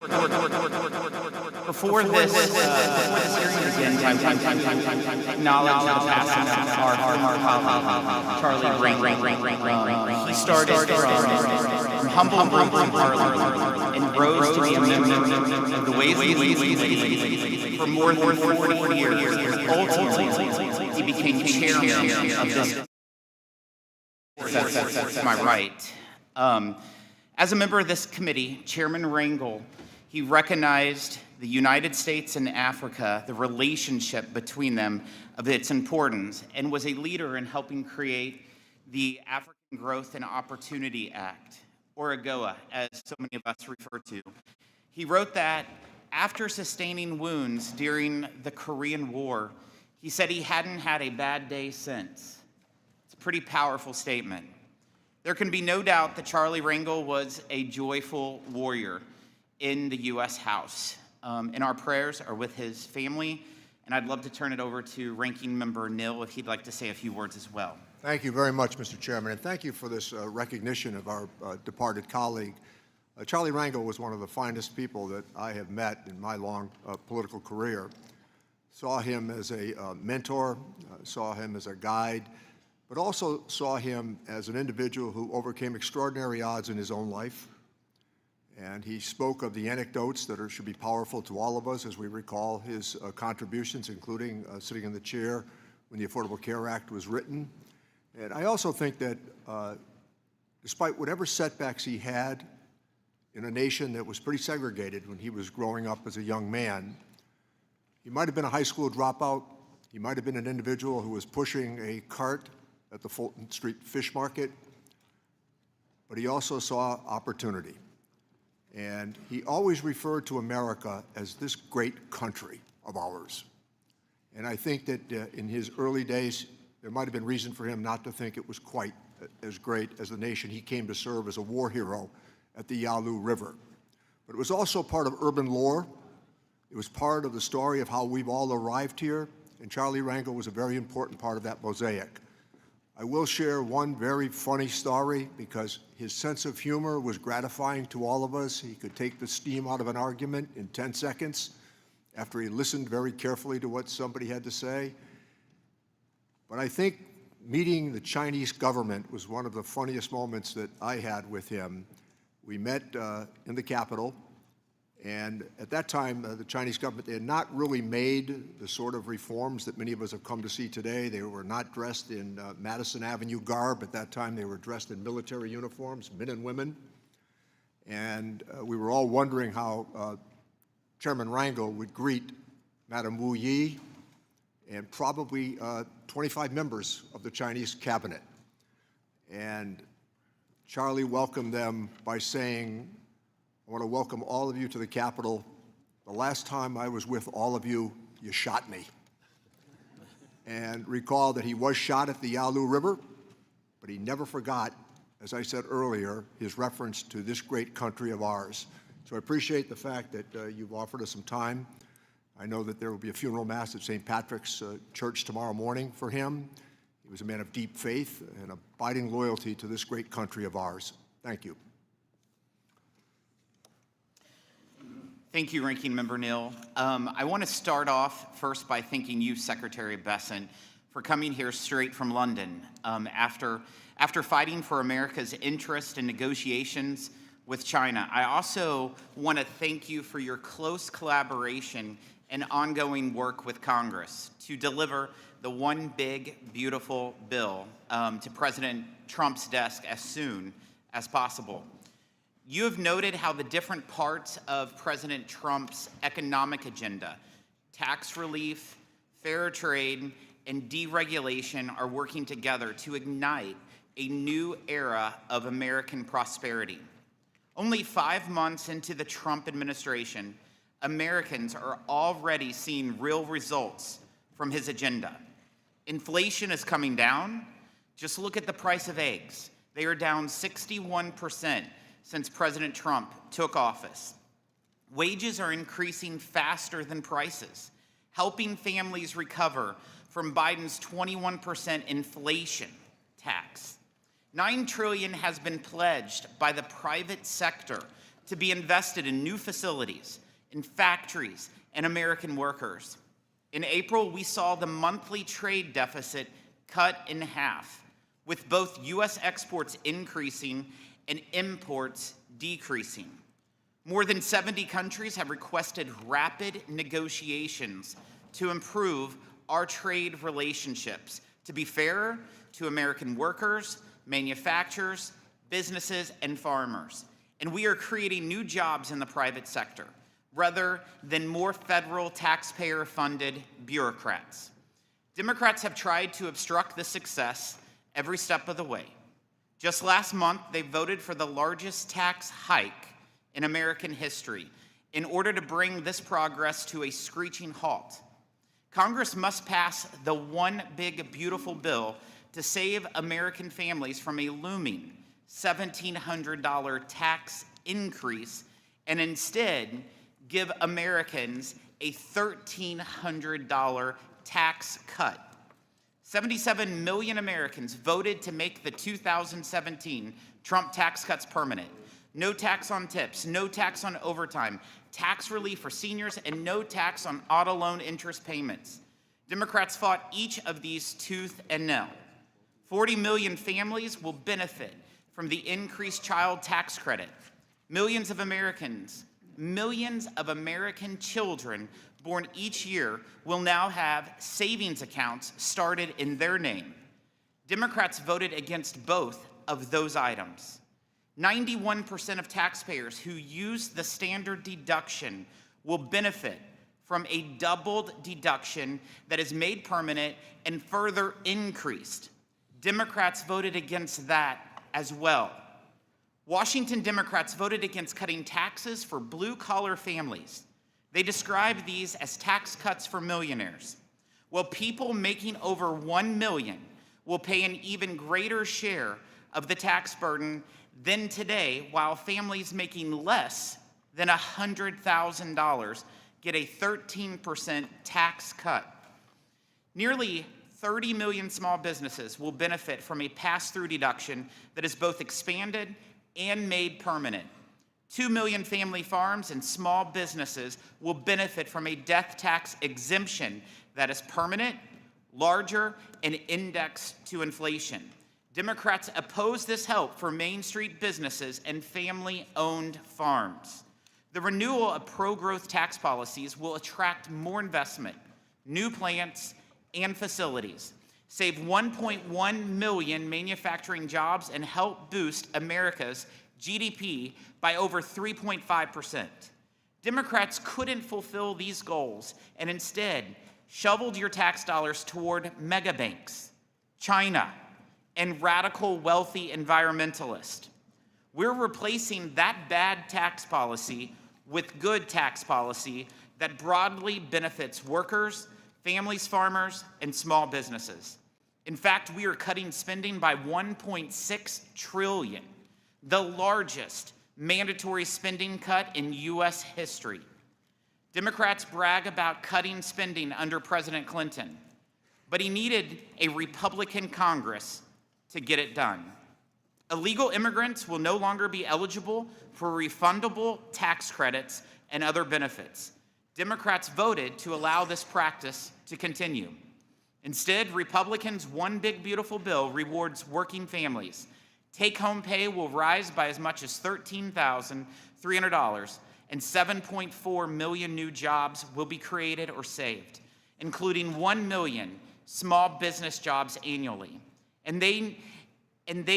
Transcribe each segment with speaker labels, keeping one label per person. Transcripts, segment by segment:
Speaker 1: Before this hearing begins, I want to acknowledge the passing of our colleague, Charlie Reim. He started from humble Parliament and rose to be a member of the Ways and Means for more than 40 years. Ultimately, he became chairman of this. That's my right. As a member of this committee, Chairman Wrangle, he recognized the United States and Africa, the relationship between them, of its importance, and was a leader in helping create the African Growth and Opportunity Act, or AGOA, as so many of us refer to. He wrote that after sustaining wounds during the Korean War, he said he hadn't had a bad day since. It's a pretty powerful statement. There can be no doubt that Charlie Wrangle was a joyful warrior in the U.S. House. And our prayers are with his family, and I'd love to turn it over to Ranking Member Nill if he'd like to say a few words as well.
Speaker 2: Thank you very much, Mr. Chairman, and thank you for this recognition of our departed colleague. Charlie Wrangle was one of the finest people that I have met in my long political career. Saw him as a mentor, saw him as a guide, but also saw him as an individual who overcame extraordinary odds in his own life. And he spoke of the anecdotes that should be powerful to all of us as we recall his contributions, including sitting in the chair when the Affordable Care Act was written. And I also think that despite whatever setbacks he had in a nation that was pretty segregated when he was growing up as a young man, he might have been a high school dropout, he might have been an individual who was pushing a cart at the Fulton Street Fish Market, but he also saw opportunity. And he always referred to America as this great country of ours. And I think that in his early days, there might have been reason for him not to think it was quite as great as the nation he came to serve as a war hero at the Yalu River. But it was also part of urban lore. It was part of the story of how we've all arrived here, and Charlie Wrangle was a very important part of that mosaic. I will share one very funny story because his sense of humor was gratifying to all of us. He could take the steam out of an argument in 10 seconds after he listened very carefully to what somebody had to say. But I think meeting the Chinese government was one of the funniest moments that I had with him. We met in the Capitol, and at that time, the Chinese government, they had not really made the sort of reforms that many of us have come to see today. They were not dressed in Madison Avenue garb. At that time, they were dressed in military uniforms, men and women. And we were all wondering how Chairman Wrangle would greet Madame Wu Yi and probably 25 members of the Chinese cabinet. And Charlie welcomed them by saying, I want to welcome all of you to the Capitol. The last time I was with all of you, you shot me. And recall that he was shot at the Yalu River, but he never forgot, as I said earlier, his reference to this great country of ours. So I appreciate the fact that you've offered us some time. I know that there will be a funeral mass at St. Patrick's Church tomorrow morning for him. He was a man of deep faith and abiding loyalty to this great country of ours. Thank you.
Speaker 1: Thank you, Ranking Member Nill. I want to start off first by thanking you, Secretary Bessent, for coming here straight from London. After fighting for America's interest in negotiations with China, I also want to thank you for your close collaboration and ongoing work with Congress to deliver the One Big Beautiful Bill to President Trump's desk as soon as possible. You have noted how the different parts of President Trump's economic agenda, tax relief, fair trade, and deregulation are working together to ignite a new era of American prosperity. Only 5 months into the Trump administration, Americans are already seeing real results from his agenda. Inflation is coming down. Just look at the price of eggs. They are down 61% since President Trump took office. Wages are increasing faster than prices, helping families recover from Biden's 21% inflation tax. $9 trillion has been pledged by the private sector to be invested in new facilities, in factories, and American workers. In April, we saw the monthly trade deficit cut in half, with both U.S. exports increasing and imports decreasing. More than 70 countries have requested rapid negotiations to improve our trade relationships, to be fairer to American workers, manufacturers, businesses, and farmers. And we are creating new jobs in the private sector, rather than more federal taxpayer-funded bureaucrats. Democrats have tried to obstruct this success every step of the way. Just last month, they voted for the largest tax hike in American history in order to bring this progress to a screeching halt. Congress must pass the one big beautiful bill to save American families from a looming $1,700 tax increase and instead give Americans a $1,300 tax cut. 77 million Americans voted to make the 2017 Trump tax cuts permanent. No tax on tips, no tax on overtime, tax relief for seniors, and no tax on auto loan interest payments. Democrats fought each of these tooth and nail. 40 million families will benefit from the increased child tax credit. Millions of American children born each year will now have savings accounts started in their name. Democrats voted against both of those items. 91% of taxpayers who use the standard deduction will benefit from a doubled deduction that is made permanent and further increased. Democrats voted against that as well. Washington Democrats voted against cutting taxes for blue-collar families. They describe these as tax cuts for millionaires. While people making over $1 million will pay an even greater share of the tax burden than today, while families making less than $100,000 get a 13% tax cut. Nearly 30 million small businesses will benefit from a pass-through deduction that is both expanded and made permanent. 2 million family farms and small businesses will benefit from a death tax exemption that is permanent, larger, and indexed to inflation. Democrats oppose this help for Main Street businesses and family-owned farms. The renewal of pro-growth tax policies will attract more investment, new plants, and facilities, save 1.1 million manufacturing jobs, and help boost America's GDP by over 3.5%. Democrats couldn't fulfill these goals and instead shoveled your tax dollars toward mega banks, China, and radical wealthy environmentalists. We're replacing that bad tax policy with good tax policy that broadly benefits workers, families, farmers, and small businesses. In fact, we are cutting spending by $1.6 trillion, the largest mandatory spending cut in U.S. history. Democrats brag about cutting spending under President Clinton, but he needed a Republican Congress to get it done. Illegal immigrants will no longer be eligible for refundable tax credits and other benefits. Democrats voted to allow this practice to continue. Instead, Republicans' one big beautiful bill rewards working families. Take-home pay will rise by as much as $13,300, and 7.4 million new jobs will be created or saved, including 1 million small business jobs annually. And they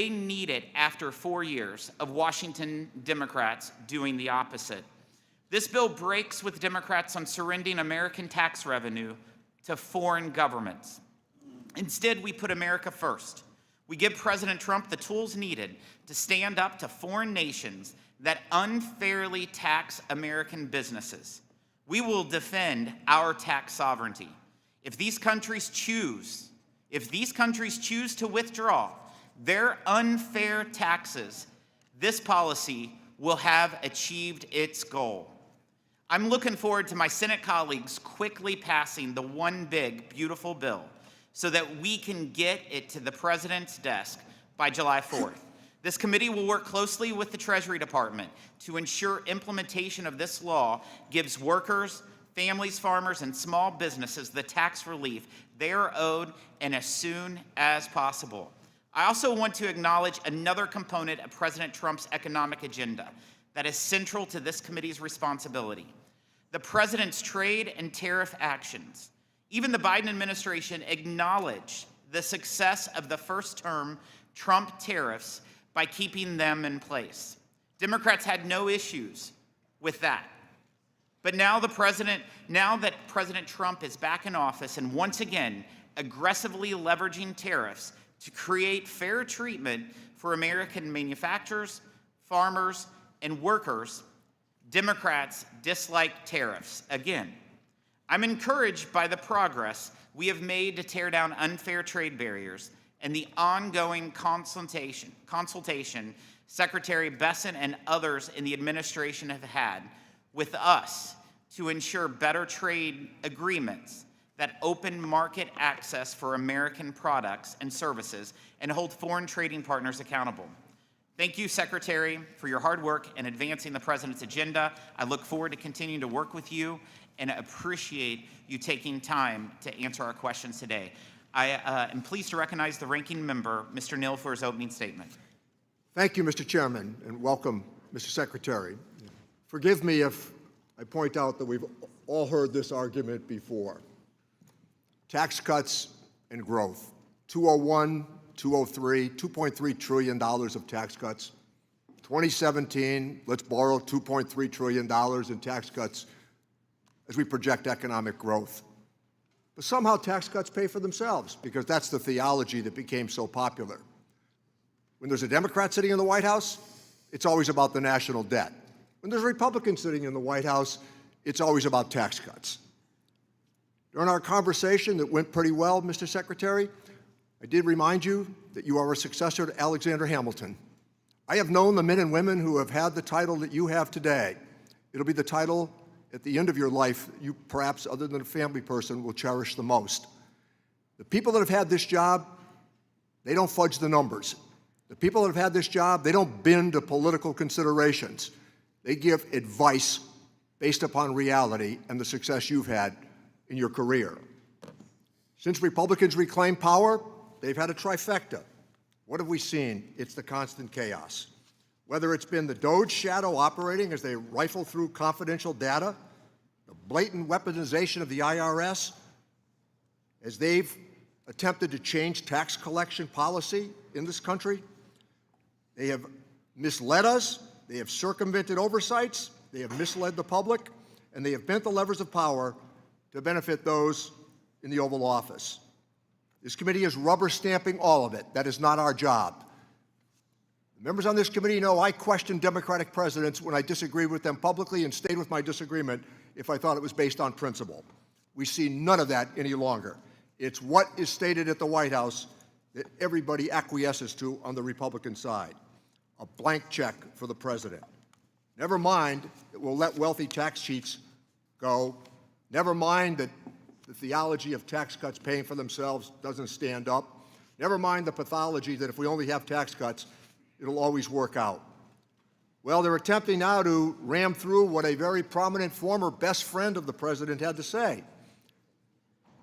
Speaker 1: need it after 4 years of Washington Democrats doing the opposite. This bill breaks with Democrats on surrendering American tax revenue to foreign governments. Instead, we put America first. We give President Trump the tools needed to stand up to foreign nations that unfairly tax American businesses. We will defend our tax sovereignty. If these countries choose to withdraw their unfair taxes, this policy will have achieved its goal. I'm looking forward to my Senate colleagues quickly passing the one big, beautiful bill so that we can get it to the president's desk by July 4th. This committee will work closely with the Treasury Department to ensure implementation of this law gives workers, families, farmers, and small businesses the tax relief they are owed and as soon as possible. I also want to acknowledge another component of President Trump's economic agenda that is central to this committee's responsibility: the president's trade and tariff actions. Even the Biden administration acknowledged the success of the first-term Trump tariffs by keeping them in place. Democrats had no issues with that. But now that President Trump is back in office and once again aggressively leveraging tariffs to create fair treatment for American manufacturers, farmers, and workers, Democrats dislike tariffs again. I'm encouraged by the progress we have made to tear down unfair trade barriers and the ongoing consultation Secretary Bessent and others in the administration have had with us to ensure better trade agreements that open market access for American products and services and hold foreign trading partners accountable. Thank you, Secretary, for your hard work in advancing the President's agenda. I look forward to continuing to work with you and appreciate you taking time to answer our questions today. I am pleased to recognize the ranking member, Mr. Nill, for his opening statement.
Speaker 2: Thank you, Mr. Chairman, and welcome, Mr. Secretary. Forgive me if I point out that we've all heard this argument before. Tax cuts and growth. 201, 203, $2.3 trillion of tax cuts. 2017, let's borrow $2.3 trillion in tax cuts as we project economic growth. But somehow tax cuts pay for themselves, because that's the theology that became so popular. When there's a Democrat sitting in the White House, it's always about the national debt. When there's a Republican sitting in the White House, it's always about tax cuts. During our conversation that went pretty well, Mr. Secretary, I did remind you that you are a successor to Alexander Hamilton. I have known the men and women who have had the title that you have today. It'll be the title at the end of your life you, perhaps other than a family person, will cherish the most. The people that have had this job, they don't fudge the numbers. The people that have had this job, they don't bend to political considerations. They give advice based upon reality and the success you've had in your career. Since Republicans reclaimed power, they've had a trifecta. What have we seen? It's the constant chaos. Whether it's been the DOGE shadow operating as they rifle through confidential data, the blatant weaponization of the IRS, as they've attempted to change tax collection policy in this country. They have misled us, they have circumvented oversights, they have misled the public, and they have bent the levers of power to benefit those in the Oval Office. This committee is rubber stamping all of it. That is not our job. The members on this committee know I questioned Democratic presidents when I disagreed with them publicly and stayed with my disagreement if I thought it was based on principle. We see none of that any longer. It's what is stated at the White House that everybody acquiesces to on the Republican side. A blank check for the president. Never mind that we'll let wealthy tax cheats go. Never mind that the theology of tax cuts paying for themselves doesn't stand up. Never mind the pathology that if we only have tax cuts, it'll always work out. Well, they're attempting now to ram through what a very prominent former best friend of the president had to say.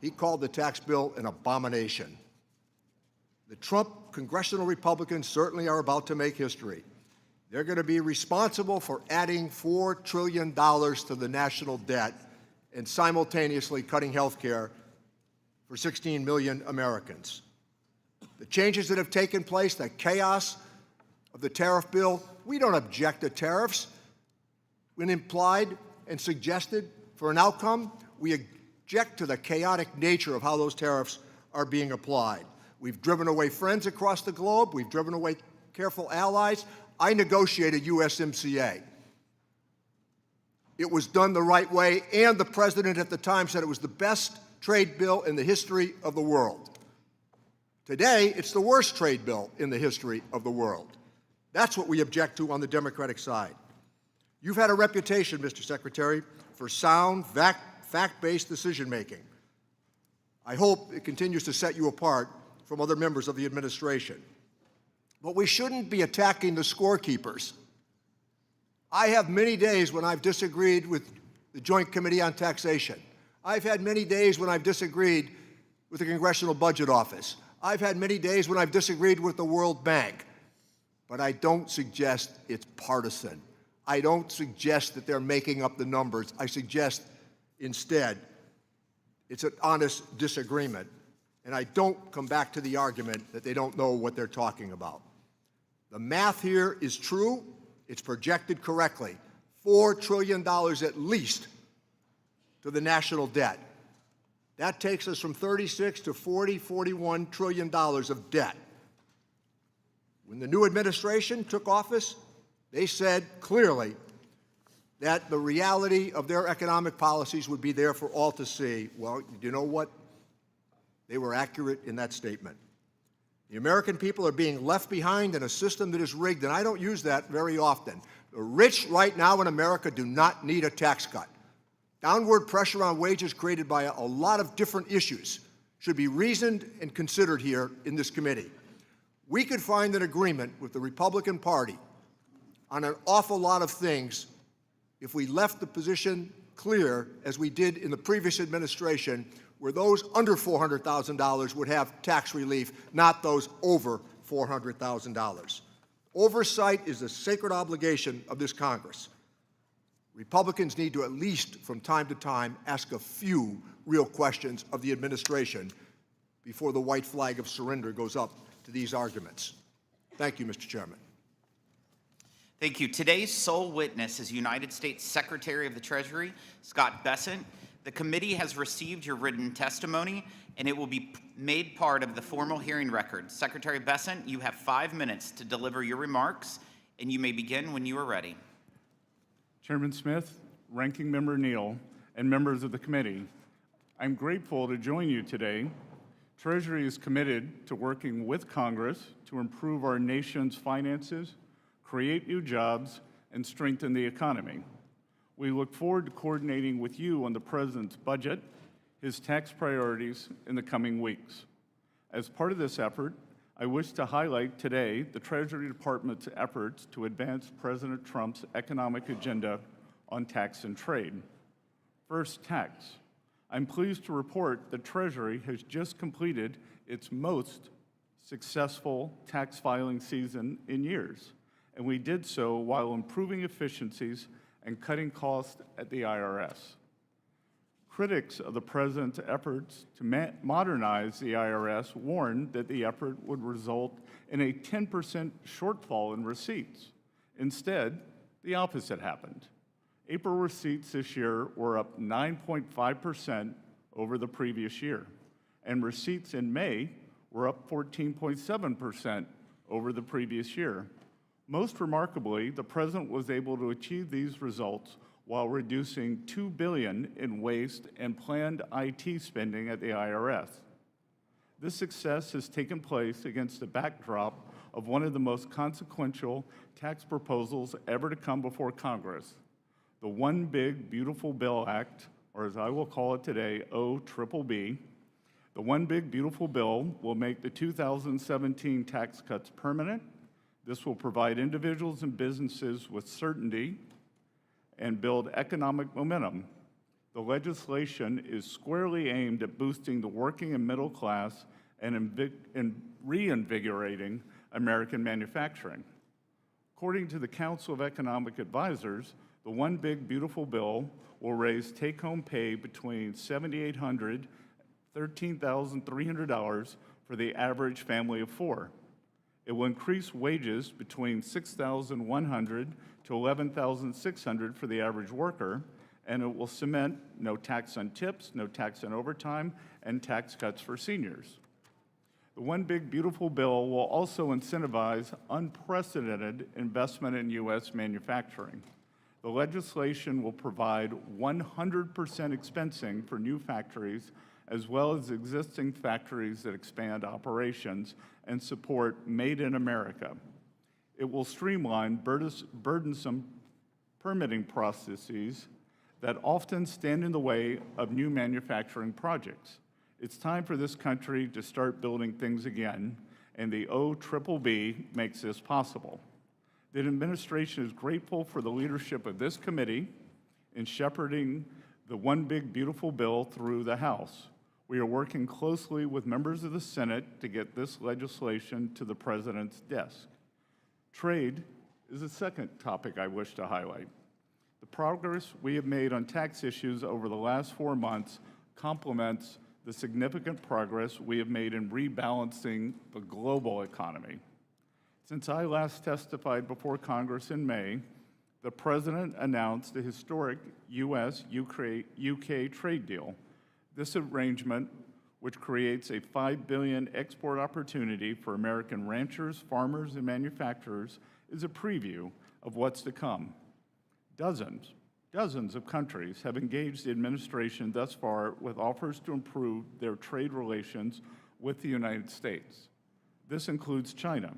Speaker 2: He called the tax bill an abomination. The Trump congressional Republicans certainly are about to make history. They're going to be responsible for adding $4 trillion to the national debt and simultaneously cutting health care for 16 million Americans. The changes that have taken place, the chaos of the tariff bill, we don't object to tariffs. When implied and suggested for an outcome, we object to the chaotic nature of how those tariffs are being applied. We've driven away friends across the globe. We've driven away careful allies. I negotiated USMCA. It was done the right way, and the president at the time said it was the best trade bill in the history of the world. Today, it's the worst trade bill in the history of the world. That's what we object to on the Democratic side. You've had a reputation, Mr. Secretary, for sound, fact-based decision-making. I hope it continues to set you apart from other members of the administration. But we shouldn't be attacking the scorekeepers. I have many days when I've disagreed with the Joint Committee on Taxation. I've had many days when I've disagreed with the Congressional Budget Office. I've had many days when I've disagreed with the World Bank. But I don't suggest it's partisan. I don't suggest that they're making up the numbers. I suggest instead it's an honest disagreement. And I don't come back to the argument that they don't know what they're talking about. The math here is true. It's projected correctly. $4 trillion at least to the national debt. That takes us from 36 to 40, $41 trillion of debt. When the new administration took office, they said clearly that the reality of their economic policies would be there for all to see. Well, you know what? They were accurate in that statement. The American people are being left behind in a system that is rigged, and I don't use that very often. The rich right now in America do not need a tax cut. Downward pressure on wages created by a lot of different issues should be reasoned and considered here in this committee. We could find an agreement with the Republican Party on an awful lot of things if we left the position clear, as we did in the previous administration, where those under $400,000 would have tax relief, not those over $400,000. Oversight is a sacred obligation of this Congress. Republicans need to at least, from time to time, ask a few real questions of the administration before the white flag of surrender goes up to these arguments. Thank you, Mr. Chairman.
Speaker 1: Thank you. Today's sole witness is United States Secretary of the Treasury, Scott Bessent. The committee has received your written testimony, and it will be made part of the formal hearing record. Secretary Bessent, you have 5 minutes to deliver your remarks, and you may begin when you are ready.
Speaker 3: Chairman Smith, Ranking Member Neal, and members of the committee, I'm grateful to join you today. Treasury is committed to working with Congress to improve our nation's finances, create new jobs, and strengthen the economy. We look forward to coordinating with you on the President's budget, his tax priorities in the coming weeks. As part of this effort, I wish to highlight today the Treasury Department's efforts to advance President Trump's economic agenda on tax and trade. First, tax. I'm pleased to report that Treasury has just completed its most successful tax filing season in years, and we did so while improving efficiencies and cutting costs at the IRS. Critics of the President's efforts to modernize the IRS warned that the effort would result in a 10% shortfall in receipts. Instead, the opposite happened. April receipts this year were up 9.5% over the previous year, and receipts in May were up 14.7% over the previous year. Most remarkably, the President was able to achieve these results while reducing $2 billion in waste and planned IT spending at the IRS. This success has taken place against the backdrop of one of the most consequential tax proposals ever to come before Congress, the One Big Beautiful Bill Act, or as I will call it today, OBBB. The One Big Beautiful Bill will make the 2017 tax cuts permanent. This will provide individuals and businesses with certainty and build economic momentum. The legislation is squarely aimed at boosting the working and middle class and reinvigorating American manufacturing. According to the Council of Economic Advisors, the One Big Beautiful Bill will raise take-home pay between $7,800 and $13,300 for the average family of four. It will increase wages between $6,100 to $11,600 for the average worker, and it will cement no tax on tips, no tax on overtime, and tax cuts for seniors. The One Big Beautiful Bill will also incentivize unprecedented investment in U.S. manufacturing. The legislation will provide 100% expensing for new factories, as well as existing factories that expand operations and support Made in America. It will streamline burdensome permitting processes that often stand in the way of new manufacturing projects. It's time for this country to start building things again, and the OBBB makes this possible. The administration is grateful for the leadership of this committee in shepherding the One Big Beautiful Bill through the House. We are working closely with members of the Senate to get this legislation to the President's desk. Trade is the second topic I wish to highlight. The progress we have made on tax issues over the last 4 months complements the significant progress we have made in rebalancing the global economy. Since I last testified before Congress in May, the President announced the historic U.S.-UK trade deal. This arrangement, which creates a $5 billion export opportunity for American ranchers, farmers, and manufacturers, is a preview of what's to come. Dozens of countries have engaged the administration thus far with offers to improve their trade relations with the United States. This includes China.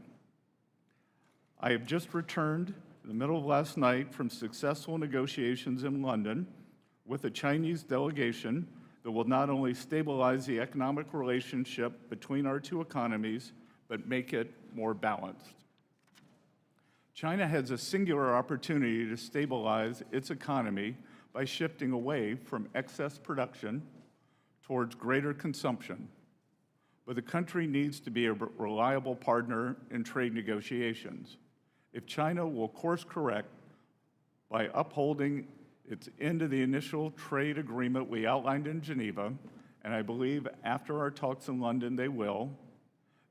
Speaker 3: I have just returned in the middle of last night from successful negotiations in London with a Chinese delegation that will not only stabilize the economic relationship between our two economies, but make it more balanced. China has a singular opportunity to stabilize its economy by shifting away from excess production towards greater consumption. But the country needs to be a reliable partner in trade negotiations. If China will course correct by upholding its end of the initial trade agreement we outlined in Geneva, and I believe after our talks in London they will,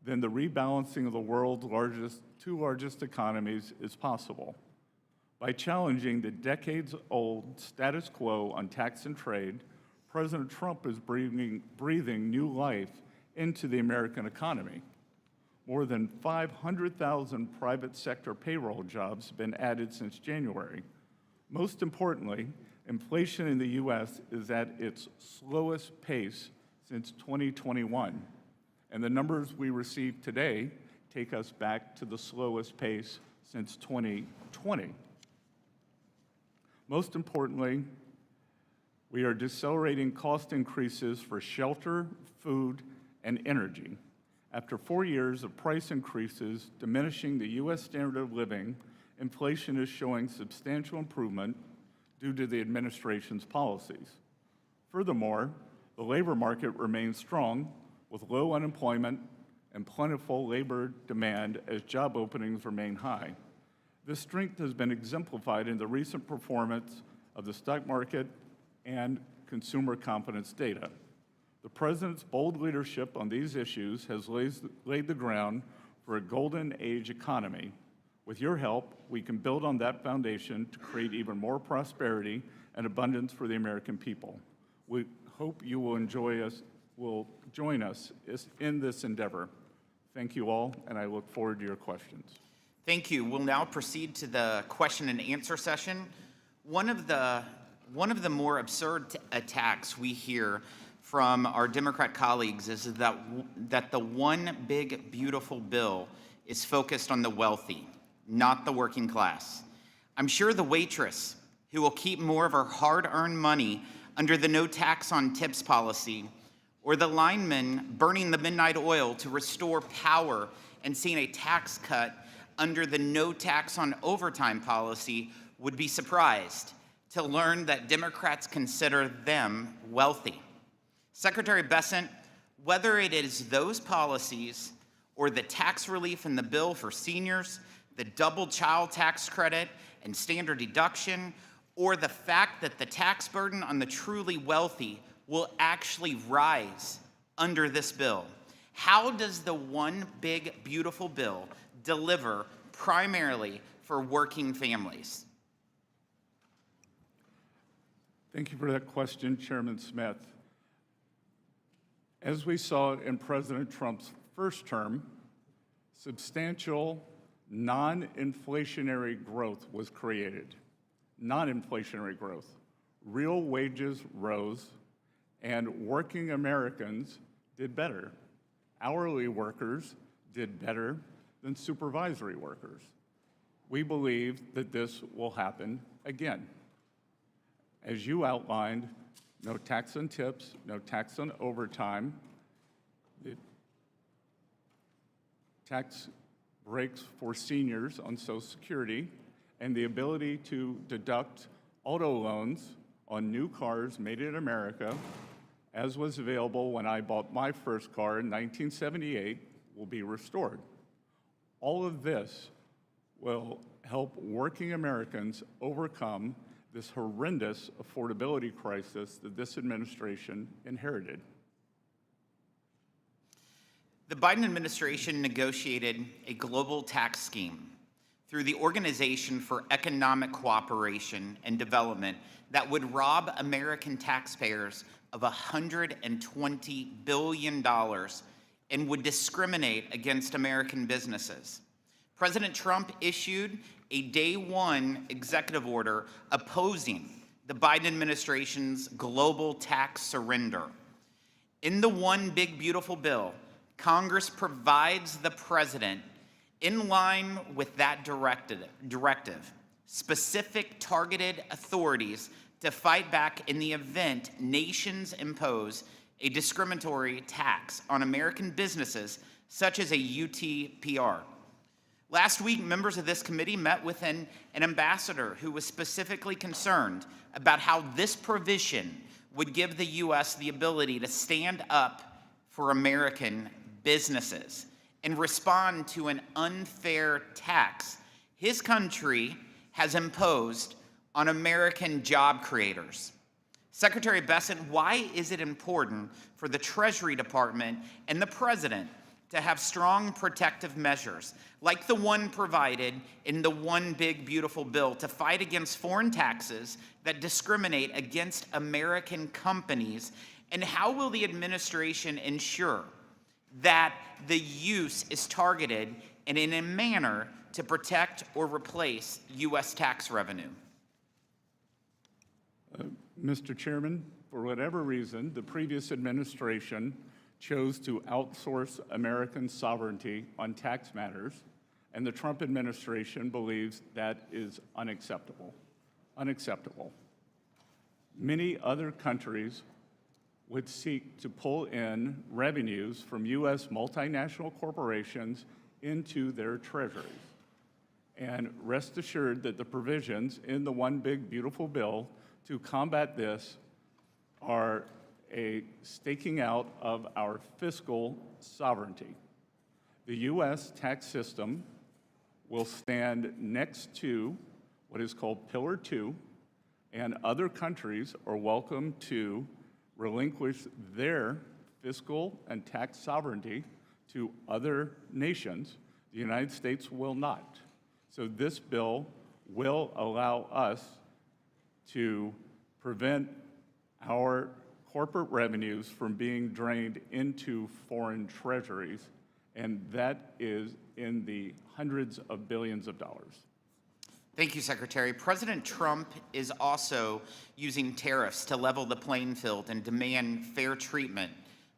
Speaker 3: then the rebalancing of the world's two largest economies is possible. By challenging the decades-old status quo on tax and trade, President Trump is breathing new life into the American economy. More than 500,000 private sector payroll jobs have been added since January. Most importantly, inflation in the U.S. is at its slowest pace since 2021, and the numbers we received today take us back to the slowest pace since 2020. Most importantly, we are decelerating cost increases for shelter, food, and energy. After 4 years of price increases diminishing the U.S. standard of living, inflation is showing substantial improvement due to the administration's policies. Furthermore, the labor market remains strong with low unemployment and plentiful labor demand as job openings remain high. This strength has been exemplified in the recent performance of the stock market and consumer confidence data. The President's bold leadership on these issues has laid the ground for a golden age economy. With your help, we can build on that foundation to create even more prosperity and abundance for the American people. We hope you will join us in this endeavor. Thank you all, and I look forward to your questions.
Speaker 1: Thank you. We'll now proceed to the question and answer session. One of the more absurd attacks we hear from our Democrat colleagues is that the one big beautiful bill is focused on the wealthy, not the working class. I'm sure the waitress who will keep more of her hard-earned money under the no tax on tips policy, or the lineman burning the midnight oil to restore power and seeing a tax cut under the no tax on overtime policy would be surprised to learn that Democrats consider them wealthy. Secretary Bessent, whether it is those policies or the tax relief in the bill for seniors, the double child tax credit and standard deduction, or the fact that the tax burden on the truly wealthy will actually rise under this bill, how does the one big beautiful bill deliver primarily for working families?
Speaker 3: Thank you for that question, Chairman Smith. As we saw in President Trump's first term, substantial non-inflationary growth was created. Non-inflationary growth. Real wages rose, and working Americans did better. Hourly workers did better than supervisory workers. We believe that this will happen again. As you outlined, no tax on tips, no tax on overtime. The tax breaks for seniors on Social Security, and the ability to deduct auto loans on new cars made in America, as was available when I bought my first car in 1978, will be restored. All of this will help working Americans overcome this horrendous affordability crisis that this administration inherited.
Speaker 1: The Biden administration negotiated a global tax scheme through the Organization for Economic Cooperation and Development that would rob American taxpayers of $120 billion and would discriminate against American businesses. President Trump issued a day one executive order opposing the Biden administration's global tax surrender. In the One Big Beautiful Bill, Congress provides the president, in line with that directive, specific targeted authorities to fight back in the event nations impose a discriminatory tax on American businesses, such as a UTPR. Last week, members of this committee met with an ambassador who was specifically concerned about how this provision would give the U.S. the ability to stand up for American businesses and respond to an unfair tax his country has imposed on American job creators. Secretary Bessent, why is it important for the Treasury Department and the President to have strong protective measures, like the one provided in the One Big Beautiful Bill, to fight against foreign taxes that discriminate against American companies? And how will the administration ensure that the use is targeted and in a manner to protect or replace U.S. tax revenue?
Speaker 3: Mr. Chairman, for whatever reason, the previous administration chose to outsource American sovereignty on tax matters, and the Trump administration believes that is unacceptable. Unacceptable. Many other countries would seek to pull in revenues from U.S. multinational corporations into their treasuries. And rest assured that the provisions in the One Big Beautiful Bill to combat this are a staking out of our fiscal sovereignty. The U.S. tax system will stand next to what is called Pillar 2, and other countries are welcome to relinquish their fiscal and tax sovereignty to other nations. The United States will not. So this bill will allow us to prevent our corporate revenues from being drained into foreign treasuries, and that is in the hundreds of billions of dollars.
Speaker 1: Thank you, Secretary. President Trump is also using tariffs to level the playing field and demand fair treatment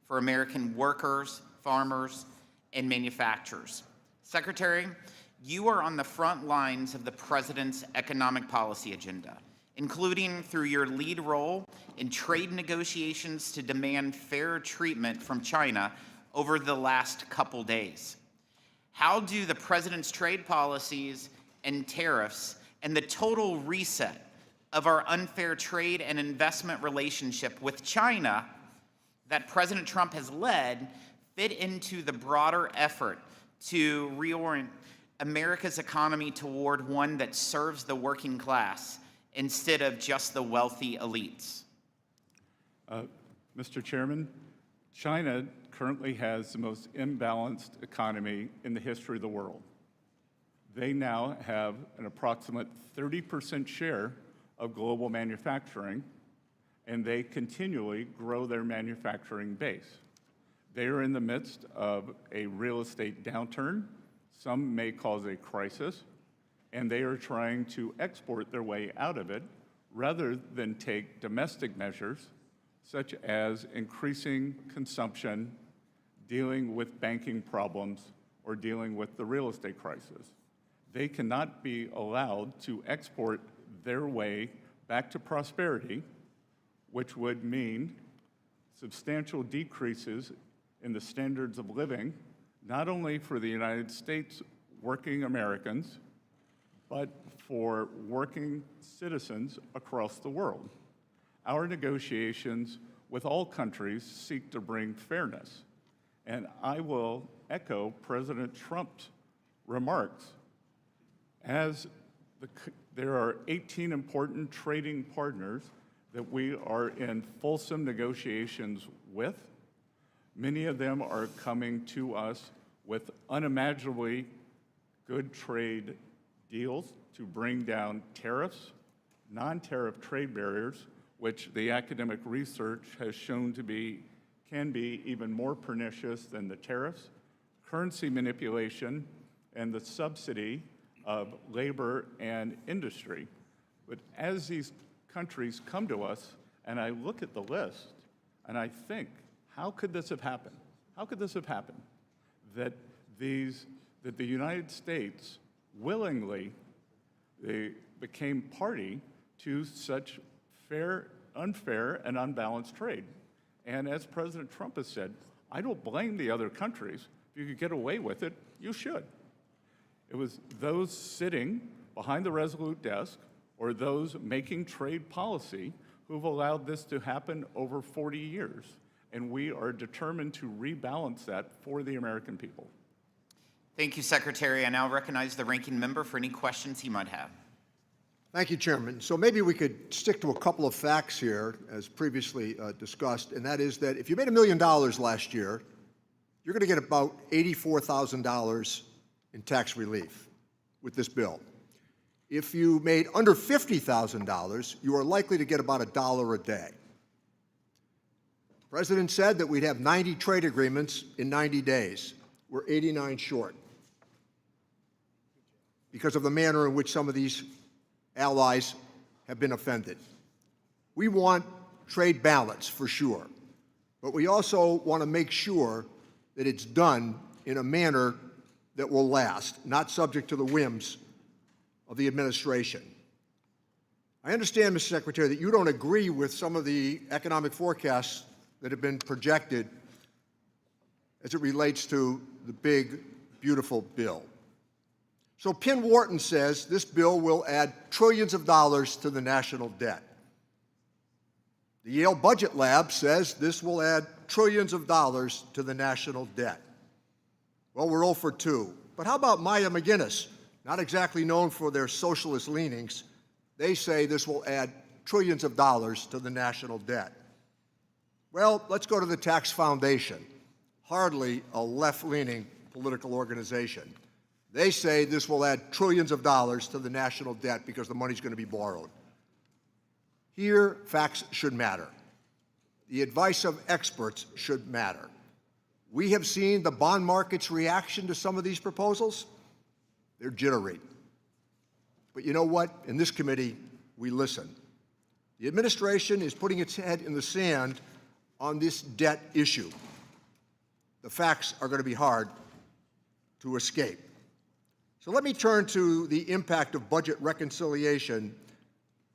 Speaker 1: for American workers, farmers, and manufacturers. Secretary, you are on the front lines of the president's economic policy agenda, including through your lead role in trade negotiations to demand fair treatment from China over the last couple days. How do the president's trade policies and tariffs and the total reset of our unfair trade and investment relationship with China that President Trump has led fit into the broader effort to reorient America's economy toward one that serves the working class instead of just the wealthy elites?
Speaker 3: Mr. Chairman, China currently has the most imbalanced economy in the history of the world. They now have an approximate 30% share of global manufacturing, and they continually grow their manufacturing base. They are in the midst of a real estate downturn, some may cause a crisis, and they are trying to export their way out of it rather than take domestic measures such as increasing consumption, dealing with banking problems, or dealing with the real estate crisis. They cannot be allowed to export their way back to prosperity, which would mean substantial decreases in the standards of living not only for the United States working Americans, but for working citizens across the world. Our negotiations with all countries seek to bring fairness. And I will echo President Trump's remarks. There are 18 important trading partners that we are in fulsome negotiations with. Many of them are coming to us with unimaginably good trade deals to bring down tariffs, non-tariff trade barriers, which the academic research has shown to can be even more pernicious than the tariffs, currency manipulation, and the subsidy of labor and industry. But as these countries come to us, and I look at the list, and I think, how could this have happened? How could this have happened? That the United States willingly became party to such unfair and unbalanced trade. And as President Trump has said, I don't blame the other countries. If you could get away with it, you should. It was those sitting behind the Resolute desk or those making trade policy who've allowed this to happen over 40 years. And we are determined to rebalance that for the American people.
Speaker 1: Thank you, Secretary. I now recognize the ranking member for any questions he might have.
Speaker 2: Thank you, Chairman. So maybe we could stick to a couple of facts here, as previously discussed, and that is that if you made $1 million last year, you're going to get about $84,000 in tax relief with this bill. If you made under $50,000, you are likely to get about $1 a day. The President said that we'd have 90 trade agreements in 90 days. We're 89 short because of the manner in which some of these allies have been offended. We want trade balance for sure, but we also want to make sure that it's done in a manner that will last, not subject to the whims of the administration. I understand, Mr. Secretary, that you don't agree with some of the economic forecasts that have been projected as it relates to the big, beautiful bill. So Penn Wharton says this bill will add trillions of dollars to the national debt. The Yale Budget Lab says this will add trillions of dollars to the national debt. Well, we're 0 for 2. But how about Maya McGinnis? Not exactly known for their socialist leanings. They say this will add trillions of dollars to the national debt. Well, let's go to the Tax Foundation, hardly a left-leaning political organization. They say this will add trillions of dollars to the national debt because the money's going to be borrowed. Here, facts should matter. The advice of experts should matter. We have seen the bond market's reaction to some of these proposals. They're jittery. But you know what? In this committee, we listen. The administration is putting its head in the sand on this debt issue. The facts are going to be hard to escape. So let me turn to the impact of budget reconciliation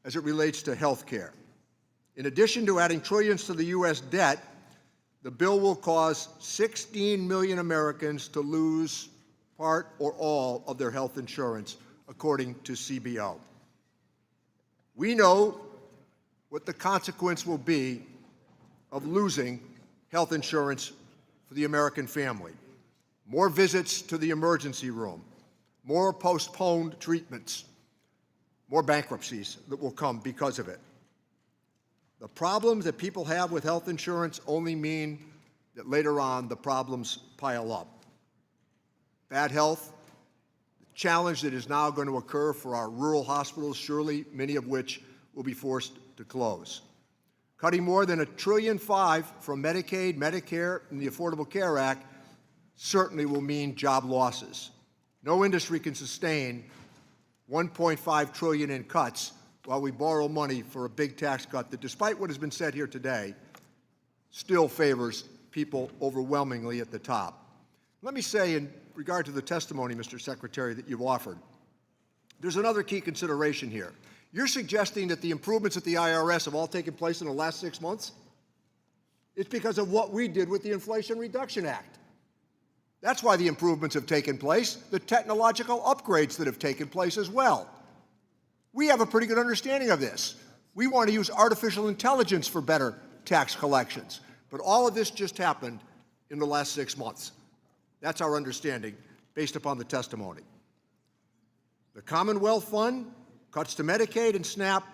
Speaker 2: as it relates to health care. In addition to adding trillions to the U.S. debt, the bill will cause 16 million Americans to lose part or all of their health insurance, according to CBO. We know what the consequence will be of losing health insurance for the American family. More visits to the emergency room, more postponed treatments, more bankruptcies that will come because of it. The problems that people have with health insurance only mean that later on the problems pile up. Bad health, the challenge that is now going to occur for our rural hospitals, surely many of which will be forced to close. Cutting more than $1.5 trillion from Medicaid, Medicare, and the Affordable Care Act certainly will mean job losses. No industry can sustain $1.5 trillion in cuts while we borrow money for a big tax cut that, despite what has been said here today, still favors people overwhelmingly at the top. Let me say, in regard to the testimony, Mr. Secretary, that you've offered, there's another key consideration here. You're suggesting that the improvements at the IRS have all taken place in the last 6 months? It's because of what we did with the Inflation Reduction Act. That's why the improvements have taken place, the technological upgrades that have taken place as well. We have a pretty good understanding of this. We want to use artificial intelligence for better tax collections. But all of this just happened in the last 6 months. That's our understanding based upon the testimony. The Commonwealth Fund, cuts to Medicaid and SNAP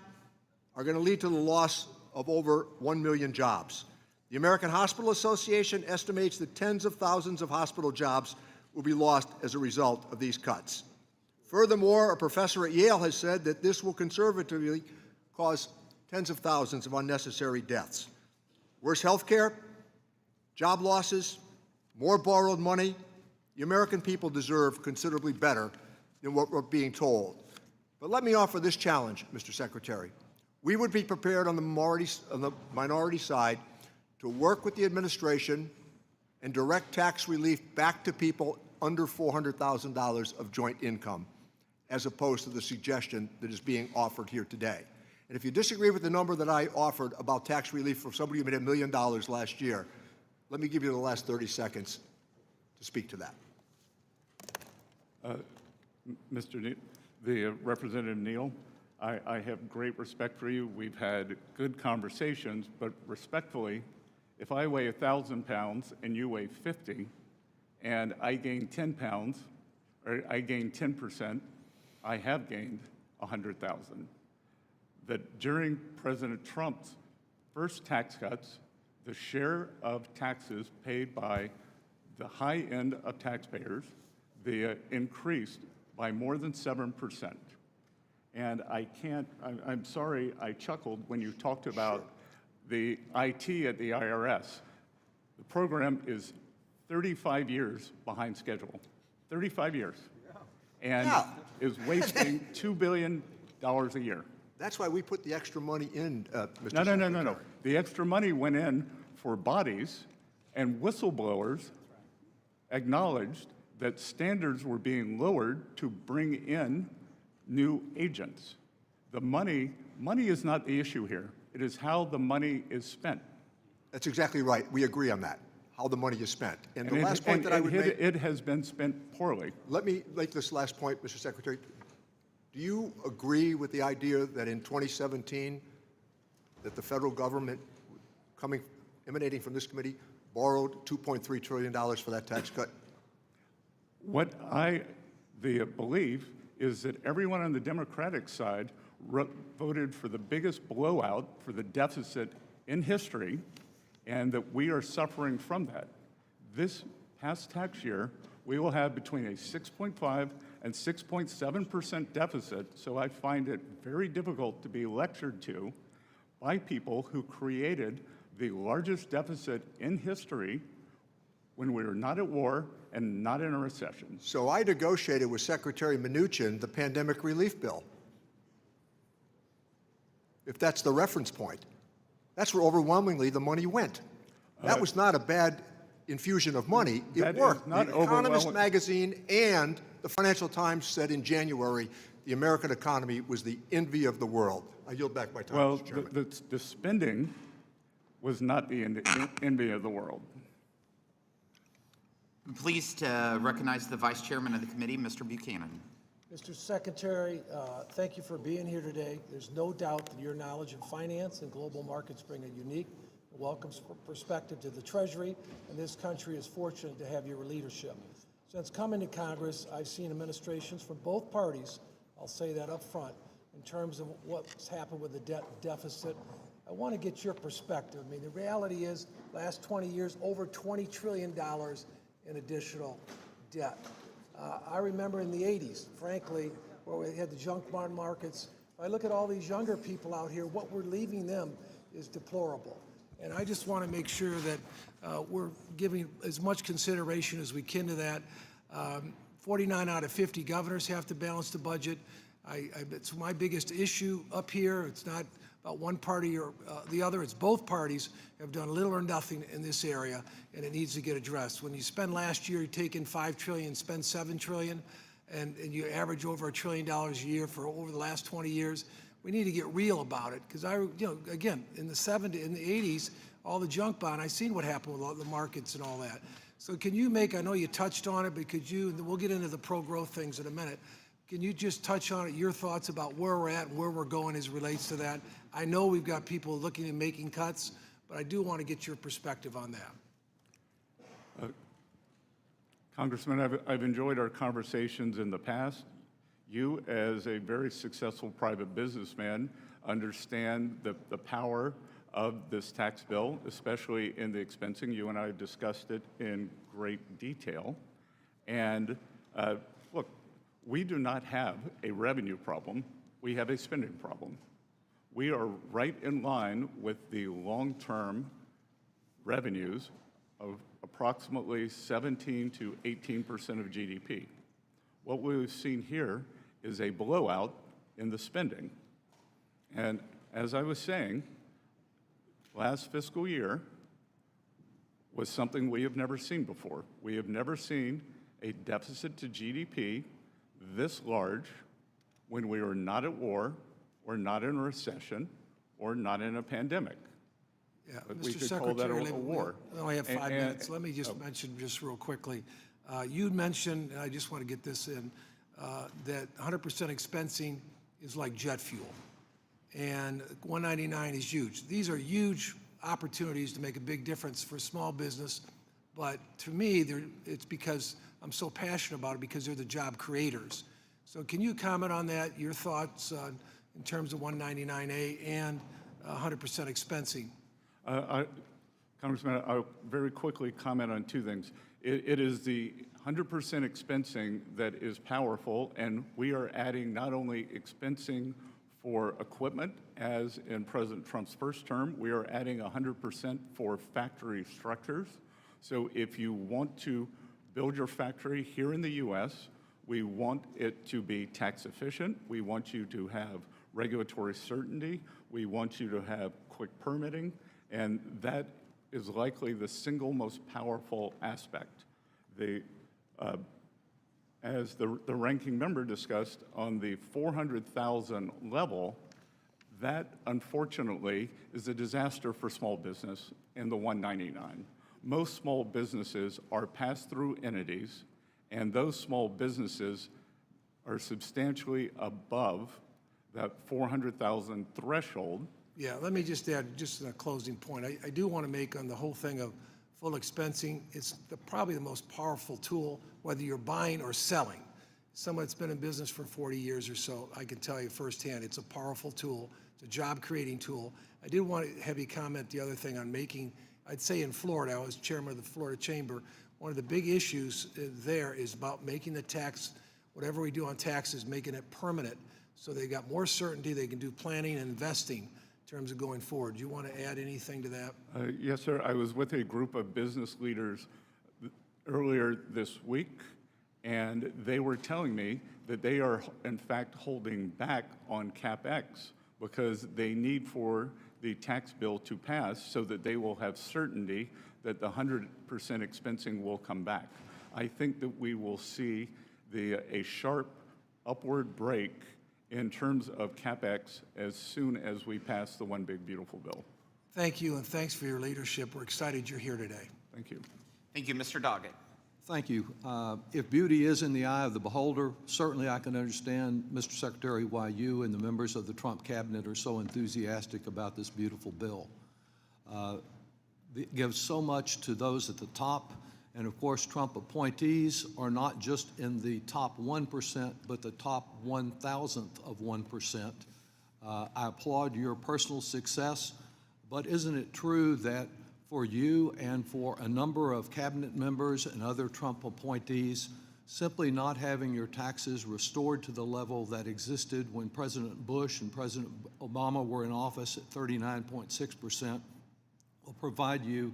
Speaker 2: are going to lead to the loss of over 1 million jobs. The American Hospital Association estimates that tens of thousands of hospital jobs will be lost as a result of these cuts. Furthermore, a professor at Yale has said that this will conservatively cause tens of thousands of unnecessary deaths. Worse health care, job losses, more borrowed money. The American people deserve considerably better than what we're being told. But let me offer this challenge, Mr. Secretary. We would be prepared on the minority side to work with the administration and direct tax relief back to people under $400,000 of joint income, as opposed to the suggestion that is being offered here today. And if you disagree with the number that I offered about tax relief for somebody who made $1 million last year, let me give you the last 30 seconds to speak to that.
Speaker 3: The Representative Neal, I have great respect for you. We've had good conversations, but respectfully, if I weigh 1,000 pounds and you weigh 50, and I gain 10 pounds, or I gain 10%, I have gained 100,000. That during President Trump's first tax cuts, the share of taxes paid by the high end of taxpayers, increased by more than 7%. And I'm sorry I chuckled when you talked about the IT at the IRS. The program is 35 years behind schedule, 35 years, and is wasting $2 billion a year.
Speaker 2: That's why we put the extra money in, Mr. Secretary.
Speaker 3: No. The extra money went in for bodies, and whistleblowers acknowledged that standards were being lowered to bring in new agents. The money is not the issue here. It is how the money is spent.
Speaker 2: That's exactly right. We agree on that, how the money is spent. And the last point that I would make...
Speaker 3: It has been spent poorly.
Speaker 2: Let me make this last point, Mr. Secretary. Do you agree with the idea that in 2017, that the federal government, emanating from this committee, borrowed $2.3 trillion for that tax cut?
Speaker 3: What I believe is that everyone on the Democratic side voted for the biggest blowout for the deficit in history, and that we are suffering from that. This past tax year, we will have between a 6.5 and 6.7% deficit, so I find it very difficult to be lectured to by people who created the largest deficit in history when we were not at war and not in a recession.
Speaker 2: So I negotiated with Secretary Mnuchin the pandemic relief bill. If that's the reference point. That's where overwhelmingly the money went. That was not a bad infusion of money. It worked. The Economist magazine and the Financial Times said in January the American economy was the envy of the world. I yield back my time, Mr. Chairman.
Speaker 3: Well, the spending was not the envy of the world.
Speaker 1: I'm pleased to recognize the Vice Chairman of the committee, Mr. Buchanan.
Speaker 4: Mr. Secretary, thank you for being here today. There's no doubt that your knowledge of finance and global markets bring a unique and welcome perspective to the Treasury, and this country is fortunate to have your leadership. Since coming to Congress, I've seen administrations from both parties, I'll say that up front, in terms of what's happened with the debt deficit. I want to get your perspective. I mean, the reality is, last 20 years, over $20 trillion in additional debt. I remember in the 80s, frankly, where we had the junk bond markets. If I look at all these younger people out here, what we're leaving them is deplorable. And I just want to make sure that we're giving as much consideration as we can to that. 49 out of 50 governors have to balance the budget. It's my biggest issue up here. It's not about one party or the other. It's both parties have done little or nothing in this area, and it needs to get addressed. When you spend last year, you take in $5 trillion, spend $7 trillion, and you average over $1 trillion a year for over the last 20 years, we need to get real about it. Because again, in the 70s, in the 80s, all the junk bond, I seen what happened with all the markets and all that. So can you make, I know you touched on it, but could you, and we'll get into the pro-growth things in a minute, can you just touch on it, your thoughts about where we're at and where we're going as it relates to that? I know we've got people looking at making cuts, but I do want to get your perspective on that.
Speaker 3: Congressman, I've enjoyed our conversations in the past. You, as a very successful private businessman, understand the power of this tax bill, especially in the expensing. You and I discussed it in great detail. And look, we do not have a revenue problem. We have a spending problem. We are right in line with the long-term revenues of approximately 17 to 18% of GDP. What we've seen here is a blowout in the spending. And as I was saying, last fiscal year was something we have never seen before. We have never seen a deficit to GDP this large when we are not at war, or not in a recession, or not in a pandemic.
Speaker 4: Yeah,
Speaker 3: But we
Speaker 4: Mr.
Speaker 3: could call that
Speaker 4: Secretary,
Speaker 3: a war.
Speaker 4: we only have 5
Speaker 3: And-
Speaker 4: minutes. Let me just mention just real quickly. You mentioned, and I just want to get this in, that 100% expensing is like jet fuel. And 199 is huge. These are huge opportunities to make a big difference for small business. But to me, it's because I'm so passionate about it, because they're the job creators. So can you comment on that, your thoughts in terms of 199A and 100% expensing?
Speaker 3: Congressman, I'll very quickly comment on two things. It is the 100% expensing that is powerful, and we are adding not only expensing for equipment, as in President Trump's first term, we are adding 100% for factory structures. So if you want to build your factory here in the U.S., we want it to be tax efficient. We want you to have regulatory certainty. We want you to have quick permitting. And that is likely the single most powerful aspect. As the ranking member discussed, on the 400,000 level, that unfortunately is a disaster for small business in the 199. Most small businesses are pass-through entities, and those small businesses are substantially above that 400,000 threshold.
Speaker 4: Yeah, let me just add, just a closing point. I do want to make on the whole thing of full expensing, it's probably the most powerful tool, whether you're buying or selling. Someone that's been in business for 40 years or so, I can tell you firsthand, it's a powerful tool. It's a job-creating tool. I did want to have you comment the other thing on making, I'd say in Florida, I was chairman of the Florida Chamber, one of the big issues there is about making the tax, whatever we do on taxes, making it permanent, so they got more certainty, they can do planning and investing in terms of going forward. Do you want to add anything to that?
Speaker 3: Yes, sir. I was with a group of business leaders earlier this week, and they were telling me that they are, in fact, holding back on CapEx because they need for the tax bill to pass so that they will have certainty that the 100% expensing will come back. I think that we will see a sharp upward break in terms of CapEx as soon as we pass the One Big Beautiful Bill.
Speaker 4: Thank you, and thanks for your leadership. We're excited you're here today.
Speaker 3: Thank you.
Speaker 1: Thank you, Mr. Doggett.
Speaker 5: Thank you. If beauty is in the eye of the beholder, certainly I can understand, Mr. Secretary, why you and the members of the Trump cabinet are so enthusiastic about this beautiful bill. It gives so much to those at the top, and of course Trump appointees are not just in the top 1%, but the top 1,000th of 1%. I applaud your personal success, but isn't it true that for you and for a number of cabinet members and other Trump appointees, simply not having your taxes restored to the level that existed when President Bush and President Obama were in office at 39.6% will provide you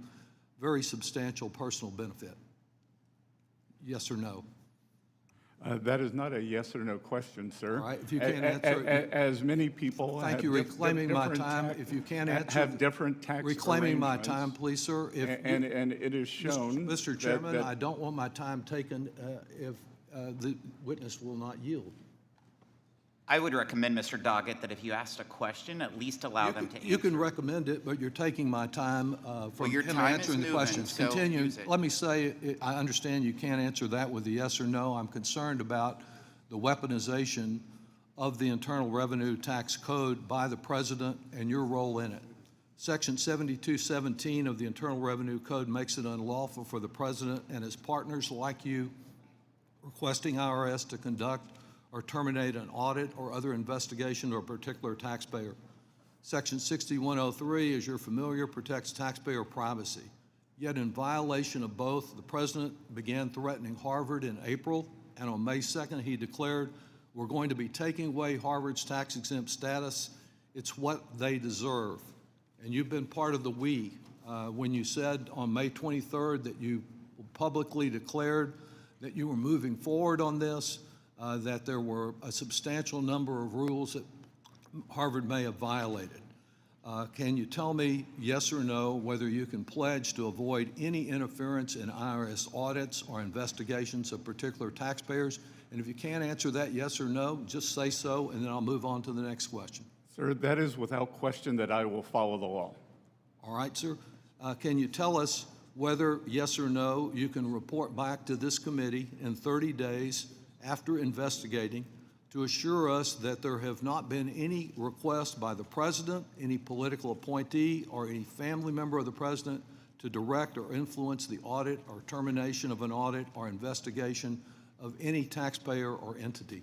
Speaker 5: very substantial personal benefit? Yes or no?
Speaker 3: That is not a yes or no question, sir.
Speaker 5: All right, if you can't answer it.
Speaker 3: As many people
Speaker 5: Thank you, reclaiming my time. If you can't answer.
Speaker 3: Have different tax
Speaker 5: reclaiming my
Speaker 3: arrangements.
Speaker 5: time, please, sir.
Speaker 3: And it is shown.
Speaker 5: Mr.
Speaker 3: that-
Speaker 5: Chairman,
Speaker 3: that-
Speaker 5: I don't want my time taken if the witness will not yield.
Speaker 1: I would recommend, Mr. Doggett, that if you asked a question, at least allow them to answer.
Speaker 5: You can recommend it, but you're taking my time from
Speaker 1: your
Speaker 5: him
Speaker 1: time is
Speaker 5: answering the
Speaker 1: moving,
Speaker 5: questions.
Speaker 1: so
Speaker 5: Continue.
Speaker 1: use it.
Speaker 5: Let me say, I understand you can't answer that with a yes or no. I'm concerned about the weaponization of the Internal Revenue Tax Code by the President and your role in it. Section 7217 of the Internal Revenue Code makes it unlawful for the President and his partners like you requesting IRS to conduct or terminate an audit or other investigation of a particular taxpayer. Section 6103, as you're familiar, protects taxpayer privacy. Yet in violation of both, the President began threatening Harvard in April, and on May 2nd, he declared, "We're going to be taking away Harvard's tax-exempt status. It's what they deserve." And you've been part of the we when you said on May 23rd that you publicly declared that you were moving forward on this, that there were a substantial number of rules that Harvard may have violated. Can you tell me, yes or no, whether you can pledge to avoid any interference in IRS audits or investigations of particular taxpayers? And if you can't answer that yes or no, just say so, and then I'll move on to the next question.
Speaker 3: Sir, that is without question that I will follow the law.
Speaker 5: All right, sir. Can you tell us whether, yes or no, you can report back to this committee in 30 days after investigating to assure us that there have not been any requests by the President, any political appointee, or any family member of the President to direct or influence the audit or termination of an audit or investigation of any taxpayer or entity?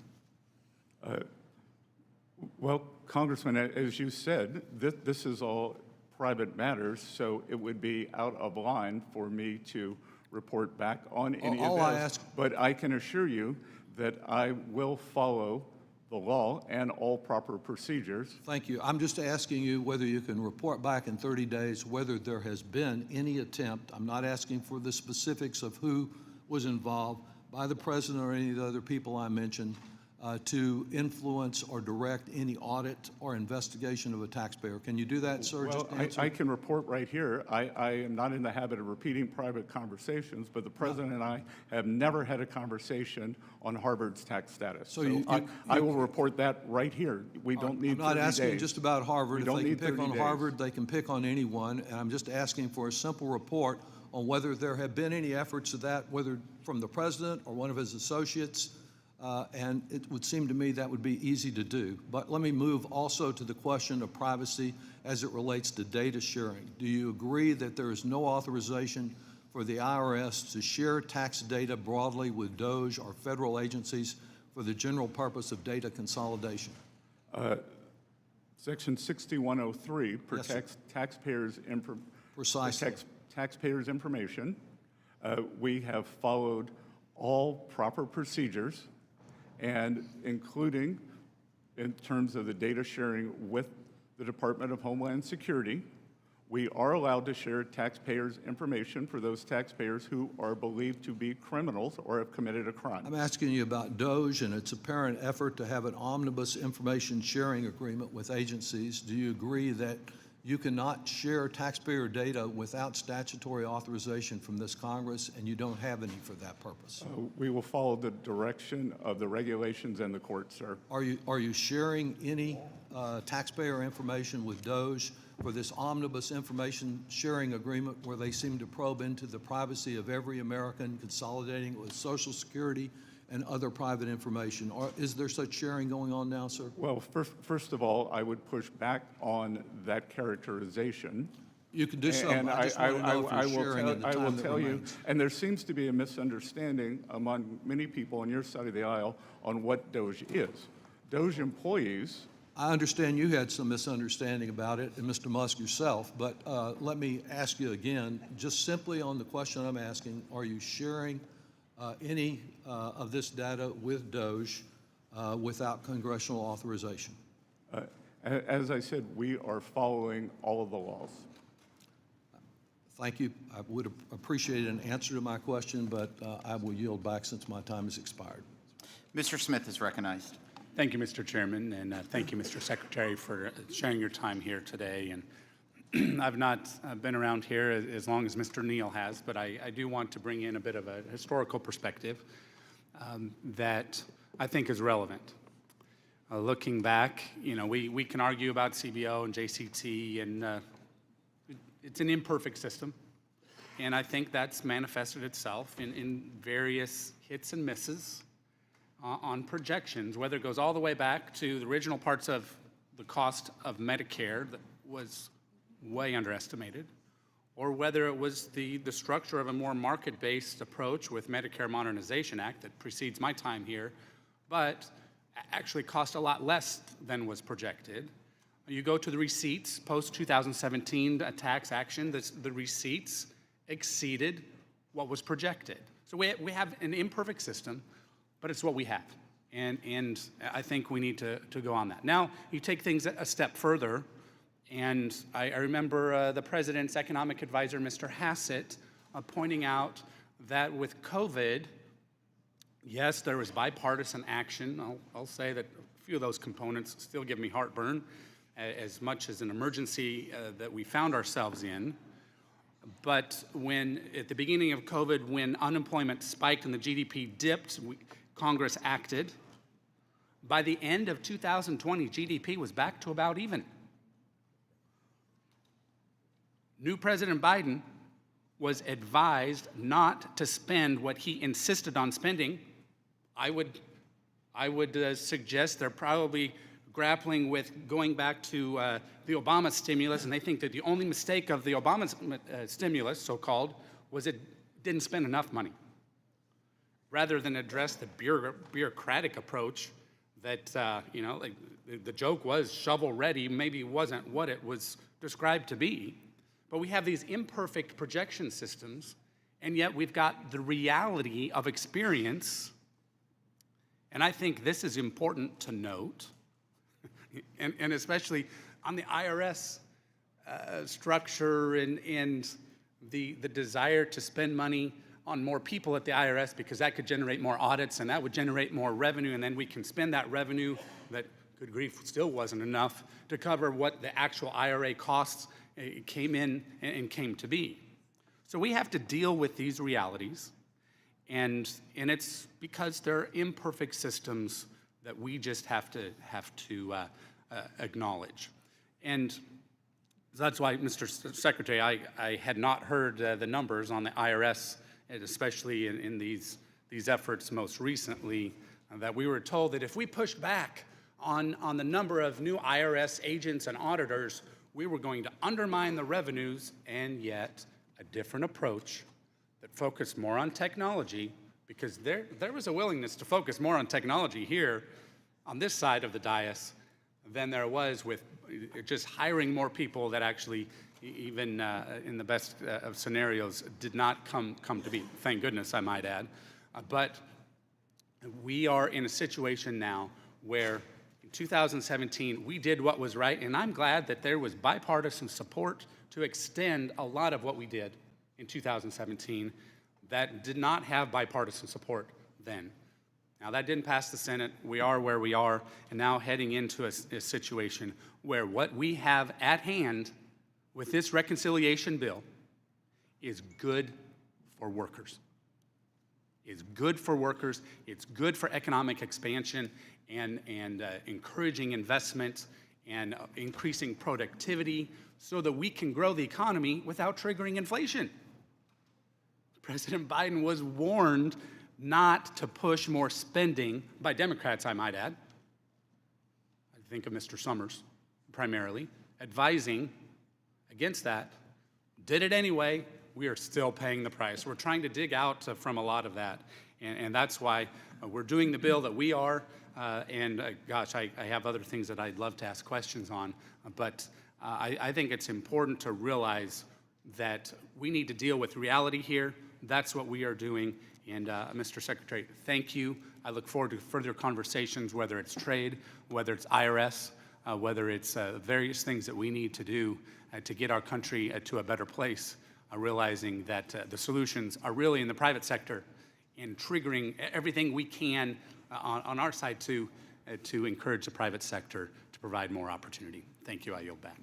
Speaker 3: Well, Congressman, as you said, this is all private matters, so it would be out of line for me to report back on any
Speaker 5: All
Speaker 3: of
Speaker 5: I
Speaker 3: this.
Speaker 5: ask-
Speaker 3: But I can assure you that I will follow the law and all proper procedures.
Speaker 5: Thank you. I'm just asking you whether you can report back in 30 days whether there has been any attempt, I'm not asking for the specifics of who was involved, by the President or any of the other people I mentioned, to influence or direct any audit or investigation of a taxpayer. Can you do that, sir?
Speaker 3: Well,
Speaker 5: Just answer.
Speaker 3: I can report right here. I am not in the habit of repeating private conversations, but the President and I have never had a conversation on Harvard's tax status.
Speaker 5: So you-
Speaker 3: I will report that right here. We don't need 30 days.
Speaker 5: I'm not asking just about Harvard.
Speaker 3: We
Speaker 5: If
Speaker 3: don't
Speaker 5: they can
Speaker 3: need
Speaker 5: pick
Speaker 3: 30
Speaker 5: on
Speaker 3: days.
Speaker 5: Harvard, they can pick on anyone. And I'm just asking for a simple report on whether there have been any efforts of that, whether from the President or one of his associates. And it would seem to me that would be easy to do. But let me move also to the question of privacy as it relates to data sharing. Do you agree that there is no authorization for the IRS to share tax data broadly with DOJ or federal agencies for the general purpose of data consolidation?
Speaker 3: Section 6103
Speaker 5: Yes, sir.
Speaker 3: protects taxpayers'
Speaker 5: Precisely.
Speaker 3: taxpayers' information. We have followed all proper procedures, and including in terms of the data sharing with the Department of Homeland Security. We are allowed to share taxpayers' information for those taxpayers who are believed to be criminals or have committed a crime.
Speaker 5: I'm asking you about DOJ and its apparent effort to have an omnibus information sharing agreement with agencies. Do you agree that you cannot share taxpayer data without statutory authorization from this Congress, and you don't have any for that purpose?
Speaker 3: We will follow the direction of the regulations and the court, sir.
Speaker 5: Are you sharing any taxpayer information with DOJ for this omnibus information sharing agreement where they seem to probe into the privacy of every American, consolidating it with Social Security and other private information? Or is there such sharing going on now, sir?
Speaker 3: Well, first of all, I would push back on that characterization.
Speaker 5: You can do so.
Speaker 3: And
Speaker 5: I just want to know if you're sharing in the
Speaker 3: I will
Speaker 5: time that
Speaker 3: tell you,
Speaker 5: remains.
Speaker 3: and there seems to be a misunderstanding among many people on your side of the aisle on what DOJ is. DOJ employees.
Speaker 5: I understand you had some misunderstanding about it, and Mr. Musk yourself, but let me ask you again, just simply on the question I'm asking, are you sharing any of this data with DOJ without congressional authorization?
Speaker 3: As I said, we are following all of the laws.
Speaker 5: Thank you. I would appreciate an answer to my question, but I will yield back since my time has expired.
Speaker 1: Mr. Smith is recognized.
Speaker 6: Thank you, Mr. Chairman, and thank you, Mr. Secretary, for sharing your time here today. And I've not been around here as long as Mr. Neal has, but I do want to bring in a bit of a historical perspective that I think is relevant. Looking back, we can argue about CBO and JCT, and it's an imperfect system. And I think that's manifested itself in various hits and misses on projections, whether it goes all the way back to the original parts of the cost of Medicare that was way underestimated, or whether it was the structure of a more market-based approach with Medicare Modernization Act that precedes my time here, but actually cost a lot less than was projected. You go to the receipts, post-2017 tax action, the receipts exceeded what was projected. So we have an imperfect system, but it's what we have. And I think we need to go on that. Now, you take things a step further, and I remember the President's economic advisor, Mr. Hassett, pointing out that with COVID, yes, there was bipartisan action. I'll say that a few of those components still give me heartburn, as much as an emergency that we found ourselves in. But when, at the beginning of COVID, when unemployment spiked and the GDP dipped, Congress acted. By the end of 2020, GDP was back to about even. New President Biden was advised not to spend what he insisted on spending. I would suggest they're probably grappling with going back to the Obama stimulus, and they think that the only mistake of the Obama stimulus, so-called, was it didn't spend enough money, rather than address the bureaucratic approach that, like the joke was shovel-ready, maybe wasn't what it was described to be. But we have these imperfect projection systems, and yet we've got the reality of experience. And I think this is important to note, and especially on the IRS structure and the desire to spend money on more people at the IRS, because that could generate more audits and that would generate more revenue, and then we can spend that revenue that, good grief, still wasn't enough to cover what the actual IRA costs came in and came to be. So we have to deal with these realities, and it's because they're imperfect systems that we just have to acknowledge. And that's why, Mr. Secretary, I had not heard the numbers on the IRS, and especially in these efforts most recently, that we were told that if we pushed back on the number of new IRS agents and auditors, we were going to undermine the revenues, and yet a different approach that focused more on technology, because there was a willingness to focus more on technology here on this side of the dais than there was with just hiring more people that actually, even in the best of scenarios, did not come to be. Thank goodness, I might add. But we are in a situation now where in 2017, we did what was right, and I'm glad that there was bipartisan support to extend a lot of what we did in 2017 that did not have bipartisan support then. Now, that didn't pass the Senate. We are where we are, and now heading into a situation where what we have at hand with this reconciliation bill is good for workers. It's good for workers, it's good for economic expansion and encouraging investment and increasing productivity so that we can grow the economy without triggering inflation. President Biden was warned not to push more spending by Democrats, I might add. I think of Mr. Summers, primarily, advising against that. Did it anyway. We are still paying the price. We're trying to dig out from a lot of that, and that's why we're doing the bill that we are, gosh, I have other things that I'd love to ask questions on, but I think it's important to realize that we need to deal with reality here. That's what we are doing, and Mr. Secretary, thank you. I look forward to further conversations, whether it's trade, whether it's IRS, whether it's various things that we need to do to get our country to a better place, realizing that the solutions are really in the private sector and triggering everything we can on our side to encourage the private sector to provide more opportunity. Thank you. I yield back.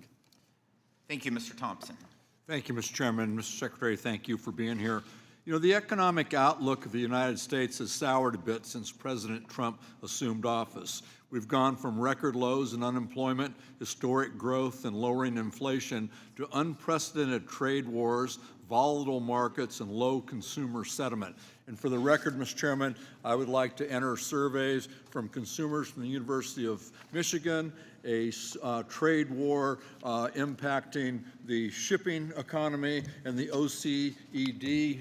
Speaker 1: Thank you, Mr. Thompson.
Speaker 7: Thank you, Mr. Chairman. Mr. Secretary, thank you for being here.
Speaker 5: You know, the economic outlook of the United States has soured a bit since President Trump assumed office. We've gone from record lows in unemployment, historic growth, and lowering inflation to unprecedented trade wars, volatile markets, and low consumer sentiment. And for the record, Mr. Chairman, I would like to enter surveys from consumers from the University of Michigan, a trade war impacting the shipping economy, and the OECD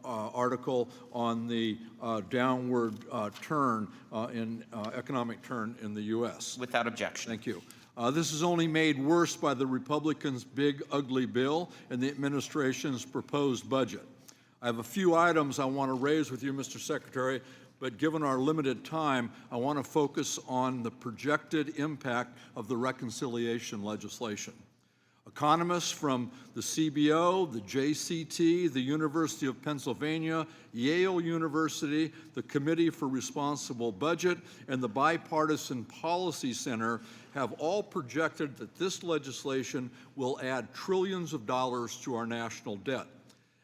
Speaker 5: article on the downward turn in economic turn in the U.S.
Speaker 1: Without objection.
Speaker 5: Thank you. This is only made worse by the Republicans' big, ugly bill and the administration's proposed budget. I have a few items I want to raise with you, Mr. Secretary, but given our limited time, I want to focus on the projected impact of the reconciliation legislation. Economists from the CBO, the JCT, the University of Pennsylvania, Yale University, the Committee for Responsible Budget, and the Bipartisan Policy Center have all projected that this legislation will add trillions of dollars to our national debt.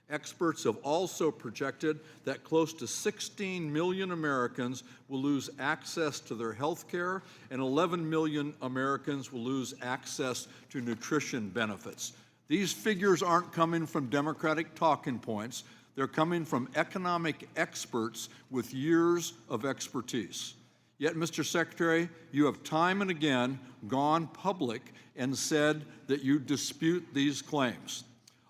Speaker 5: Experts have also projected that close to 16 million Americans will lose access to their health care, and 11 million Americans will lose access to nutrition benefits. These figures aren't coming from Democratic talking points. They're coming from economic experts with years of expertise. Yet, Mr. Secretary, you have time and again gone public and said that you dispute these claims.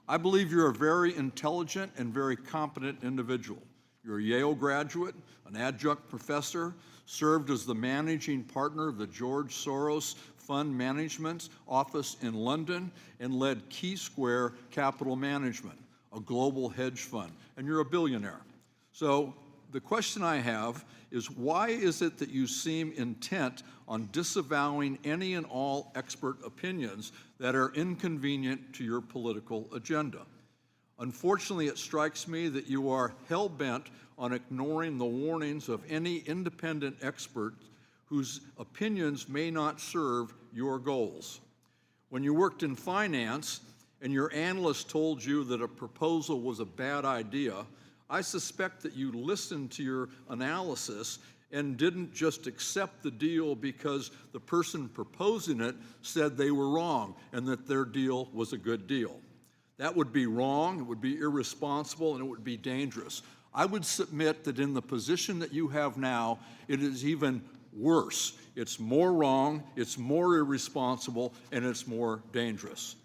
Speaker 5: I believe you're a very intelligent and very competent individual. You're a Yale graduate, an adjunct professor, served as the managing partner of the George Soros Fund Management Office in London, and led Key Square Capital Management, a global hedge fund, and you're a billionaire. So the question I have is, why is it that you seem intent on disavowing any and all expert opinions that are inconvenient to your political agenda? Unfortunately, it strikes me that you are hell-bent on ignoring the warnings of any independent expert whose opinions may not serve your goals. When you worked in finance and your analyst told you that a proposal was a bad idea, I suspect that you listened to your analysis and didn't just accept the deal because the person proposing it said they were wrong and that their deal was a good deal. That would be wrong, it would be irresponsible, and it would be dangerous. I would submit that in the position that you have now, it is even worse. It's more wrong, it's more irresponsible, and it's more dangerous.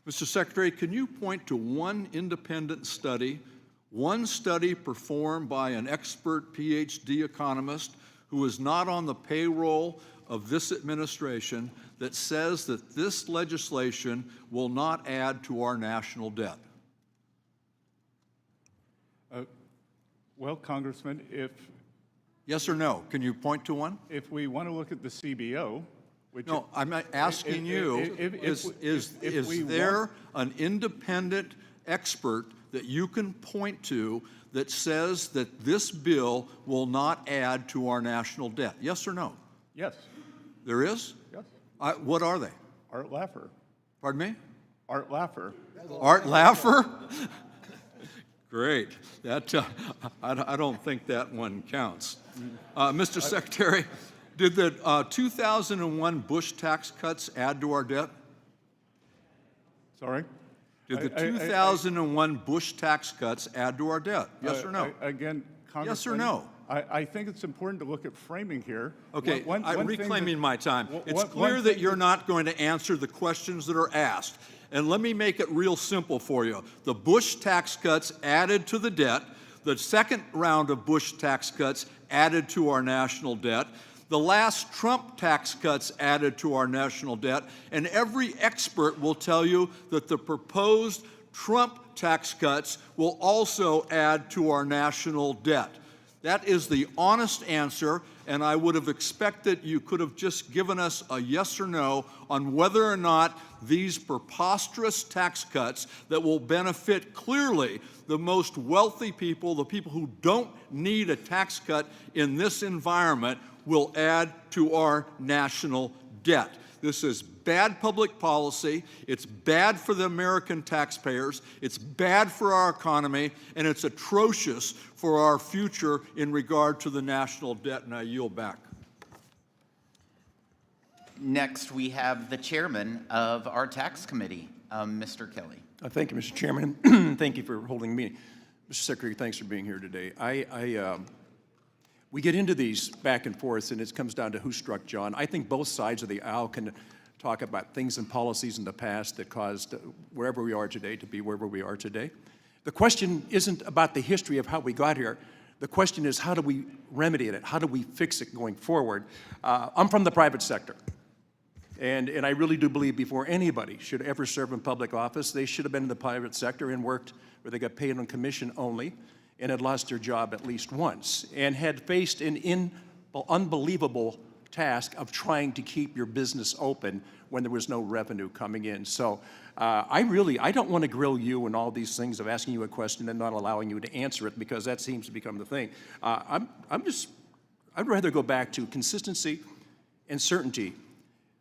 Speaker 5: Mr. Secretary, can you point to one independent study, one study performed by an expert PhD economist who is not on the payroll of this administration, that says that this legislation will not add to our national debt?
Speaker 3: Well, Congressman, if
Speaker 5: Yes or no? Can you point to one?
Speaker 3: we want to look at the CBO, which
Speaker 5: No, I'm not asking you, is there an independent expert that you can point to that says that this bill will not add to our national debt? Yes or no?
Speaker 3: yes,
Speaker 5: There is?
Speaker 3: yes,
Speaker 5: What are they?
Speaker 3: Art Laffer,
Speaker 5: Pardon me?
Speaker 3: Art Laffer.
Speaker 5: Art Laffer? Great. That, I don't think that one counts. Mr. Secretary, did the 2001 Bush tax cuts add to our debt?
Speaker 3: Sorry?
Speaker 5: Did the 2001 Bush tax cuts add to our debt? Yes or no?
Speaker 3: Again, Congressman.
Speaker 5: Yes or no?
Speaker 3: I think it's important to look at framing here.
Speaker 5: Okay,
Speaker 3: One
Speaker 5: I'm
Speaker 3: thing
Speaker 5: reclaiming
Speaker 3: that-
Speaker 5: my time.
Speaker 3: one-
Speaker 5: It's
Speaker 3: one
Speaker 5: clear that
Speaker 3: thing
Speaker 5: you're not going to answer the questions that are asked. And let me make it real simple for you. The Bush tax cuts added to the debt. The second round of Bush tax cuts added to our national debt. The last Trump tax cuts added to our national debt. And every expert will tell you that the proposed Trump tax cuts will also add to our national debt. That is the honest answer, and I would have expected you could have just given us a yes or no on whether or not these preposterous tax cuts that will benefit clearly the most wealthy people, the people who don't need a tax cut in this environment, will add to our national debt.
Speaker 7: This is bad public policy. It's bad for the American taxpayers. It's bad for our economy, and it's atrocious for our future in regard to the national debt. And I yield back.
Speaker 1: Next, we have the chairman of our tax committee, Mr. Kelly.
Speaker 8: Thank you, Mr. Chairman. Thank you for holding the meeting. Mr. Secretary, thanks for being here today. We get into these back and forth, and it comes down to who struck John. I think both sides of the aisle can talk about things and policies in the past that caused wherever we are today to be wherever we are today. The question isn't about the history of how we got here. The question is, how do we remedy it? How do we fix it going forward? I'm from the private sector. And I really do believe before anybody should ever serve in public office, they should have been in the private sector and worked where they got paid on commission only and had lost their job at least once and had faced an unbelievable task of trying to keep your business open when there was no revenue coming in. So I don't want to grill you and all these things of asking you a question and not allowing you to answer it, because that seems to become the thing. I'd rather go back to consistency and certainty.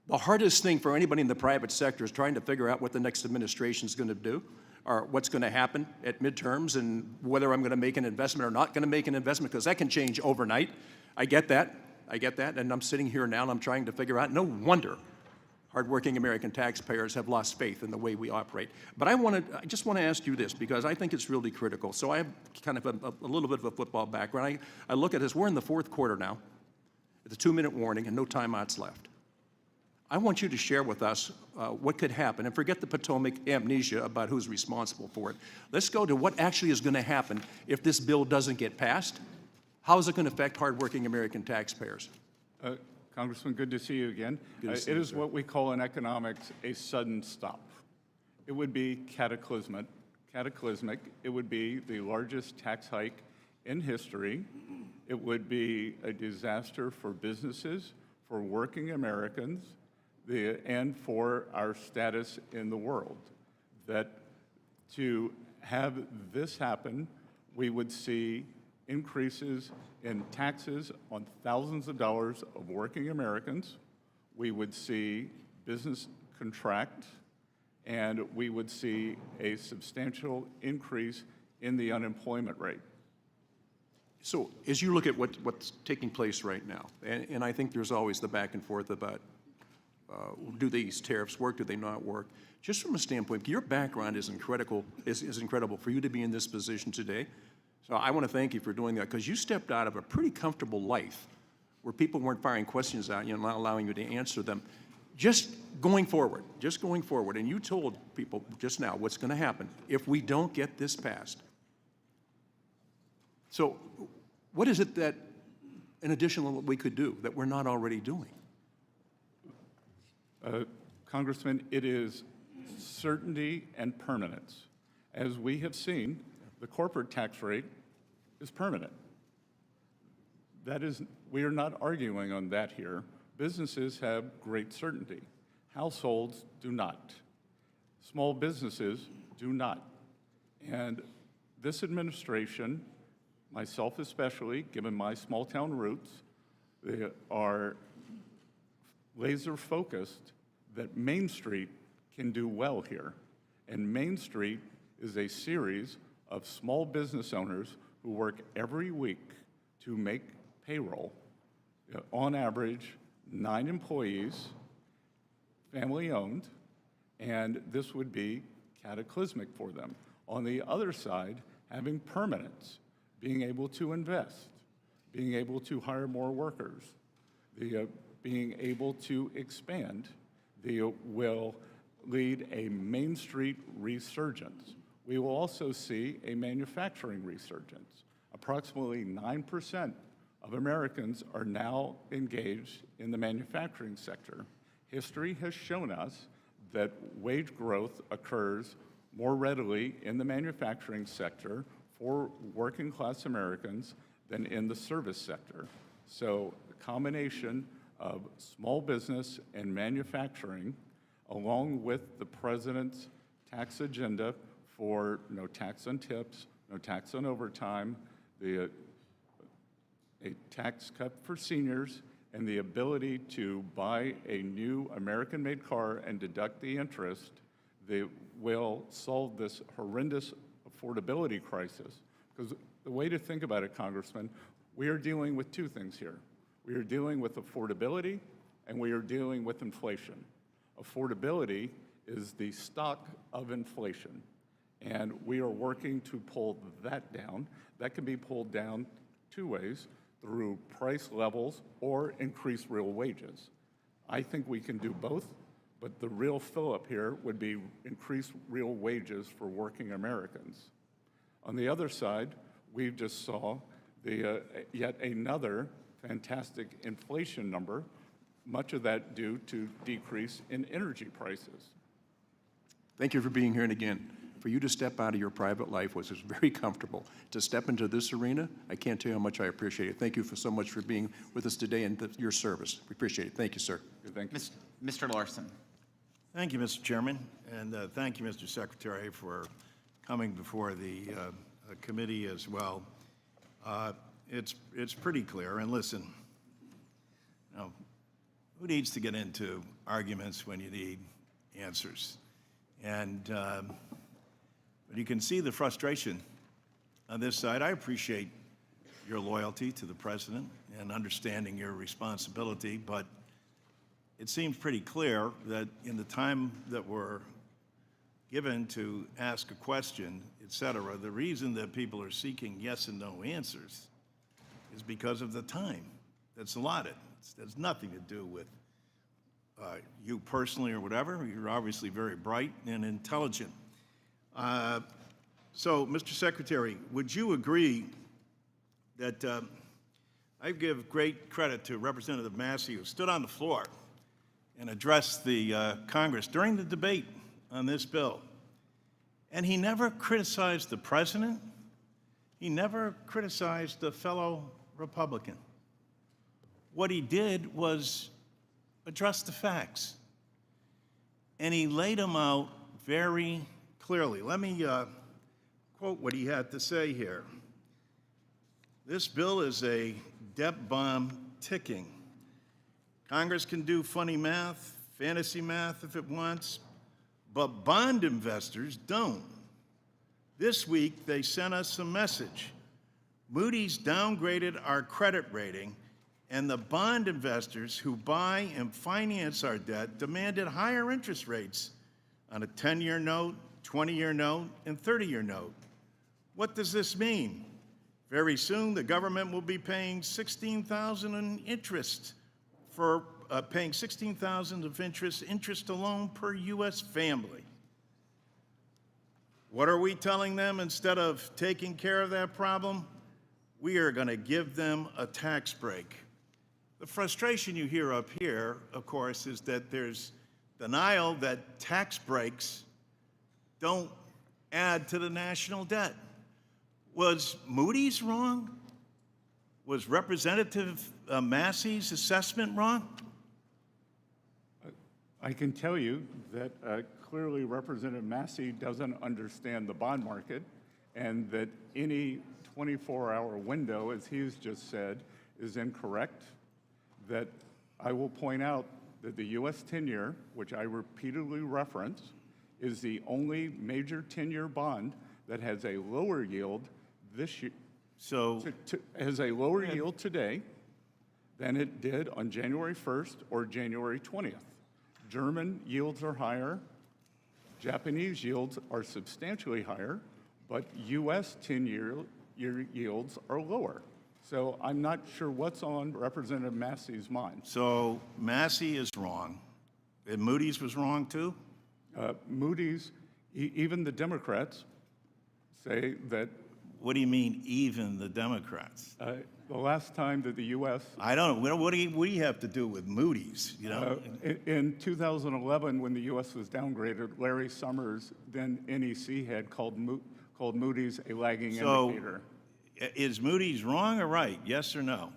Speaker 8: The hardest thing for anybody in the private sector is trying to figure out what the next administration is going to do, or what's going to happen at midterms, and whether I'm going to make an investment or not going to make an investment, because that can change overnight. I get that, and I'm sitting here now and I'm trying to figure out, no wonder hardworking American taxpayers have lost faith in the way we operate. But I just want to ask you this, because I think it's really critical. So I have kind of a little bit of a football background. I look at this, we're in the fourth quarter now, it's a 2-minute warning and no timeouts left. I want you to share with us what could happen, and forget the Potomac amnesia about who's responsible for it. Let's go to what actually is going to happen if this bill doesn't get passed. How is it going to affect hardworking American taxpayers?
Speaker 3: Congressman, good to see you again. It is what we call in economics a sudden stop. It would be cataclysmic. It would be the largest tax hike in history. It would be a disaster for businesses, for working Americans, and for our status in the world. That to have this happen, we would see increases in taxes on thousands of dollars of working Americans. We would see business contract, and we would see a substantial increase in the unemployment rate.
Speaker 8: So as you look at what's taking place right now, and I think there's always the back and forth about do these tariffs work, do they not work? Just from a standpoint, your background is incredible for you to be in this position today. So I want to thank you for doing that, because you stepped out of a pretty comfortable life where people weren't firing questions at you and not allowing you to answer them. Just going forward, and you told people just now what's going to happen if we don't get this passed. So what is it that, in addition to what we could do, that we're not already doing?
Speaker 3: Congressman, it is certainty and permanence. As we have seen, the corporate tax rate is permanent. We are not arguing on that here. Businesses have great certainty. Households do not. Small businesses do not. And this administration, myself especially, given my small town roots, they are laser focused that Main Street can do well here. And Main Street is a series of small business owners who work every week to make payroll. On average, 9 employees, family owned, and this would be cataclysmic for them. On the other side, having permanence, being able to invest, being able to hire more workers, being able to expand, will lead a Main Street resurgence. We will also see a manufacturing resurgence. Approximately 9% of Americans are now engaged in the manufacturing sector. History has shown us that wage growth occurs more readily in the manufacturing sector for working class Americans than in the service sector. So the combination of small business and manufacturing, along with the president's tax agenda for no tax on tips, no tax on overtime, a tax cut for seniors, and the ability to buy a new American-made car and deduct the interest that will solve this horrendous affordability crisis. Because the way to think about it, Congressman, we are dealing with two things here. We are dealing with affordability, and we are dealing with inflation. Affordability is the stock of inflation, and we are working to pull that down. That can be pulled down two ways, through price levels or increased real wages. I think we can do both, but the real fill-up here would be increased real wages for working Americans. On the other side, we just saw the, yet another fantastic inflation number, much of that due to decrease in energy prices.
Speaker 8: Thank you for being here, and again, for you to step out of your private life, which is very comfortable, to step into this arena, I can't tell you how much I appreciate it. Thank you so much for being with us today and your service. We appreciate it. Thank you, sir.
Speaker 3: Thank you.
Speaker 1: Mr. Larson.
Speaker 9: Thank you, Mr. Chairman, and thank you, Mr. Secretary, for coming before the committee as well. It's pretty clear, and listen, you know, who needs to get into arguments when you need answers? And but you can see the frustration on this side. I appreciate your loyalty to the president and understanding your responsibility, but it seems pretty clear that in the time that we're given to ask a question, et cetera, the reason that people are seeking yes and no answers is because of the time that's allotted. It has nothing to do with you personally or whatever. You're obviously very bright and intelligent. So, Mr. Secretary, would you agree that I give great credit to Representative Massey, who stood on the floor and addressed the Congress during the debate on this bill, and he never criticized the president. He never criticized a fellow Republican. What he did was address the facts, and he laid them out very clearly. Let me quote what he had to say here. This bill is a debt bomb ticking. Congress can do funny math, fantasy math if it wants, but bond investors don't. This week, they sent us a message. Moody's downgraded our credit rating, and the bond investors who buy and finance our debt demanded higher interest rates on a 10-year note, 20-year note, and 30-year note. What does this mean? Very soon, the government will be paying $16,000 in interest for paying $16,000 of interest alone per U.S. family. What are we telling them? Instead of taking care of that problem, we are going to give them a tax break. The frustration you hear up here, of course, is that there's denial that tax breaks don't add to the national debt. Was Moody's wrong? Was Representative Massey's assessment wrong?
Speaker 3: I can tell you that clearly Representative Massey doesn't understand the bond market, and that any 24-hour window, as he's just said, is incorrect. That I will point out that the U.S. 10-year, which I repeatedly reference, is the only major 10-year bond that has a lower yield this year.
Speaker 9: So
Speaker 3: has a lower yield today than it did on January 1st or January 20th. German yields are higher, Japanese yields are substantially higher, but U.S. 10-year yields are lower. So I'm not sure what's on Representative Massey's mind.
Speaker 9: So Massey is wrong, and Moody's was wrong too?
Speaker 3: Moody's, even the Democrats say that.
Speaker 9: What do you mean, even the Democrats?
Speaker 3: The last time that the U.S.
Speaker 9: I don't know. What do you have to do with Moody's? You know,
Speaker 3: in 2011, when the U.S. was downgraded, Larry Summers, then NEC head, called Moody's a lagging indicator.
Speaker 9: Is Moody's wrong or right? Yes or no?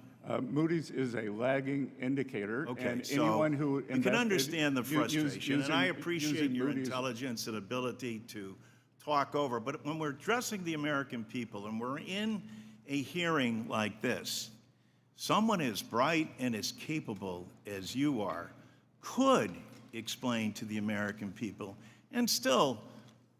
Speaker 3: Moody's is a lagging indicator.
Speaker 9: Okay,
Speaker 3: and
Speaker 9: so
Speaker 3: anyone who
Speaker 9: you can understand the frustration, and I appreciate
Speaker 3: using
Speaker 9: your
Speaker 3: Moody's
Speaker 9: intelligence and ability to talk over. But when we're addressing the American people and we're in a hearing like this, someone as bright and as capable as you are could explain to the American people and still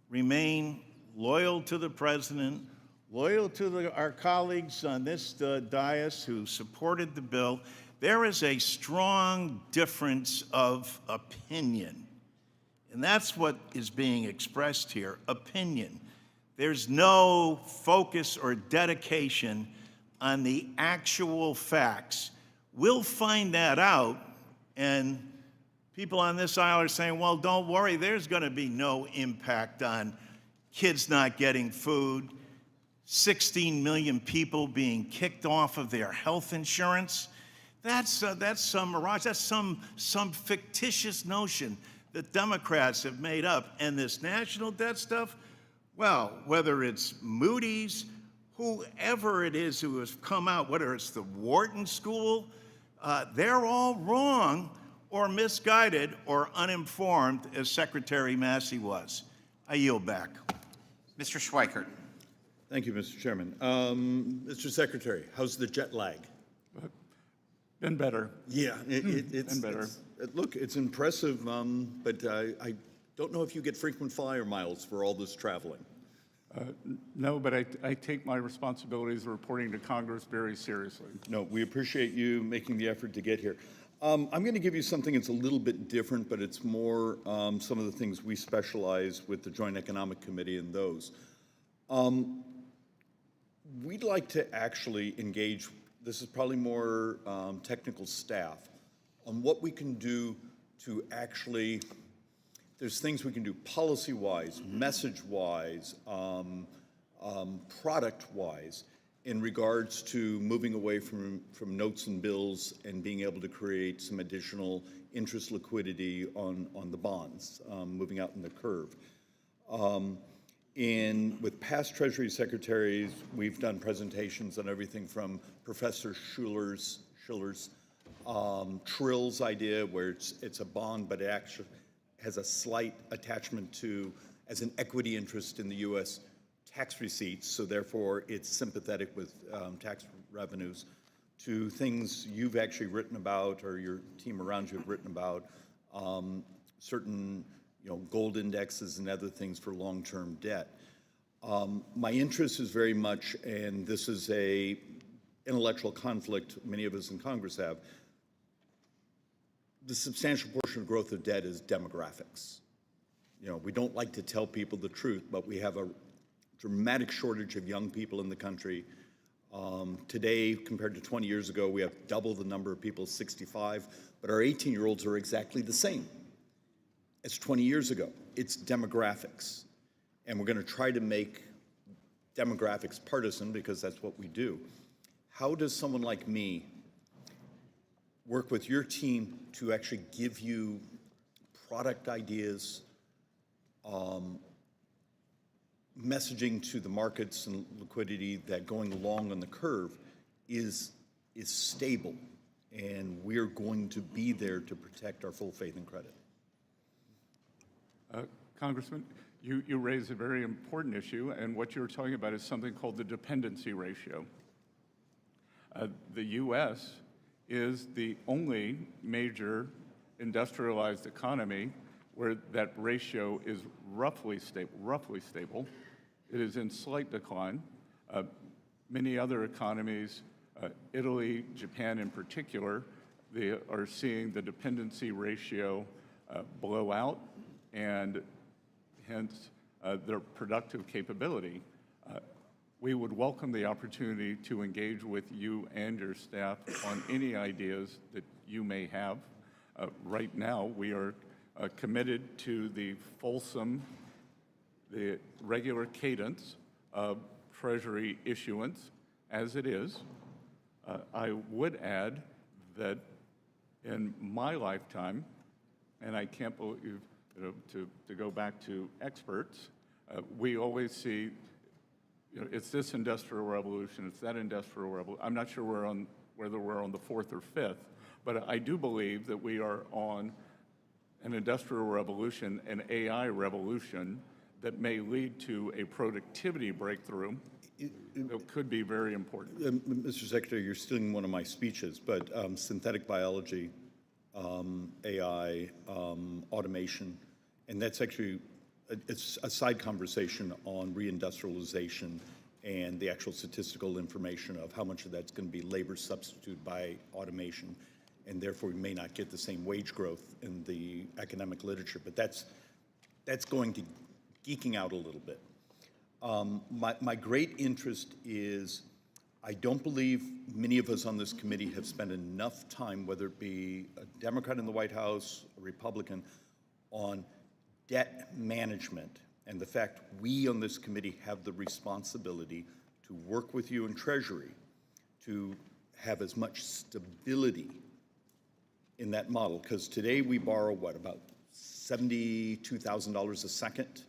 Speaker 9: remain loyal to the president, loyal to our colleagues on this dais who supported the bill. There is a strong difference of opinion. And that's what is being expressed here, opinion. There's no focus or dedication on the actual facts. We'll find that out, and people on this aisle are saying, well, don't worry, there's going to be no impact on kids not getting food, 16 million people being kicked off of their health insurance. That's some mirage. That's some fictitious notion that Democrats have made up. And this national debt stuff, well, whether it's Moody's, whoever it is who has come out, whether it's the Wharton School, they're all wrong or misguided or uninformed, as Secretary Massey was. I yield back.
Speaker 1: Mr. Schweikert.
Speaker 10: Thank you, Mr. Chairman. Mr. Secretary, how's the jet lag?
Speaker 3: Been better.
Speaker 10: Yeah, it's
Speaker 3: Been better.
Speaker 10: Look, it's impressive, but I don't know if you get frequent flyer miles for all this traveling.
Speaker 3: No, but I take my responsibilities of reporting to Congress very seriously.
Speaker 10: No, we appreciate you making the effort to get here. I'm going to give you something that's a little bit different, but it's more some of the things we specialize with the Joint Economic Committee and those. We'd like to actually engage, this is probably more technical staff, on what we can do to actually, there's things we can do policy-wise, message-wise, product-wise, in regards to moving away from notes and bills and being able to create some additional interest liquidity on the bonds, moving out in the curve. With past Treasury Secretaries, we've done presentations on everything from Professor Schiller's Trill's idea, where it's a bond, but it actually has a slight attachment to as an equity interest in the U.S. tax receipts, so therefore it's sympathetic with tax revenues, to things you've actually written about or your team around you have written about, certain gold indexes and other things for long-term debt. My interest is very much, and this is a intellectual conflict many of us in Congress have, the substantial portion of growth of debt is demographics. We don't like to tell people the truth, but we have a dramatic shortage of young people in the country. Today, compared to 20 years ago, we have double the number of people 65, but our 18-year-olds are exactly the same as 20 years ago. It's demographics. And we're going to try to make demographics partisan because that's what we do. How does someone like me work with your team to actually give you product ideas, messaging to the markets and liquidity that going along on the curve is stable, and we're going to be there to protect our full faith and credit?
Speaker 3: Congressman, you raise a very important issue, and what you're talking about is something called the dependency ratio. The U.S. is the only major industrialized economy where that ratio is roughly stable. It is in slight decline. Many other economies, Italy, Japan in particular, they are seeing the dependency ratio blow out, and hence their productive capability. We would welcome the opportunity to engage with you and your staff on any ideas that you may have. Right now, we are committed to the regular cadence of Treasury issuance as it is. I would add that in my lifetime, and I can't believe, to go back to experts, we always see, it's this industrial revolution, it's that industrial revolution. I'm not sure whether we're on the fourth or fifth, but I do believe that we are on an industrial revolution, an AI revolution that may lead to a productivity breakthrough that could be very important.
Speaker 10: Mr. Secretary, you're stealing one of my speeches, but synthetic biology, AI, automation, and that's actually it's a side conversation on reindustrialization and the actual statistical information of how much of that's going to be labor substitute by automation, and therefore we may not get the same wage growth in the academic literature. But that's going to geeking out a little bit. My great interest is I don't believe many of us on this committee have spent enough time, whether it be a Democrat in the White House, a Republican, on debt management and the fact we on this committee have the responsibility to work with you in Treasury to have as much stability in that model. Because today we borrow, what, about $72,000 a second?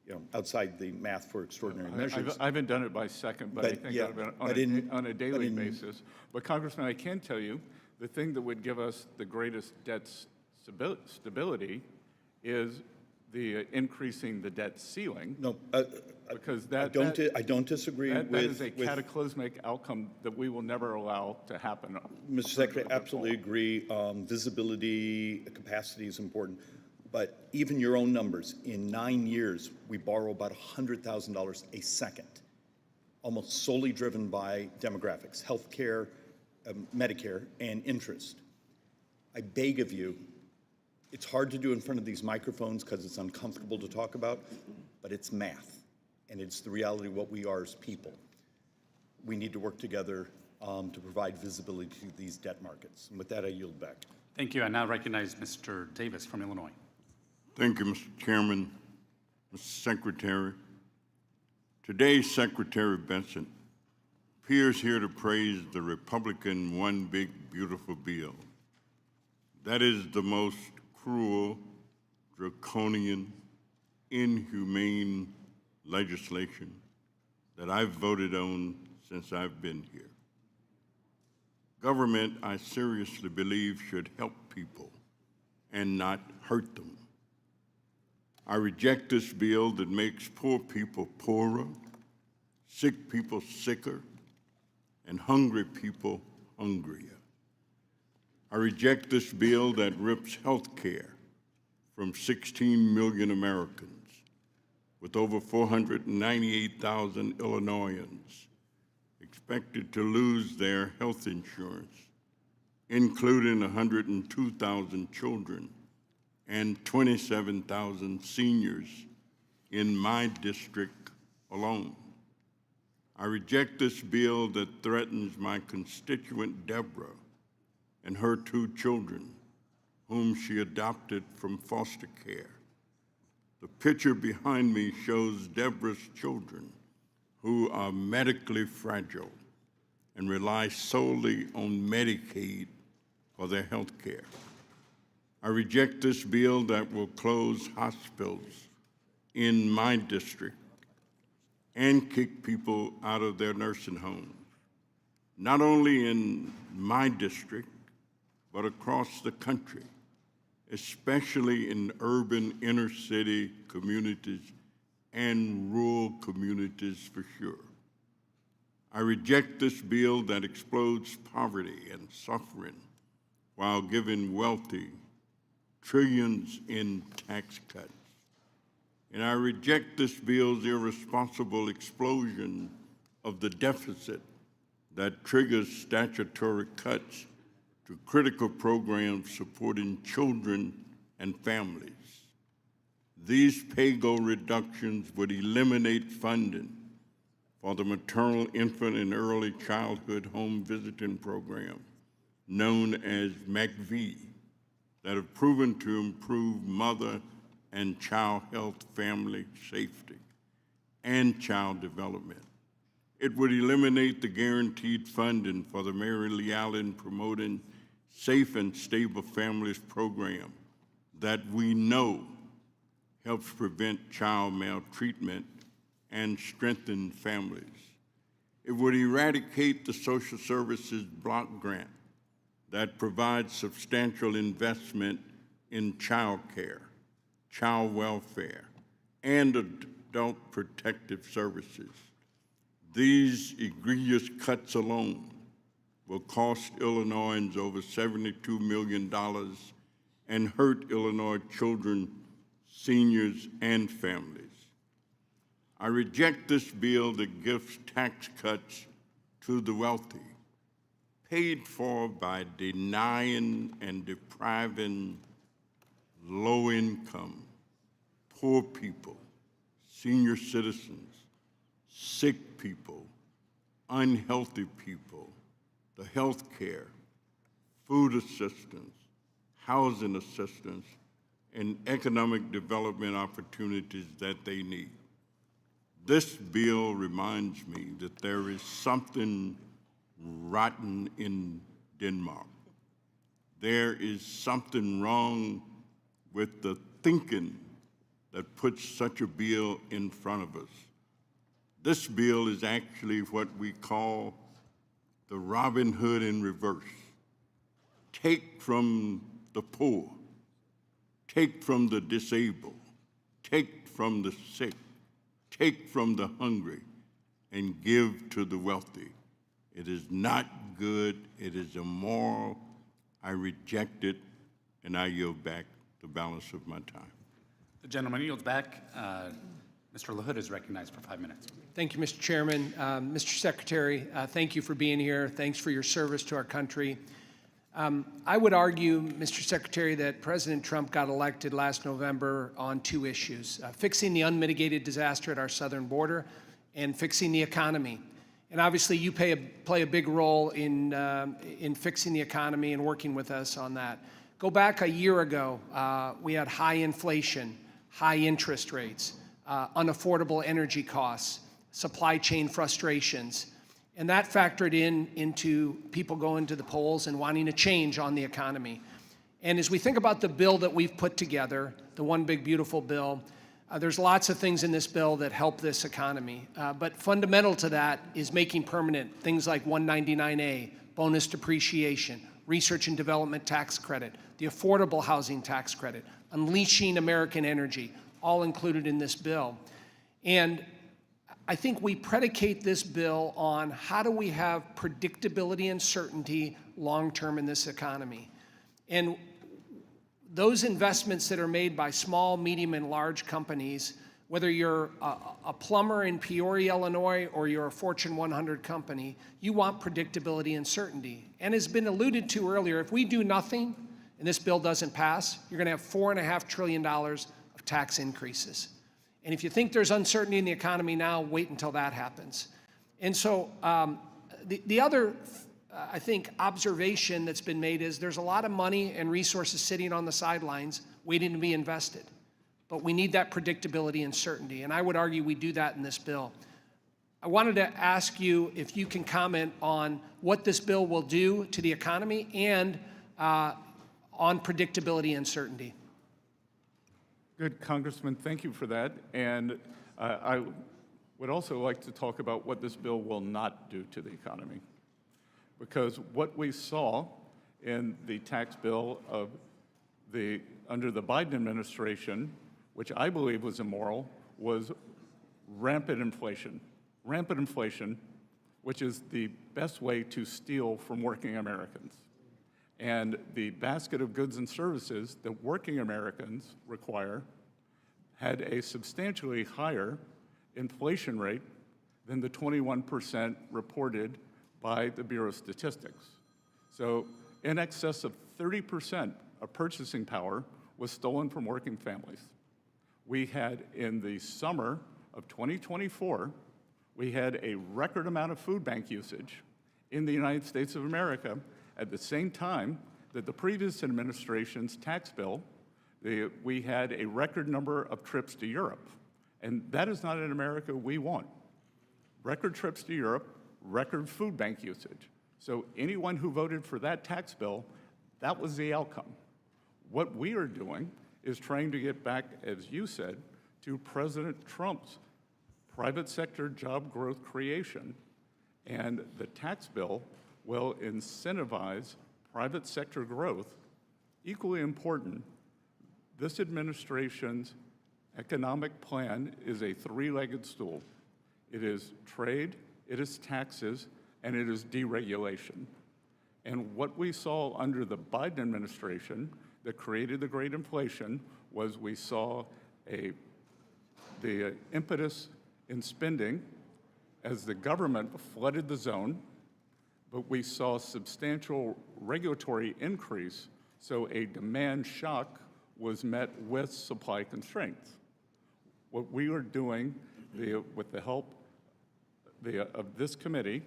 Speaker 10: You know, outside the math for extraordinary measures.
Speaker 3: I haven't done it by second, but I think
Speaker 10: yeah,
Speaker 3: on a daily basis. But Congressman, I can tell you, the thing that would give us the greatest debt stability is the increasing the debt ceiling.
Speaker 10: No,
Speaker 3: because
Speaker 10: I don't disagree
Speaker 3: that
Speaker 10: with
Speaker 3: is a cataclysmic outcome that we will never allow to happen.
Speaker 10: Mr. Secretary, absolutely agree. Visibility, capacity is important. But even your own numbers, in 9 years, we borrow about $100,000 a second, almost solely driven by demographics, healthcare, Medicare, and interest. I beg of you, it's hard to do in front of these microphones because it's uncomfortable to talk about, but it's math, and it's the reality of what we are as people. We need to work together to provide visibility to these debt markets. And with that, I yield back.
Speaker 6: Thank you. I now recognize Mr. Davis from Illinois.
Speaker 11: Thank you, Mr. Chairman, Mr. Secretary. Today, Secretary Bessent appears here to praise the Republican One Big Beautiful Bill. That is the most cruel, draconian, inhumane legislation that I've voted on since I've been here. Government, I seriously believe, should help people and not hurt them. I reject this bill that makes poor people poorer, sick people sicker, and hungry people hungrier. I reject this bill that rips health care from 16 million Americans, with over 498,000 Illinoisans expected to lose their health insurance, including 102,000 children and 27,000 seniors in my district alone. I reject this bill that threatens my constituent Deborah and her 2 children, whom she adopted from foster care. The picture behind me shows Deborah's children, who are medically fragile and rely solely on Medicaid for their health care. I reject this bill that will close hospitals in my district and kick people out of their nursing homes, not only in my district, but across the country, especially in urban inner city communities and rural communities for sure. I reject this bill that explodes poverty and suffering while giving wealthy trillions in tax cuts. And I reject this bill's irresponsible explosion of the deficit that triggers statutory cuts to critical programs supporting children and families. These pay-go reductions would eliminate funding for the maternal, infant, and early childhood home visiting program, known as MACV, that have proven to improve mother and child health, family safety, and child development. It would eliminate the guaranteed funding for the Mary Lee Allen Promoting Safe and Stable Families program that we know helps prevent child maltreatment and strengthen families. It would eradicate the social services block grant that provides substantial investment in child care, child welfare, and adult protective services. These egregious cuts alone will cost Illinoisans over $72 million and hurt Illinois children, seniors, and families. I reject this bill that gives tax cuts to the wealthy, paid for by denying and depriving low-income, poor people, senior citizens, sick people, unhealthy people, the health care, food assistance, housing assistance, and economic development opportunities that they need. This bill reminds me that there is something rotten in Denmark. There is something wrong with the thinking that puts such a bill in front of us. This bill is actually what we call the Robin Hood in reverse. Take from the poor, take from the disabled, take from the sick, take from the hungry, and give to the wealthy. It is not good, it is immoral. I reject it, and I yield back the balance of my time.
Speaker 6: The gentleman yields back. Mr. LaHood is recognized for 5 minutes.
Speaker 12: Thank you, Mr. Chairman. Mr. Secretary, thank you for being here. Thanks for your service to our country. I would argue, Mr. Secretary, that President Trump got elected last November on two issues, fixing the unmitigated disaster at our southern border and fixing the economy. And obviously you play a big role in fixing the economy and working with us on that. Go back a year ago, we had high inflation, high interest rates, unaffordable energy costs, supply chain frustrations. And that factored into people going to the polls and wanting a change on the economy. And as we think about the bill that we've put together, the One Big Beautiful Bill, there's lots of things in this bill that help this economy. But fundamental to that is making permanent things like 199A, bonus depreciation, research and development tax credit, the affordable housing tax credit, unleashing American energy, all included in this bill. And I think we predicate this bill on how do we have predictability and certainty long-term in this economy. And those investments that are made by small, medium, and large companies, whether you're a plumber in Peoria, Illinois, or you're a Fortune 100 company, you want predictability and certainty. And as been alluded to earlier, if we do nothing and this bill doesn't pass, you're going to have $4.5 trillion of tax increases. And if you think there's uncertainty in the economy now, wait until that happens. And so the other, I think, observation that's been made is there's a lot of money and resources sitting on the sidelines waiting to be invested. But we need that predictability and certainty. And I would argue we do that in this bill. I wanted to ask you if you can comment on what this bill will do to the economy and on predictability and certainty.
Speaker 3: Good, Congressman, thank you for that. And I would also like to talk about what this bill will not do to the economy. Because what we saw in the tax bill of under the Biden administration, which I believe was immoral, was rampant inflation. Rampant inflation, which is the best way to steal from working Americans. And the basket of goods and services that working Americans require had a substantially higher inflation rate than the 21% reported by the Bureau of Statistics. So in excess of 30% of purchasing power was stolen from working families. We had, in the summer of 2024, we had a record amount of food bank usage in the United States of America at the same time that the previous administration's tax bill, we had a record number of trips to Europe. And that is not an America we want. Record trips to Europe, record food bank usage. So anyone who voted for that tax bill, that was the outcome. What we are doing is trying to get back, as you said, to President Trump's private sector job growth creation. And the tax bill will incentivize private sector growth. Equally important, this administration's economic plan is a three-legged stool. It is trade, it is taxes, and it is deregulation. And what we saw under the Biden administration that created the great inflation was we saw the impetus in spending as the government flooded the zone, but we saw substantial regulatory increase, so a demand shock was met with supply constraints. What we are doing, with the help of this committee,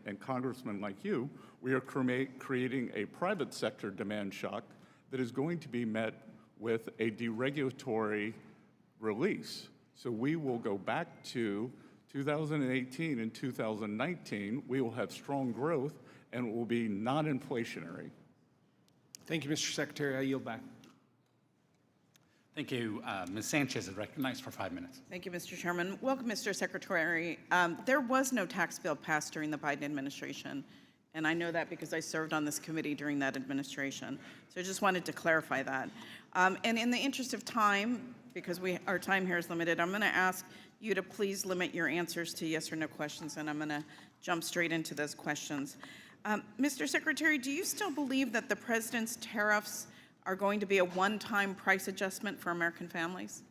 Speaker 3: and congressmen like you, we are creating a private sector demand shock that is going to be met with a deregulatory release. So we will go back to 2018 and 2019. We will have strong growth, and it will be non-inflationary.
Speaker 12: Thank you, Mr. Secretary. I yield back.
Speaker 6: Thank you. Ms. Sanchez is recognized for 5 minutes.
Speaker 13: Thank you, Mr. Chairman. Welcome, Mr. Secretary. There was no tax bill passed during the Biden administration, and I know that because I served on this committee during that administration. So I just wanted to clarify that. And in the interest of time, because our time here is limited, I'm going to ask you to please limit your answers to yes or no questions, and I'm going to jump straight into those questions. Mr. Secretary, do you still believe that the president's tariffs are going to be a one-time price adjustment for American families?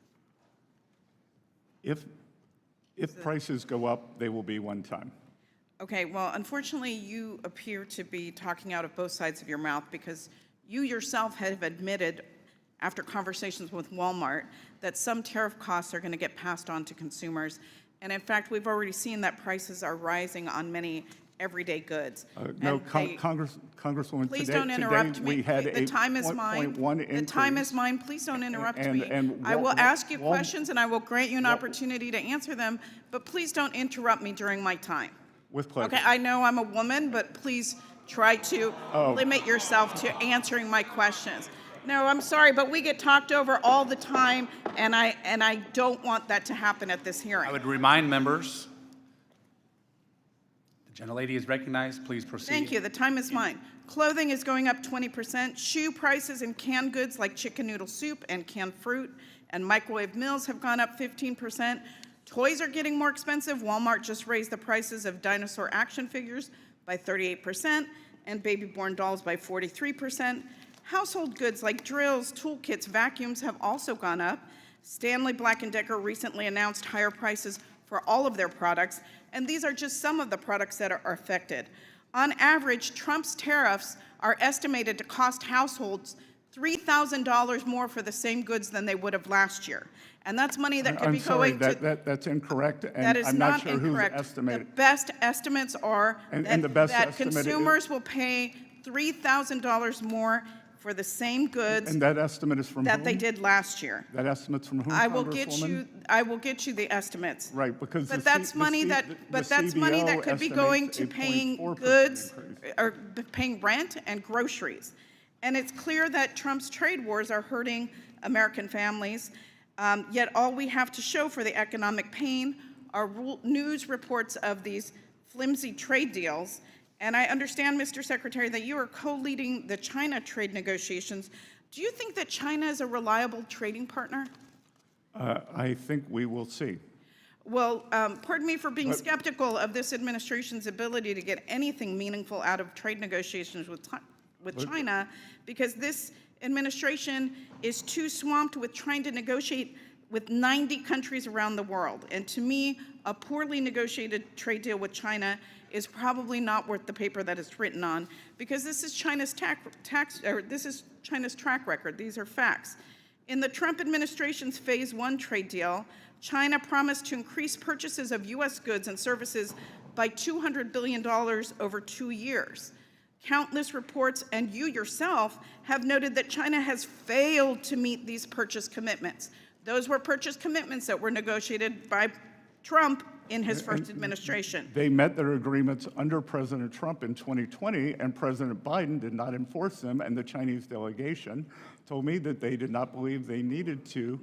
Speaker 3: If prices go up, they will be one time.
Speaker 13: Okay, well, unfortunately, you appear to be talking out of both sides of your mouth because you yourself have admitted, after conversations with Walmart, that some tariff costs are going to get passed on to consumers. And in fact, we've already seen that prices are rising on many everyday goods.
Speaker 3: No, Congresswoman,
Speaker 13: please
Speaker 3: today,
Speaker 13: don't interrupt
Speaker 3: today
Speaker 13: me.
Speaker 3: we had
Speaker 13: The
Speaker 3: a
Speaker 13: time is mine.
Speaker 3: 1.1 increase.
Speaker 13: The time is mine. Please don't interrupt me.
Speaker 3: And
Speaker 13: I will ask you questions and I will grant you an opportunity to answer them, but please don't interrupt me during my time.
Speaker 3: With pleasure.
Speaker 13: Okay, I know I'm a woman, but please try to limit yourself to answering my questions. No, I'm sorry, but we get talked over all the time, and I don't want that to happen at this hearing.
Speaker 6: I would remind members, the gentlelady is recognized. Please proceed.
Speaker 13: Thank you. The time is mine. Clothing is going up 20%. Shoe prices and canned goods like chicken noodle soup and canned fruit and microwave meals have gone up 15%. Toys are getting more expensive. Walmart just raised the prices of dinosaur action figures by 38% and baby-born dolls by 43%. Household goods like drills, toolkits, vacuums have also gone up. Stanley Black & Decker recently announced higher prices for all of their products, and these are just some of the products that are affected. On average, Trump's tariffs are estimated to cost households $3,000 more for the same goods than they would have last year. And that's money that could be going to...
Speaker 3: That's incorrect, and
Speaker 13: That is
Speaker 3: I'm not sure
Speaker 13: incorrect.
Speaker 3: who's estimated.
Speaker 13: The best estimates are that consumers will pay $3,000 more for the same goods
Speaker 3: And that estimate is from
Speaker 13: that
Speaker 3: whom?
Speaker 13: they did last year.
Speaker 3: That estimate's from whom,
Speaker 13: I will get
Speaker 3: Congresswoman?
Speaker 13: you the estimates.
Speaker 3: Right, because
Speaker 13: But that's money that could be going to paying goods or paying rent and groceries. And it's clear that Trump's trade wars are hurting American families. Yet all we have to show for the economic pain are news reports of these flimsy trade deals. And I understand, Mr. Secretary, that you are co-leading the China trade negotiations. Do you think that China is a reliable trading partner?
Speaker 3: I think we will see.
Speaker 13: Well, pardon me for being skeptical of this administration's ability to get anything meaningful out of trade negotiations with China, because this administration is too swamped with trying to negotiate with 90 countries around the world. And to me, a poorly negotiated trade deal with China is probably not worth the paper that it's written on, because this is China's China's track record. These are facts. In the Trump administration's Phase 1 trade deal, China promised to increase purchases of U.S. goods and services by $200 billion over 2 years. Countless reports, and you yourself, have noted that China has failed to meet these purchase commitments. Those were purchase commitments that were negotiated by Trump in his first administration.
Speaker 3: They met their agreements under President Trump in 2020, and President Biden did not enforce them, and the Chinese delegation told me that they did not believe they needed to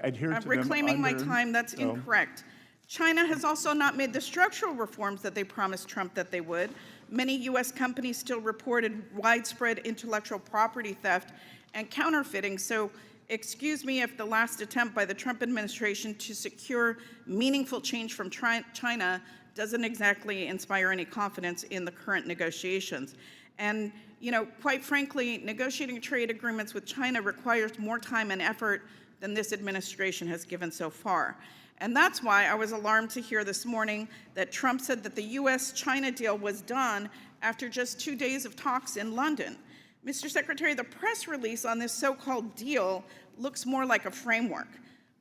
Speaker 3: adhere to them.
Speaker 13: I'm reclaiming my time. That's incorrect. China has also not made the structural reforms that they promised Trump that they would. Many U.S. companies still reported widespread intellectual property theft and counterfeiting. So excuse me if the last attempt by the Trump administration to secure meaningful change from China doesn't exactly inspire any confidence in the current negotiations. And, you know, quite frankly, negotiating trade agreements with China requires more time and effort than this administration has given so far. And that's why I was alarmed to hear this morning that Trump said that the US-China deal was done after just 2 days of talks in London. Mr. Secretary, the press release on this so-called deal looks more like a framework.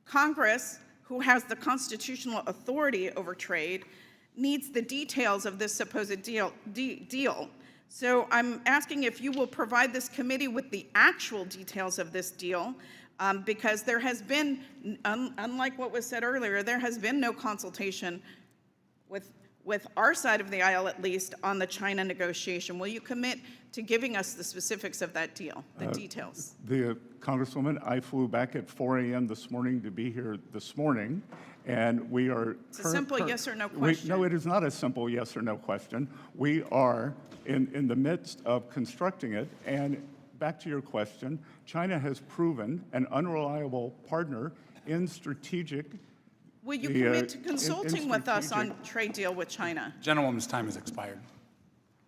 Speaker 13: Congress, who has the constitutional authority over trade, needs the details of this supposed deal. So I'm asking if you will provide this committee with the actual details of this deal, because there has been, unlike what was said earlier, there has been no consultation with our side of the aisle, at least, on the China negotiation. Will you commit to giving us the specifics of that deal, the details?
Speaker 3: Congresswoman, I flew back at 4 a.m. this morning to be here this morning, and we are...
Speaker 13: It's a simple yes or no question.
Speaker 3: No, it is not a simple yes or no question. We are in the midst of constructing it, and back to your question, China has proven an unreliable partner in strategic...
Speaker 13: Will you commit to consulting with us on trade deal with China?
Speaker 6: Gentlewoman's time has expired.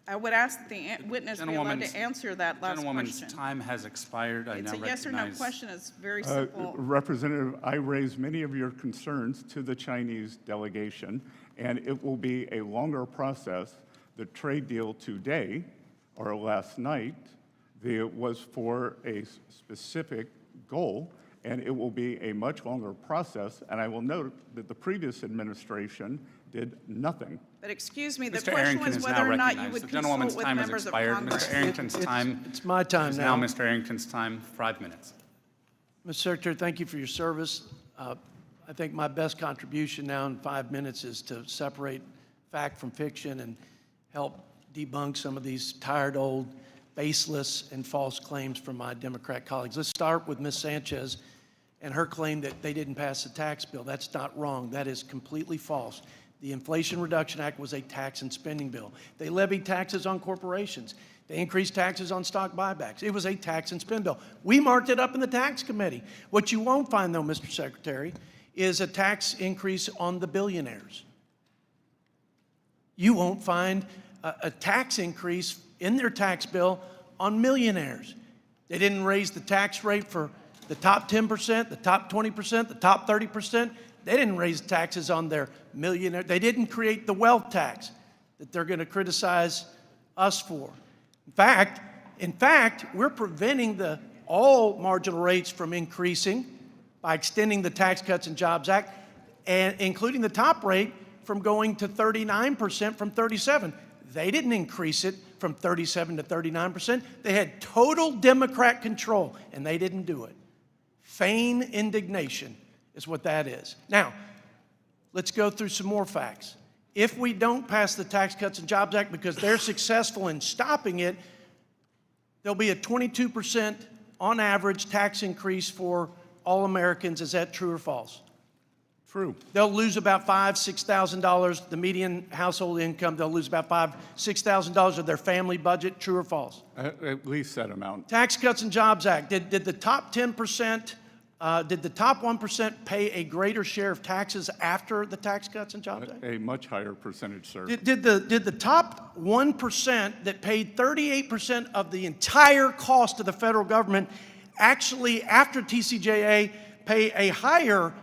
Speaker 13: I would ask the witness be allowed to answer that last
Speaker 6: Gentlewoman's
Speaker 13: question.
Speaker 6: time has expired. I
Speaker 13: It's
Speaker 6: now
Speaker 13: a yes or no
Speaker 6: recognize-
Speaker 13: question. It's very simple.
Speaker 3: Representative, I raised many of your concerns to the Chinese delegation, and it will be a longer process. The trade deal today, or last night, was for a specific goal, and it will be a much longer process. And I will note that the previous administration did nothing.
Speaker 13: But excuse me, the
Speaker 6: Mr.
Speaker 13: question
Speaker 6: Arrington
Speaker 13: was
Speaker 6: is
Speaker 13: whether
Speaker 6: now
Speaker 13: or not you
Speaker 6: recognized.
Speaker 13: would
Speaker 6: The gentlewoman's
Speaker 13: consult with
Speaker 6: time has
Speaker 13: members of
Speaker 6: expired.
Speaker 13: Congress.
Speaker 6: Mr. Arrington's time
Speaker 12: It's my time
Speaker 6: is
Speaker 12: now.
Speaker 6: now Mr. Arrington's time, 5 minutes.
Speaker 12: Mr. Secretary, thank you for your service. I think my best contribution now in 5 minutes is to separate fact from fiction and help debunk some of these tired, old, baseless, and false claims from my Democrat colleagues. Let's start with Ms. Sanchez and her claim that they didn't pass the tax bill. That's not wrong. That is completely false. The Inflation Reduction Act was a tax and spending bill. They levied taxes on corporations. They increased taxes on stock buybacks. It was a tax and spend bill. We marked it up in the tax committee. What you won't find, though, Mr. Secretary, is a tax increase on the billionaires. You won't find a tax increase in their tax bill on millionaires. They didn't raise the tax rate for the top 10%, the top 20%, the top 30%. They didn't raise taxes on their millionaire. They didn't create the wealth tax that they're going to criticize us for. In fact, we're preventing all marginal rates from increasing by extending the Tax Cuts and Jobs Act, and including the top rate from going to 39% from 37%. They didn't increase it from 37% to 39%. They had total Democrat control, and they didn't do it. Feign indignation is what that is. Now, let's go through some more facts. If we don't pass the Tax Cuts and Jobs Act because they're successful in stopping it, there'll be a 22% on average tax increase for all Americans. Is that true or false?
Speaker 3: True.
Speaker 12: They'll lose about $5,000, $6,000, the median household income, they'll lose about $5,000, $6,000 of their family budget. True or false?
Speaker 3: At least that amount.
Speaker 12: Tax Cuts and Jobs Act, did the top 10%, did the top 1% pay a greater share of taxes after the Tax Cuts and Jobs Act?
Speaker 3: A much higher percentage, sir.
Speaker 12: Did the top 1% that paid 38% of the entire cost of the federal government actually, after TCJA, pay a higher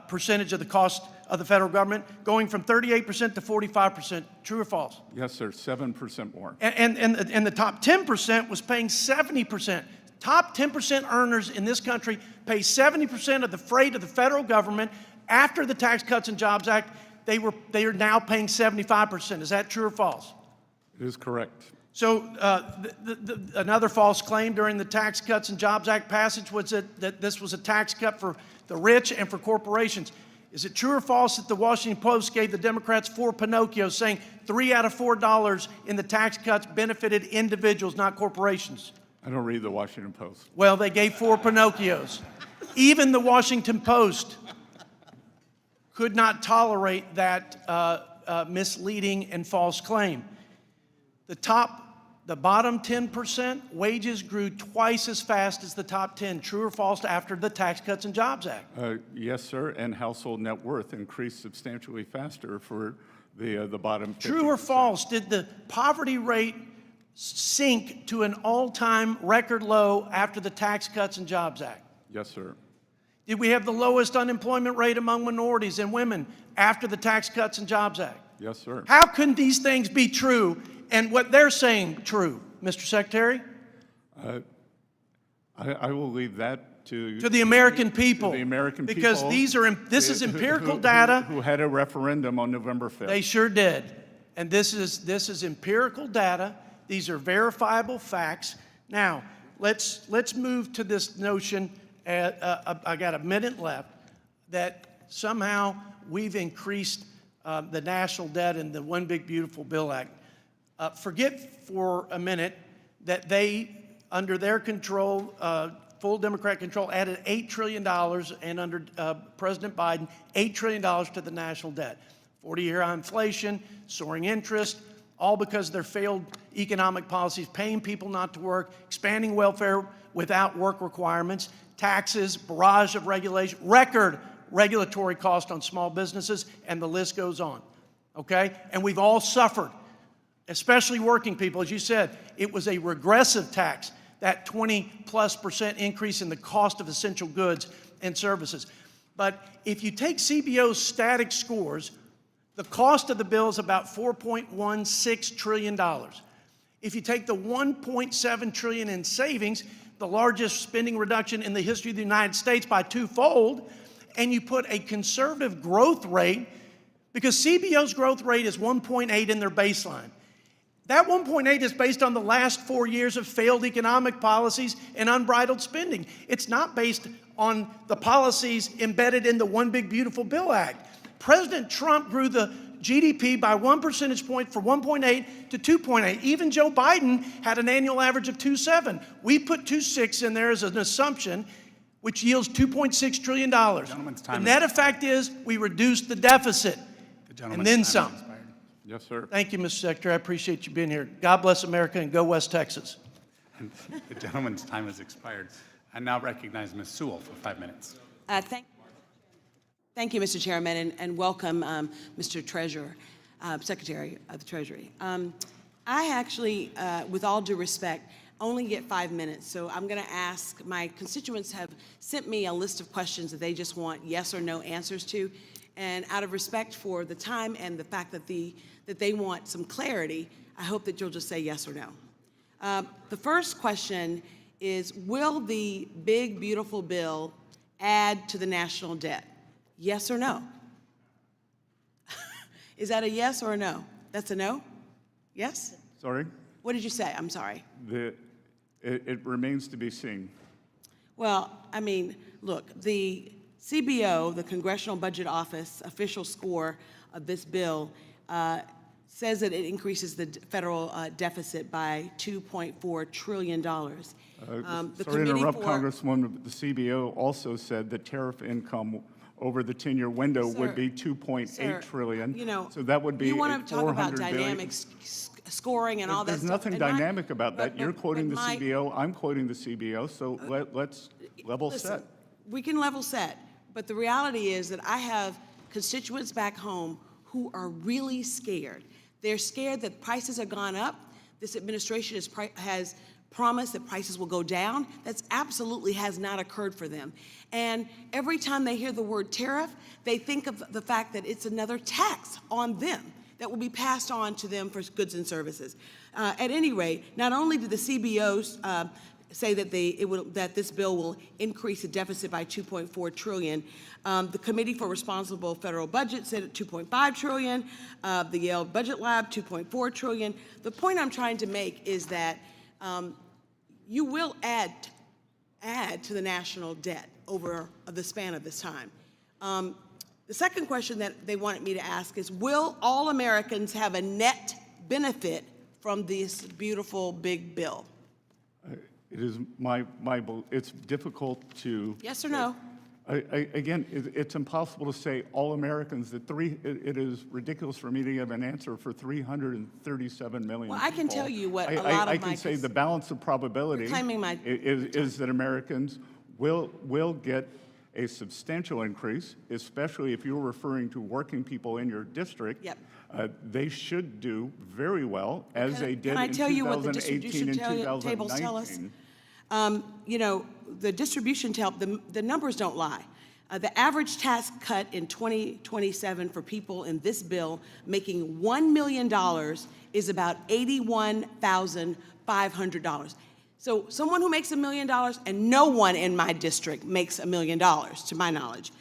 Speaker 12: percentage of the cost of the federal government, going from 38% to 45%? True or false?
Speaker 3: Yes, sir, 7% more.
Speaker 12: And the top 10% was paying 70%. Top 10% earners in this country pay 70% of the freight of the federal government. After the Tax Cuts and Jobs Act, they are now paying 75%. Is that true or false?
Speaker 3: It is correct.
Speaker 12: So another false claim during the Tax Cuts and Jobs Act passage was that this was a tax cut for the rich and for corporations. Is it true or false that the Washington Post gave the Democrats 4 Pinocchios, saying $3 out of $4 in the tax cuts benefited individuals, not corporations?
Speaker 3: I don't read the Washington Post.
Speaker 12: Well, they gave 4 Pinocchios. Even the Washington Post could not tolerate that misleading and false claim. The
Speaker 4: The bottom 10%, wages grew twice as fast as the top 10. True or false after the Tax Cuts and Jobs Act?
Speaker 3: Yes, sir, and household net worth increased substantially faster for the bottom 50%.
Speaker 4: True or false, did the poverty rate sink to an all-time record low after the Tax Cuts and Jobs Act?
Speaker 3: Yes, sir.
Speaker 4: Did we have the lowest unemployment rate among minorities and women after the Tax Cuts and Jobs Act?
Speaker 3: Yes, sir.
Speaker 4: How can these things be true and what they're saying true, Mr. Secretary?
Speaker 3: I will leave that to
Speaker 4: To the American people.
Speaker 3: to the American people.
Speaker 4: Because this is empirical data.
Speaker 3: Who had a referendum on November 5th.
Speaker 4: They sure did. And this is empirical data. These are verifiable facts. Now, let's move to this notion, I got a minute left, that somehow we've increased the national debt in the One Big Beautiful Bill Act. Forget for a minute that they, under their control, full Democrat control, added $8 trillion, and under President Biden, $8 trillion to the national debt. 40-year inflation, soaring interest, all because of their failed economic policies, paying people not to work, expanding welfare without work requirements, taxes, barrage of regulation, record regulatory cost on small businesses, and the list goes on, okay? And we've all suffered, especially working people. As you said, it was a regressive tax, that 20+% increase in the cost of essential goods and services. But if you take CBO's static scores, the cost of the bill is about $4.16 trillion. If you take the $1.7 trillion in savings, the largest spending reduction in the history of the United States by twofold, and you put a conservative growth rate, because CBO's growth rate is 1.8 in their baseline. That 1.8 is based on the last 4 years of failed economic policies and unbridled spending. It's not based on the policies embedded in the One Big Beautiful Bill Act. President Trump grew the GDP by 1 percentage point from 1.8 to 2.8. Even Joe Biden had an annual average of 2.7. We put 2.6 in there as an assumption, which yields $2.6 trillion. The net effect is we reduced the deficit, and then some.
Speaker 3: Yes, sir.
Speaker 4: Thank you, Mr. Secretary. I appreciate you being here. God bless America and go West Texas.
Speaker 6: The gentleman's time has expired. I now recognize Ms. Sewell for 5 minutes.
Speaker 14: Thank you, Mr. Chairman, and welcome, Mr. Treasurer, Secretary of the Treasury. I actually, with all due respect, only get 5 minutes, so I'm going to ask, my constituents have sent me a list of questions that they just want yes or no answers to, and out of respect for the time and the fact that they want some clarity, I hope that you'll just say yes or no. The first question is, will the big, beautiful bill add to the national debt? Yes or no? Is that a yes or a no? That's a no? Yes?
Speaker 3: Sorry?
Speaker 14: What did you say? I'm sorry.
Speaker 3: It remains to be seen.
Speaker 14: Well, I mean, look, the CBO, the Congressional Budget Office, official score of this bill says that it increases the federal deficit by $2.4 trillion.
Speaker 3: Sorry to interrupt, Congresswoman, the CBO also said that tariff income over the 10-year window would be $2.8 trillion.
Speaker 14: You know,
Speaker 3: so that would be
Speaker 14: you want to talk about
Speaker 3: $400 billion.
Speaker 14: dynamic scoring and all that
Speaker 3: There's
Speaker 14: stuff.
Speaker 3: nothing dynamic about that. You're quoting the CBO, I'm quoting the CBO, so let's level set.
Speaker 14: We can level set, but the reality is that I have constituents back home who are really scared. They're scared that prices have gone up. This administration has promised that prices will go down. That's absolutely has not occurred for them. And every time they hear the word tariff, they think of the fact that it's another tax on them that will be passed on to them for goods and services. At any rate, not only did the CBOs say that that this bill will increase the deficit by $2.4 trillion. The Committee for Responsible Federal Budget said at $2.5 trillion. The Yale Budget Lab, $2.4 trillion. The point I'm trying to make is that you will add to the national debt over the span of this time. The second question that they wanted me to ask is, will all Americans have a net benefit from this beautiful big bill?
Speaker 3: It is it's difficult to.
Speaker 14: Yes or no?
Speaker 3: Again, it's impossible to say all Americans. It is ridiculous for me to give an answer for 337 million.
Speaker 14: Well, I can
Speaker 3: people.
Speaker 14: tell you what a lot of
Speaker 3: I can say the balance of probability is that Americans will get a substantial increase, especially if you're referring to working people in your district.
Speaker 14: Yep.
Speaker 3: They should do very well, as they did in 2018 and 2019.
Speaker 14: Can I tell you what the distribution tables tell us? You know, the distribution the numbers don't lie. The average tax cut in 2027 for people in this bill making $1 million is about $81,500. So someone who makes $1 million, and no one in my district makes $1 million, to my knowledge,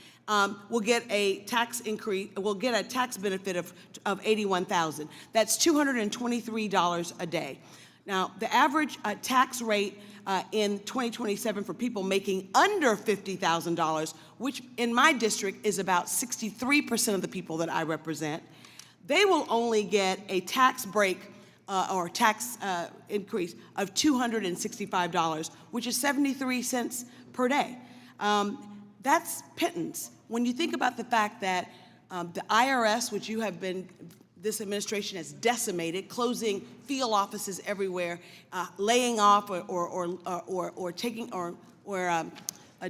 Speaker 14: will get a tax increase, will get a tax benefit of $81,000. That's $223 a day. Now, the average tax rate in 2027 for people making under $50,000, which in my district is about 63% of the people that I represent, they will only get a tax break or tax increase of $265, which is 73 cents per day. That's pittance. When you think about the fact that the IRS, which this administration has decimated, closing field offices everywhere, laying off or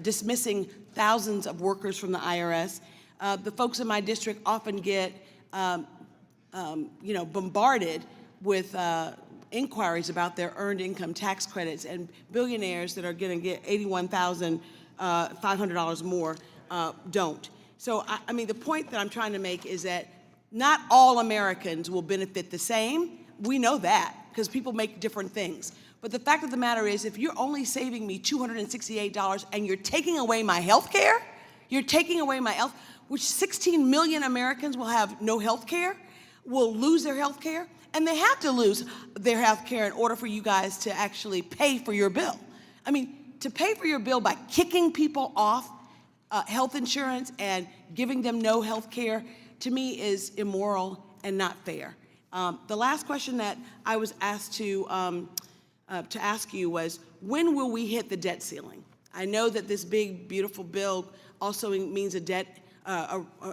Speaker 14: dismissing thousands of workers from the IRS. The folks in my district often get, bombarded with inquiries about their earned income tax credits, and billionaires that are going to get $81,500 more don't. So, I mean, the point that I'm trying to make is that not all Americans will benefit the same. We know that because people make different things. But the fact of the matter is, if you're only saving me $268 and you're taking away my health care, which 16 million Americans will have no health care, will lose their health care, and they have to lose their health care in order for you guys to actually pay for your bill. I mean, to pay for your bill by kicking people off health insurance and giving them no health care, to me, is immoral and not fair. The last question that I was asked to ask you was, when will we hit the debt ceiling? I know that this big, beautiful bill also means a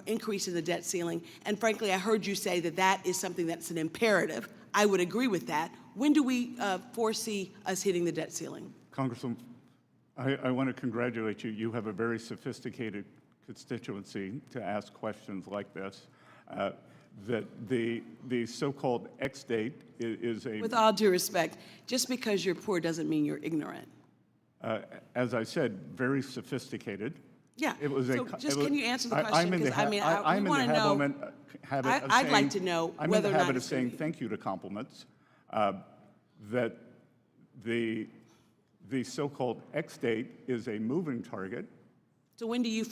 Speaker 14: increase in the debt ceiling, and frankly, I heard you say that that is something that's an imperative. I would agree with that. When do we foresee us hitting the debt ceiling?
Speaker 3: Congresswoman, I want to congratulate you. You have a very sophisticated constituency to ask questions like this. That the so-called X date is a...
Speaker 14: With all due respect, just because you're poor doesn't mean you're ignorant.
Speaker 3: As I said, very sophisticated.
Speaker 14: Yeah.
Speaker 3: It was
Speaker 14: can you answer the question? Because I want to know. I'd like to know whether or not.
Speaker 3: I'm in the habit of saying thank you to compliments. That the so-called X date is a moving target.
Speaker 14: So when do you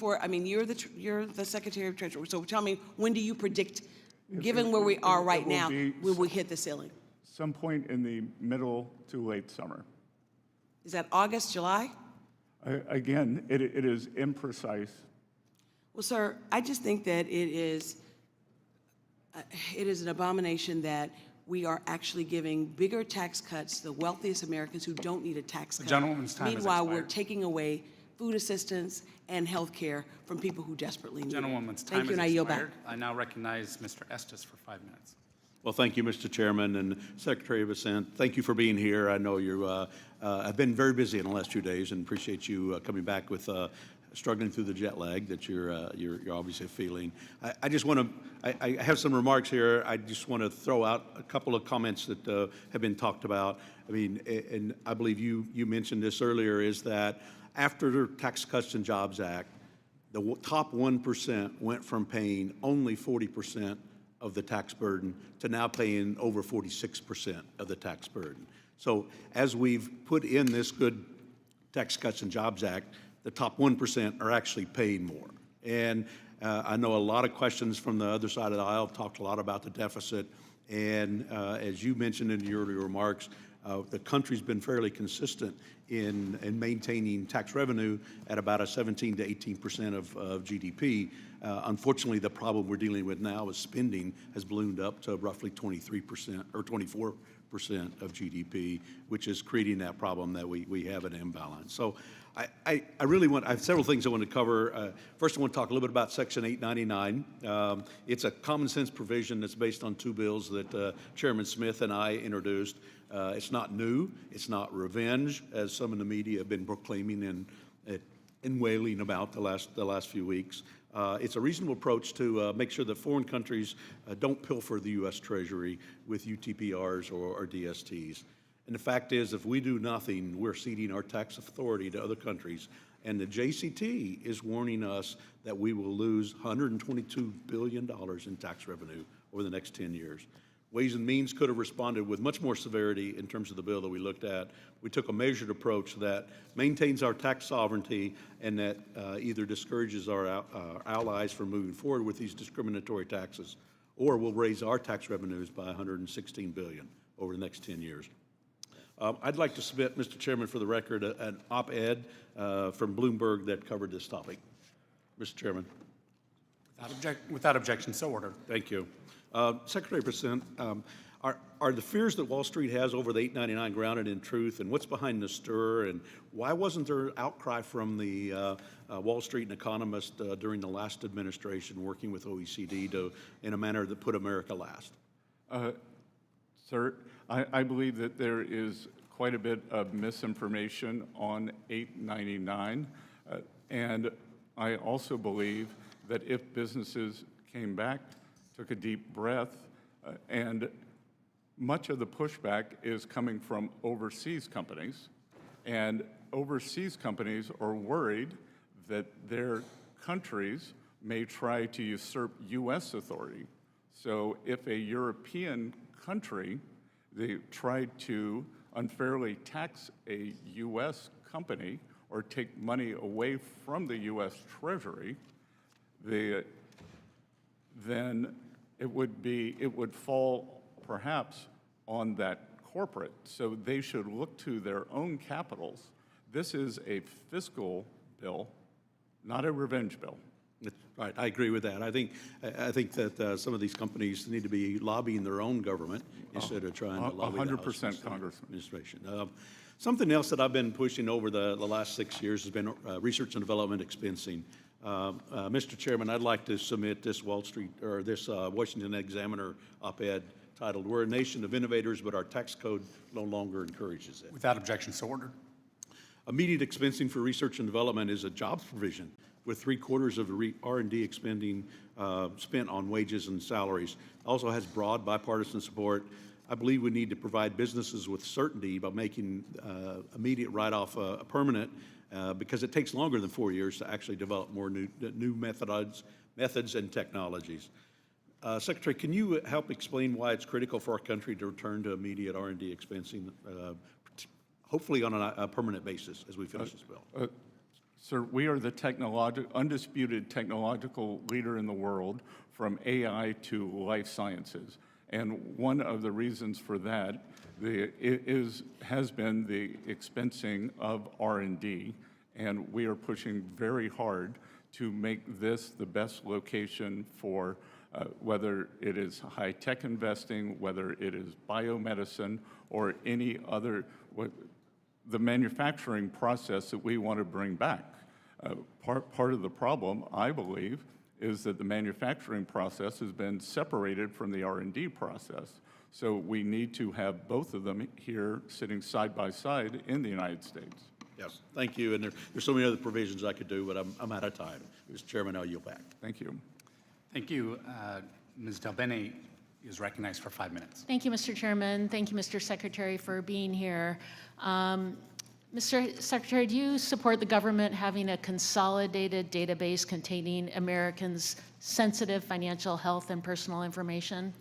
Speaker 14: you're the Secretary of Treasury, so tell me, when do you predict, given where we are right now, will we hit the ceiling?
Speaker 3: Some point in the middle to late summer.
Speaker 14: Is that August, July?
Speaker 3: Again, it is imprecise.
Speaker 14: Well, sir, I just think that it is an abomination that we are actually giving bigger tax cuts to the wealthiest Americans who don't need a tax cut.
Speaker 6: Gentleman's time has
Speaker 14: Meanwhile,
Speaker 6: expired.
Speaker 14: we're taking away food assistance and health care from people who desperately need it.
Speaker 6: Gentlewoman's time
Speaker 14: Thank you,
Speaker 6: has
Speaker 14: and I yield back.
Speaker 6: expired. I now recognize Mr. Estes for 5 minutes.
Speaker 7: Well, thank you, Mr. Chairman, and Secretary Bessent. Thank you for being here. I know you have been very busy in the last 2 days, and appreciate you coming back with struggling through the jet lag that you're obviously feeling. I just want to, I have some remarks here. I just want to throw out a couple of comments that have been talked about. I mean, and I believe you mentioned this earlier, is that after the Tax Cuts and Jobs Act, the top 1% went from paying only 40% of the tax burden to now paying over 46% of the tax burden. So as we've put in this good Tax Cuts and Jobs Act, the top 1% are actually paying more. And I know a lot of questions from the other side of the aisle talked a lot about the deficit. And as you mentioned in your earlier remarks, the country's been fairly consistent in maintaining tax revenue at about a 17 to 18% of GDP. Unfortunately, the problem we're dealing with now is spending has ballooned up to roughly 23% or 24% of GDP, which is creating that problem that we have an imbalance. So
Speaker 15: I really want, I have several things I want to cover. First, I want to talk a little bit about Section 899. It's a common sense provision that's based on two bills that Chairman Smith and I introduced. It's not new. It's not revenge, as some in the media have been proclaiming and wailing about the last few weeks. It's a reasonable approach to make sure that foreign countries don't pilfer the U.S. Treasury with UTPRs or DSTs. And the fact is, if we do nothing, we're ceding our tax authority to other countries. And the JCT is warning us that we will lose $122 billion in tax revenue over the next 10 years. Ways and Means could have responded with much more severity in terms of the bill that we looked at. We took a measured approach that maintains our tax sovereignty and that either discourages our allies from moving forward with these discriminatory taxes, or will raise our tax revenues by $116 billion over the next 10 years. I'd like to submit, Mr. Chairman, for the record, an op-ed from Bloomberg that covered this topic. Mr. Chairman.
Speaker 6: Without objection, so ordered.
Speaker 15: Thank you. Secretary Bessent, are the fears that Wall Street has over the 899 grounded in truth, and what's behind the stir, and why wasn't there outcry from the Wall Street and economists during the last administration working with OECD in a manner that put America last?
Speaker 3: Sir, I believe that there is quite a bit of misinformation on 899, and I also believe that if businesses came back, took a deep breath, and much of the pushback is coming from overseas companies, and overseas companies are worried that their countries may try to usurp U.S. authority. So if a European country, they tried to unfairly tax a U.S. company or take money away from the U.S. Treasury, then it would fall perhaps on that corporate. So they should look to their own capitals. This is a fiscal bill, not a revenge bill.
Speaker 15: Right, I agree with that. I think that some of these companies need to be lobbying their own government instead of trying to lobby
Speaker 3: 100%, Congressman.
Speaker 15: Administration. Something else that I've been pushing over the last 6 years has been research and development expensing. Mr. Chairman, I'd like to submit this Washington Examiner op-ed titled, "We're a Nation of Innovators, but our tax code no longer encourages it."
Speaker 6: Without objection, so ordered.
Speaker 15: Immediate expensing for research and development is a jobs provision, with 3/4 of the R&D expending spent on wages and salaries. Also has broad bipartisan support. I believe we need to provide businesses with certainty by making immediate write-off permanent, because it takes longer than 4 years to actually develop more new methods and technologies. Secretary, can you help explain why it's critical for our country to return to immediate R&D expensing, hopefully on a permanent basis as we finish this bill?
Speaker 3: Sir, we are the undisputed technological leader in the world, from AI to life sciences. And one of the reasons for that has been the expensing of R&D, and we are pushing very hard to make this the best location for whether it is high-tech investing, whether it is biomedicine, or any other, the manufacturing process that we want to bring back. Part of the problem, I believe, is that the manufacturing process has been separated from the R&D process. So we need to have both of them here sitting side by side in the United States.
Speaker 15: Yes, thank you. And there's so many other provisions I could do, but I'm out of time. Mr. Chairman, I'll yield back.
Speaker 3: Thank you.
Speaker 6: Thank you. Ms. Del Bene is recognized for 5 minutes.
Speaker 16: Thank you, Mr. Chairman. Thank you, Mr. Secretary, for being here. Mr. Secretary, do you support the government having a consolidated database containing Americans' sensitive financial, health, and personal information?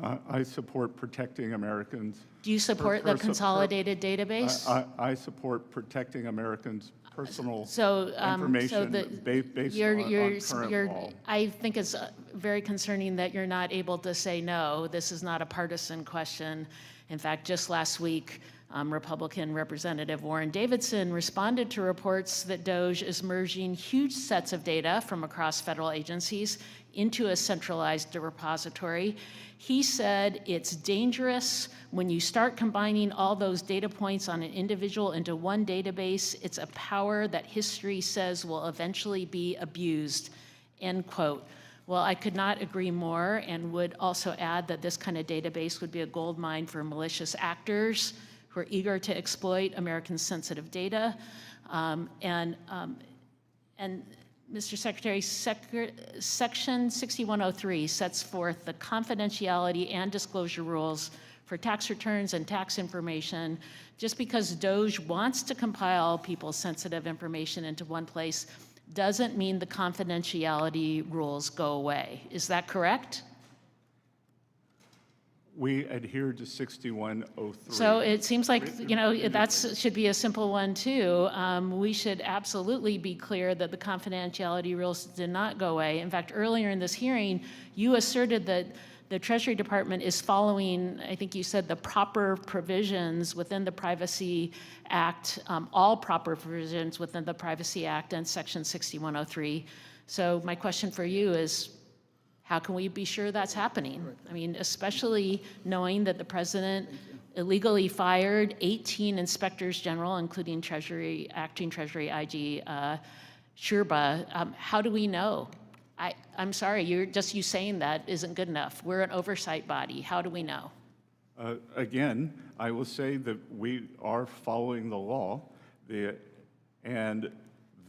Speaker 3: I support protecting Americans.
Speaker 16: Do you support the consolidated database?
Speaker 3: I support protecting Americans' personal
Speaker 16: So,
Speaker 3: information based on current law.
Speaker 16: I think it's very concerning that you're not able to say no. This is not a partisan question. In fact, just last week, Republican Representative Warren Davidson responded to reports that DOGE is merging huge sets of data from across federal agencies into a centralized repository. He said it's dangerous when you start combining all those data points on an individual into one database. It's a power that history says will eventually be abused, end quote. Well, I could not agree more, and would also add that this kind of database would be a goldmine for malicious actors who are eager to exploit Americans' sensitive data. And Mr. Secretary, Section 6103 sets forth the confidentiality and disclosure rules for tax returns and tax information. Just because DOGE wants to compile people's sensitive information into one place doesn't mean the confidentiality rules go away. Is that correct?
Speaker 3: We adhere to 6103.
Speaker 16: So it seems like, you know, that should be a simple one too. We should absolutely be clear that the confidentiality rules did not go away. In fact, earlier in this hearing, you asserted that the Treasury Department is following, I think you said, the proper provisions within the Privacy Act, all proper provisions within the Privacy Act and Section 6103. So my question for you is, how can we be sure that's happening? I mean, especially knowing that the president illegally fired 18 inspectors general, including acting Treasury IG Sherba. How do we know? I'm sorry, you saying that isn't good enough. We're an oversight body. How do we know?
Speaker 3: Again, I will say that we are following the law,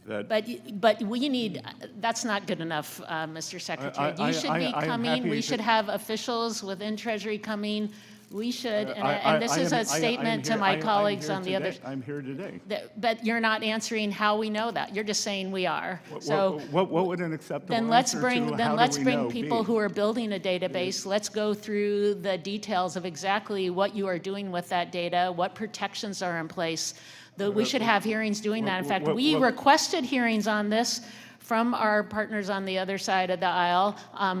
Speaker 16: But we need, that's not good enough, Mr. Secretary. You should be coming. We should have officials within Treasury coming. We should, and this is a statement to my colleagues on the other.
Speaker 3: I'm here today.
Speaker 16: But you're not answering how we know that. You're just saying we are. So
Speaker 3: what would an acceptable
Speaker 16: then let's
Speaker 3: answer
Speaker 16: bring
Speaker 3: to
Speaker 16: then
Speaker 3: how
Speaker 16: let's
Speaker 3: do we
Speaker 16: bring
Speaker 3: know
Speaker 16: people
Speaker 3: be?
Speaker 16: who are building a database. Let's go through the details of exactly what you are doing with that data, what protections are in place. We should have hearings doing that. In fact, we requested hearings on this from our partners on the other side of the aisle,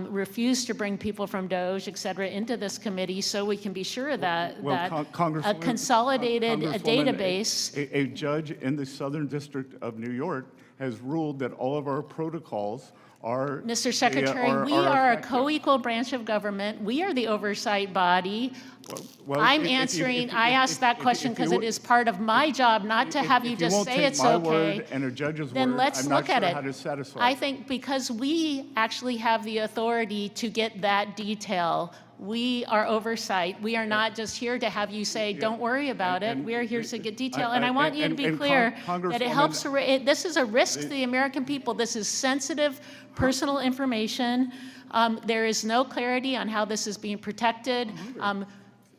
Speaker 16: refused to bring people from DOGE, et cetera, into this committee so we can be sure that, a consolidated database.
Speaker 3: A judge in the Southern District of New York has ruled that all of our protocols are.
Speaker 16: Mr. Secretary, we are a co-equal branch of government. We are the oversight body. I'm answering, I asked that question because it is part of my job not to have you just say it's okay.
Speaker 3: And a judge's
Speaker 16: then
Speaker 3: word,
Speaker 16: let's
Speaker 3: I'm
Speaker 16: look
Speaker 3: not
Speaker 16: at
Speaker 3: sure
Speaker 16: it.
Speaker 3: how to satisfy.
Speaker 16: I think because we actually have the authority to get that detail. We are oversight. We are not just here to have you say, don't worry about it. We are here to get detail. And I want you to be clear that it helps, this is a risk to the American people. This is sensitive personal information. There is no clarity on how this is being protected.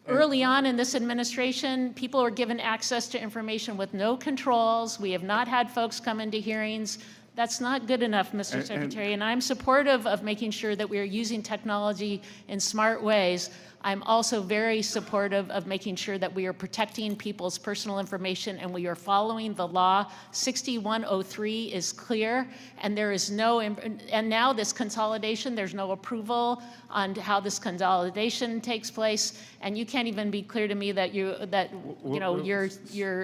Speaker 16: Early on in this administration, people were given access to information with no controls. We have not had folks come into hearings. That's not good enough, Mr. Secretary, and I'm supportive of making sure that we are using technology in smart ways. I'm also very supportive of making sure that we are protecting people's personal information and we are following the law. 6103 is clear, and there is no, and now this consolidation, there's no approval on how this consolidation takes place, and you can't even be clear to me that you're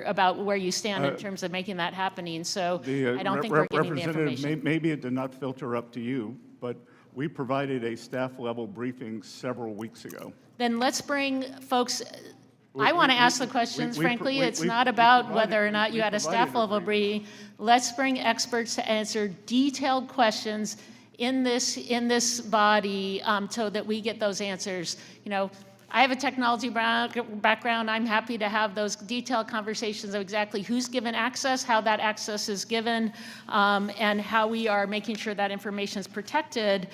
Speaker 16: about where you stand in terms of making that happening. So I don't think we're getting the information.
Speaker 3: Maybe it did not filter up to you, but we provided a staff-level briefing several weeks ago.
Speaker 16: Then let's bring folks. I want to ask the questions, frankly. It's not about whether or not you had a staff-level briefing. Let's bring experts to answer detailed questions in this body so that we get those answers. You know, I have a technology background. I'm happy to have those detailed conversations of exactly who's given access, how that access is given, and how we are making sure that information is protected.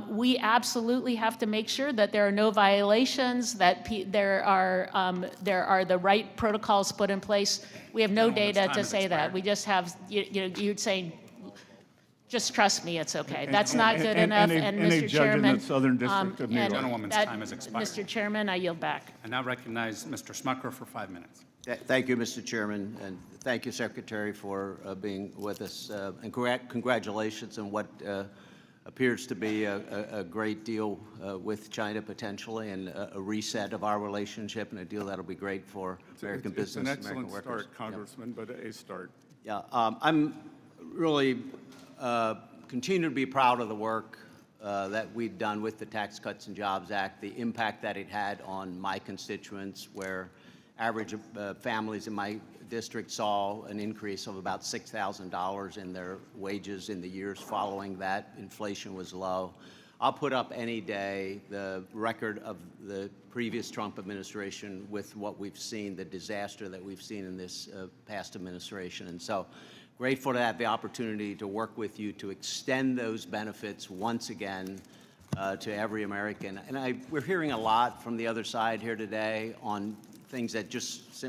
Speaker 16: We absolutely have to make sure that there are no violations, that there are the right protocols put in place. We have no data to say that. We just have, you'd say, just trust me, it's okay. That's not good enough. And Mr. Chairman,
Speaker 6: Gentlewoman's time has expired.
Speaker 16: Mr. Chairman, I yield back.
Speaker 6: I now recognize Mr. Smucker for 5 minutes.
Speaker 17: Thank you, Mr. Chairman, and thank you, Secretary, for being with us. And congratulations on what appears to be a great deal with China potentially, and a reset of our relationship, and a deal that'll be great for American business,
Speaker 3: It's an
Speaker 17: American
Speaker 3: excellent
Speaker 17: workers.
Speaker 3: start, Congressman, but a start.
Speaker 17: Yeah, I'm really continue to be proud of the work that we've done with the Tax Cuts and Jobs Act, the impact that it had on my constituents, where average families in my district saw an increase of about $6,000 in their wages in the years following that. Inflation was low. I'll put up any day the record of the previous Trump administration with what we've seen, the disaster that we've seen in this past administration. And so grateful to have the opportunity to work with you to extend those benefits once again to every American. And we're hearing a lot from the other side here today on things that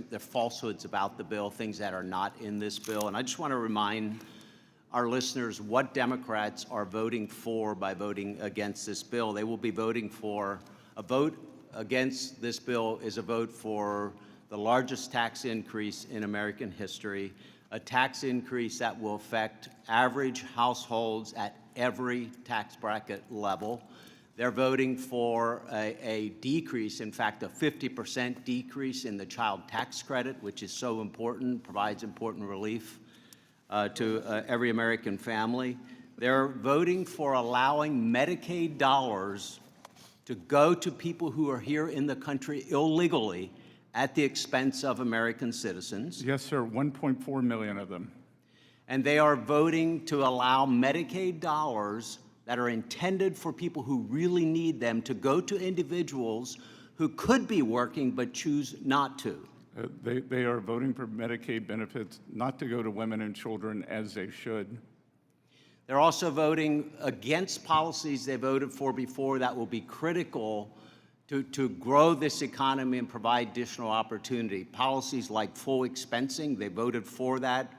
Speaker 17: they're falsehoods about the bill, things that are not in this bill. And I just want to remind our listeners what Democrats are voting for by voting against this bill. They will be voting for a vote against this bill is a vote for the largest tax increase in American history, a tax increase that will affect average households at every tax bracket level. They're voting for a decrease, in fact, a 50% decrease in the child tax credit, which is so important, provides important relief to every American family. They're voting for allowing Medicaid dollars to go to people who are here in the country illegally at the expense of American citizens.
Speaker 3: Yes, sir, 1.4 million of them.
Speaker 17: And they are voting to allow Medicaid dollars that are intended for people who really need them to go to individuals who could be working but choose not to.
Speaker 3: They are voting for Medicaid benefits not to go to women and children as they should.
Speaker 17: They're also voting against policies they voted for before that will be critical to grow this economy and provide additional opportunity. Policies like full expensing, they voted for that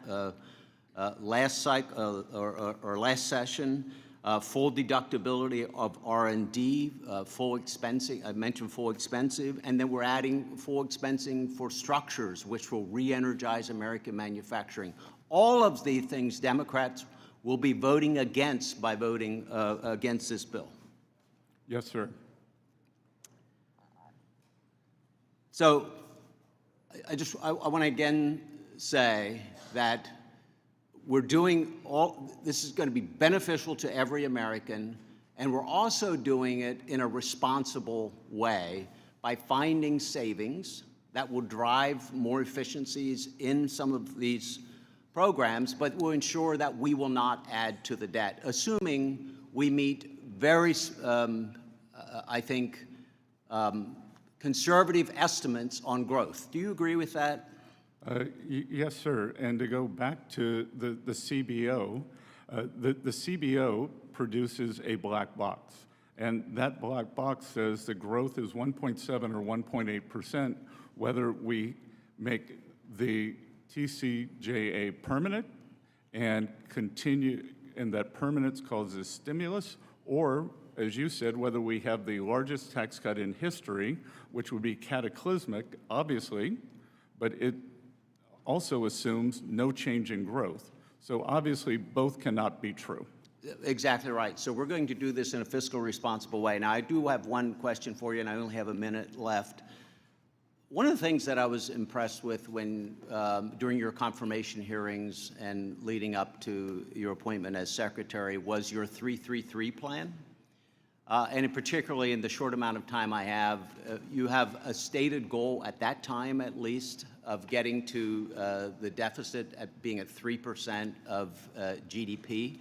Speaker 17: last cycle or last session. Full deductibility of R&D, full expensing, I mentioned full expensing, and then we're adding full expensing for structures, which will re-energize American manufacturing. All of the things Democrats will be voting against by voting against this bill.
Speaker 3: Yes, sir.
Speaker 17: So I want to again say that we're doing this is going to be beneficial to every American, and we're also doing it in a responsible way by finding savings that will drive more efficiencies in some of these programs, but will ensure that we will not add to the debt, assuming we meet very, I think, conservative estimates on growth. Do you agree with that?
Speaker 3: Yes, sir. And to go back to the CBO, the CBO produces a black box. And that black box says the growth is 1.7 or 1.8%, whether we make the TCJA permanent and continue, and that permanence causes stimulus, or, as you said, whether we have the largest tax cut in history, which would be cataclysmic, obviously, but it also assumes no change in growth. So obviously, both cannot be true.
Speaker 17: Exactly right. So we're going to do this in a fiscal responsible way. Now, I do have one question for you, and I only have a minute left. One of the things that I was impressed with when, during your confirmation hearings and leading up to your appointment as secretary was your 333 plan. And particularly in the short amount of time I have, you have a stated goal at that time, at least, of getting to the deficit at being at 3% of GDP,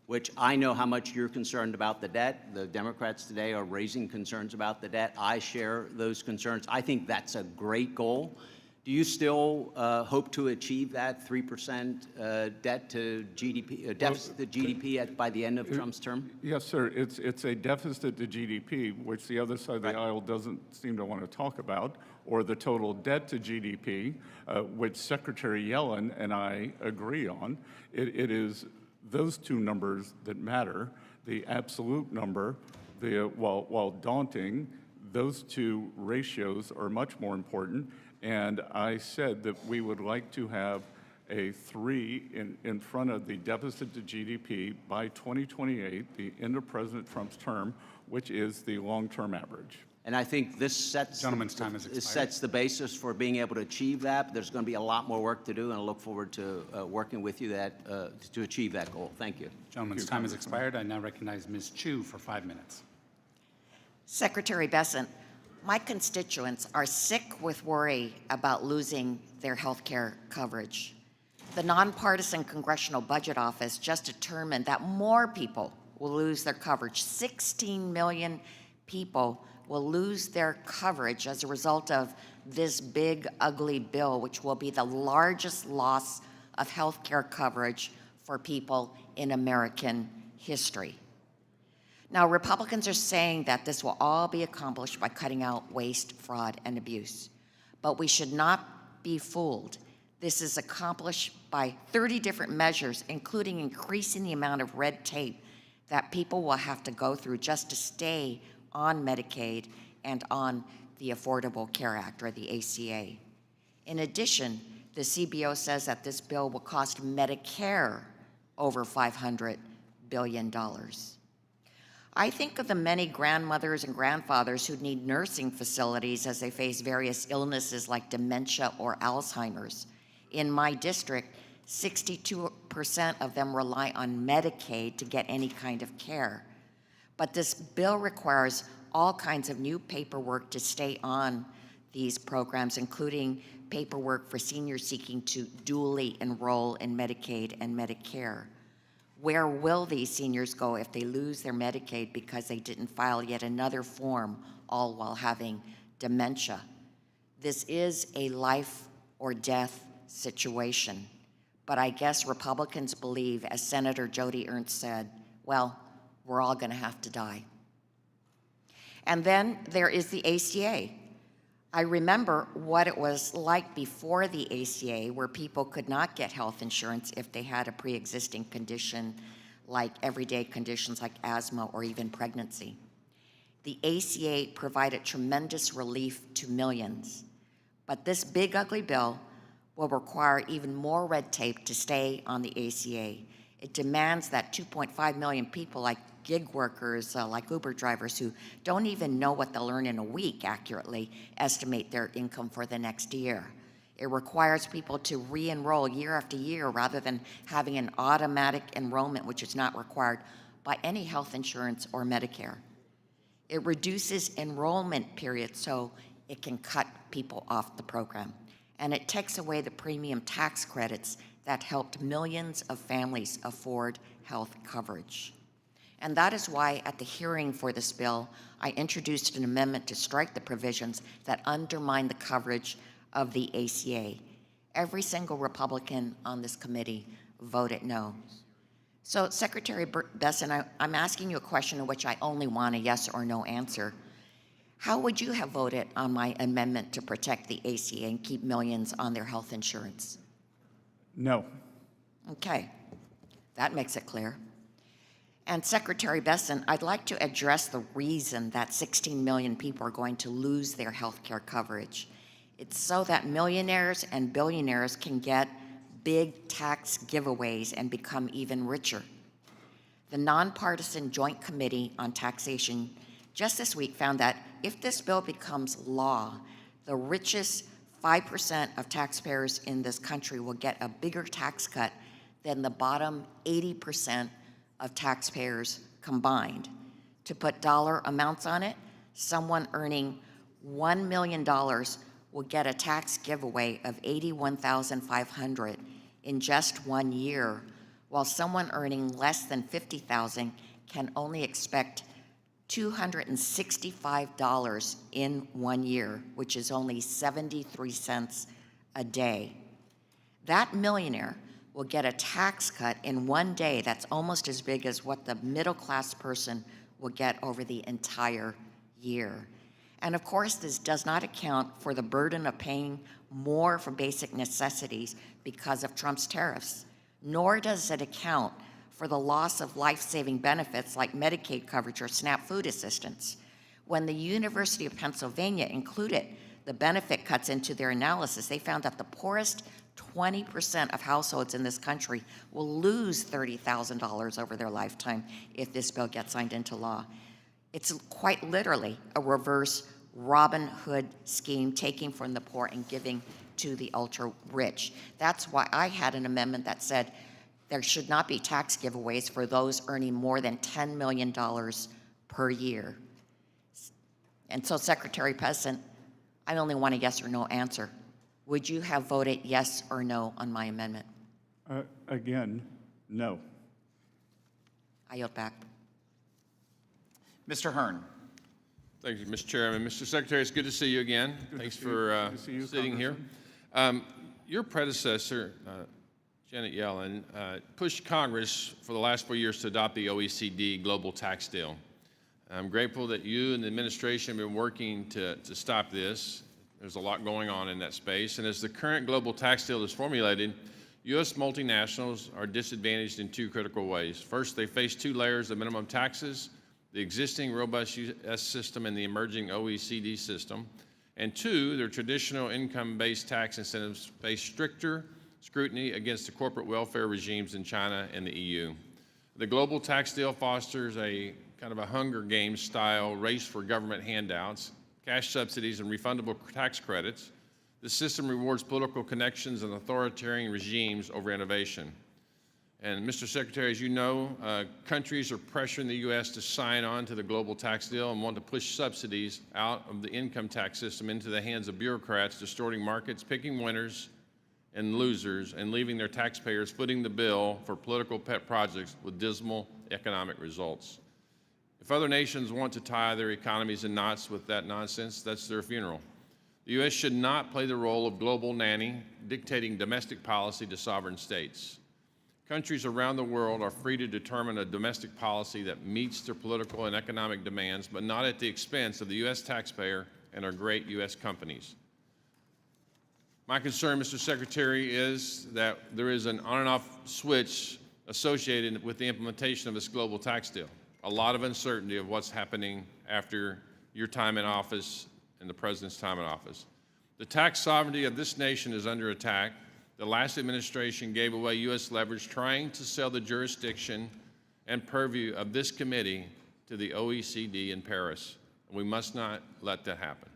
Speaker 17: which I know how much you're concerned about the debt. The Democrats today are raising concerns about the debt. I share those concerns. I think that's a great goal. Do you still hope to achieve that 3% debt to GDP, deficit to GDP by the end of Trump's term?
Speaker 3: Yes, sir. It's a deficit to GDP, which the other side of the aisle doesn't seem to want to talk about, or the total debt to GDP, which Secretary Yellen and I agree on. It is those two numbers that matter. The absolute number, while daunting, those two ratios are much more important. And I said that we would like to have a 3 in front of the deficit to GDP by 2028, the end of President Trump's term, which is the long-term average.
Speaker 17: And I think this sets,
Speaker 6: Gentleman's time has
Speaker 17: this
Speaker 6: expired.
Speaker 17: sets the basis for being able to achieve that. There's going to be a lot more work to do, and I look forward to working with you to achieve that goal. Thank you.
Speaker 6: Gentleman's time has expired. I now recognize Ms. Chu for 5 minutes.
Speaker 18: Secretary Bessent, my constituents are sick with worry about losing their health care coverage. The nonpartisan Congressional Budget Office just determined that more people will lose their coverage. 16 million people will lose their coverage as a result of this big, ugly bill, which will be the largest loss of health care coverage for people in American history. Now, Republicans are saying that this will all be accomplished by cutting out waste, fraud, and abuse. But we should not be fooled. This is accomplished by 30 different measures, including increasing the amount of red tape that people will have to go through just to stay on Medicaid and on the Affordable Care Act, or the ACA. In addition, the CBO says that this bill will cost Medicare over $500 billion. I think of the many grandmothers and grandfathers who need nursing facilities as they face various illnesses like dementia or Alzheimer's. In my district, 62% of them rely on Medicaid to get any kind of care. But this bill requires all kinds of new paperwork to stay on these programs, including paperwork for seniors seeking to dually enroll in Medicaid and Medicare. Where will these seniors go if they lose their Medicaid because they didn't file yet another form, all while having dementia? This is a life or death situation. But I guess Republicans believe, as Senator Jody Ernst said, well, we're all going to have to die. And then there is the ACA. I remember what it was like before the ACA, where people could not get health insurance if they had a pre-existing condition, like everyday conditions like asthma or even pregnancy. The ACA provided tremendous relief to millions. But this big, ugly bill will require even more red tape to stay on the ACA. It demands that 2.5 million people, like gig workers, like Uber drivers, who don't even know what they'll earn in a week accurately, estimate their income for the next year. It requires people to re-enroll year after year rather than having an automatic enrollment, which is not required by any health insurance or Medicare. It reduces enrollment periods so it can cut people off the program. And it takes away the premium tax credits that helped millions of families afford health coverage. And that is why at the hearing for this bill, I introduced an amendment to strike the provisions that undermine the coverage of the ACA. Every single Republican on this committee voted no. So Secretary Bessent, I'm asking you a question in which I only want a yes or no answer. How would you have voted on my amendment to protect the ACA and keep millions on their health insurance?
Speaker 3: No.
Speaker 18: Okay, that makes it clear. And Secretary Bessent, I'd like to address the reason that 16 million people are going to lose their health care coverage. It's so that millionaires and billionaires can get big tax giveaways and become even richer. The nonpartisan Joint Committee on Taxation just this week found that if this bill becomes law, the richest 5% of taxpayers in this country will get a bigger tax cut than the bottom 80% of taxpayers combined. To put dollar amounts on it, someone earning $1 million will get a tax giveaway of $81,500 in just 1 year, while someone earning less than $50,000 can only expect $265 in 1 year, which is only 73 cents a day. That millionaire will get a tax cut in 1 day that's almost as big as what the middle-class person will get over the entire year. And of course, this does not account for the burden of paying more for basic necessities because of Trump's tariffs, nor does it account for the loss of life-saving benefits like Medicaid coverage or SNAP food assistance. When the University of Pennsylvania included the benefit cuts into their analysis, they found that the poorest 20% of households in this country will lose $30,000 over their lifetime if this bill gets signed into law. It's quite literally a reverse Robin Hood scheme, taking from the poor and giving to the ultra-rich. That's why I had an amendment that said there should not be tax giveaways for those earning more than $10 million per year. And so, Secretary Bessent, I only want a yes or no answer. Would you have voted yes or no on my amendment?
Speaker 3: Again, no.
Speaker 18: I yield back.
Speaker 1: Mr. Hearn.
Speaker 19: Thank you, Mr. Chairman. Mr. Secretary, it's good to see you again. Thanks for sitting here. Your predecessor, Janet Yellen, pushed Congress for the last 4 years to adopt the OECD Global Tax Deal. I'm grateful that you and the administration have been working to stop this. There's a lot going on in that space. And as the current global tax deal is formulated, U.S. multinationals are disadvantaged in two critical ways. First, they face two layers of minimum taxes, the existing robust U.S. system and the emerging OECD system. And two, their traditional income-based tax incentives face stricter scrutiny against the corporate welfare regimes in China and the EU. The global tax deal fosters a kind of a Hunger Games style race for government handouts, cash subsidies, and refundable tax credits. The system rewards political connections and authoritarian regimes over innovation. And Mr. Secretary, as you know, countries are pressuring the U.S. to sign on to the global tax deal and want to push subsidies out of the income tax system into the hands of bureaucrats, distorting markets, picking winners and losers, and leaving their taxpayers footing the bill for political pet projects with dismal economic results. If other nations want to tie their economies in knots with that nonsense, that's their funeral. The U.S. should not play the role of global nanny, dictating domestic policy to sovereign states. Countries around the world are free to determine a domestic policy that meets their political and economic demands, but not at the expense of the U.S. taxpayer and our great U.S. companies. My concern, Mr. Secretary, is that there is an on and off switch associated with the implementation of this global tax deal. A lot of uncertainty of what's happening after your time in office and the President's time in office. The tax sovereignty of this nation is under attack. The last administration gave away U.S. leverage trying to sell the jurisdiction and purview of this committee to the OECD in Paris. We must not let that happen.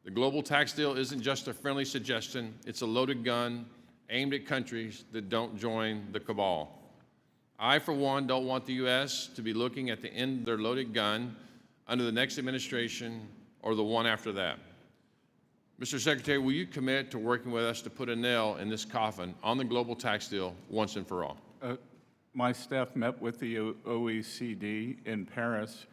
Speaker 19: The global tax deal isn't just a friendly suggestion, it's a loaded gun aimed at countries that don't join the cabal. I, for one, don't want the U.S. to be looking at the end of their loaded gun under the next administration or the one after that. Mr. Secretary, will you commit to working with us to put a nail in this coffin on the global tax deal once and for all?
Speaker 3: My staff met with the OECD in Paris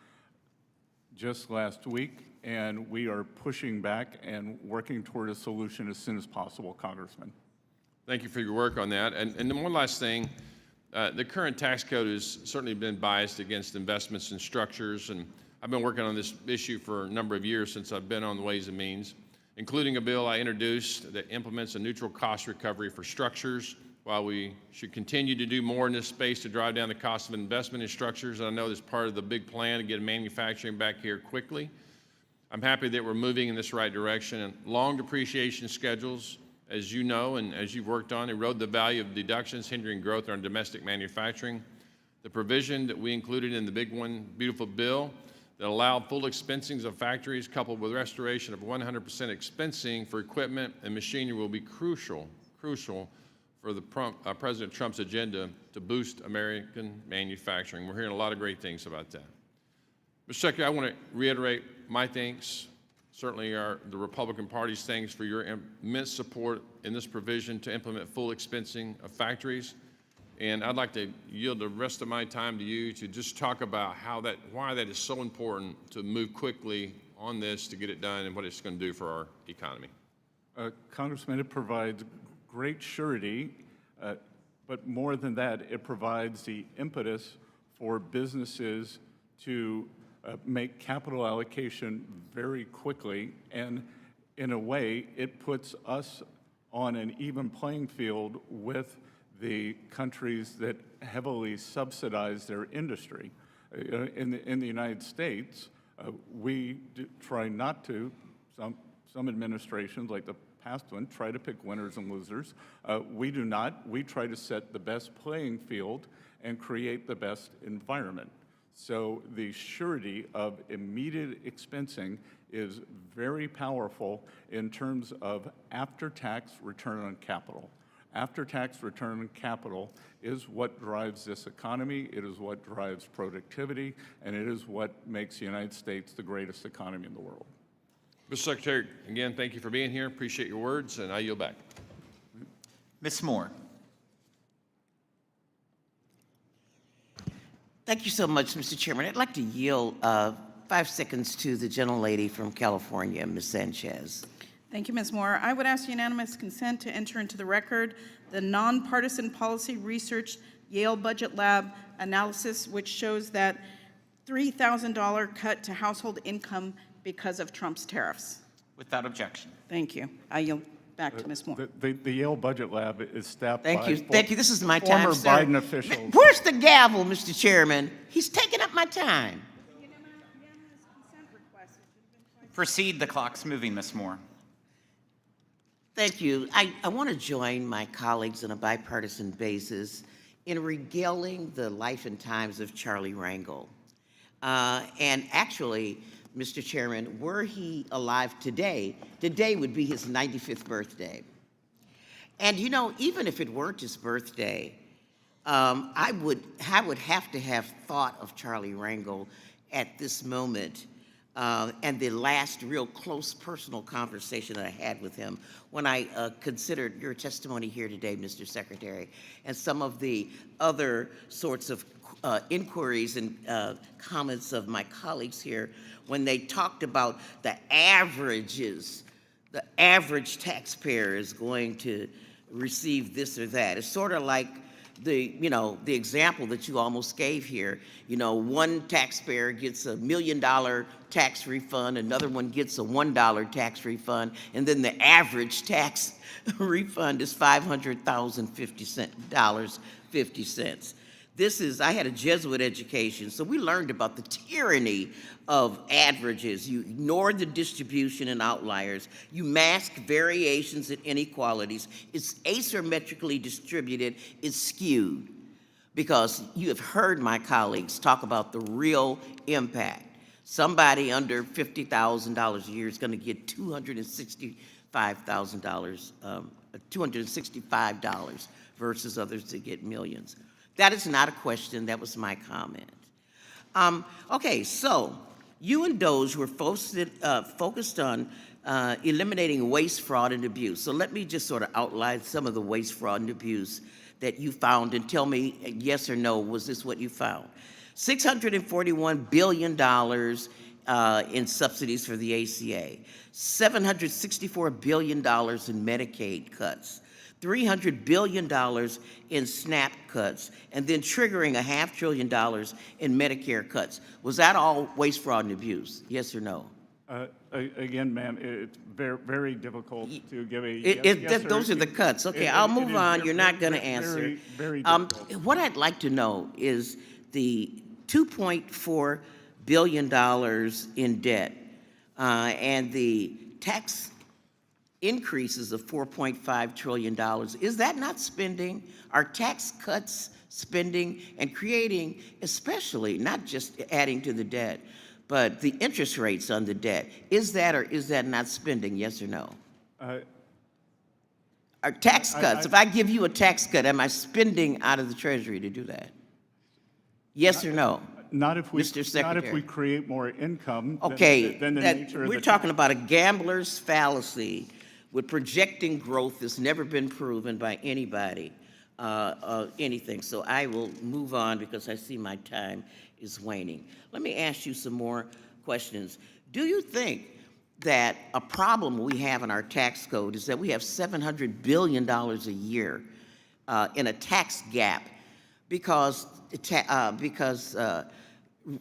Speaker 3: just last week, and we are pushing back and working toward a solution as soon as possible, Congressman.
Speaker 19: Thank you for your work on that. And then one last thing, the current tax code has certainly been biased against investments and structures, and I've been working on this issue for a number of years since I've been on the Ways and Means, including a bill I introduced that implements a neutral cost recovery for structures. While we should continue to do more in this space to drive down the cost of investment in structures, and I know that's part of the big plan to get manufacturing back here quickly, I'm happy that we're moving in this right direction. And long depreciation schedules, as you know and as you've worked on, erode the value of deductions, hindering growth on domestic manufacturing. The provision that we included in the big one, beautiful bill, that allowed full expensing of factories coupled with restoration of 100% expensing for equipment and machinery will be crucial for the President Trump's agenda to boost American manufacturing. We're hearing a lot of great things about that. Mr. Secretary, I want to reiterate my thanks, certainly the Republican Party's thanks for your immense support in this provision to implement full expensing of factories. And I'd like to yield the rest of my time to you to just talk about why that is so important to move quickly on this to get it done and what it's going to do for our economy.
Speaker 3: Congressman, it provides great surety, but more than that, it provides the impetus for businesses to make capital allocation very quickly, and in a way, it puts us on an even playing field with the countries that heavily subsidize their industry. In the United States, we try not to, some administrations, like the past one, try to pick winners and losers. We do not. We try to set the best playing field and create the best environment. So the surety of immediate expensing is very powerful in terms of after-tax return on capital. After-tax return on capital is what drives this economy, it is what drives productivity, and it is what makes the United States the greatest economy in the world.
Speaker 19: Mr. Secretary, again, thank you for being here. Appreciate your words, and I yield back.
Speaker 1: Ms. Moore.
Speaker 20: Thank you so much, Mr. Chairman. I'd like to yield 5 seconds to the gentlelady from California, Ms. Sanchez.
Speaker 13: Thank you, Ms. Moore. I would ask unanimous consent to enter into the record the Nonpartisan Policy Research Yale Budget Lab analysis, which shows that $3,000 cut to household income because of Trump's tariffs.
Speaker 1: Without objection.
Speaker 13: Thank you. I yield back to Ms. Moore.
Speaker 3: The Yale Budget Lab is staffed
Speaker 20: Thank
Speaker 3: by
Speaker 20: you. Thank you. This is my time,
Speaker 3: former
Speaker 20: sir.
Speaker 3: Biden officials.
Speaker 20: Where's the gavel, Mr. Chairman? He's taking up my time.
Speaker 1: Proceed, the clock's moving, Ms. Moore.
Speaker 20: Thank you. I want to join my colleagues on a bipartisan basis in regaling the life and times of Charlie Wrangle. And actually, Mr. Chairman, were he alive today, today would be his 95th birthday. And you know, even if it weren't his birthday, I would have to have thought of Charlie Wrangle at this moment and the last real close personal conversation that I had with him when I considered your testimony here today, Mr. Secretary, and some of the other sorts of inquiries and comments of my colleagues here when they talked about the averages. The average taxpayer is going to receive this or that. It's sort of like the example that you almost gave here. You know, one taxpayer gets $1 million tax refund, another one gets a $1 tax refund, and then the average tax refund is $500,050. I had a Jesuit education, so we learned about the tyranny of averages. You ignore the distribution and outliers. You mask variations and inequalities. It's asymmetrically distributed. It's skewed. Because you have heard my colleagues talk about the real impact. Somebody under $50,000 a year is going to get $265 versus others that get millions. That is not a question. That was my comment. Okay, so you and Doge were focused on eliminating waste, fraud, and abuse. So let me just sort of outline some of the waste, fraud, and abuse that you found and tell me yes or no, was this what you found? $641 billion in subsidies for the ACA, $764 billion in Medicaid cuts, $300 billion in SNAP cuts, and then triggering $500 billion in Medicare cuts. Was that all waste, fraud, and abuse? Yes or no?
Speaker 3: Again, ma'am, it's very, very difficult to give a
Speaker 20: those are the cuts. Okay, I'll move on. You're not going to answer.
Speaker 3: Very difficult.
Speaker 20: What I'd like to know is the $2.4 billion in debt and the tax increases of $4.5 trillion. Is that not spending? Are tax cuts spending and creating, especially, not just adding to the debt, but the interest rates on the debt? Is that or is that not spending, yes or no? Are tax cuts, if I give you a tax cut, am I spending out of the Treasury to do that? Yes or no?
Speaker 3: Not if we,
Speaker 20: Mr. Secretary.
Speaker 3: not if we create more income
Speaker 20: Okay,
Speaker 3: than the nature of
Speaker 20: we're
Speaker 3: the
Speaker 20: talking about a gambler's fallacy with projecting growth that's never been proven by anybody, anything. So I will move on because I see my time is waning. Let me ask you some more questions. Do you think that a problem we have in our tax code is that we have $700 billion a year in a tax gap because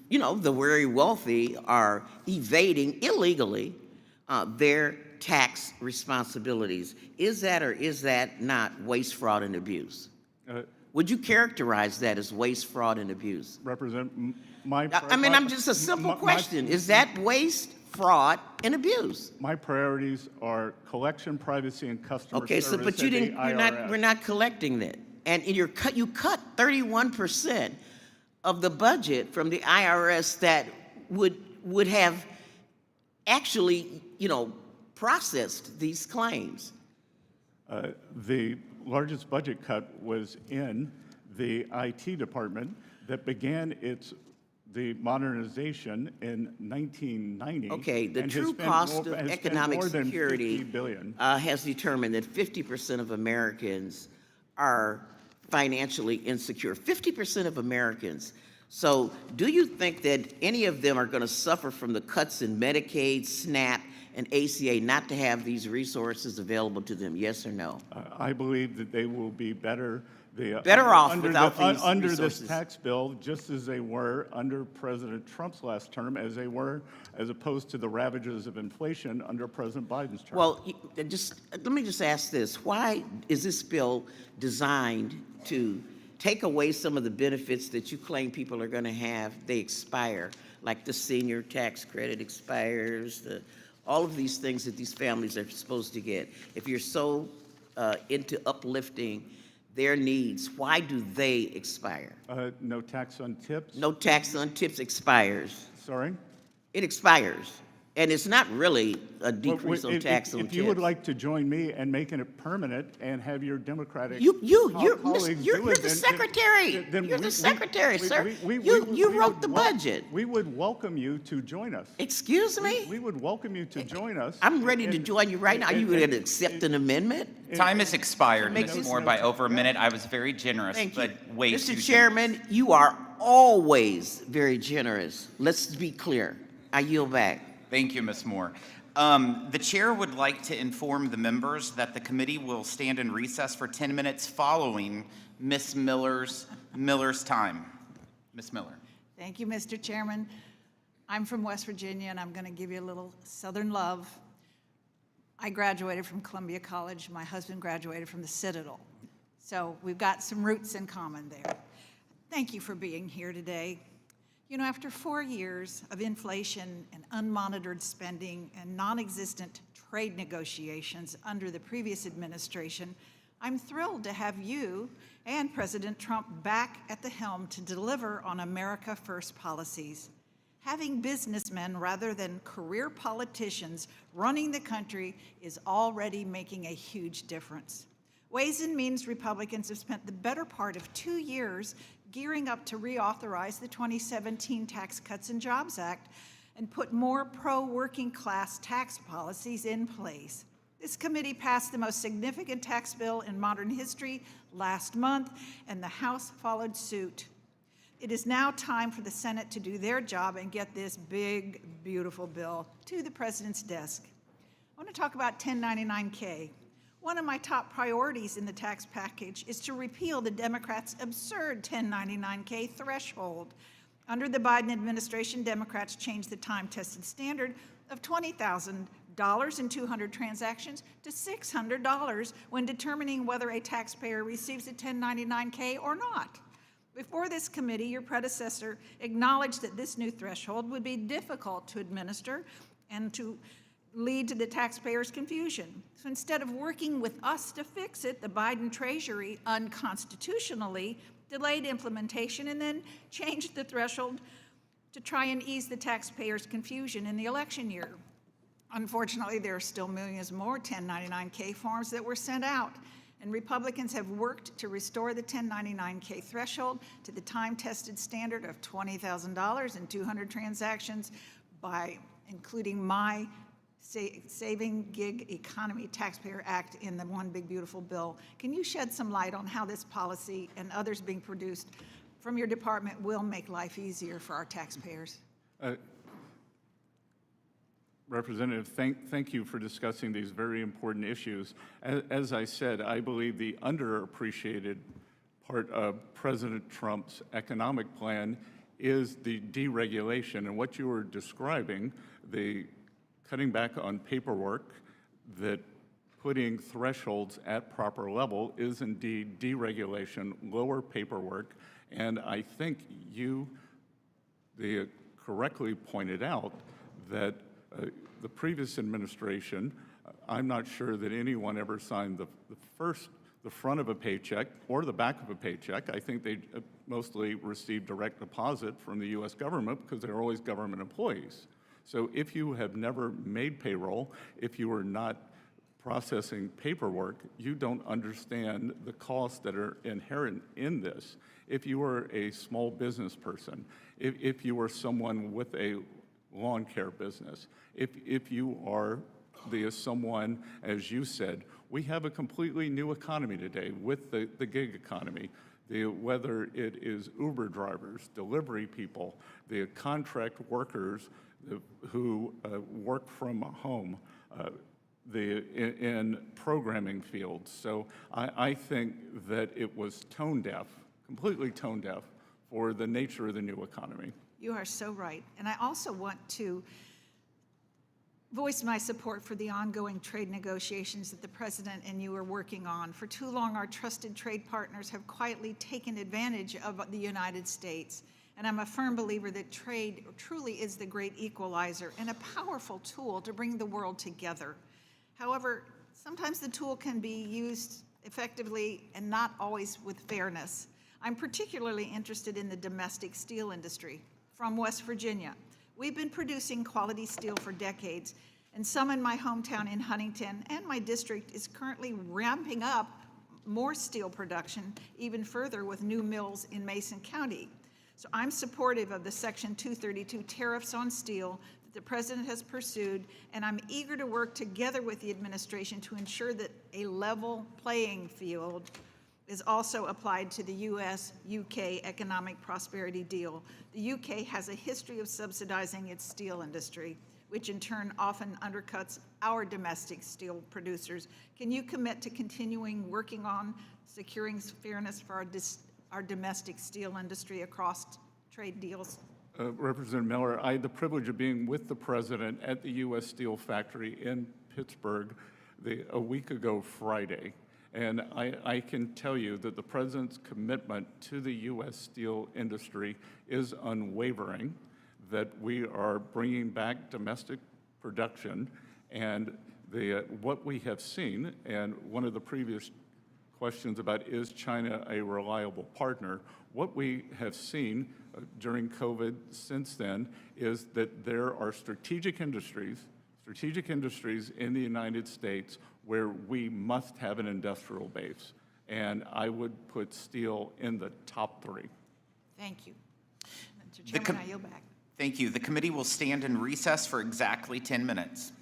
Speaker 20: you know, the very wealthy are evading illegally their tax responsibilities? Is that or is that not waste, fraud, and abuse? Would you characterize that as waste, fraud, and abuse?
Speaker 3: Represent my...
Speaker 20: I mean, I'm just a simple question. Is that waste, fraud, and abuse.
Speaker 3: My priorities are collection, privacy, and customer
Speaker 20: Okay,
Speaker 3: service.
Speaker 20: so but you
Speaker 3: at the
Speaker 20: didn't. We're
Speaker 3: IRS.
Speaker 20: not collecting that, and you cut 31% of the budget from the IRS that would have actually, processed these claims.
Speaker 3: The largest budget cut was in the IT department that began the modernization in 1990.
Speaker 20: Okay, the
Speaker 3: and has
Speaker 20: true
Speaker 3: spent
Speaker 20: cost
Speaker 3: more-
Speaker 20: of
Speaker 3: has spent
Speaker 20: economic
Speaker 3: more than
Speaker 20: security
Speaker 3: 50 billion.
Speaker 20: has determined that 50% of Americans are financially insecure. 50% of Americans. So do you think that any of them are going to suffer from the cuts in Medicaid, SNAP, and ACA not to have these resources available to them? Yes or no?
Speaker 3: I believe that they will be better.
Speaker 20: Better off without these
Speaker 3: under
Speaker 20: resources.
Speaker 3: this tax bill, just as they were under President Trump's last term, as opposed to the ravages of inflation under President Biden's term.
Speaker 20: Well, let me just ask this. Why is this bill designed to take away some of the benefits that you claim people are going to have? They expire, like the senior tax credit expires, all of these things that these families are supposed to get. If you're so into uplifting their needs, why do they expire?
Speaker 3: No tax on tips.
Speaker 20: No tax on tips expires.
Speaker 3: Sorry?
Speaker 20: It expires. And it's not really a decrease on tax on
Speaker 3: If
Speaker 20: tips.
Speaker 3: you would like to join me in making it permanent and have your Democratic
Speaker 20: You're
Speaker 3: colleagues
Speaker 20: the
Speaker 3: do it,
Speaker 20: secretary. You're the secretary, sir. You wrote the budget.
Speaker 3: We would welcome you to join us.
Speaker 20: Excuse me?
Speaker 3: We would welcome you to join us.
Speaker 20: I'm ready to join you right now. Are you going to accept an amendment?
Speaker 1: Time has expired,
Speaker 20: Make
Speaker 1: Ms.
Speaker 20: this-
Speaker 1: Moore, by over a minute. I was very generous,
Speaker 20: Thank
Speaker 1: but
Speaker 20: you.
Speaker 1: way too
Speaker 20: Mr.
Speaker 1: generous.
Speaker 20: Chairman, you are always very generous. Let's be clear. I yield back.
Speaker 1: Thank you, Ms. Moore. The chair would like to inform the members that the committee will stand in recess for 10 minutes following Ms. Miller's time. Ms. Miller.
Speaker 21: Thank you, Mr. Chairman. I'm from West Virginia, and I'm going to give you a little Southern love. I graduated from Columbia College. My husband graduated from the Citadel. So we've got some roots in common there. Thank you for being here today. After 4 years of inflation and unmonitored spending and non-existent trade negotiations under the previous administration, I'm thrilled to have you and President Trump back at the helm to deliver on America First policies. Having businessmen rather than career politicians running the country is already making a huge difference. Ways and Means Republicans have spent the better part of 2 years gearing up to reauthorize the 2017 Tax Cuts and Jobs Act and put more pro-working class tax policies in place. This committee passed the most significant tax bill in modern history last month, and the House followed suit. It is now time for the Senate to do their job and get this big, beautiful bill to the President's desk. I want to talk about 1099-K. One of my top priorities in the tax package is to repeal the Democrats' absurd 1099-K threshold. Under the Biden administration, Democrats changed the time-tested standard of $20,000 in 200 transactions to $600 when determining whether a taxpayer receives a 1099-K or not. Before this committee, your predecessor acknowledged that this new threshold would be difficult to administer and to lead to the taxpayers' confusion. So instead of working with us to fix it, the Biden Treasury unconstitutionally delayed implementation and then changed the threshold to try and ease the taxpayers' confusion in the election year. Unfortunately, there are still millions more 1099-K forms that were sent out, and Republicans have worked to restore the 1099-K threshold to the time-tested standard of $20,000 in 200 transactions by including my Saving Gig Economy Taxpayer Act in the One Big Beautiful Bill. Can you shed some light on how this policy and others being produced from your department will make life easier for our taxpayers?
Speaker 3: Representative, thank you for discussing these very important issues. As I said, I believe the underappreciated part of President Trump's economic plan is the deregulation. And what you were describing, the cutting back on paperwork, that putting thresholds at proper level is indeed deregulation, lower paperwork, and I think you correctly pointed out that The previous administration, I'm not sure that anyone ever signed the front of a paycheck or the back of a paycheck. I think they mostly received direct deposit from the U.S. government because they're always government employees. So if you have never made payroll, if you are not processing paperwork, you don't understand the costs that are inherent in this. If you are a small business person, if you are someone with a lawn care business, if you are someone, as you said, we have a completely new economy today with the gig economy. Whether it is Uber drivers, delivery people, the contract workers who work from home, in programming fields. So I think that it was tone deaf, completely tone deaf, for the nature of the new economy.
Speaker 21: You are so right. And I also want to voice my support for the ongoing trade negotiations that the President and you are working on. For too long, our trusted trade partners have quietly taken advantage of the United States. And I'm a firm believer that trade truly is the great equalizer and a powerful tool to bring the world together. However, sometimes the tool can be used effectively and not always with fairness. I'm particularly interested in the domestic steel industry. From West Virginia, we've been producing quality steel for decades, and some in my hometown in Huntington and my district is currently ramping up more steel production even further with new mills in Mason County. So I'm supportive of the Section 232 tariffs on steel that the President has pursued, and I'm eager to work together with the administration to ensure that a level playing field is also applied to the U.S.-UK economic prosperity deal. The UK has a history of subsidizing its steel industry, which in turn often undercuts our domestic steel producers. Can you commit to continuing working on securing fairness for our domestic steel industry across trade deals?
Speaker 3: Representative Miller, I had the privilege of being with the President at the U.S. Steel factory in Pittsburgh a week ago Friday. And I can tell you that the President's commitment to the U.S. steel industry is unwavering, that we are bringing back domestic production, and what we have seen, and one of the previous questions about is China a reliable partner, what we have seen during COVID since then is that there are strategic industries in the United States where we must have an industrial base. And I would put steel in the top 3.
Speaker 21: Thank you. Mr. Chairman, I yield back.
Speaker 1: Thank you. The committee will stand in recess for exactly 10 minutes.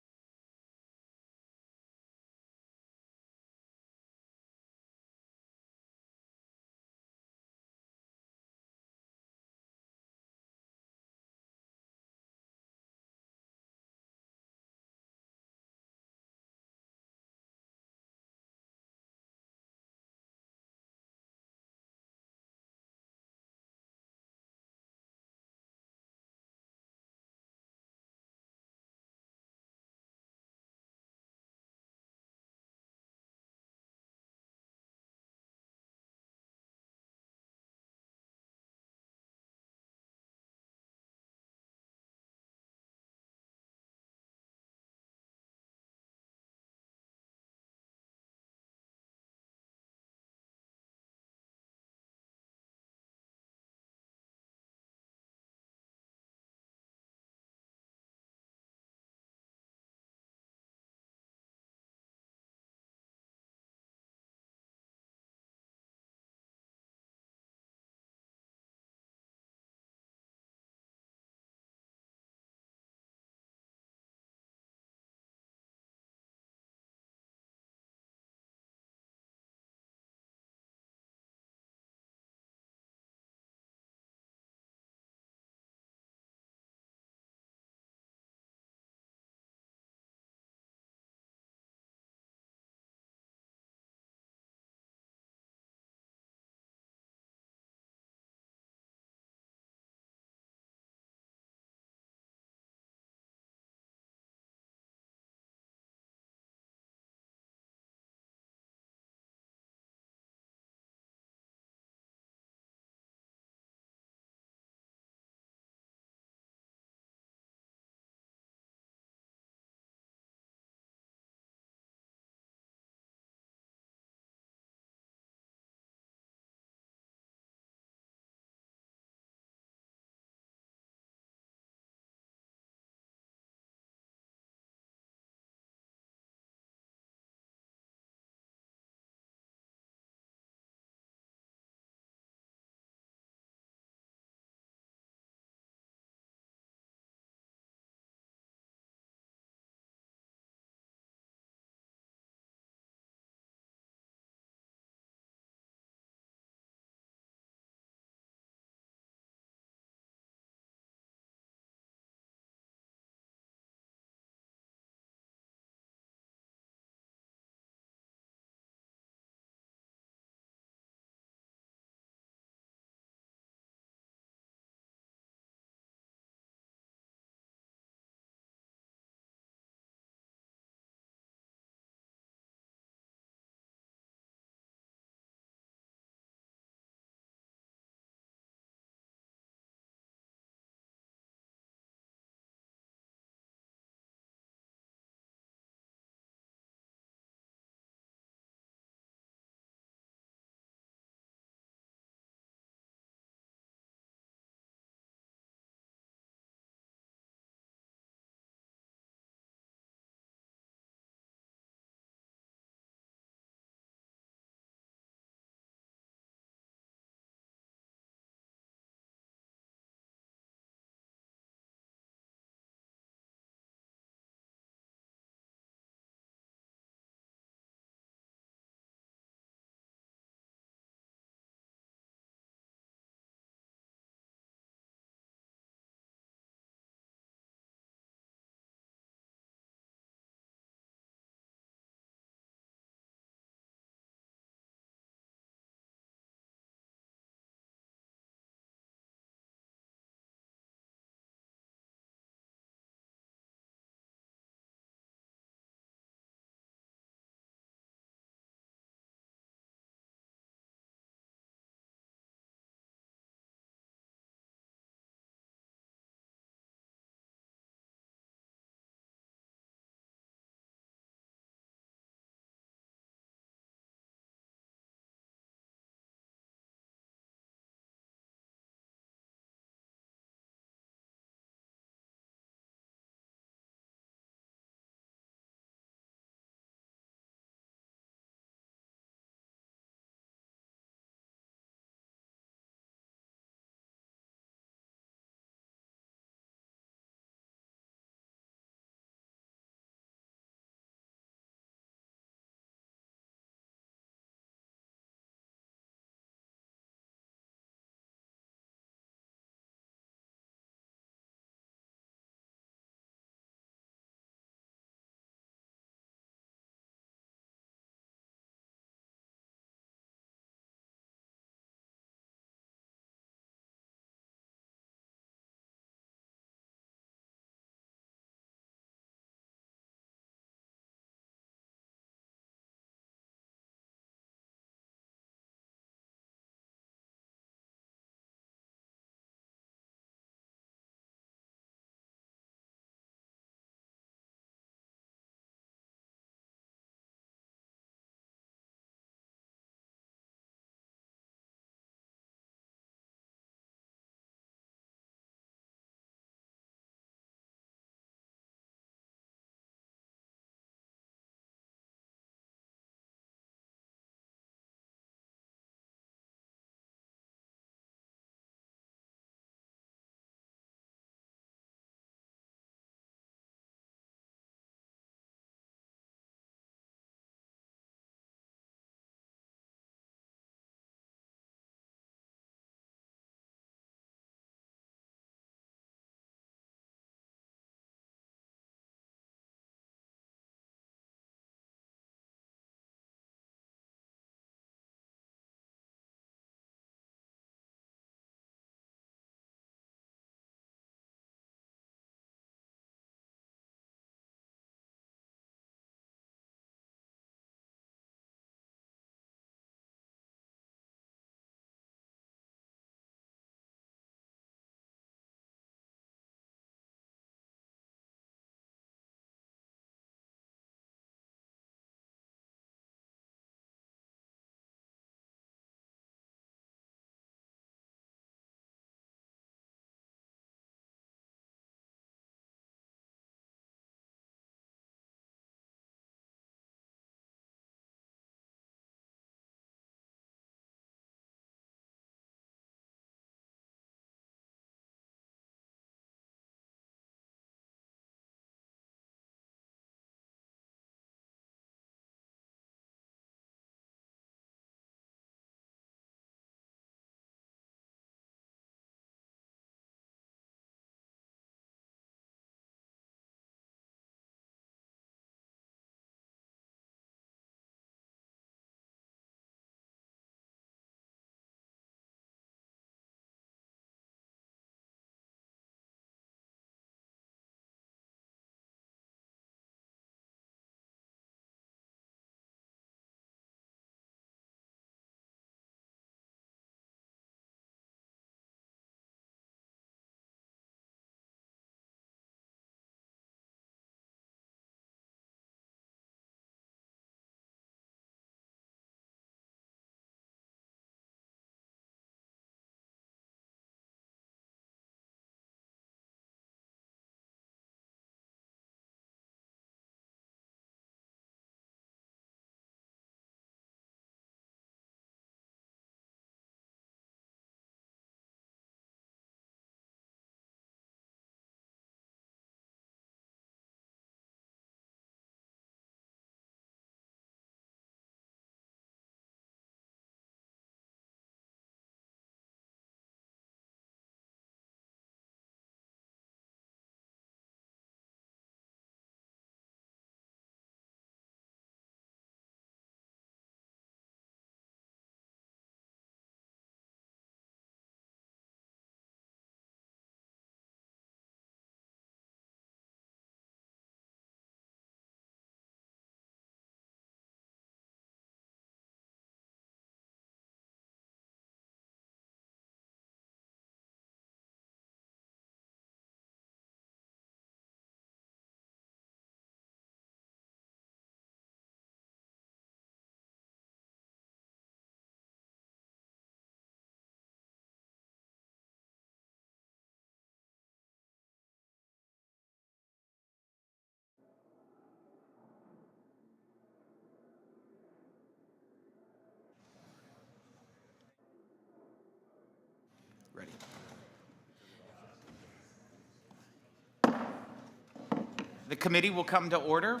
Speaker 1: The committee will come to order.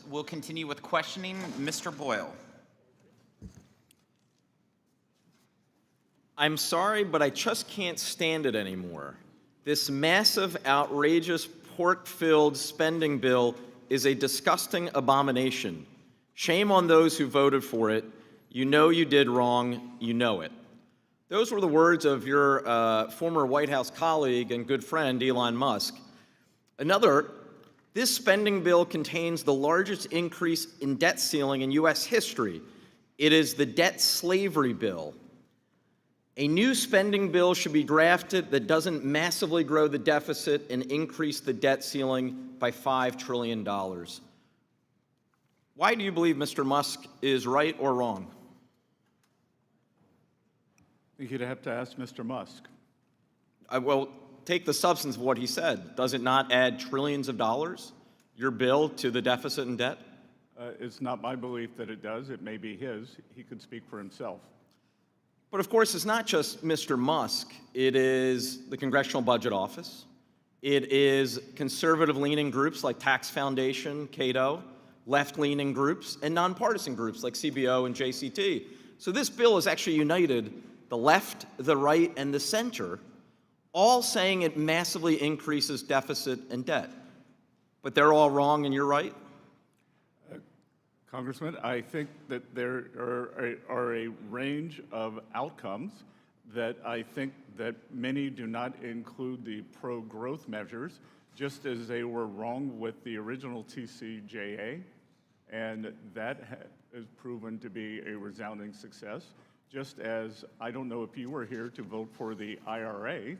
Speaker 1: We'll continue with questioning. Mr. Boyle.
Speaker 2: I'm sorry, but I just can't stand it anymore. This massive, outrageous, pork-filled spending bill is a disgusting abomination. Shame on those who voted for it. You know you did wrong. You know it. Those were the words of your former White House colleague and good friend, Elon Musk. Another, this spending bill contains the largest increase in debt ceiling in U.S. history. It is the debt slavery bill. A new spending bill should be drafted that doesn't massively grow the deficit and increase the debt ceiling by $5 trillion. Why do you believe Mr. Musk is right or wrong?
Speaker 3: I think you'd have to ask Mr. Musk.
Speaker 2: Well, take the substance of what he said. Does it not add trillions of dollars, your bill, to the deficit and debt?
Speaker 3: It's not my belief that it does. It may be his. He could speak for himself.
Speaker 2: But of course, it's not just Mr. Musk. It is the Congressional Budget Office. It is conservative-leaning groups like Tax Foundation, Cato, left-leaning groups, and nonpartisan groups like CBO and JCT. So this bill has actually united the left, the right, and the center, all saying it massively increases deficit and debt. But they're all wrong and you're right?
Speaker 3: Congressman, I think that there are a range of outcomes that I think that many do not include the pro-growth measures, just as they were wrong with the original TCJA, and that has proven to be a resounding success. Just as I don't know if you were here to vote for the IRA,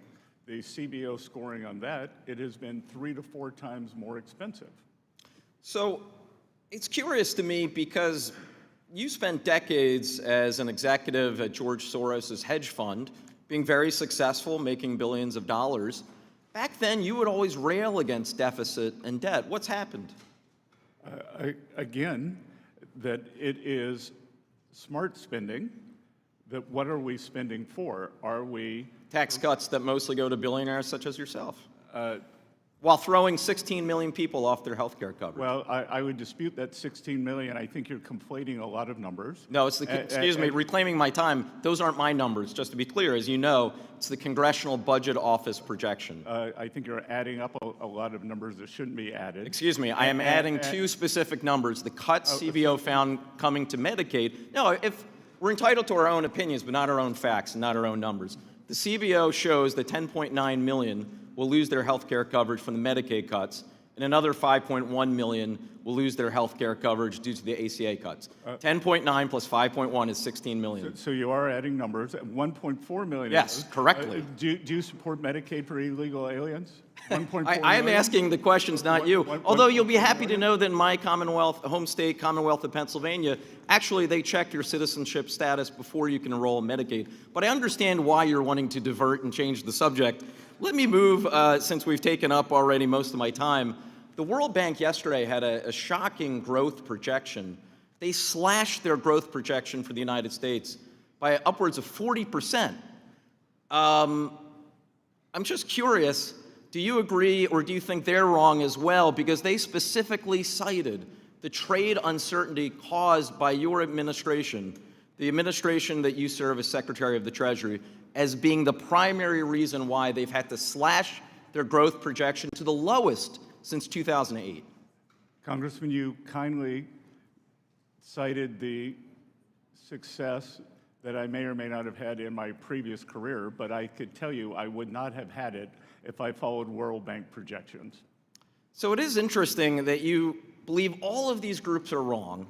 Speaker 3: the CBO scoring on that, it has been 3 to 4 times more expensive.
Speaker 2: So it's curious to me because you spent decades as an executive at George Soros's hedge fund, being very successful, making billions of dollars. Back then, you would always rail against deficit and debt. What's happened?
Speaker 3: Again, that it is smart spending. That what are we spending for? Are we
Speaker 2: tax cuts that mostly go to billionaires such as yourself? While throwing 16 million people off their health care coverage.
Speaker 3: Well, I would dispute that 16 million. I think you're conflating a lot of numbers.
Speaker 2: No, it's the, excuse me, reclaiming my time. Those aren't my numbers, just to be clear. As you know, it's the Congressional Budget Office projection.
Speaker 3: I think you're adding up a lot of numbers that shouldn't be added.
Speaker 2: Excuse me, I am adding 2 specific numbers. The cuts CBO found coming to Medicaid. No, if we're entitled to our own opinions, but not our own facts and not our own numbers. The CBO shows that 10.9 million will lose their health care coverage from the Medicaid cuts, and another 5.1 million will lose their health care coverage due to the ACA cuts. 10.9 plus 5.1 is 16 million.
Speaker 3: So you are adding numbers. 1.4 million.
Speaker 2: Yes, correctly.
Speaker 3: Do you support Medicaid for illegal aliens? 1.4
Speaker 2: I am asking the questions, not you. Although you'll be happy to know that in my Commonwealth, home state, Commonwealth of Pennsylvania, actually they check your citizenship status before you can enroll in Medicaid. But I understand why you're wanting to divert and change the subject. Let me move, since we've taken up already most of my time. The World Bank yesterday had a shocking growth projection. They slashed their growth projection for the United States by upwards of 40%. I'm just curious, do you agree or do you think they're wrong as well? Because they specifically cited the trade uncertainty caused by your administration, the administration that you serve as Secretary of the Treasury, as being the primary reason why they've had to slash their growth projection to the lowest since 2008.
Speaker 3: Congressman, you kindly cited the success that I may or may not have had in my previous career, but I could tell you I would not have had it if I followed World Bank projections.
Speaker 2: So it is interesting that you believe all of these groups are wrong,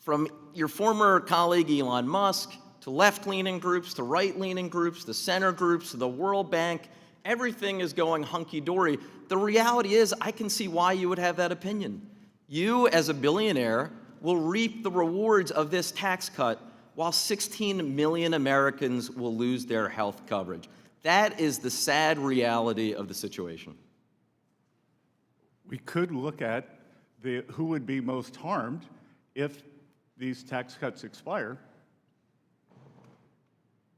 Speaker 2: from your former colleague Elon Musk, to left-leaning groups, to right-leaning groups, to center groups, to the World Bank. Everything is going hunky-dory. The reality is, I can see why you would have that opinion. You, as a billionaire, will reap the rewards of this tax cut, while 16 million Americans will lose their health coverage. That is the sad reality of the situation.
Speaker 3: We could look at who would be most harmed if these tax cuts expire.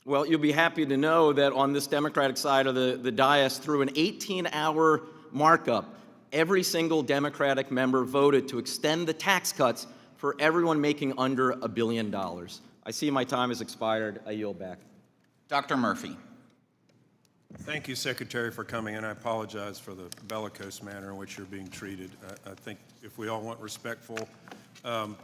Speaker 2: Well, you'll be happy to know that on this Democratic side of the dais, through an 18-hour markup, every single Democratic member voted to extend the tax cuts for everyone making under $1 billion. I see my time has expired. I yield back.
Speaker 1: Dr. Murphy.
Speaker 5: Thank you, Secretary, for coming, and I apologize for the bellicose manner in which you're being treated. I think if we all want respectful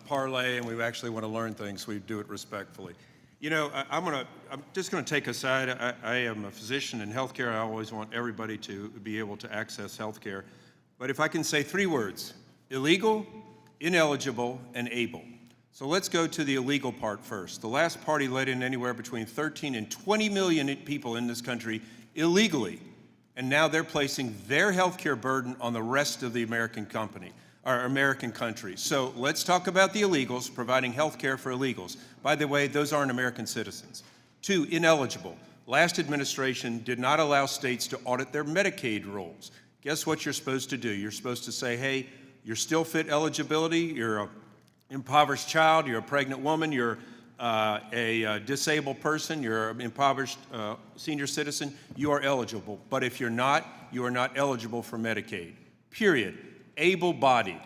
Speaker 5: parlay and we actually want to learn things, we do it respectfully. You know, I'm just going to take a side. I am a physician in healthcare. I always want everybody to be able to access healthcare. But if I can say 3 words: illegal, ineligible, and able. So let's go to the illegal part first. The last party let in anywhere between 13 and 20 million people in this country illegally, and now they're placing their healthcare burden on the rest of the American country. So let's talk about the illegals, providing healthcare for illegals. By the way, those aren't American citizens. 2, ineligible. Last administration did not allow states to audit their Medicaid rules. Guess what you're supposed to do? You're supposed to say, hey, you're still fit eligibility, you're an impoverished child, you're a pregnant woman, you're a disabled person, you're an impoverished senior citizen, you are eligible. But if you're not, you are not eligible for Medicaid, period. Able-bodied.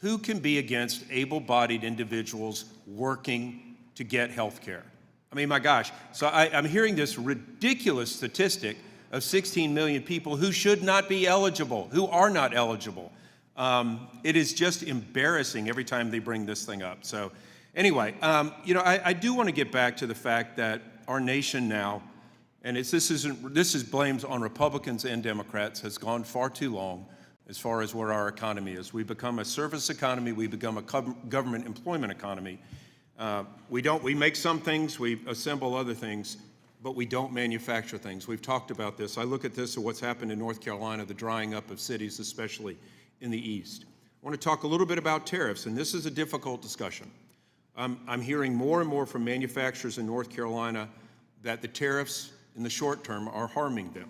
Speaker 5: Who can be against able-bodied individuals working to get health care? I mean, my gosh. So I'm hearing this ridiculous statistic of 16 million people who should not be eligible, who are not eligible. It is just embarrassing every time they bring this thing up. So anyway, you know, I do want to get back to the fact that our nation now, and this is blames on Republicans and Democrats, has gone far too long as far as where our economy is. We become a service economy, we become a government employment economy. We make some things, we assemble other things, but we don't manufacture things. We've talked about this. I look at this at what's happened in North Carolina, the drying up of cities, especially in the East. I want to talk a little bit about tariffs, and this is a difficult discussion. I'm hearing more and more from manufacturers in North Carolina that the tariffs in the short term are harming them.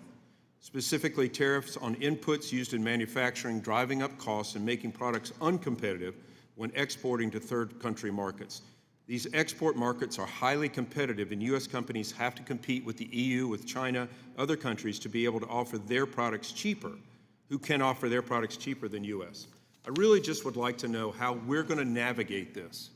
Speaker 5: Specifically, tariffs on inputs used in manufacturing, driving up costs and making products uncompetitive when exporting to third country markets. These export markets are highly competitive, and U.S. companies have to compete with the EU, with China, other countries to be able to offer their products cheaper. Who can offer their products cheaper than U.S.? I really just would like to know how we're going to navigate this.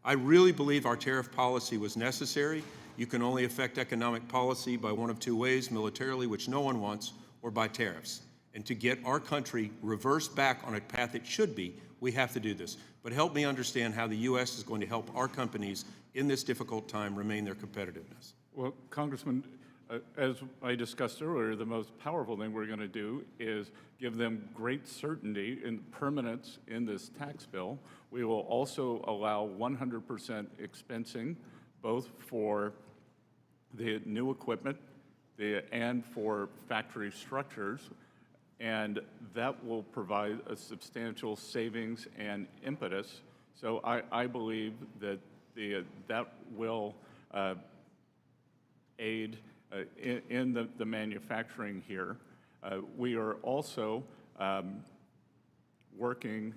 Speaker 5: I really believe our tariff policy was necessary. You can only affect economic policy by one of 2 ways: militarily, which no one wants, or by tariffs. And to get our country reversed back on a path it should be, we have to do this. But help me understand how the U.S. is going to help our companies in this difficult time remain their competitiveness.
Speaker 3: Well, Congressman, as I discussed earlier, the most powerful thing we're going to do is give them great certainty and permanence in this tax bill. We will also allow 100% expensing, both for the new equipment and for factory structures, and that will provide a substantial savings and impetus. So I believe that that will aid in the manufacturing here. We are also working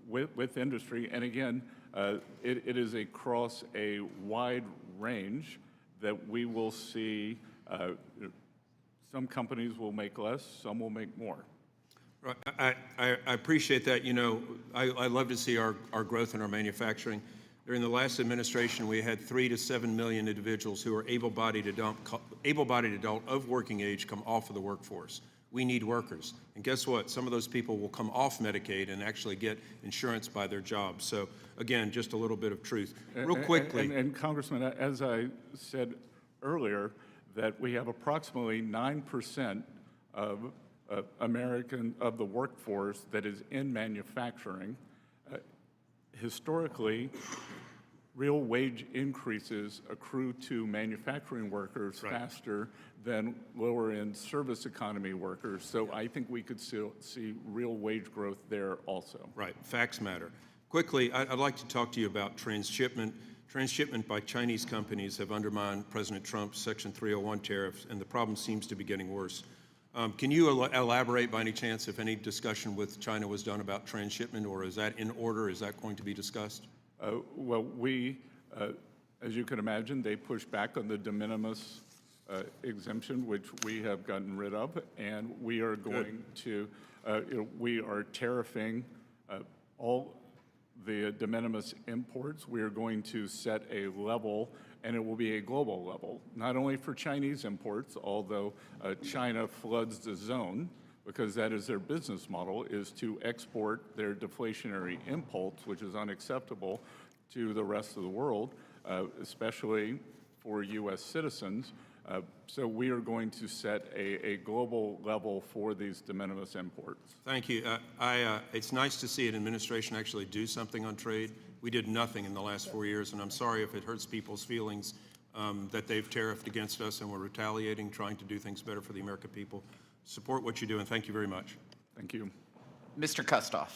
Speaker 3: with industry, and again, it is across a wide range that we will see. Some companies will make less, some will make more.
Speaker 5: Right. I appreciate that. You know, I love to see our growth in our manufacturing. During the last administration, we had 3 to 7 million individuals who are able-bodied adult of working age come off of the workforce. We need workers. And guess what? Some of those people will come off Medicaid and actually get insurance by their jobs. So again, just a little bit of truth. Real quickly.
Speaker 3: And Congressman, as I said earlier, that we have approximately 9% of the workforce that is in manufacturing. Historically, real wage increases accrue to manufacturing workers faster than lower-end service economy workers. So I think we could still see real wage growth there also.
Speaker 5: Right, facts matter. Quickly, I'd like to talk to you about transshipment. Transshipment by Chinese companies have undermined President Trump's Section 301 tariffs, and the problem seems to be getting worse. Can you elaborate by any chance if any discussion with China was done about transshipment, or is that in order? Is that going to be discussed?
Speaker 3: Well, as you can imagine, they pushed back on the de minimis exemption, which we have gotten rid of, and we are going to, we are tariffing all the de minimis imports. We are going to set a level, and it will be a global level, not only for Chinese imports, although China floods the zone, because that is their business model, is to export their deflationary impulse, which is unacceptable to the rest of the world, especially for U.S. citizens. So we are going to set a global level for these de minimis imports.
Speaker 5: Thank you. It's nice to see an administration actually do something on trade. We did nothing in the last 4 years, and I'm sorry if it hurts people's feelings that they've tariffed against us and we're retaliating, trying to do things better for the American people. Support what you do, and thank you very much.
Speaker 3: Thank you.
Speaker 1: Mr. Kustoff.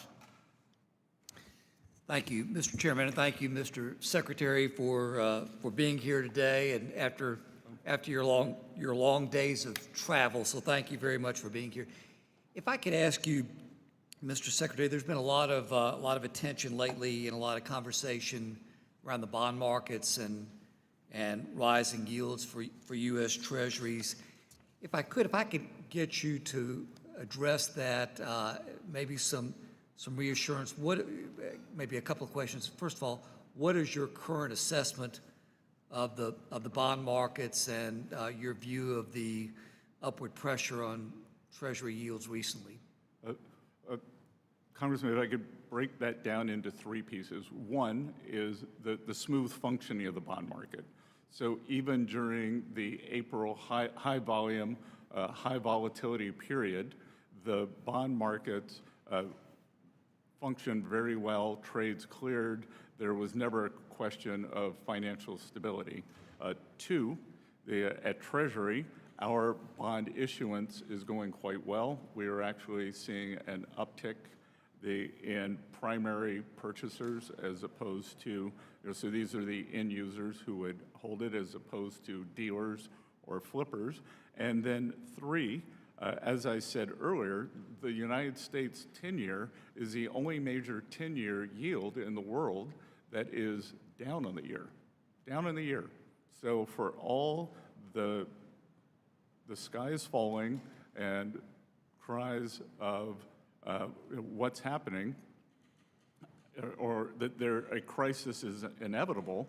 Speaker 8: Thank you, Mr. Chairman, and thank you, Mr. Secretary, for being here today and after your long days of travel. So thank you very much for being here. If I could ask you, Mr. Secretary, there's been a lot of attention lately and a lot of conversation around the bond markets and rising yields for U.S. Treasuries. If I could get you to address that, maybe some reassurance. Maybe a couple of questions. First of all, what is your current assessment of the bond markets and your view of the upward pressure on Treasury yields recently?
Speaker 3: Congressman, if I could break that down into three pieces. One is the smooth functioning of the bond market. So even during the April high volume, high volatility period, the bond markets functioned very well, trades cleared. There was never a question of financial stability. Two, at Treasury, our bond issuance is going quite well. We are actually seeing an uptick in primary purchasers as opposed to, so these are the end users who would hold it as opposed to dealers or flippers. And then three, as I said earlier, the United States 10-year is the only major 10-year yield in the world that is down on the year, down in the year. So for all the sky is falling and cries of what's happening, or that a crisis is inevitable,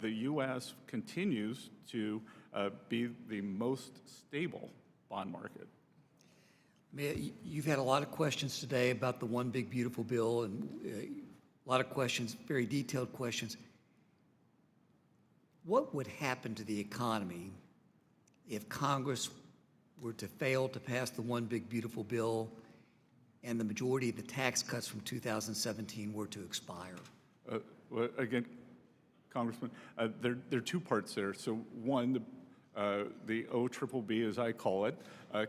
Speaker 3: the U.S. continues to be the most stable bond market.
Speaker 8: You've had a lot of questions today about the One Big Beautiful Bill, and a lot of questions, very detailed questions. What would happen to the economy if Congress were to fail to pass the One Big Beautiful Bill and the majority of the tax cuts from 2017 were to expire?
Speaker 3: Well, again, Congressman, there are two parts there. So one, the OBBB, as I call it,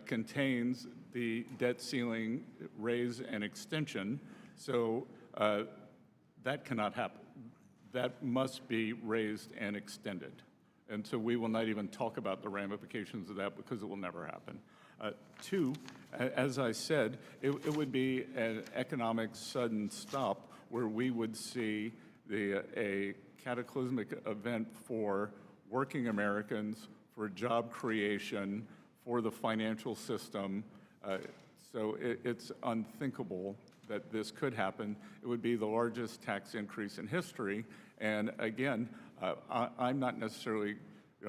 Speaker 3: contains the debt ceiling raise and extension. So that cannot happen. That must be raised and extended. And so we will not even talk about the ramifications of that because it will never happen. Two, as I said, it would be an economic sudden stop where we would see a cataclysmic event for working Americans, for job creation, for the financial system. So it's unthinkable that this could happen. It would be the largest tax increase in history. And again, I'm not necessarily,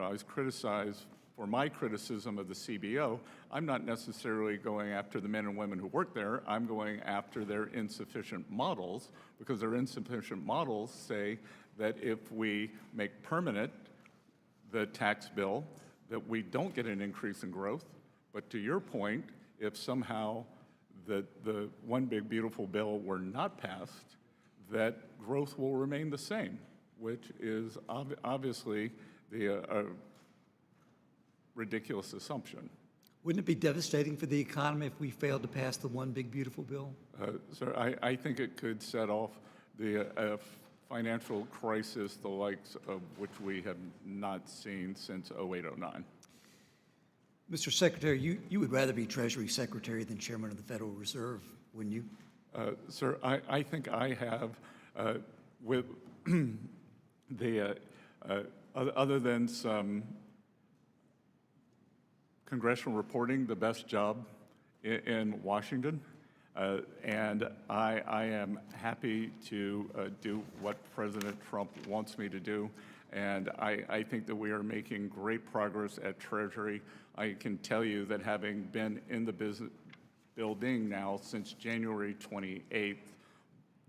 Speaker 3: I was criticized for my criticism of the CBO. I'm not necessarily going after the men and women who work there. I'm going after their insufficient models, because their insufficient models say that if we make permanent the tax bill, that we don't get an increase in growth. But to your point, if somehow the One Big Beautiful Bill were not passed, that growth will remain the same, which is obviously the ridiculous assumption.
Speaker 8: Wouldn't it be devastating for the economy if we failed to pass the One Big Beautiful Bill?
Speaker 3: So I think it could set off the financial crisis, the likes of which we have not seen since 08-09.
Speaker 8: Mr. Secretary, you would rather be Treasury Secretary than Chairman of the Federal Reserve, wouldn't you?
Speaker 3: Sir, I think I have, with other than some congressional reporting the best job in Washington. And I am happy to do what President Trump wants me to do. And I think that we are making great progress at Treasury. I can tell you that having been in the building now since January 28th,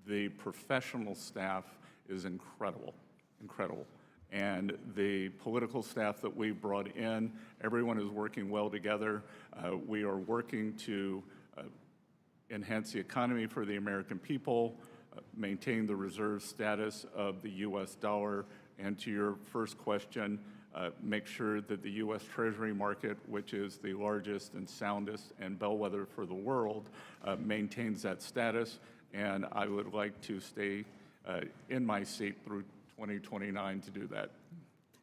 Speaker 3: the professional staff is incredible, incredible. And the political staff that we brought in, everyone is working well together. We are working to enhance the economy for the American people, maintain the reserve status of the U.S. dollar, and to your first question, make sure that the U.S. Treasury market, which is the largest and soundest and bellwether for the world, maintains that status. And I would like to stay in my seat through 2029 to do that.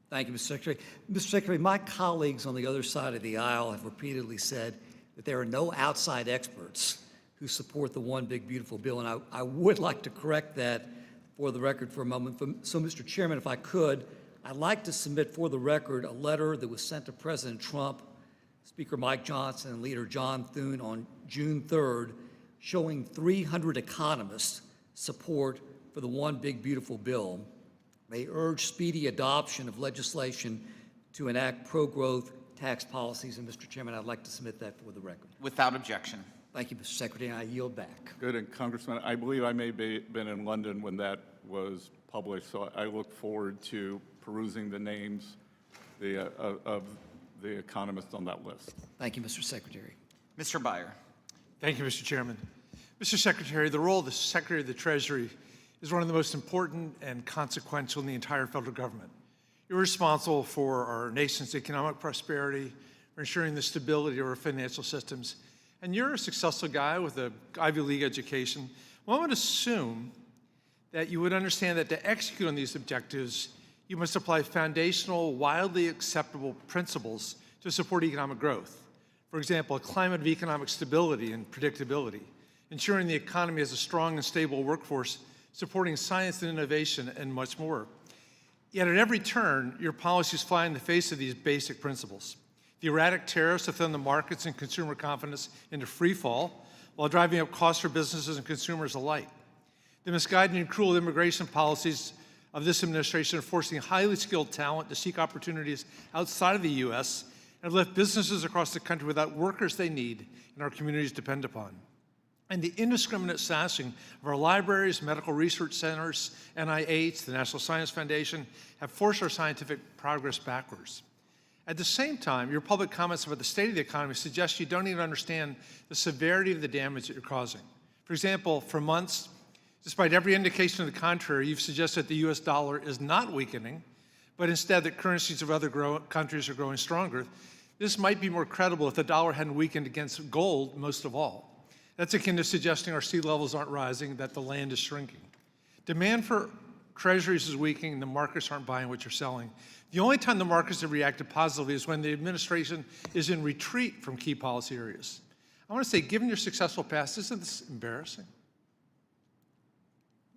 Speaker 8: Thank you, Mr. Secretary. Mr. Secretary, my colleagues on the other side of the aisle have repeatedly said that there are no outside experts who support the One Big Beautiful Bill, and I would like to correct that for the record for a moment. So, Mr. Chairman, if I could, I'd like to submit for the record a letter that was sent to President Trump, Speaker Mike Johnson, and Leader John Thune on June 3rd, showing 300 economists' support for the One Big Beautiful Bill. They urge speedy adoption of legislation to enact pro-growth tax policies. And, Mr. Chairman, I'd like to submit that for the record.
Speaker 1: Without objection.
Speaker 8: Thank you, Mr. Secretary, and I yield back.
Speaker 3: Good, and Congressman, I believe I may have been in London when that was published, so I look forward to perusing the names of the economists on that list.
Speaker 8: Thank you, Mr. Secretary.
Speaker 1: Mr. Byer.
Speaker 9: Thank you, Mr. Chairman. Mr. Secretary, the role of the Secretary of the Treasury is one of the most important and consequential in the entire federal government. You're responsible for our nation's economic prosperity, for ensuring the stability of our financial systems, and you're a successful guy with an Ivy League education. One would assume that you would understand that to execute on these objectives, you must apply foundational, widely acceptable principles to support economic growth. For example, a climate of economic stability and predictability, ensuring the economy has a strong and stable workforce, supporting science and innovation, and much more. Yet at every turn, your policies fly in the face of these basic principles. The erratic tariffs have thrown the markets and consumer confidence into free fall, while driving up costs for businesses and consumers alike. The misguided and cruel immigration policies of this administration are forcing highly skilled talent to seek opportunities outside of the U.S. and have left businesses across the country without workers they need and our communities depend upon. And the indiscriminate sassing of our libraries, medical research centers, NIH, the National Science Foundation, have forced our scientific progress backwards. At the same time, your public comments about the state of the economy suggest you don't even understand the severity of the damage that you're causing. For example, for months, despite every indication to the contrary, you've suggested that the U.S. dollar is not weakening, but instead that currencies of other countries are growing stronger. This might be more credible if the dollar hadn't weakened against gold most of all. That's akin to suggesting our sea levels aren't rising, that the land is shrinking. Demand for treasuries is weakening, and the markets aren't buying what you're selling. The only time the markets have reacted positively is when the administration is in retreat from key policy areas. I want to say, given your successful past, isn't this embarrassing?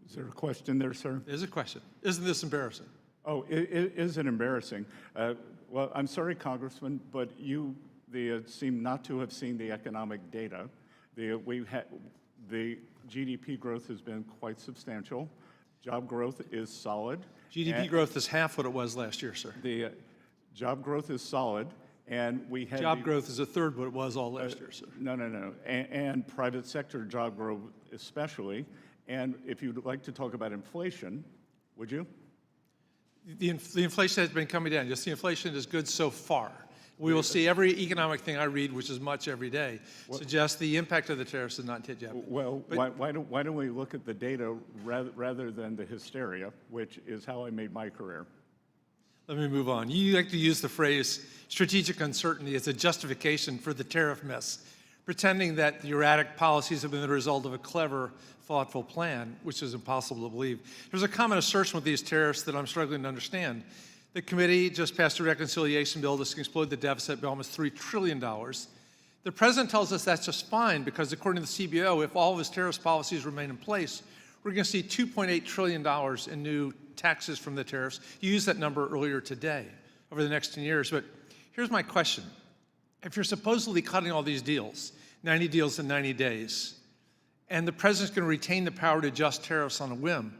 Speaker 3: Is there a question there, sir?
Speaker 9: There's a question. Isn't this embarrassing?
Speaker 3: Oh, is it embarrassing? Well, I'm sorry, Congressman, but you seem not to have seen the economic data. The GDP growth has been quite substantial. Job growth is solid.
Speaker 9: GDP growth is half what it was last year, sir.
Speaker 3: The job growth is solid, and we had
Speaker 9: job growth is a third what it was all last year, sir.
Speaker 3: No. And private sector job growth especially. And if you'd like to talk about inflation, would you?
Speaker 9: The inflation has been coming down. Just the inflation is good so far. We will see every economic thing I read, which is much every day, suggests the impact of the tariffs is not hit yet.
Speaker 3: Well, why don't we look at the data rather than the hysteria, which is how I made my career.
Speaker 9: Let me move on. You like to use the phrase strategic uncertainty as a justification for the tariff mess, pretending that the erratic policies have been the result of a clever, thoughtful plan, which is impossible to believe. There's a common assertion with these tariffs that I'm struggling to understand. The committee just passed a reconciliation bill that's going to explode the deficit by almost $3 trillion. The president tells us that's just fine because according to the CBO, if all of his tariffs policies remain in place, we're going to see $2.8 trillion in new taxes from the tariffs. You used that number earlier today over the next 10 years, but here's my question. if you're supposedly cutting all these deals, 90 deals in 90 days, and the president's going to retain the power to adjust tariffs on a whim,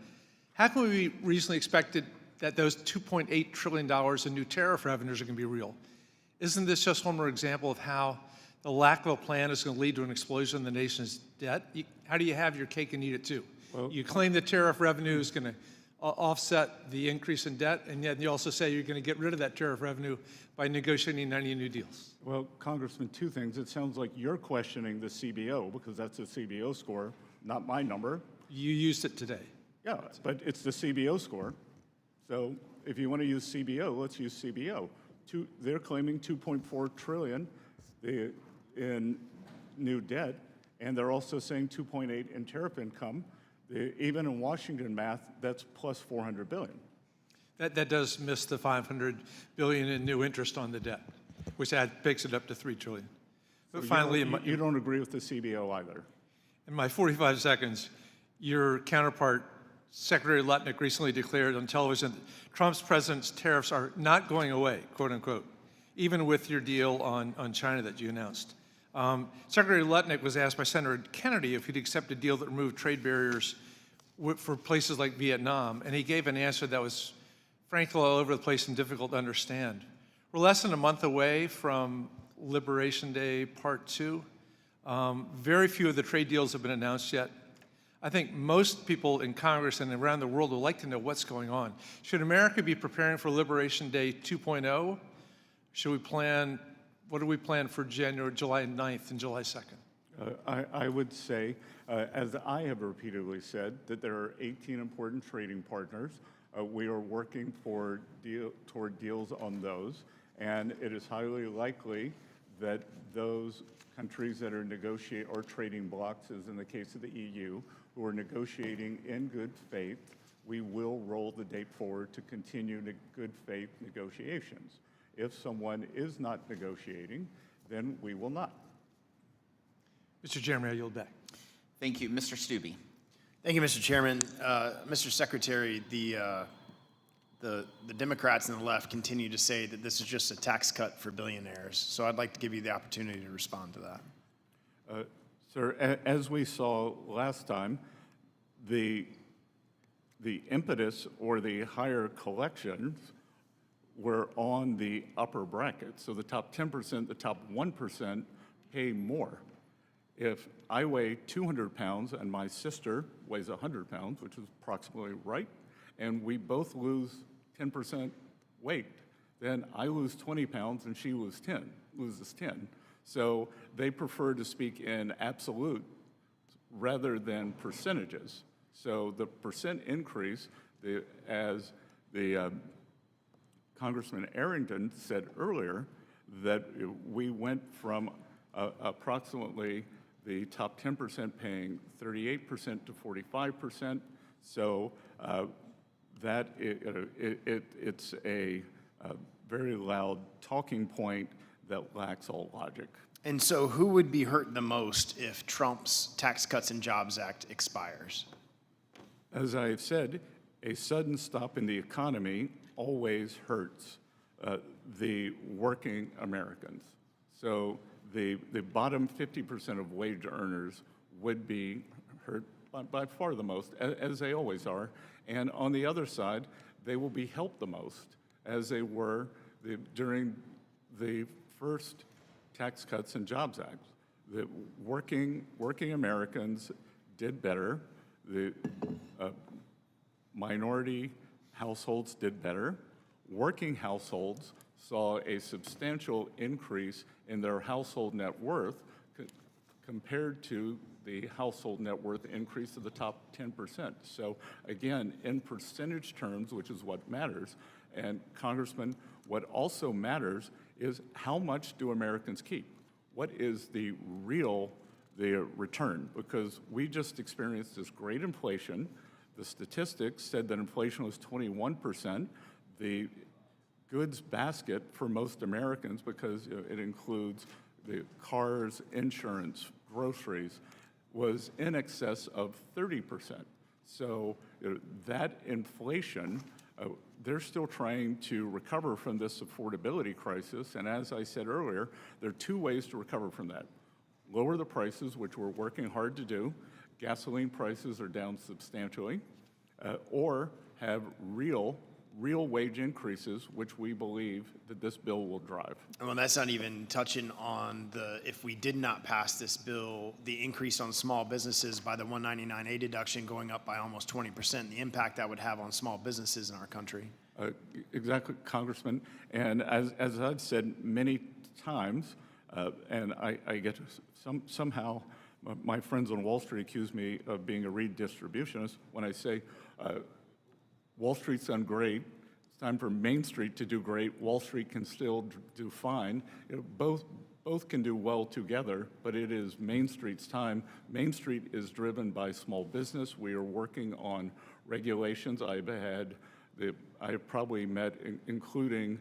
Speaker 9: how can we reasonably expect that those $2.8 trillion in new tariff revenues are going to be real? Isn't this just one more example of how the lack of a plan is going to lead to an explosion in the nation's debt? How do you have your cake and eat it too?
Speaker 3: Well,
Speaker 9: you claim the tariff revenue is going to offset the increase in debt, and yet you also say you're going to get rid of that tariff revenue by negotiating 90 new deals.
Speaker 3: Well, Congressman, two things. It sounds like you're questioning the CBO because that's a CBO score, not my number.
Speaker 9: You used it today.
Speaker 3: Yeah, but it's the CBO score. So if you want to use CBO, let's use CBO. They're claiming $2.4 trillion in new debt, and they're also saying 2.8 in tariff income. Even in Washington math, that's plus 400 billion.
Speaker 9: That does miss the 500 billion in new interest on the debt, which takes it up to 3 trillion. But
Speaker 3: So
Speaker 9: finally,
Speaker 3: you don't agree with the CBO either.
Speaker 9: in my 45 seconds, your counterpart, Secretary Lutnick, recently declared on television that Trump's president's tariffs are not going away, quote unquote, even with your deal on China that you announced. Secretary Lutnick was asked by Senator Kennedy if he'd accept a deal that removed trade barriers for places like Vietnam, and he gave an answer that was frankly all over the place and difficult to understand. We're less than a month away from Liberation Day Part 2. Very few of the trade deals have been announced yet. I think most people in Congress and around the world would like to know what's going on. Should America be preparing for Liberation Day 2.0? Should we plan, what do we plan for July 9th and July 2nd?
Speaker 3: I would say, as I have repeatedly said, that there are 18 important trading partners. We are working toward deals on those, and it is highly likely that those countries that are negotiating or trading blocs, as in the case of the EU, who are negotiating in good faith, we will roll the date forward to continue good faith negotiations. If someone is not negotiating, then we will not.
Speaker 9: Mr. Chairman, I yield back.
Speaker 1: Thank you. Mr. Stubbe.
Speaker 10: Thank you, Mr. Chairman. Mr. Secretary, the Democrats and the left continue to say that this is just a tax cut for billionaires. So I'd like to give you the opportunity to respond to that.
Speaker 3: Sir, as we saw last time, the impetus or the higher collections were on the upper bracket. So the top 10%, the top 1% pay more. If I weigh 200 pounds and my sister weighs 100 pounds, which is approximately right, and we both lose 10% weight, then I lose 20 pounds and she loses 10. So they prefer to speak in absolute rather than percentages. So the percent increase, as the Congressman Arrington said earlier, that we went from approximately the top 10% paying 38% to 45%. So that it's a very loud talking point that lacks all logic.
Speaker 10: And so who would be hurt the most if Trump's Tax Cuts and Jobs Act expires?
Speaker 3: As I have said, a sudden stop in the economy always hurts the working Americans. So the bottom 50% of wage earners would be hurt by far the most, as they always are. And on the other side, they will be helped the most, as they were during the first Tax Cuts and Jobs Act. The working Americans did better. The minority households did better. Working households saw a substantial increase in their household net worth compared to the household net worth increase of the top 10%. So again, in percentage terms, which is what matters, and Congressman, what also matters is how much do Americans keep? What is the return? Because we just experienced this great inflation. The statistics said that inflation was 21%. The goods basket for most Americans, because it includes the cars, insurance, groceries, was in excess of 30%. So that inflation they're still trying to recover from this affordability crisis. And as I said earlier, there are two ways to recover from that. Lower the prices, which we're working hard to do. Gasoline prices are down substantially. Or have real wage increases, which we believe that this bill will drive.
Speaker 10: Well, that's not even touching on if we did not pass this bill, the increase on small businesses by the 199A deduction going up by almost 20%, the impact that would have on small businesses in our country.
Speaker 3: Exactly, Congressman. And as I've said many times, and I get somehow my friends on Wall Street accuse me of being a redistributionist when I say Wall Street's done great. It's time for Main Street to do great. Wall Street can still do fine. Both can do well together, but it is Main Street's time. Main Street is driven by small business. We are working on regulations. I have probably met, including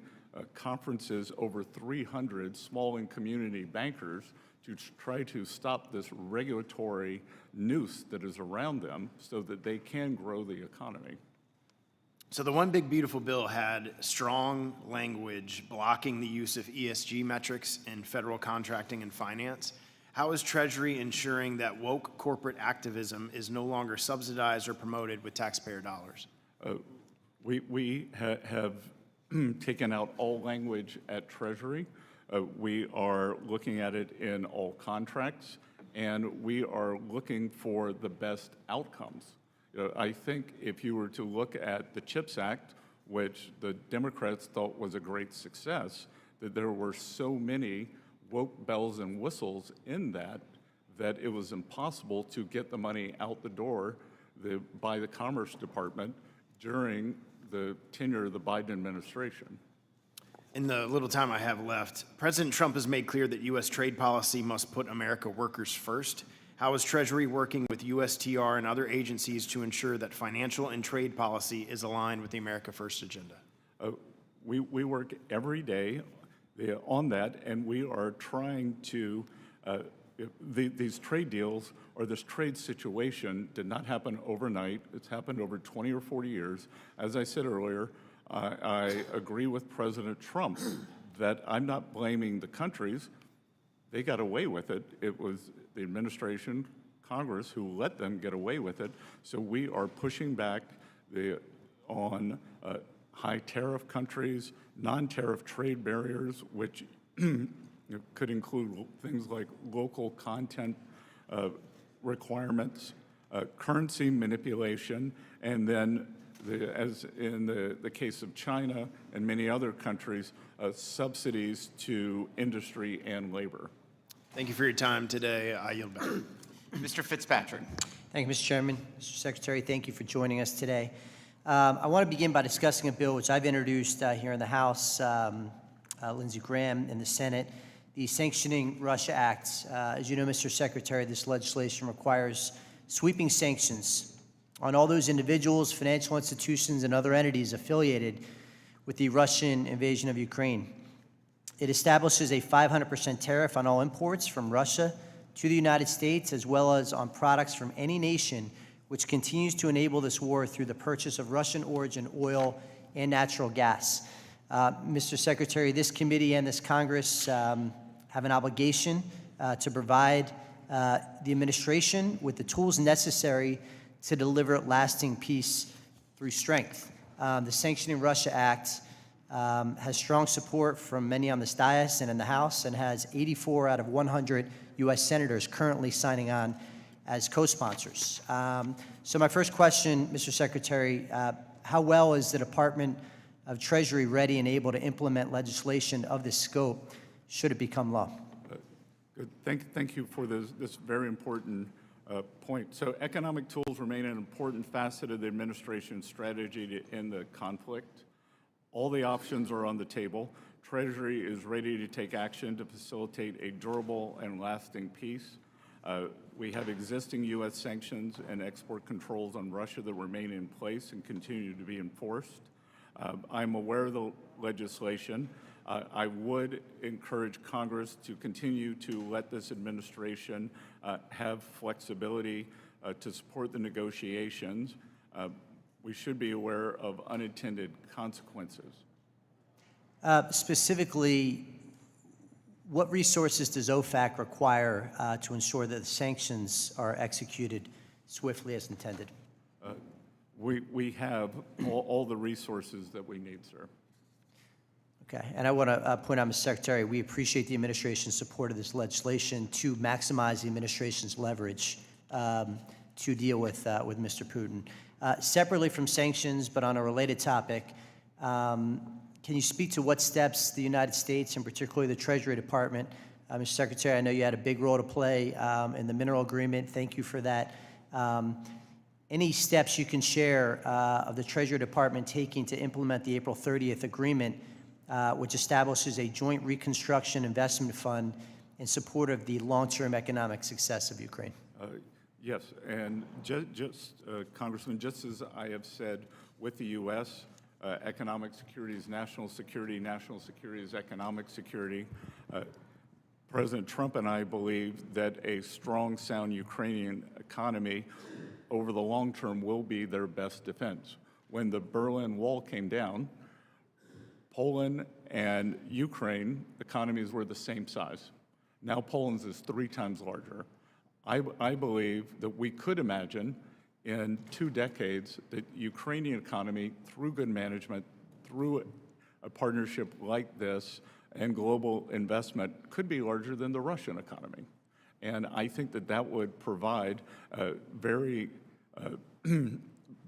Speaker 3: conferences, over 300 small and community bankers to try to stop this regulatory noose that is around them so that they can grow the economy.
Speaker 10: So the One Big Beautiful Bill had strong language blocking the use of ESG metrics in federal contracting and finance. How is Treasury ensuring that woke corporate activism is no longer subsidized or promoted with taxpayer dollars?
Speaker 3: We have taken out all language at Treasury. We are looking at it in all contracts, and we are looking for the best outcomes. I think if you were to look at the CHIPS Act, which the Democrats thought was a great success, that there were so many woke bells and whistles in that it was impossible to get the money out the door by the Commerce Department during the tenure of the Biden administration.
Speaker 10: In the little time I have left, President Trump has made clear that U.S. trade policy must put America workers first. How is Treasury working with USTR and other agencies to ensure that financial and trade policy is aligned with the America First agenda?
Speaker 3: We work every day on that, and we are trying to, these trade deals or this trade situation did not happen overnight. It's happened over 20 or 40 years. As I said earlier, I agree with President Trump that I'm not blaming the countries. They got away with it. It was the administration, Congress, who let them get away with it. So we are pushing back on high tariff countries, non-tariff trade barriers, which could include things like local content requirements, currency manipulation, and then, as in the case of China and many other countries, subsidies to industry and labor.
Speaker 10: Thank you for your time today. I yield back.
Speaker 1: Mr. Fitzpatrick.
Speaker 11: Thank you, Mr. Chairman. Mr. Secretary, thank you for joining us today. I want to begin by discussing a bill which I've introduced here in the House, Lindsey Graham in the Senate, the Sanctioning Russia Act. As you know, Mr. Secretary, this legislation requires sweeping sanctions on all those individuals, financial institutions, and other entities affiliated with the Russian invasion of Ukraine. It establishes a 500% tariff on all imports from Russia to the United States, as well as on products from any nation which continues to enable this war through the purchase of Russian origin oil and natural gas. Mr. Secretary, this committee and this Congress have an obligation to provide the administration with the tools necessary to deliver lasting peace through strength. The Sanctioning Russia Act has strong support from many on this dais and in the House, and has 84 out of 100 U.S. senators currently signing on as co-sponsors. So my first question, Mr. Secretary, how well is the Department of Treasury ready and able to implement legislation of this scope should it become law?
Speaker 3: Good. Thank you for this very important point. So economic tools remain an important facet of the administration's strategy to end the conflict. All the options are on the table. Treasury is ready to take action to facilitate a durable and lasting peace. We have existing U.S. sanctions and export controls on Russia that remain in place and continue to be enforced. I'm aware of the legislation. I would encourage Congress to continue to let this administration have flexibility to support the negotiations. we should be aware of unintended consequences.
Speaker 11: Specifically, what resources does OFAC require to ensure that the sanctions are executed swiftly as intended?
Speaker 3: We have all the resources that we need, sir.
Speaker 11: Okay, and I want to point out, Mr. Secretary, we appreciate the administration's support of this legislation to maximize the administration's leverage to deal with Mr. Putin. Separately from sanctions, but on a related topic, can you speak to what steps the United States, and particularly the Treasury Department, Mr. Secretary, I know you had a big role to play in the mineral agreement. Thank you for that. Any steps you can share of the Treasury Department taking to implement the April 30th agreement, which establishes a joint reconstruction investment fund in support of the long-term economic success of Ukraine?
Speaker 3: Yes, and Congressman, just as I have said with the U.S., economic security is national security is economic security. President Trump and I believe that a strong, sound Ukrainian economy over the long term will be their best defense. When the Berlin Wall came down, Poland and Ukraine economies were the same size. Now Poland's is 3 times larger. I believe that we could imagine in 2 decades that Ukrainian economy, through good management, through a partnership like this and global investment, could be larger than the Russian economy. And I think that that would provide a very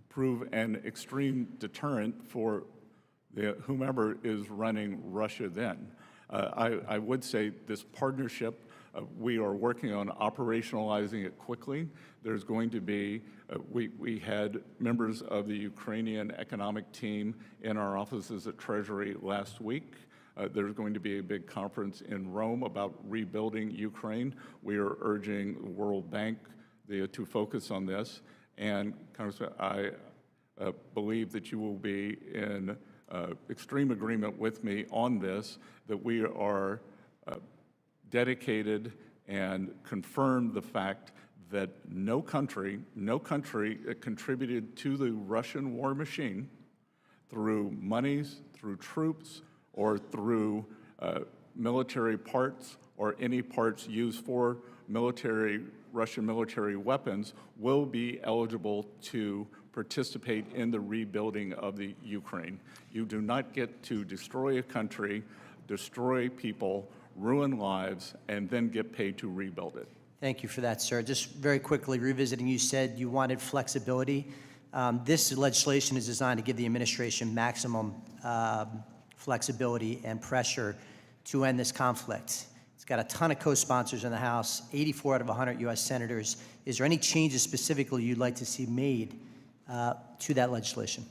Speaker 3: prove an extreme deterrent for whomever is running Russia then. I would say this partnership, we are working on operationalizing it quickly. There's going to be, we had members of the Ukrainian economic team in our offices at Treasury last week. There's going to be a big conference in Rome about rebuilding Ukraine. We are urging the World Bank to focus on this. And Congressman, I believe that you will be in extreme agreement with me on this, that we are dedicated and confirm the fact that no country contributed to the Russian war machine through monies, through troops, or through military parts or any parts used for Russian military weapons will be eligible to participate in the rebuilding of the Ukraine. You do not get to destroy a country, destroy people, ruin lives, and then get paid to rebuild it.
Speaker 11: Thank you for that, sir. Just very quickly, revisiting, you said you wanted flexibility. This legislation is designed to give the administration maximum flexibility and pressure to end this conflict. It's got a ton of co-sponsors in the House, 84 out of 100 U.S. senators. Is there any changes specifically you'd like to see made to that legislation?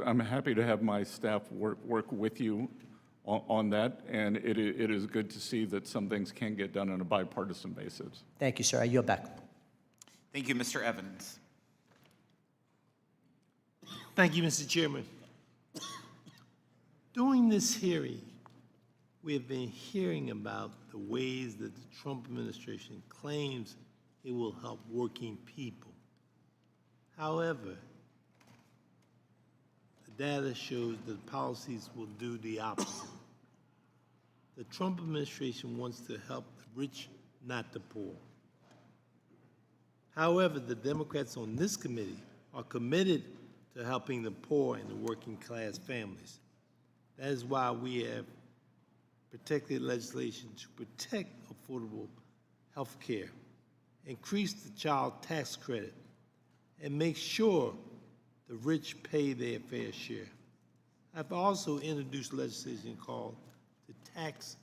Speaker 3: I'm happy to have my staff work with you on that, and it is good to see that some things can get done on a bipartisan basis.
Speaker 11: Thank you, sir. I yield back.
Speaker 1: Thank you, Mr. Evans.
Speaker 12: Thank you, Mr. Chairman. During this hearing, we have been hearing about the ways that the Trump administration claims it will help working people. However, the data shows that policies will do the opposite. The Trump administration wants to help the rich, not the poor. However, the Democrats on this committee are committed to helping the poor and the working class families. That is why we have protected legislation to protect affordable health care, increase the child tax credit, and make sure the rich pay their fair share. I've also introduced legislation called the Tax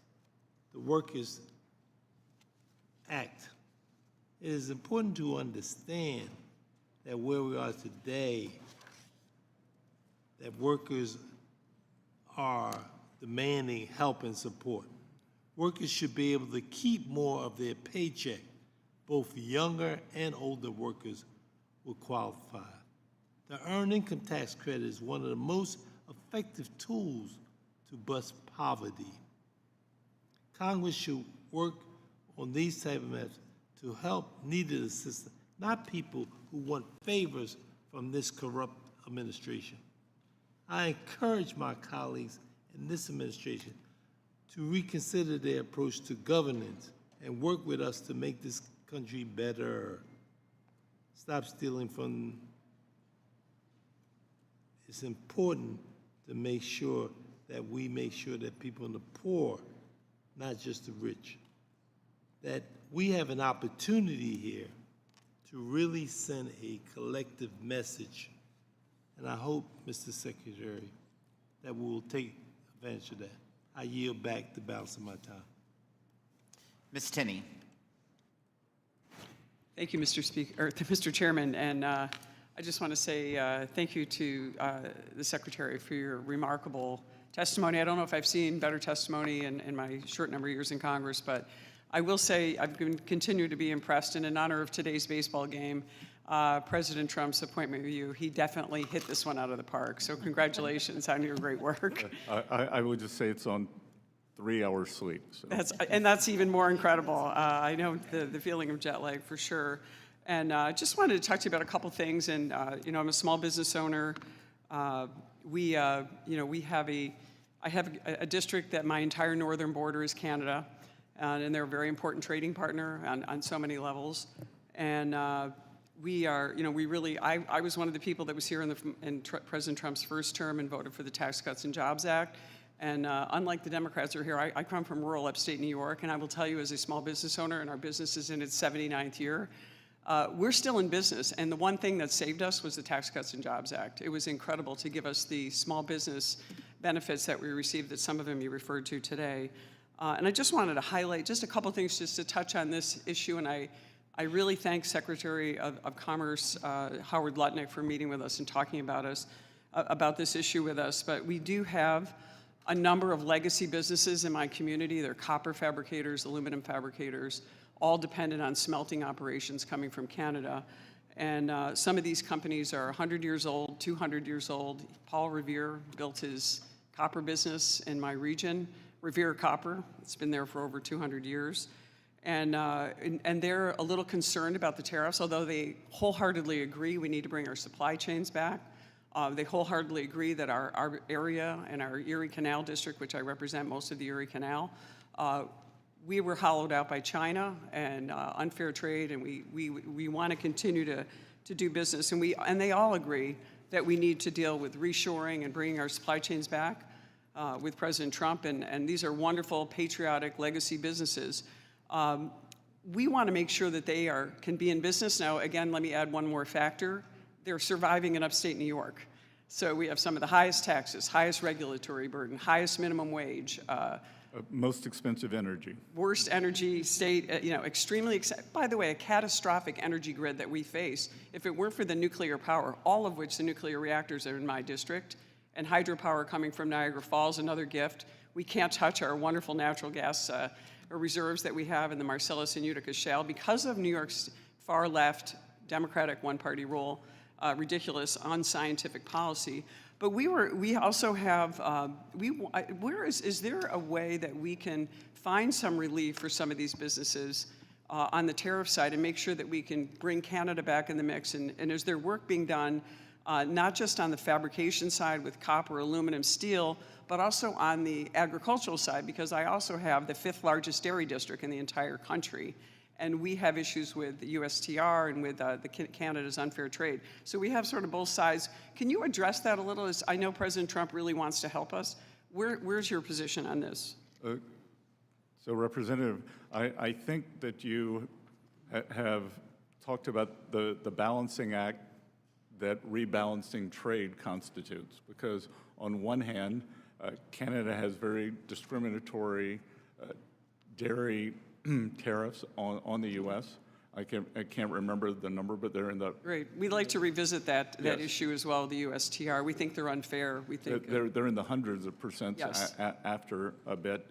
Speaker 12: the Workers Act. It is important to understand that where we are today, that workers are demanding help and support. Workers should be able to keep more of their paycheck. Both younger and older workers will qualify. The Earned Income Tax Credit is one of the most effective tools to bust poverty. Congress should work on these type of measures to help needed assistance, not people who want favors from this corrupt administration. I encourage my colleagues in this administration to reconsider their approach to governance and work with us to make this country better. Stop stealing from. It's important to make sure that we make sure that people in the poor, not just the rich, that we have an opportunity here to really send a collective message. And I hope, Mr. Secretary, that we will take advantage of that. I yield back the balance of my time.
Speaker 1: Ms. Tinney.
Speaker 4: Thank you, Mr. Chairman, and I just want to say thank you to the Secretary for your remarkable testimony. I don't know if I've seen better testimony in my short number of years in Congress, but I will say I've continued to be impressed, and in honor of today's baseball game, President Trump's appointment with you, he definitely hit this one out of the park. So congratulations on your great work.
Speaker 3: I would just say it's on 3 hours sleep. So.
Speaker 4: That's even more incredible. I know the feeling of jet lag for sure. And just wanted to talk to you about a couple things. And I'm a small business owner. I have a district that my entire northern border is Canada, and they're a very important trading partner on so many levels. And we are, I was one of the people that was here in President Trump's first term and voted for the Tax Cuts and Jobs Act. And unlike the Democrats who are here, I come from rural upstate New York, and I will tell you as a small business owner, and our business is in its 79th year, we're still in business. And the one thing that saved us was the Tax Cuts and Jobs Act. It was incredible to give us the small business benefits that we received, that some of them you referred to today. And I just wanted to highlight just a couple things just to touch on this issue, and I really thank Secretary of Commerce Howard Lutnick for meeting with us and talking about this issue with us. But we do have a number of legacy businesses in my community. They're copper fabricators, aluminum fabricators, all dependent on smelting operations coming from Canada. And some of these companies are 100 years old, 200 years old. Paul Revere built his copper business in my region, Revere Copper. It's been there for over 200 years. And they're a little concerned about the tariffs, although they wholeheartedly agree we need to bring our supply chains back. They wholeheartedly agree that our area and our Erie Canal District, which I represent most of the Erie Canal, we were hollowed out by China and unfair trade, and we want to continue to do business. And they all agree that we need to deal with reshoring and bringing our supply chains back with President Trump. And these are wonderful, patriotic, legacy businesses. We want to make sure that they can be in business. Now, again, let me add one more factor. They're surviving in upstate New York. So we have some of the highest taxes, highest regulatory burden, highest minimum wage.
Speaker 3: Most expensive energy.
Speaker 4: Worst energy state, extremely, by the way, a catastrophic energy grid that we face. If it weren't for the nuclear power, all of which the nuclear reactors are in my district, and hydropower coming from Niagara Falls, another gift. We can't touch our wonderful natural gas reserves that we have in the Marcellus and Utica Shale because of New York's far left Democratic one-party rule. Ridiculous, unscientific policy. But we also have, is there a way that we can find some relief for some of these businesses on the tariff side and make sure that we can bring Canada back in the mix? And is there work being done, not just on the fabrication side with copper, aluminum, steel, but also on the agricultural side? Because I also have the 5th largest dairy district in the entire country. And we have issues with the USTR and with Canada's unfair trade. So we have sort of both sides. Can you address that a little? I know President Trump really wants to help us. Where's your position on this?
Speaker 3: So, Representative, I think that you have talked about the balancing act that rebalancing trade constitutes. Because on one hand, Canada has very discriminatory dairy tariffs on the U.S. I can't remember the number, but they're in the...
Speaker 4: Great. We'd like to revisit that issue as well, the USTR. We think they're unfair. We think...
Speaker 3: They're in the hundreds of percents after a bit.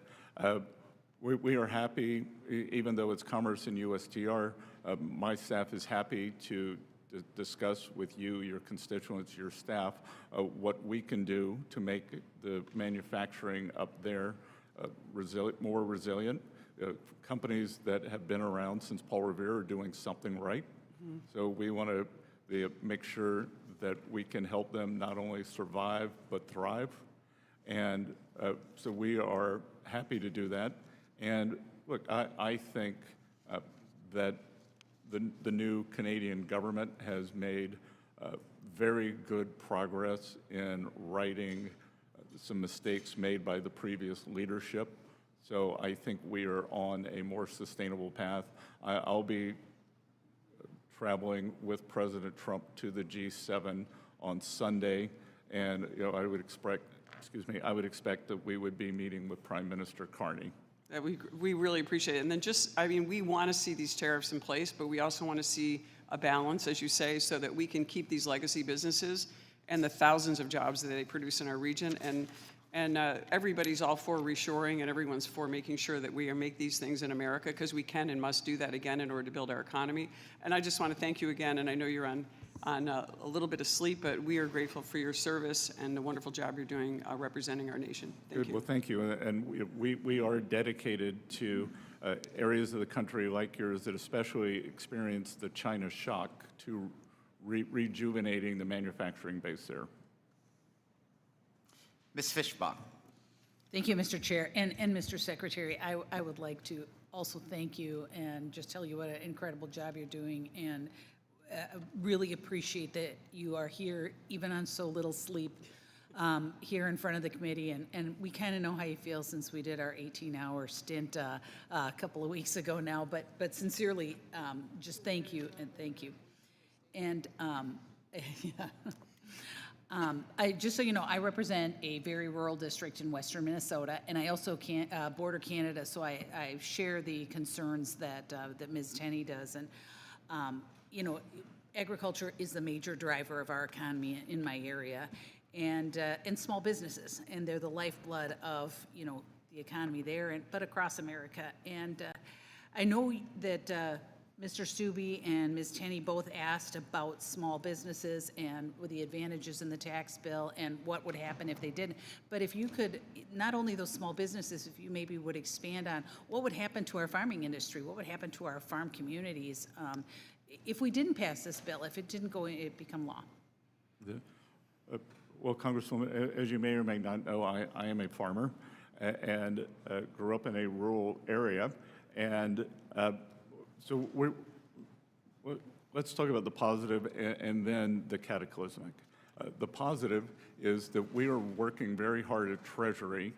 Speaker 3: We are happy, even though it's Commerce and USTR, my staff is happy to discuss with you, your constituents, your staff, what we can do to make the manufacturing up there more resilient. Companies that have been around since Paul Revere are doing something right. So we want to make sure that we can help them not only survive but thrive. And so we are happy to do that. And look, I think that the new Canadian government has made very good progress in righting some mistakes made by the previous leadership. So I think we are on a more sustainable path. I'll be traveling with President Trump to the G7 on Sunday, and I would expect that we would be meeting with Prime Minister Carney.
Speaker 4: We really appreciate it. And then we want to see these tariffs in place, but we also want to see a balance, as you say, so that we can keep these legacy businesses and the thousands of jobs that they produce in our region. And everybody's all for reshoring, and everyone's for making sure that we make these things in America, because we can and must do that again in order to build our economy. And I just want to thank you again, and I know you're on a little bit of sleep, but we are grateful for your service and the wonderful job you're doing representing our nation. Thank you.
Speaker 3: Well, thank you. And we are dedicated to areas of the country like yours that especially experienced the China shock to rejuvenating the manufacturing base there.
Speaker 1: Ms. Fischbach.
Speaker 14: Thank you, Mr. Chair. And Mr. Secretary, I would like to also thank you and just tell you what an incredible job you're doing, and really appreciate that you are here, even on so little sleep, here in front of the committee. And we kind of know how you feel since we did our 18-hour stint a couple of weeks ago now. But sincerely, just thank you and thank you. And just so you know, I represent a very rural district in western Minnesota, and I also border Canada, so I share the concerns that Ms. Tenney does. And agriculture is the major driver of our economy in my area, and small businesses, and they're the lifeblood of the economy there, but across America. And I know that Mr. Stubbe and Ms. Tenney both asked about small businesses and with the advantages in the tax bill and what would happen if they didn't. But if you could, not only those small businesses, if you maybe would expand on what would happen to our farming industry, what would happen to our farm communities if we didn't pass this bill, if it didn't become law.
Speaker 3: Well, Congresswoman, as you may or may not know, I am a farmer and grew up in a rural area. And so let's talk about the positive and then the cataclysmic. The positive is that we are working very hard at Treasury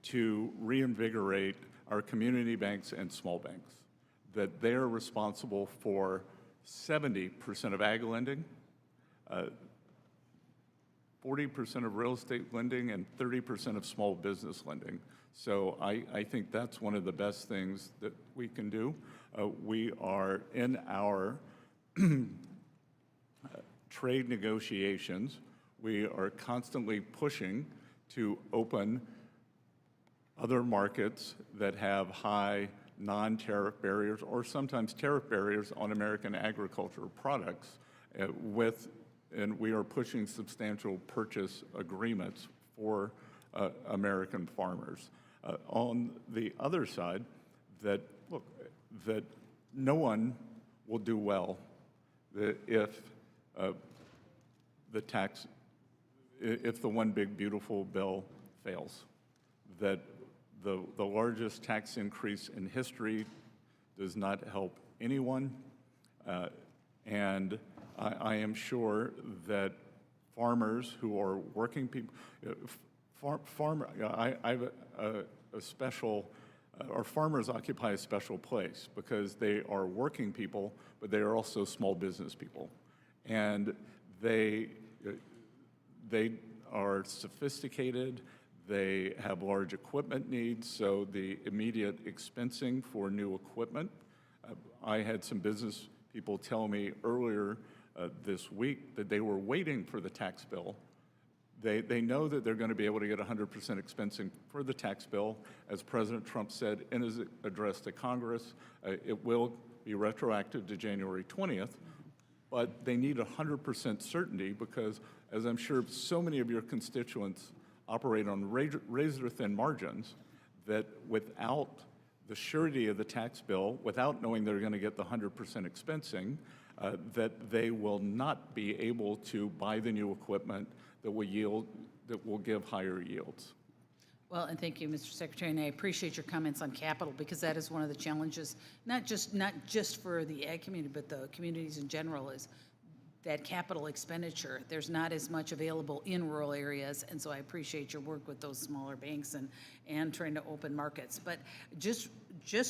Speaker 3: to reinvigorate our community banks and small banks, that they are responsible for 70% of ag lending, 40% of real estate lending, and 30% of small business lending. So I think that's one of the best things that we can do. We are in our trade negotiations. We are constantly pushing to open other markets that have high non-tariff barriers or sometimes tariff barriers on American agricultural products and we are pushing substantial purchase agreements for American farmers. On the other side, that no one will do well if the one big beautiful bill fails. That the largest tax increase in history does not help anyone, and I am sure that farmers who are working people, farmers occupy a special place because they are working people, but they are also small business people, and they are sophisticated. They have large equipment needs, so the immediate expensing for new equipment. I had some business people tell me earlier this week that they were waiting for the tax bill. They know that they're going to be able to get 100% expensing for the tax bill. As President Trump said in his address to Congress, it will be retroactive to January 20th, but they need 100% certainty because, as I'm sure so many of your constituents operate on razor-thin margins, that without the surety of the tax bill, without knowing they're going to get the 100% expensing, that they will not be able to buy the new equipment that will give higher yields.
Speaker 14: Well, and thank you, Mr. Secretary, and I appreciate your comments on capital, because that is one of the challenges, not just for the ag community, but the communities in general, is that capital expenditure. There's not as much available in rural areas, and so I appreciate your work with those smaller banks and trying to open markets. But just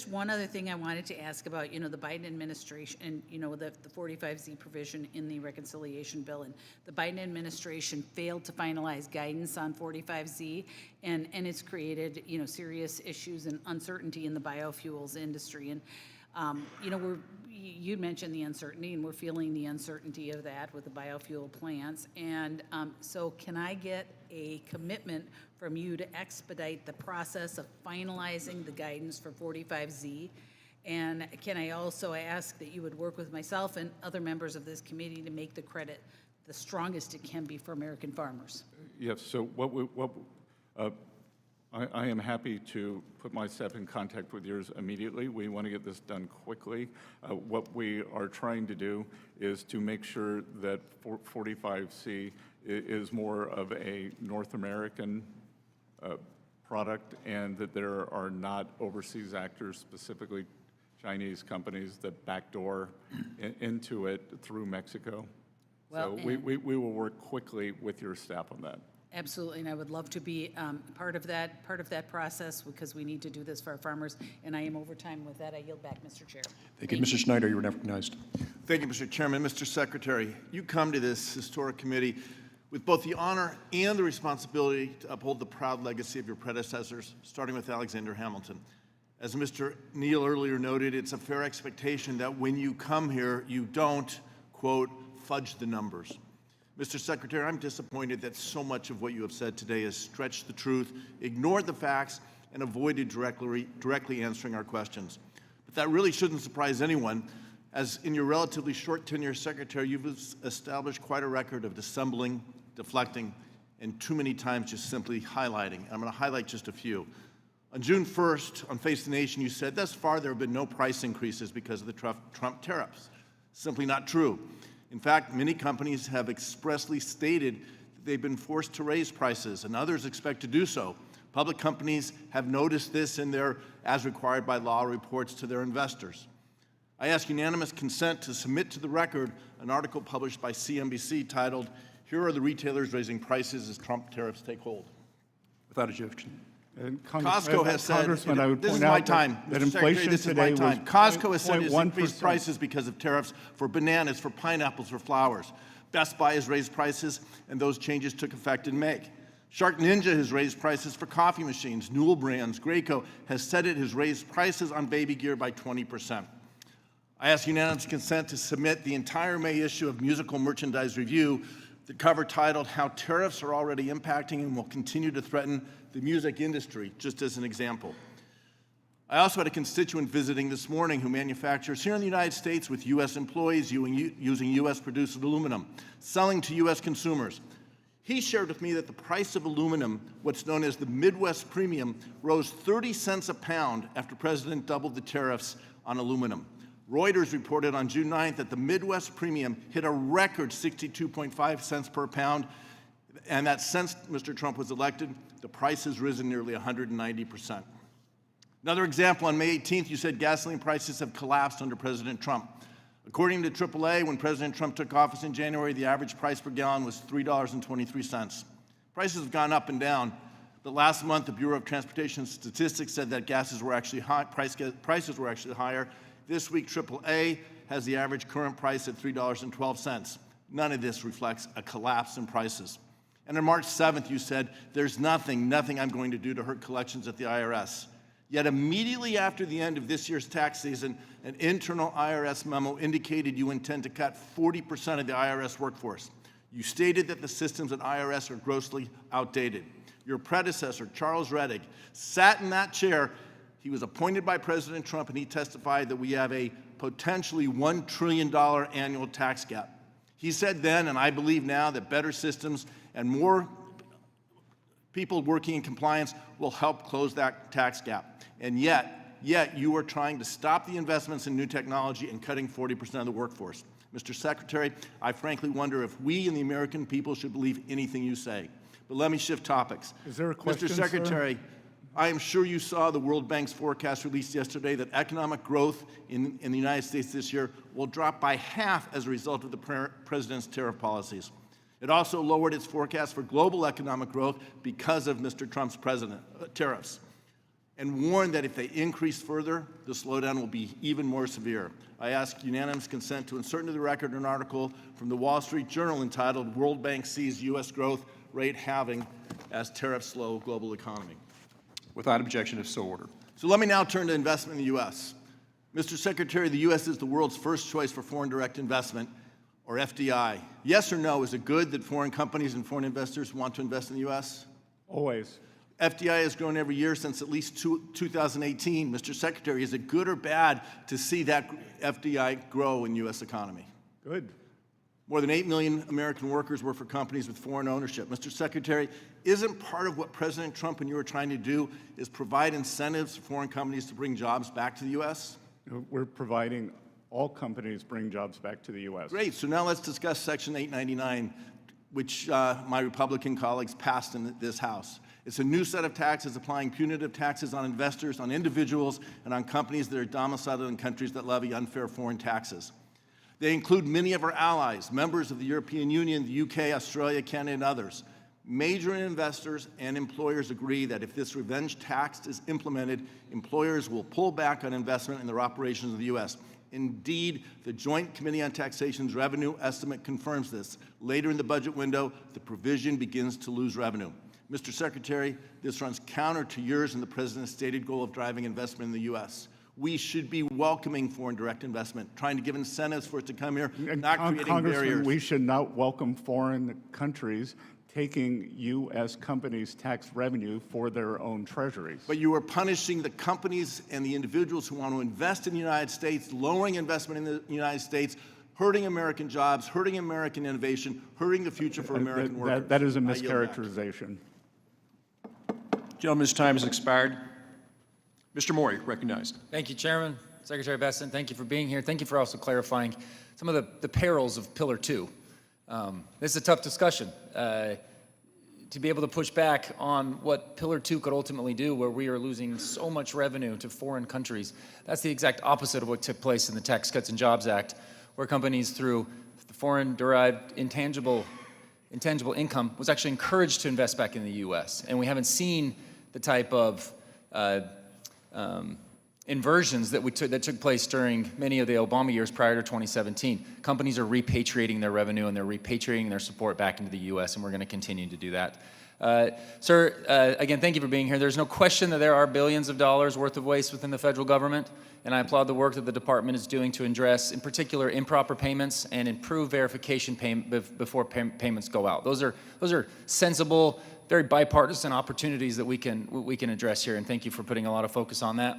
Speaker 14: one other thing I wanted to ask about, the Biden administration and, the 45Z provision in the reconciliation bill, and the Biden administration failed to finalize guidance on 45Z, and it's created, serious issues and uncertainty in the biofuels industry. And, you mentioned the uncertainty, and we're feeling the uncertainty of that with the biofuel plants. And so can I get a commitment from you to expedite the process of finalizing the guidance for 45Z? And can I also ask that you would work with myself and other members of this committee to make the credit the strongest it can be for American farmers?
Speaker 3: Yes, so I am happy to put myself in contact with yours immediately. We want to get this done quickly. What we are trying to do is to make sure that 45C is more of a North American product, and that there are not overseas actors, specifically Chinese companies, that backdoor into it through Mexico.
Speaker 14: Well,
Speaker 3: so we will work quickly with your staff on that.
Speaker 14: Absolutely, and I would love to be part of that process, because we need to do this for our farmers. And I am over time. With that, I yield back, Mr. Chair.
Speaker 7: Thank you. Mr. Schneider, you are recognized.
Speaker 22: Thank you, Mr. Chairman. Mr. Secretary, you come to this historic committee with both the honor and the responsibility to uphold the proud legacy of your predecessors, starting with Alexander Hamilton. As Mr. Neal earlier noted, it's a fair expectation that when you come here, you don't, quote, fudge the numbers. Mr. Secretary, I'm disappointed that so much of what you have said today has stretched the truth, ignored the facts, and avoided directly answering our questions. But that really shouldn't surprise anyone, as in your relatively short tenure as Secretary, you've established quite a record of dissembling, deflecting, and too many times just simply highlighting. I'm going to highlight just a few. On June 1st, on Face the Nation, you said, thus far there have been no price increases because of the Trump tariffs. Simply not true. In fact, many companies have expressly stated that they've been forced to raise prices, and others expect to do so. Public companies have noticed this in their, as required by law, reports to their investors. I ask unanimous consent to submit to the record an article published by CNBC titled, "Here are the retailers raising prices as Trump tariffs take hold."
Speaker 7: Without objection.
Speaker 3: And
Speaker 22: Costco has said,
Speaker 3: Congressman, I would
Speaker 22: this is
Speaker 3: point
Speaker 22: my
Speaker 3: out
Speaker 22: time,
Speaker 3: that
Speaker 22: Mr. Secretary,
Speaker 3: inflation
Speaker 22: this is my
Speaker 3: today was
Speaker 22: time. Costco has said it's
Speaker 3: 0.1%.
Speaker 22: increased prices because of tariffs for bananas, for pineapples, for flowers. Best Buy has raised prices, and those changes took effect in May. Shark Ninja has raised prices for coffee machines. Newell Brands, Graco has said it has raised prices on baby gear by 20%. I ask unanimous consent to submit the entire May issue of Musical Merchandise Review, the cover titled "How Tariffs Are Already Impacting and Will Continue to Threaten the Music Industry," just as an example. I also had a constituent visiting this morning who manufactures here in the United States with U.S. employees using U.S.-produced aluminum, selling to U.S. consumers. He shared with me that the price of aluminum, what's known as the Midwest Premium, rose 30 cents a pound after President doubled the tariffs on aluminum. Reuters reported on June 9th that the Midwest Premium hit a record 62.5 cents per pound, and that since Mr. Trump was elected, the price has risen nearly 190%. Another example, on May 18th, you said gasoline prices have collapsed under President Trump. According to AAA, when President Trump took office in January, the average price per gallon was $3.23. Prices have gone up and down, but last month, the Bureau of Transportation Statistics said that prices were actually higher. This week, AAA has the average current price at $3.12. None of this reflects a collapse in prices. And on March 7th, you said, "There's nothing I'm going to do to hurt collections at the IRS." Yet immediately after the end of this year's tax season, an internal IRS memo indicated you intend to cut 40% of the IRS workforce. You stated that the systems at IRS are grossly outdated. Your predecessor, Charles Rettig, sat in that chair. He was appointed by President Trump, and he testified that we have a potentially $1 trillion annual tax gap. He said then, and I believe now, that better systems and more people working in compliance will help close that tax gap. And yet you are trying to stop the investments in new technology and cutting 40% of the workforce. Mr. Secretary, I frankly wonder if we and the American people should believe anything you say. But let me shift topics.
Speaker 3: Is there a question,
Speaker 22: Mr. Secretary, I am sure you saw the World Bank's forecast released yesterday that economic growth in the United States this year will drop by half as a result of the president's tariff policies. It also lowered its forecast for global economic growth because of Mr. Trump's tariffs, and warned that if they increase further, the slowdown will be even more severe. I ask unanimous consent to insert into the record an article from the Wall Street Journal entitled "World Bank Sees U.S. Growth Rate Halving as Tariffs Slow Global Economy."
Speaker 7: Without objection, if so ordered.
Speaker 22: So let me now turn to investment in the U.S. Mr. Secretary, the U.S. is the world's first choice for foreign direct investment, or FDI. Yes or no, is it good that foreign companies and foreign investors want to invest in the U.S.?
Speaker 3: Always.
Speaker 22: FDI has grown every year since at least 2018. Mr. Secretary, is it good or bad to see that FDI grow in the U.S. economy?
Speaker 3: Good.
Speaker 22: More than 8 million American workers work for companies with foreign ownership. Mr. Secretary, isn't part of what President Trump and you are trying to do is provide incentives for foreign companies to bring jobs back to the U.S.?
Speaker 3: We're providing all companies bring jobs back to the U.S.
Speaker 22: Great. So now let's discuss Section 899, which my Republican colleagues passed in this House. It's a new set of taxes applying punitive taxes on investors, on individuals, and on companies that are domiciled in countries that levy unfair foreign taxes. They include many of our allies, members of the European Union, the UK, Australia, Canada, and others. Major investors and employers agree that if this revenge tax is implemented, employers will pull back on investment in their operations in the U.S. Indeed, the Joint Committee on Taxation's revenue estimate confirms this. Later in the budget window, the provision begins to lose revenue. Mr. Secretary, this runs counter to yours and the President's stated goal of driving investment in the U.S. We should be welcoming foreign direct investment, trying to give incentives for it to come here, not creating
Speaker 3: Congressman,
Speaker 22: barriers.
Speaker 3: we should not welcome foreign countries taking U.S. companies' tax revenue for their own treasuries.
Speaker 22: But you are punishing the companies and the individuals who want to invest in the United States, lowering investment in the United States, hurting American jobs, hurting American innovation, hurting the future for American workers.
Speaker 3: That is a
Speaker 22: I yield back.
Speaker 3: mischaracterization.
Speaker 7: Gentleman's time has expired. Mr. Morey, recognized.
Speaker 15: Thank you, Chairman. Secretary Bessent, thank you for being here. Thank you for also clarifying some of the perils of Pillar 2. This is a tough discussion. To be able to push back on what Pillar 2 could ultimately do, where we are losing so much revenue to foreign countries, that's the exact opposite of what took place in the Tax Cuts and Jobs Act, where companies through the foreign-derived intangible income was actually encouraged to invest back in the U.S. And we haven't seen the type of inversions that took place during many of the Obama years prior to 2017. Companies are repatriating their revenue and they're repatriating their support back into the U.S., and we're going to continue to do that. Sir, again, thank you for being here. There's no question that there are billions of dollars worth of waste within the federal government, and I applaud the work that the department is doing to address, in particular, improper payments and improve verification before payments go out. Those are sensible, very bipartisan opportunities that we can address here, and thank you for putting a lot of focus on that.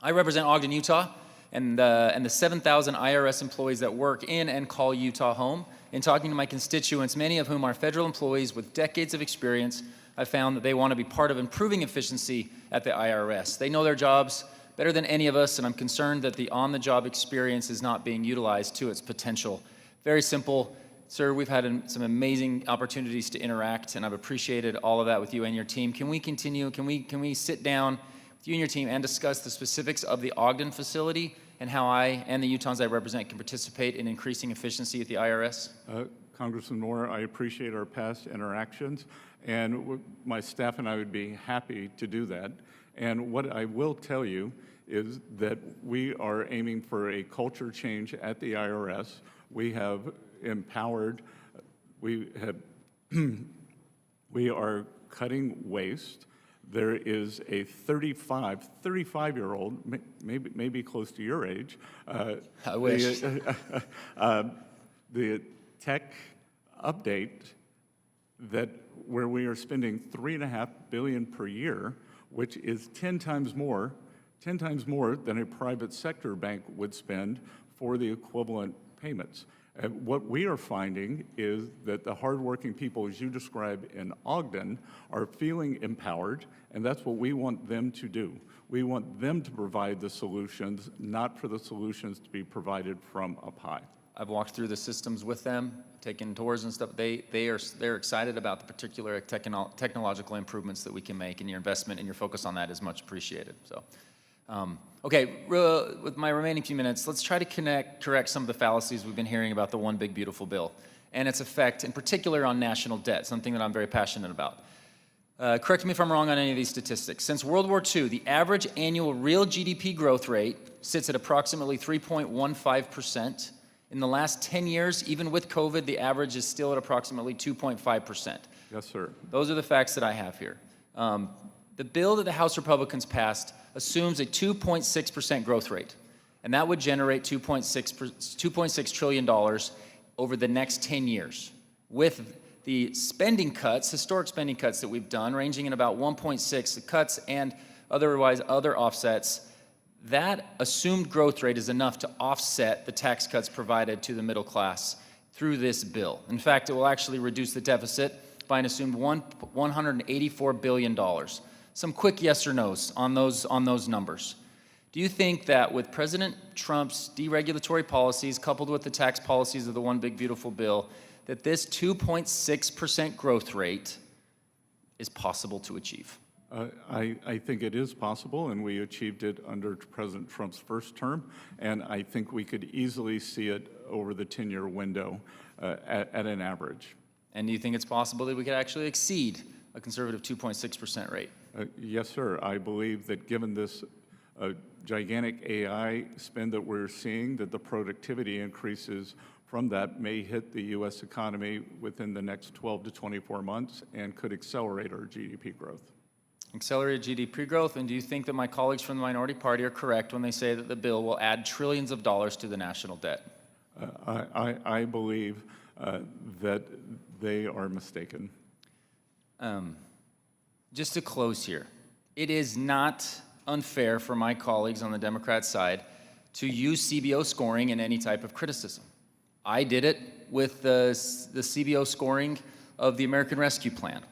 Speaker 15: I represent Ogden, Utah, and the 7,000 IRS employees that work in and call Utah home. In talking to my constituents, many of whom are federal employees with decades of experience, I found that they want to be part of improving efficiency at the IRS. They know their jobs better than any of us, and I'm concerned that the on-the-job experience is not being utilized to its potential. Very simple. Sir, we've had some amazing opportunities to interact, and I've appreciated all of that with you and your team. Can we continue? Can we sit down with you and your team and discuss the specifics of the Ogden facility and how I and the Utahns I represent can participate in increasing efficiency at the IRS?
Speaker 3: Congressman Moore, I appreciate our past interactions, and my staff and I would be happy to do that. And what I will tell you is that we are aiming for a culture change at the IRS. We have empowered, we are cutting waste. There is a 35-year-old, maybe close to your age.
Speaker 15: I wish.
Speaker 3: The tech update where we are spending $3.5 billion per year, which is 10 times more than a private sector bank would spend for the equivalent payments. And what we are finding is that the hardworking people, as you describe in Ogden, are feeling empowered, and that's what we want them to do. We want them to provide the solutions, not for the solutions to be provided from up high.
Speaker 15: I've walked through the systems with them, taken tours and stuff. They're excited about the particular technological improvements that we can make, and your investment and your focus on that is much appreciated. So, okay, with my remaining few minutes, let's try to correct some of the fallacies we've been hearing about the One Big Beautiful Bill and its effect, in particular, on national debt, something that I'm very passionate about. Correct me if I'm wrong on any of these statistics. Since World War II, the average annual real GDP growth rate sits at approximately 3.15%. In the last 10 years, even with COVID, the average is still at approximately 2.5%.
Speaker 3: Yes, sir.
Speaker 15: Those are the facts that I have here. The bill that the House Republicans assumes a 2.6% growth rate, and that would generate $2.6 trillion over the next 10 years, with the spending cuts, historic spending cuts that we've done, ranging in about 1.6 cuts and other offsets. That assumed growth rate is enough to offset the tax cuts provided to the middle class through this bill. In fact, it will actually reduce the deficit by an assumed $184 billion. Some quick yes or no's on those numbers. Do you think that with President Trump's deregulatory policies coupled with the tax policies of the One Big Beautiful Bill, that this 2.6% growth rate is possible to achieve?
Speaker 3: I think it is possible, and we achieved it under President Trump's first term, and I think we could easily see it over the 10-year window at an average.
Speaker 15: And do you think it's possible that we could actually exceed a conservative 2.6% rate?
Speaker 3: Yes, sir. I believe that given this gigantic AI spend that we're seeing, that the productivity increases from that may hit the U.S. economy within the next 12 to 24 months and could accelerate our GDP growth.
Speaker 15: Accelerated GDP growth, and do you think that my colleagues from the minority party are correct when they say that the bill will add trillions of dollars to the national debt?
Speaker 3: I believe that they are mistaken.
Speaker 15: Just to close here, it is not unfair for my colleagues on the Democrat side to use CBO scoring in any type of criticism. I did it with the CBO scoring of the American Rescue Plan.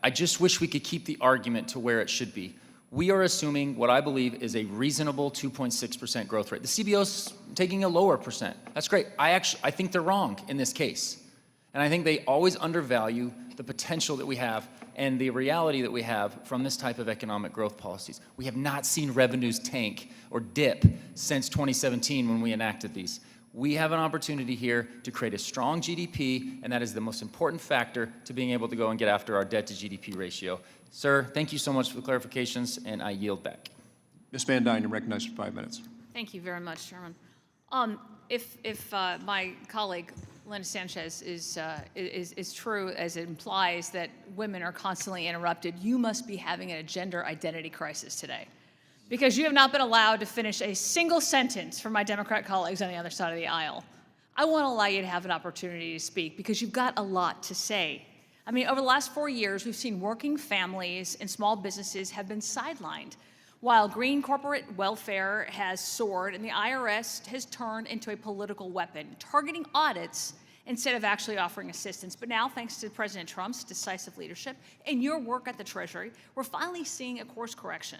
Speaker 15: I just wish we could keep the argument to where it should be. We are assuming what I believe is a reasonable 2.6% growth rate. The CBO's taking a lower percent. That's great. I think they're wrong in this case. And I think they always undervalue the potential that we have and the reality that we have from this type of economic growth policies. We have not seen revenues tank or dip since 2017 when we enacted these. We have an opportunity here to create a strong GDP, and that is the most important factor to being able to go and get after our debt to GDP ratio. Sir, thank you so much for the clarifications, and I yield back.
Speaker 7: Ms. Van Dyne, you're recognized for 5 minutes.
Speaker 16: Thank you very much, Chairman. If my colleague Linda Sanchez is true as it implies that women are constantly interrupted, you must be having a gender identity crisis today, because you have not been allowed to finish a single sentence from my Democrat colleagues on the other side of the aisle. I want to allow you to have an opportunity to speak because you've got a lot to say. I mean, over the last 4 years, we've seen working families and small businesses have been sidelined, while green corporate welfare has soared and the IRS has turned into a political weapon, targeting audits instead of actually offering assistance. But now, thanks to President Trump's decisive leadership and your work at the Treasury, we're finally seeing a course correction.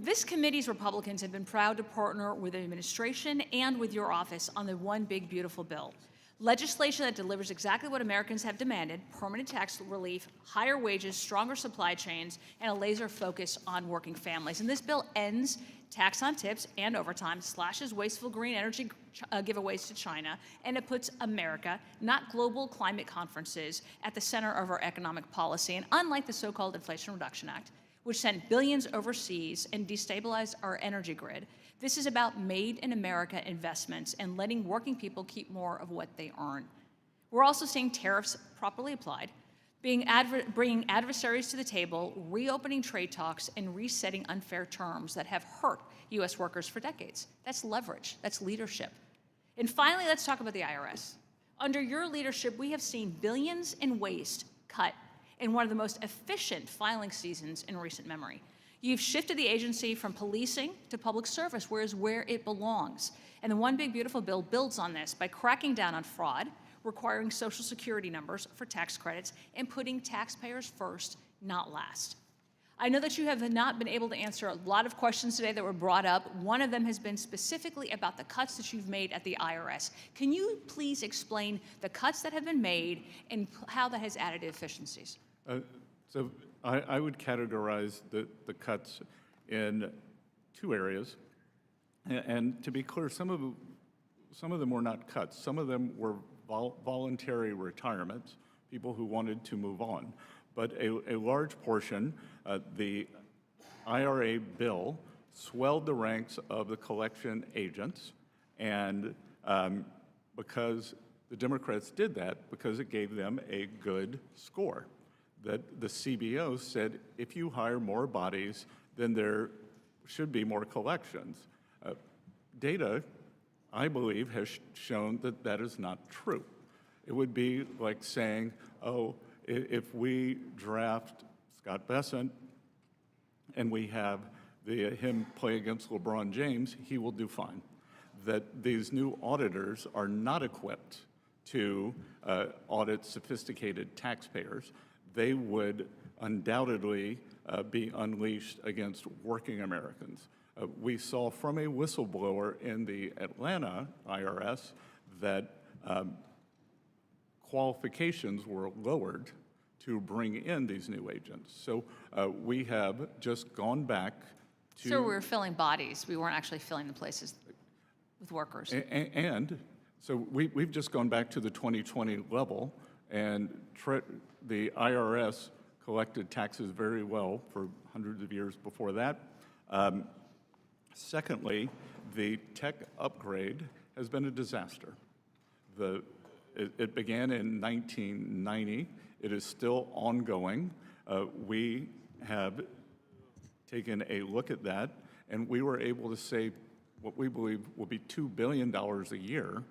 Speaker 16: This committee's Republicans have been proud to partner with the administration and with your office on the One Big Beautiful Bill. Legislation that delivers exactly what Americans have demanded: permanent tax relief, higher wages, stronger supply chains, and a laser focus on working families. And this bill ends tax on tips and overtime, slashes wasteful green energy giveaways to China, and it puts America, not global climate conferences, at the center of our economic policy. And unlike the so-called Inflation Reduction Act, which sent billions overseas and destabilized our energy grid, this is about made in America investments and letting working people keep more of what they earn. We're also seeing tariffs properly applied, bringing adversaries to the table, reopening trade talks, and resetting unfair terms that have hurt U.S. workers for decades. That's leverage. That's leadership. And finally, let's talk about the IRS. Under your leadership, we have seen billions in waste cut in one of the most efficient filing seasons in recent memory. You've shifted the agency from policing to public service, where it belongs. And the One Big Beautiful Bill builds on this by cracking down on fraud, requiring Social Security numbers for tax credits, and putting taxpayers first, not last. I know that you have not been able to answer a lot of questions today that were brought up. One of them has been specifically about the cuts that you've made at the IRS. Can you please explain the cuts that have been made and how that has added efficiencies?
Speaker 3: So I would categorize the cuts in two areas. And to be clear, some of them were not cuts. Some of them were voluntary retirements, people who wanted to move on. But a large portion, the IRA bill swelled the ranks of the collection agents, and because the Democrats did that, because it gave them a good score. That the CBO said, if you hire more bodies, then there should be more collections. Data, I believe, has shown that that is not true. It would be like saying, oh, if we draft Scott Bessent and we have him play against LeBron James, he will do fine. That these new auditors are not equipped to audit sophisticated taxpayers. They would undoubtedly be unleashed against working Americans. We saw from a whistleblower in the Atlanta IRS that qualifications were lowered to bring in these new agents. So we have just gone back to—
Speaker 16: So we were filling bodies. We weren't actually filling the places with workers.
Speaker 3: And so we've just gone back to the 2020 level, and the IRS collected taxes very well for hundreds of years before that. Secondly, the tech upgrade has been a disaster. It began in 1990. It is still ongoing. We have taken a look at that, and we were able to save what we believe will be $2 billion a year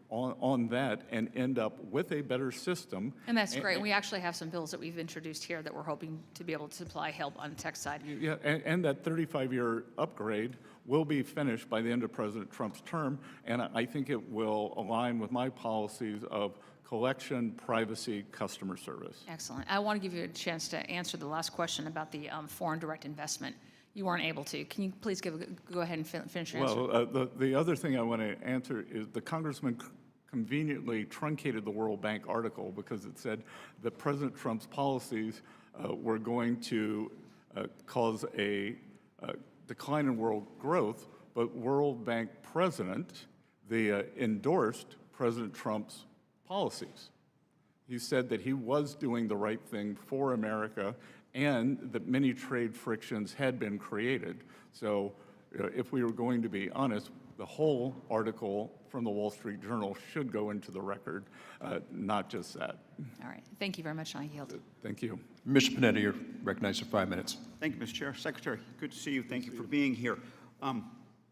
Speaker 3: on that, and end up with a better system.
Speaker 16: And that's great. We actually have some bills that we've introduced here that we're hoping to be able to supply help on the tech side.
Speaker 3: Yeah, and that 35-year upgrade will be finished by the end of President Trump's term, and I think it will align with my policies of collection, privacy, customer service.
Speaker 16: Excellent. I want to give you a chance to answer the last question about the foreign direct investment. You weren't able to. Can you please go ahead and finish your answer?
Speaker 3: Well, the other thing I want to answer is the congressman conveniently truncated the World Bank article because it said that President Trump's policies were going to cause a decline in world growth, but World Bank president endorsed President Trump's policies. He said that he was doing the right thing for America and that many trade frictions had been created. So if we were going to be honest, the whole article from the Wall Street Journal should go into the record, not just that.
Speaker 16: All right. Thank you very much. I yield.
Speaker 3: Thank you.
Speaker 7: Mr. Panetta, you're recognized for 5 minutes.
Speaker 6: Thank you, Mr. Chair. Secretary, good to see you. Thank you for being here.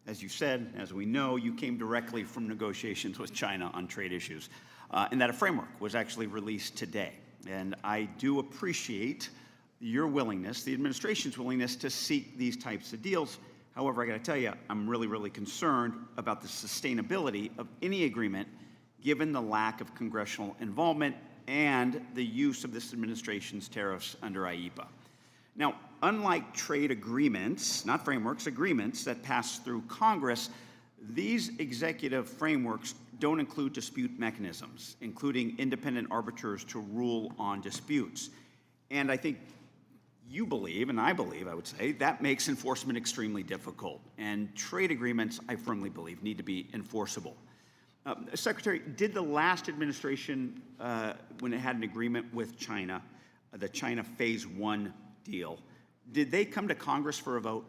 Speaker 6: As you said, as we know, you came directly from negotiations with China on trade issues, and that a framework was actually released today. And I do appreciate your willingness, the administration's willingness, to seek these types of deals. However, I got to tell you, I'm really, really concerned about the sustainability of any agreement given the lack of congressional involvement and the use of this administration's tariffs under IEEPA. Now, unlike trade agreements, not frameworks, agreements that pass through Congress, these executive frameworks don't include dispute mechanisms, including independent arbiters to rule on disputes. And I think you believe, and I believe, I would say, that makes enforcement extremely difficult. And trade agreements, I firmly believe, need to be enforceable. Secretary, did the last administration, when it had an agreement with China, the China Phase 1 deal, did they come to Congress for a vote?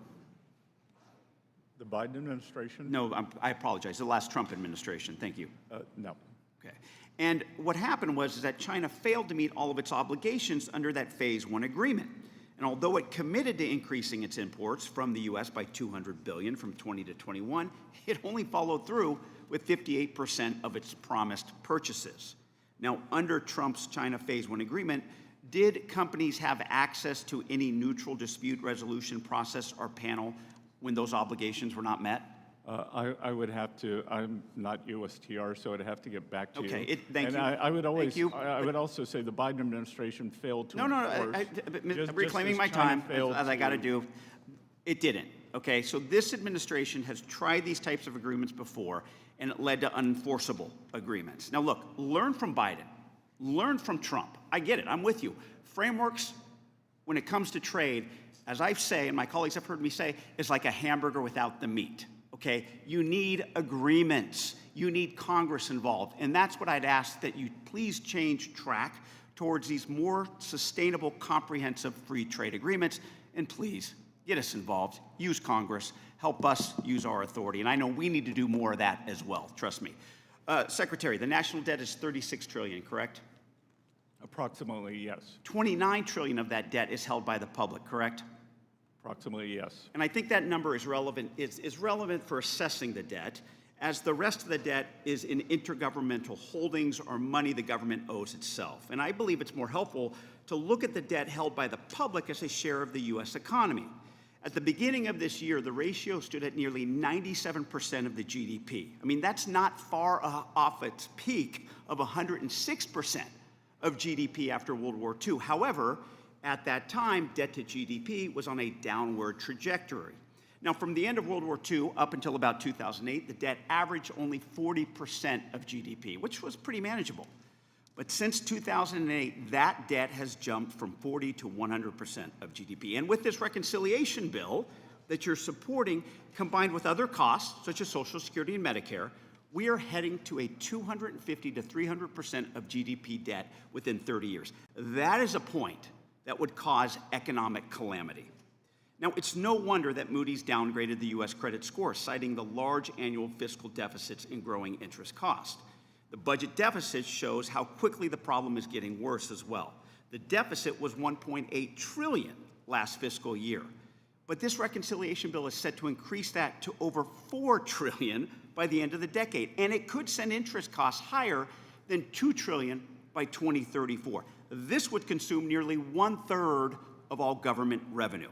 Speaker 3: The Biden administration?
Speaker 6: No, I apologize. The last Trump administration. Thank you.
Speaker 3: No.
Speaker 6: Okay. And what happened was that China failed to meet all of its obligations under that Phase 1 agreement. And although it committed to increasing its imports from the U.S. by $200 billion from 20 to 21, it only followed through with 58% of its promised purchases. Now, under Trump's China Phase 1 agreement, did companies have access to any neutral dispute resolution process or panel when those obligations were not met?
Speaker 3: I would have to, I'm not USTR, so I'd have to get back to you.
Speaker 6: Okay, thank
Speaker 3: and
Speaker 6: you.
Speaker 3: I would always,
Speaker 6: Thank you.
Speaker 3: I would also say the Biden administration failed to
Speaker 6: No,
Speaker 3: enforce.
Speaker 6: reclaiming my time, as I got to do. It didn't, okay? So this administration has tried these types of agreements before, and it led to unenforceable agreements. Now look, learn from Biden, learn from Trump. I get it, I'm with you. Frameworks, when it comes to trade, as I say, and my colleagues have heard me say, is like a hamburger without the meat, okay? You need agreements. You need Congress involved. And that's what I'd ask, that you please change track towards these more sustainable, comprehensive free trade agreements. And please, get us involved. Use Congress. Help us use our authority. And I know we need to do more of that as well, trust me. Secretary, the national debt is $36 trillion, correct?
Speaker 3: Approximately, yes.
Speaker 6: $29 trillion of that debt is held by the public, correct?
Speaker 3: Approximately, yes.
Speaker 6: And I think that number is relevant, is relevant for assessing the debt, as the rest of the debt is in intergovernmental holdings or money the government owes itself. And I believe it's more helpful to look at the debt held by the public as a share of the U.S. economy. At the beginning of this year, the ratio stood at nearly 97% of the GDP. I mean, that's not far off its peak of 106% of GDP after World War II. However, at that time, debt to GDP was on a downward trajectory. Now, from the end of World War II up until about 2008, the debt averaged only 40% of GDP, which was pretty manageable. But since 2008, that debt has jumped from 40 to 100% of GDP. And with this reconciliation bill that you're supporting, combined with other costs, such as Social Security and Medicare, we are heading to a 250 to 300% of GDP debt within 30 years. That is a point that would cause economic calamity. Now, it's no wonder that Moody's downgraded the U.S. credit score, citing the large annual fiscal deficits and growing interest cost. The budget deficit shows how quickly the problem is getting worse as well. The deficit was $1.8 trillion last fiscal year, but this reconciliation bill is set to increase that to over $4 trillion by the end of the decade, and it could send interest costs higher than $2 trillion by 2034. This would consume nearly 1/3 of all government revenue.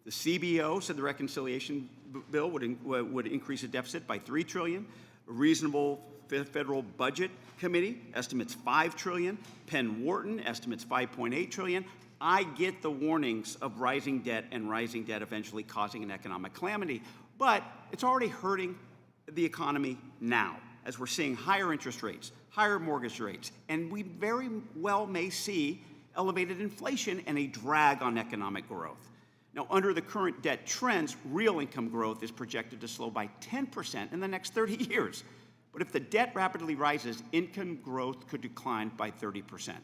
Speaker 6: The CBO said the reconciliation bill would increase the deficit by $3 trillion. A reasonable federal budget committee estimates $5 trillion. Penn Wharton estimates $5.8 trillion. I get the warnings of rising debt and rising debt eventually causing an economic calamity, but it's already hurting the economy now, as we're seeing higher interest rates, higher mortgage rates, and we very well may see elevated inflation and a drag on economic growth. Now, under the current debt trends, real income growth is projected to slow by 10% in the next 30 years. But if the debt rapidly rises, income growth could decline by 30%.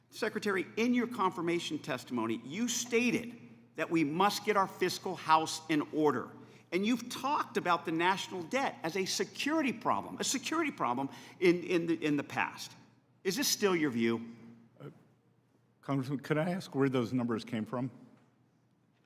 Speaker 6: Secretary, in your confirmation testimony, you stated that we must get our fiscal house in order. And you've talked about the national debt as a security problem in the past. Is this still your view?
Speaker 3: Congressman, could I ask where those numbers came from?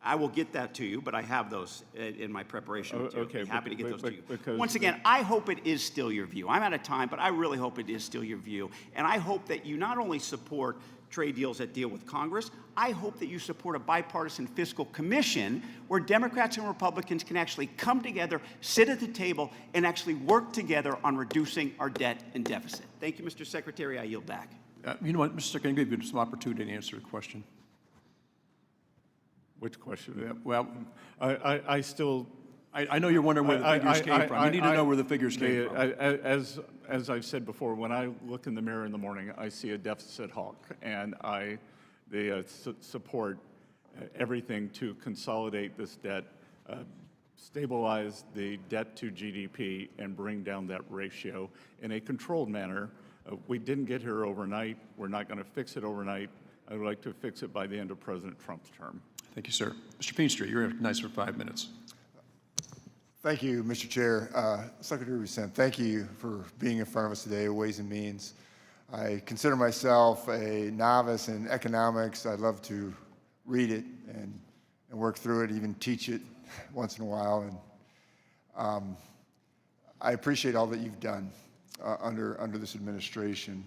Speaker 6: I will get that to you, but I have those in my preparation material.
Speaker 3: Okay,
Speaker 6: I'd be happy to get those to you.
Speaker 3: because-
Speaker 6: Once again, I hope it is still your view. I'm out of time, but I really hope it is still your view. And I hope that you not only support trade deals that deal with Congress, I hope that you support a bipartisan fiscal commission where Democrats and Republicans can actually come together, sit at the table, and actually work together on reducing our debt and deficit. Thank you, Mr. Secretary. I yield back.
Speaker 7: You know what, Mr. Secretary, I'm going to give you some opportunity to answer the question.
Speaker 3: Which question?
Speaker 7: Yeah, well,
Speaker 3: I still...
Speaker 7: I know you're wondering where the figures came from. You need to know where the figures came from.
Speaker 3: As I've said before, when I look in the mirror in the morning, I see a deficit hawk, and they support everything to consolidate this debt, stabilize the debt to GDP, and bring down that ratio in a controlled manner. We didn't get here overnight. We're not going to fix it overnight. I would like to fix it by the end of President Trump's term.
Speaker 7: Thank you, sir. Mr. Peenstreet, you're recognized for 5 minutes.
Speaker 17: Thank you, Mr. Chair. Secretary Bessent, thank you for being in front of us today, Ways and Means. I consider myself a novice in economics. I love to read it and work through it, even teach it once in a while. And I appreciate all that you've done under this administration.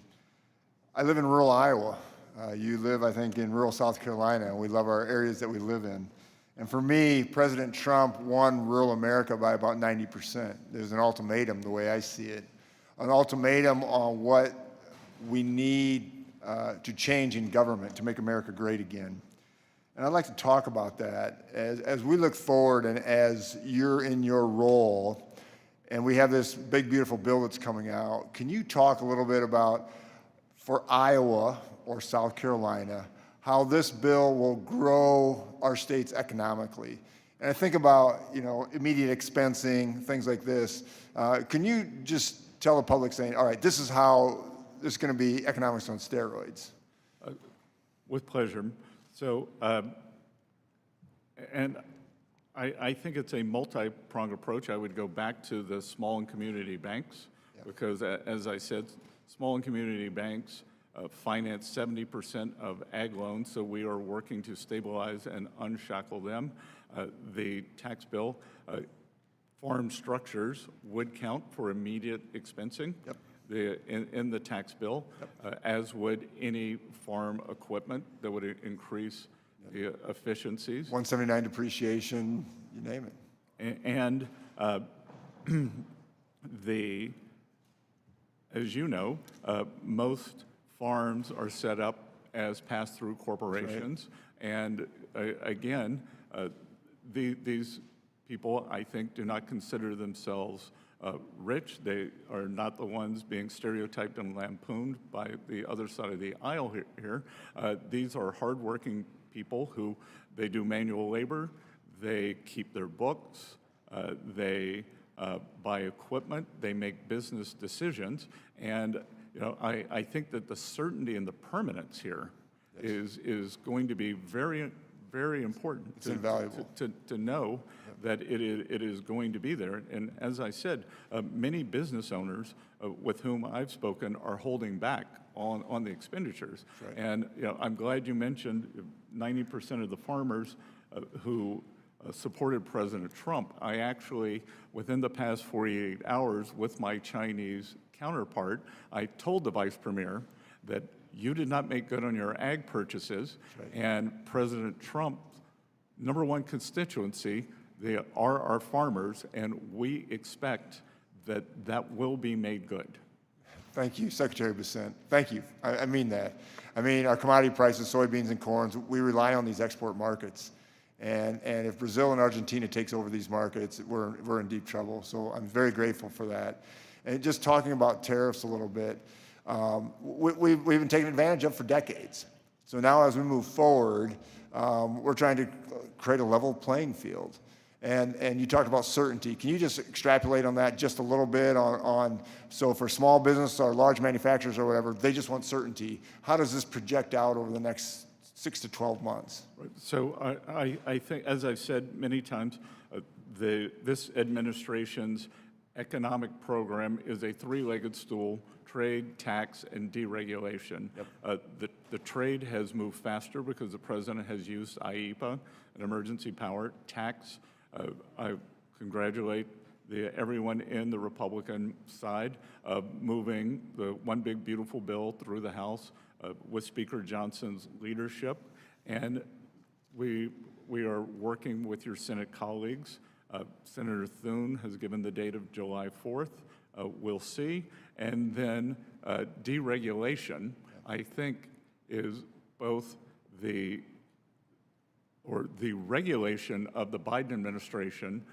Speaker 17: I live in rural Iowa. You live, I think, in rural South Carolina, and we love our areas that we live in. And for me, President Trump won rural America by about 90%. There's an ultimatum, the way I see it, an ultimatum on what we need to change in government to make America great again. And I'd like to talk about that as we look forward and as you're in your role and we have this big, beautiful bill that's coming out. Can you talk a little bit about, for Iowa or South Carolina, how this bill will grow our states economically? And I think about, immediate expensing, things like this. Can you just tell the public saying, all right, this is how this is going to be economics on steroids?
Speaker 3: With pleasure. So, and I think it's a multi-pronged approach. I would go back to the small and community banks, because as I said, small and community banks finance 70% of ag loans, so we are working to stabilize and unshackle them. The tax bill, farm structures would count for immediate expensing in the tax bill, as would any farm equipment that would increase the efficiencies.
Speaker 17: 179 depreciation, you name it.
Speaker 3: And as you know, most farms are set up as pass-through corporations. Right. And again, these people, I think, do not consider themselves rich. They are not the ones being stereotyped and lampooned by the other side of the aisle here. These are hardworking people who, they do manual labor, they keep their books, they buy equipment, they make business decisions, and I think that the certainty and the permanence here is going to be very, very important.
Speaker 17: It's invaluable.
Speaker 3: To know that it is going to be there. And as I said, many business owners with whom I've spoken are holding back on the expenditures. Right. And I'm glad you mentioned 90% of the farmers who supported President Trump. I actually, within the past 48 hours with my Chinese counterpart, I told the Vice Premier that you did not make good on your ag purchases. Right. And President Trump's #1 constituency, they are our farmers, and we expect that will be made good.
Speaker 17: Thank you, Secretary Bessent. Thank you. I mean that. I mean, our commodity prices, soybeans and corns, we rely on these export markets. And if Brazil and Argentina takes over these markets, we're in deep trouble. So I'm very grateful for that. And just talking about tariffs a little bit, we've been taken advantage of for decades. So now as we move forward, we're trying to create a level playing field. And you talked about certainty. Can you just extrapolate on that just a little bit so for small business or large manufacturers or whatever, they just want certainty. How does this project out over the next 6 to 12 months?
Speaker 3: So I think, as I've said many times, this administration's economic program is a three-legged stool: trade, tax, and deregulation. Yep. The trade has moved faster because the president has used IEPA, an emergency power. Tax, I congratulate everyone in the Republican side of moving the one big beautiful bill through the House with Speaker Johnson's leadership. And we are working with your Senate colleagues. Senator Thune has given the date of July 4th. We'll see. And then deregulation, I think, is both the regulation of the Biden administration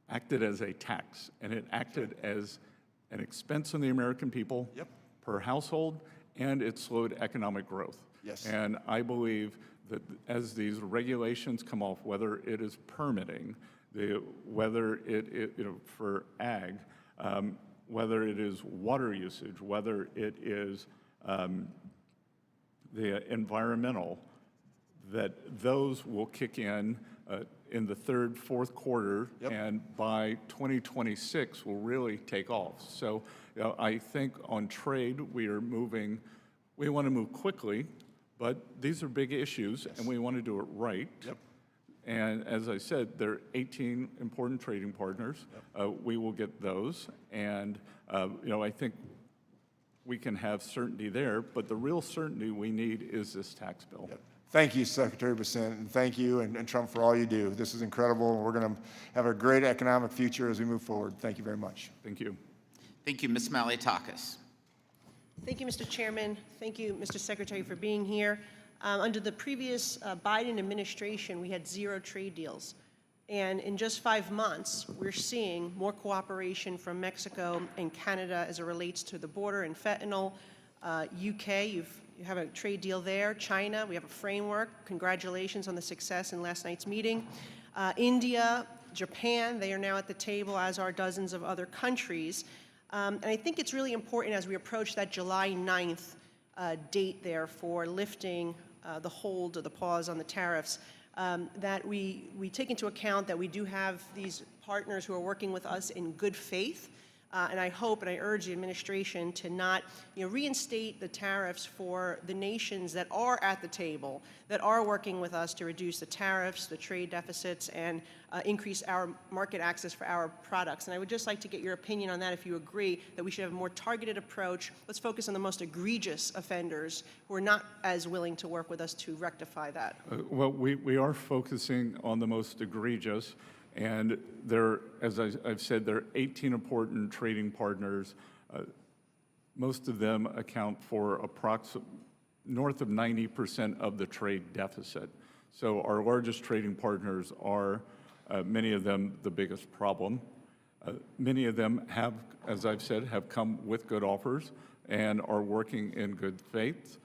Speaker 3: acted as a tax, and it acted as an expense on the American people per household, and it slowed economic growth. Yes. And I believe that as these regulations come off, whether it is permitting, whether it for ag, whether it is water usage, whether it is the environmental, that those will kick in the third, fourth quarter, and by 2026 will really take off. So I think on trade we want to move quickly, but these are big issues, and we want to do it right. Yep. And as I said, there are 18 important trading partners. We will get those, and I think we can have certainty there, but the real certainty we need is this tax bill. Yep.
Speaker 17: Thank you, Secretary Bessent, and thank you and Trump for all you do. This is incredible, and we're going to have a great economic future as we move forward. Thank you very much.
Speaker 3: Thank you.
Speaker 1: Thank you, Ms. Malliotakis.
Speaker 18: Thank you, Mr. Chairman. Thank you, Mr. Secretary, for being here. Under the previous Biden administration, we had 0 trade deals. And in just 5 months, we're seeing more cooperation from Mexico and Canada as it relates to the border and fentanyl. UK, you have a trade deal there. China, we have a framework. Congratulations on the success in last night's meeting. India, Japan, they are now at the table, as are dozens of other countries. And I think it's really important as we approach that July 9th date there for lifting the hold or the pause on the tariffs, that we take into account that we do have these partners who are working with us in good faith. And I hope and I urge the administration to not reinstate the tariffs for the nations that are at the table, that are working with us to reduce the tariffs, the trade deficits, and increase our market access for our products. And I would just like to get your opinion on that, if you agree that we should have a more targeted approach. Let's focus on the most egregious offenders who are not as willing to work with us to rectify that.
Speaker 3: Well, we are focusing on the most egregious. And there, as I've said, there are 18 important trading partners. Most of them account for north of 90% of the trade deficit. So our largest trading partners are, many of them, the biggest problem. Many of them have, as I've said, have come with good offers and are working in good faith.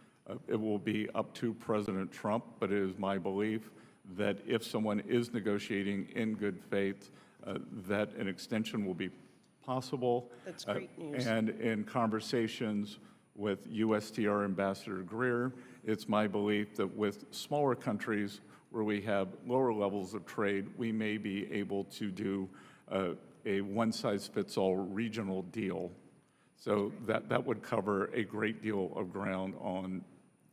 Speaker 3: It will be up to President Trump, but it is my belief that if someone is negotiating in good faith, that an extension will be possible.
Speaker 18: That's great news.
Speaker 3: And in conversations with USTR Ambassador Greer, it's my belief that with smaller countries where we have lower levels of trade, we may be able to do a one-size-fits-all regional deal. So that would cover a great deal of ground on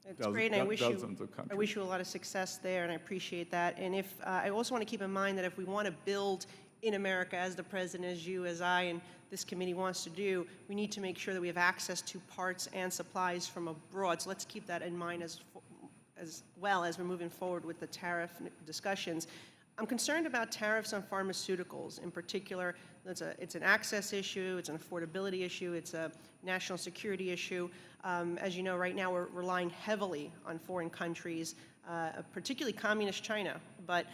Speaker 18: It's great, and I wish
Speaker 3: dozens of countries.
Speaker 18: I wish you a lot of success there, and I appreciate that. And if I also want to keep in mind that if we want to build in America, as the President, as you, as I, and this committee wants to do, we need to make sure that we have access to parts and supplies from abroad. So let's keep that in mind as well as we're moving forward with the tariff discussions. I'm concerned about tariffs on pharmaceuticals. In particular, it's an access issue, it's an affordability issue, it's a national security issue. As you know, right now we're relying heavily on foreign countries, particularly communist China. But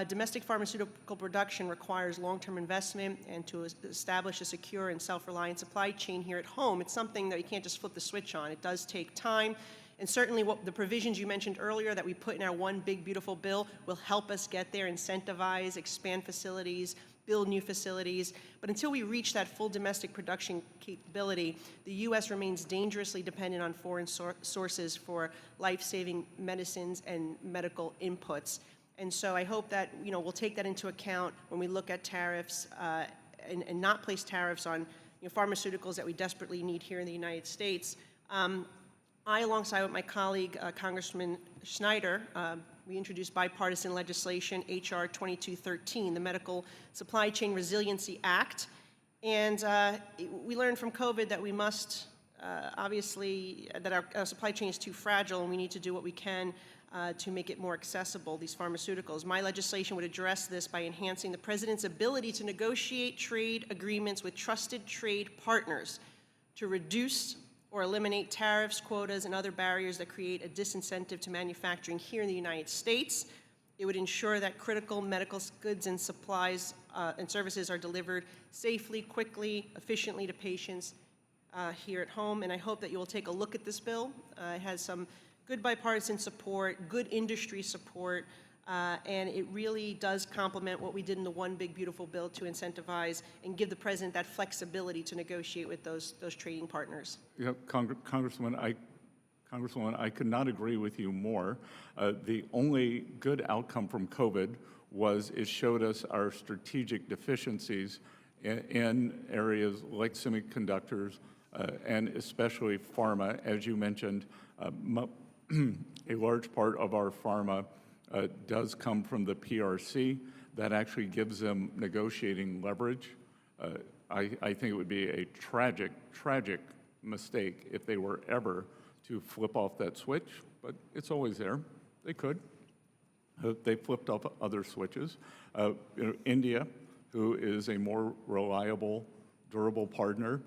Speaker 18: domestic pharmaceutical production requires long-term investment, and to establish a secure and self-reliant supply chain here at home, it's something that you can't just flip the switch on. It does take time. And certainly the provisions you mentioned earlier that we put in our one big beautiful bill will help us get there, incentivize, expand facilities, build new facilities. But until we reach that full domestic production capability, the U.S. remains dangerously dependent on foreign sources for life-saving medicines and medical inputs. And so I hope that we'll take that into account when we look at tariffs and not place tariffs on pharmaceuticals that we desperately need here in the United States. I, alongside with my colleague, Congressman Schneider, we introduced bipartisan legislation, H.R. 2213, the Medical Supply Chain Resiliency Act. And we learned from COVID that we must, obviously, that our supply chain is too fragile, and we need to do what we can to make it more accessible, these pharmaceuticals. My legislation would address this by enhancing the President's ability to negotiate trade agreements with trusted trade partners to reduce or eliminate tariffs, quotas, and other barriers that create a disincentive to manufacturing here in the United States. It would ensure that critical medical goods and supplies and services are delivered safely, quickly, efficiently to patients here at home. And I hope that you will take a look at this bill. It has some good bipartisan support, good industry support, and it really does complement what we did in the one big beautiful bill to incentivize and give the President that flexibility to negotiate with those trading partners.
Speaker 3: Yeah, Congresswoman, I could not agree with you more. The only good outcome from COVID was it showed us our strategic deficiencies in areas like semiconductors and especially pharma. As you mentioned, a large part of our pharma does come from the PRC. That actually gives them negotiating leverage. I think it would be a tragic mistake if they were ever to flip off that switch, but it's always there. They could. They flipped up other switches. India, who is a more reliable, durable partner,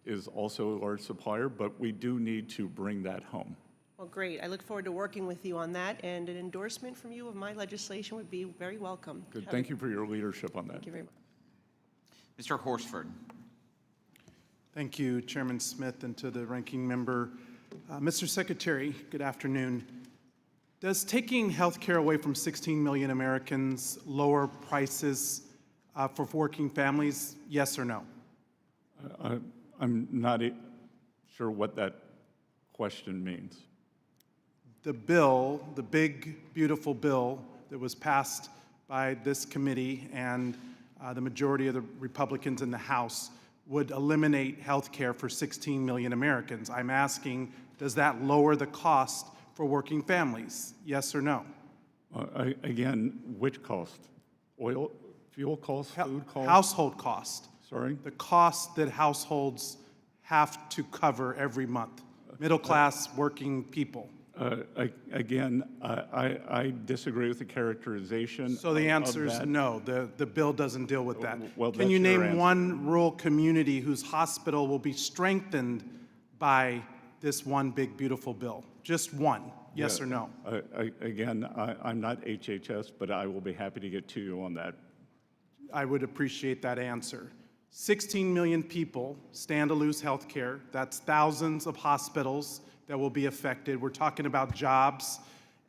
Speaker 3: is also a large supplier, but we do need to bring that home.
Speaker 18: Well, great. I look forward to working with you on that, and an endorsement from you of my legislation would be very welcome.
Speaker 3: Good. Thank you for your leadership on that.
Speaker 18: Thank you very much.
Speaker 1: Mr. Horsford.
Speaker 13: Thank you, Chairman Smith, and to the ranking member. Mr. Secretary, good afternoon. Does taking health care away from 16 million Americans lower prices for working families, yes or no?
Speaker 3: I'm not sure what that question means.
Speaker 13: The bill, the big, beautiful bill that was passed by this committee and the majority of the Republicans in the House would eliminate health care for 16 million Americans. I'm asking, does that lower the cost for working families? Yes or no?
Speaker 3: Again, which cost? Oil, fuel cost, food cost?
Speaker 13: Household cost.
Speaker 3: Sorry?
Speaker 13: The cost that households have to cover every month. Middle class working people.
Speaker 3: Again, I disagree with the characterization.
Speaker 13: So the answer
Speaker 3: of
Speaker 13: is
Speaker 3: that.
Speaker 13: no, the bill doesn't deal with that.
Speaker 3: Well,
Speaker 13: Can you
Speaker 3: that's your
Speaker 13: name
Speaker 3: answer.
Speaker 13: one rural community whose hospital will be strengthened by this one big, beautiful bill? Just one, yes
Speaker 3: Yeah.
Speaker 13: or no?
Speaker 3: Again, I'm not HHS, but I will be happy to get to you on that.
Speaker 13: I would appreciate that answer. 16 million people stand to lose health care. That's thousands of hospitals that will be affected. We're talking about jobs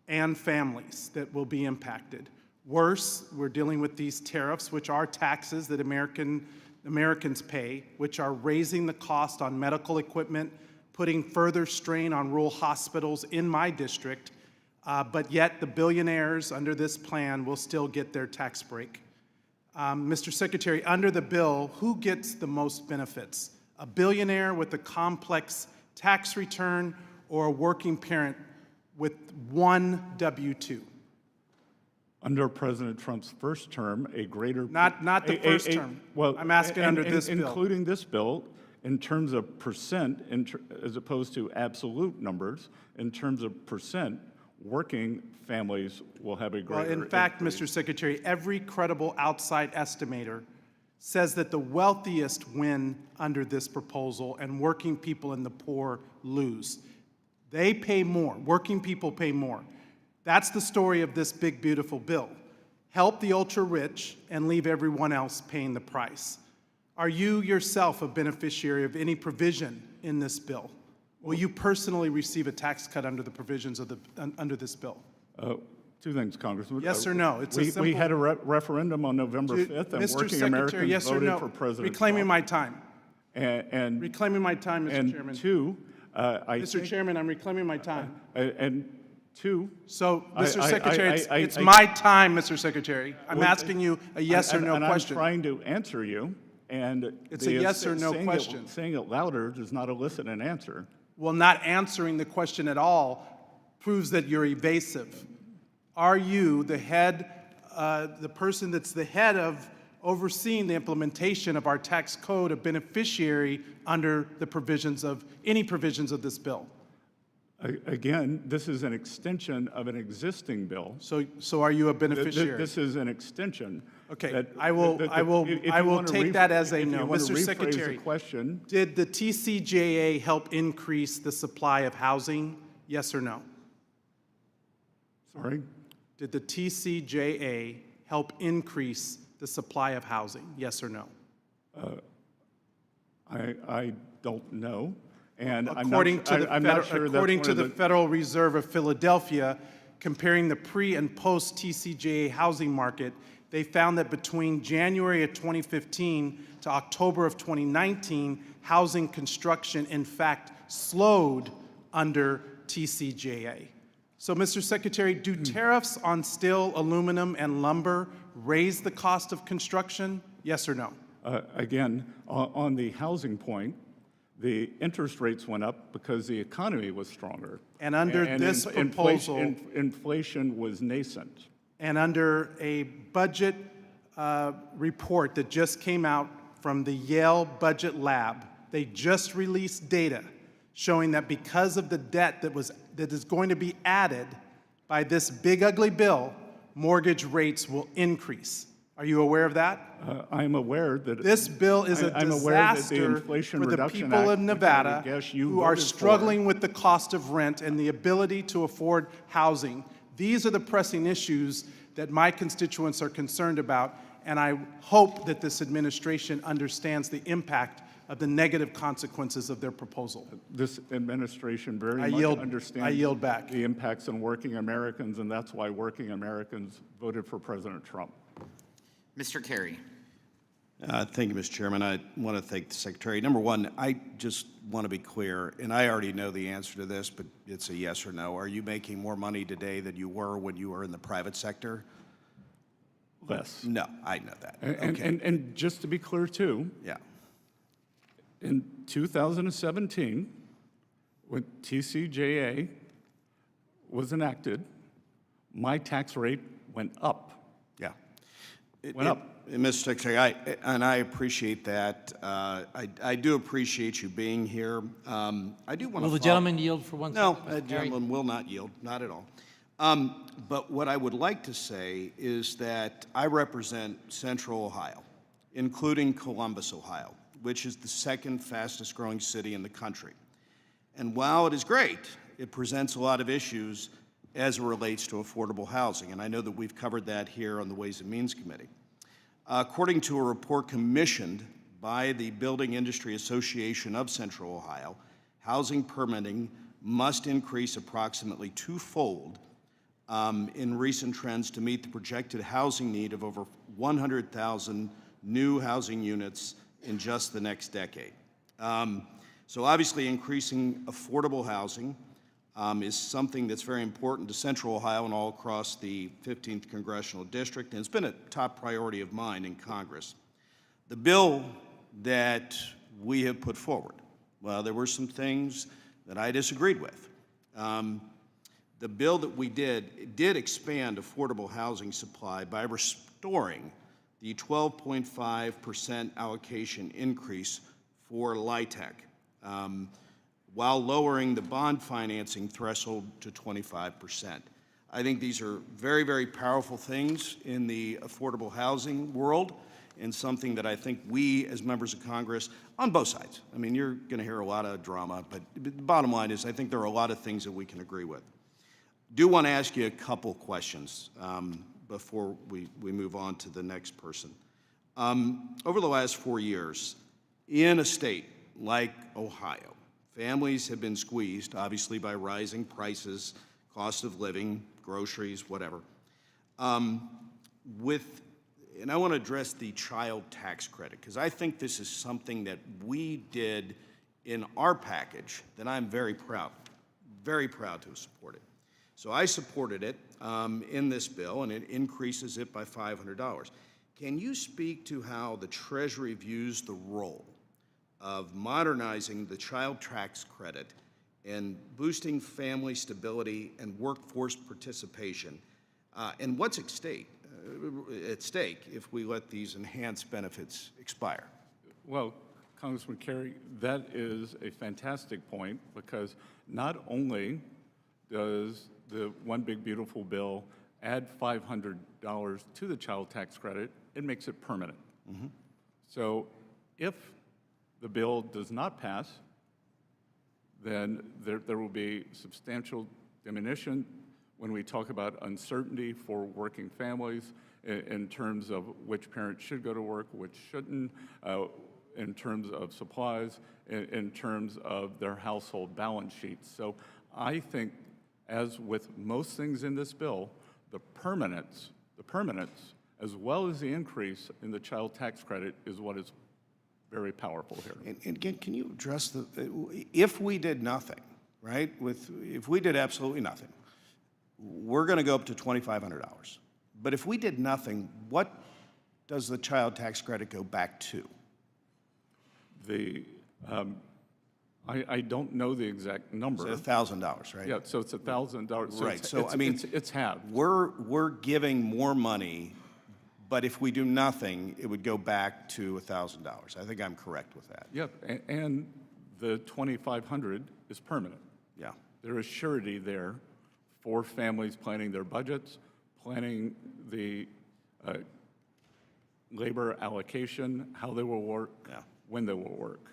Speaker 13: and families that will be impacted. Worse, we're dealing with these tariffs, which are taxes that Americans pay, which are raising the cost on medical equipment, putting further strain on rural hospitals in my district, but yet the billionaires under this plan will still get their tax break. Mr. Secretary, under the bill, who gets the most benefits? A billionaire with a complex tax return or a working parent with one W-2?
Speaker 3: Under President Trump's first term, a greater...
Speaker 13: Not the first term.
Speaker 3: Well,
Speaker 13: I'm asking under this bill.
Speaker 3: Including this bill, in terms of percent, as opposed to absolute numbers, in terms of percent, working families will have a greater...
Speaker 13: Well, in fact, Mr. Secretary, every credible outside estimator says that the wealthiest win under this proposal and working people and the poor lose. They pay more. Working people pay more. That's the story of this big, beautiful bill. Help the ultra-rich and leave everyone else paying the price. Are you yourself a beneficiary of any provision in this bill? Will you personally receive a tax cut under the provisions of under this bill?
Speaker 3: Two things, Congressman.
Speaker 13: Yes or no? It's a simple...
Speaker 3: We had a referendum on November 5th, and
Speaker 13: Mr.
Speaker 3: working
Speaker 13: Secretary,
Speaker 3: Americans
Speaker 13: yes or
Speaker 3: voted
Speaker 13: no?
Speaker 3: for President
Speaker 13: Reclaiming
Speaker 3: Trump.
Speaker 13: my time.
Speaker 3: And
Speaker 13: Reclaiming my time, Mr. Chairman.
Speaker 3: Two,
Speaker 13: Mr. Chairman, I'm reclaiming my time.
Speaker 3: And two...
Speaker 13: So, Mr. Secretary, it's
Speaker 3: I-
Speaker 13: my time, Mr. Secretary. I'm
Speaker 3: Well,
Speaker 13: asking you a yes or no
Speaker 3: and
Speaker 13: question.
Speaker 3: I'm trying to answer you, and...
Speaker 13: It's a yes or no question.
Speaker 3: Saying it louder does not elicit an answer.
Speaker 13: Well, not answering the question at all proves that you're evasive. Are you the head, the person that's the head of overseeing the implementation of our tax code, a beneficiary under the provisions of, any provisions of this bill?
Speaker 3: Again, this is an extension of an existing bill.
Speaker 13: So are you a beneficiary?
Speaker 3: This is an extension.
Speaker 13: Okay,
Speaker 3: that-
Speaker 13: I will
Speaker 3: if you wanna
Speaker 13: take that as a
Speaker 3: if you
Speaker 13: no.
Speaker 3: wanna
Speaker 13: Mr.
Speaker 3: rephrase the
Speaker 13: Secretary,
Speaker 3: question,
Speaker 13: did the TCJA help increase the supply of housing? Yes or no?
Speaker 3: sorry?
Speaker 13: Did the TCJA help increase the supply of housing? Yes or no?
Speaker 3: I don't know, and
Speaker 13: According to the
Speaker 3: I'm not sure that's
Speaker 13: according
Speaker 3: one
Speaker 13: to
Speaker 3: of
Speaker 13: the Federal Reserve of Philadelphia, comparing the pre and post TCJA housing market, they found that between January of 2015 to October of 2019, housing construction in fact slowed under TCJA. So, Mr. Secretary, do tariffs on steel, aluminum, and lumber raise the cost of construction? Yes or no?
Speaker 3: Again, on the housing point, the interest rates went up because the economy was stronger.
Speaker 13: And under this proposal...
Speaker 3: Inflation was nascent.
Speaker 13: And under a budget report that just came out from the Yale Budget Lab, they just released data showing that because of the debt that is going to be added by this big ugly bill, mortgage rates will increase. Are you aware of that?
Speaker 3: I'm aware that
Speaker 13: This bill is a
Speaker 3: I'm aware that the
Speaker 13: disaster
Speaker 3: Inflation
Speaker 13: for the
Speaker 3: Reduction
Speaker 13: people
Speaker 3: Act,
Speaker 13: of
Speaker 3: which I
Speaker 13: Nevada
Speaker 3: would guess you
Speaker 13: who are
Speaker 3: voted for.
Speaker 13: struggling with the cost of rent and the ability to afford housing. These are the pressing issues that my constituents are concerned about, and I hope that this administration understands the impact of the negative consequences of their proposal.
Speaker 3: This administration very
Speaker 13: I
Speaker 3: much
Speaker 13: yield-
Speaker 3: understands
Speaker 13: I yield back.
Speaker 3: the impacts on working Americans, and that's why working Americans voted for President Trump.
Speaker 1: Mr. Kerry.
Speaker 19: Thank you, Mr. Chairman. I want to thank the Secretary. Number one, I just want to be clear, and I already know the answer to this, but it's a yes or no. Are you making more money today than you were when you were in the private sector?
Speaker 3: Less.
Speaker 19: No, I know that.
Speaker 3: And just to be clear, too,
Speaker 19: Yeah.
Speaker 3: in 2017, when TCJA was enacted, my tax rate went up.
Speaker 19: Yeah.
Speaker 3: Went up.
Speaker 19: Mr. Secretary, I appreciate that. I do appreciate you being here. I do want to.
Speaker 20: Will the gentleman yield for 1 second?
Speaker 19: No, a gentleman will not yield, not at all. But what I would like to say is that I represent Central Ohio, including Columbus, Ohio, which is the second fastest growing city in the country. And while it is great, it presents a lot of issues as it relates to affordable housing. And I know that we've covered that here on the Ways and Means Committee. According to a report commissioned by the Building Industry Association of Central Ohio, housing permitting must increase approximately twofold in recent trends to meet the projected housing need of over 100,000 new housing units in just the next decade. So obviously increasing affordable housing is something that's very important to Central Ohio and all across the 15th Congressional District, and it's been a top priority of mine in Congress. The bill that we have put forward, well, there were some things that I disagreed with. The bill that we did expand affordable housing supply by restoring the 12.5% allocation increase for LIHTC, while lowering the bond financing threshold to 25%. I think these are very, very powerful things in the affordable housing world, and something that I think we, as members of Congress, on both sides, I mean, you're going to hear a lot of drama, but the bottom line is I think there are a lot of things that we can agree with. Do want to ask you a couple questions before we move on to the next person. Over the last 4 years, in a state like Ohio, families have been squeezed, obviously, by rising prices, cost of living, groceries, whatever. And I want to address the child tax credit, because I think this is something that we did in our package that I'm very proud to have supported. So I supported it in this bill, and it increases it by $500. Can you speak to how the Treasury views the role of modernizing the child tax credit and boosting family stability and workforce participation, and what's at stake if we let these enhanced benefits expire?
Speaker 3: Well, Congressman Kerry, that is a fantastic point, because not only does the One Big Beautiful Bill add $500 to the child tax credit, it makes it permanent.
Speaker 19: Mm-hmm.
Speaker 3: So if the bill does not pass, then there will be substantial diminution when we talk about uncertainty for working families in terms of which parent should go to work, which shouldn't, in terms of supplies, in terms of their household balance sheets. So I think, as with most things in this bill, the permanence, as well as the increase in the child tax credit, is what is very powerful here.
Speaker 19: And again, can you address if we did nothing, right? If we did absolutely nothing, we're going to go up to $2,500. But if we did nothing, what does the child tax credit go back to?
Speaker 3: I don't know the exact number.
Speaker 19: It's $1,000, right?
Speaker 3: Yeah, so it's $1,000. So
Speaker 19: right. So I mean,
Speaker 3: it's half.
Speaker 19: We're giving more money, but if we do nothing, it would go back to $1,000. I think I'm correct with that.
Speaker 3: Yep, and the $2,500 is permanent.
Speaker 19: Yeah.
Speaker 3: There is surety there for families planning their budgets, planning the labor allocation, how they will work, when they will work.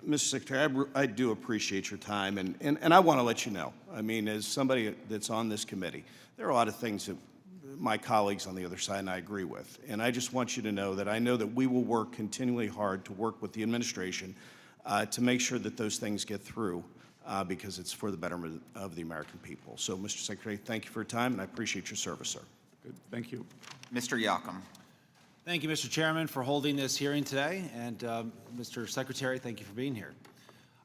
Speaker 19: Mr. Secretary, I do appreciate your time, and I want to let you know, I mean, as somebody that's on this committee, there are a lot of things that my colleagues on the other side and I agree with. And I just want you to know that I know that we will work continually hard to work with the administration to make sure that those things get through because it's for the betterment of the American people. So, Mr. Secretary, thank you for your time, and I appreciate your service, sir.
Speaker 3: Good. Thank you.
Speaker 1: Mr. Yocum.
Speaker 20: Thank you, Mr. Chairman, for holding this hearing today. And Mr. Secretary, thank you for being here.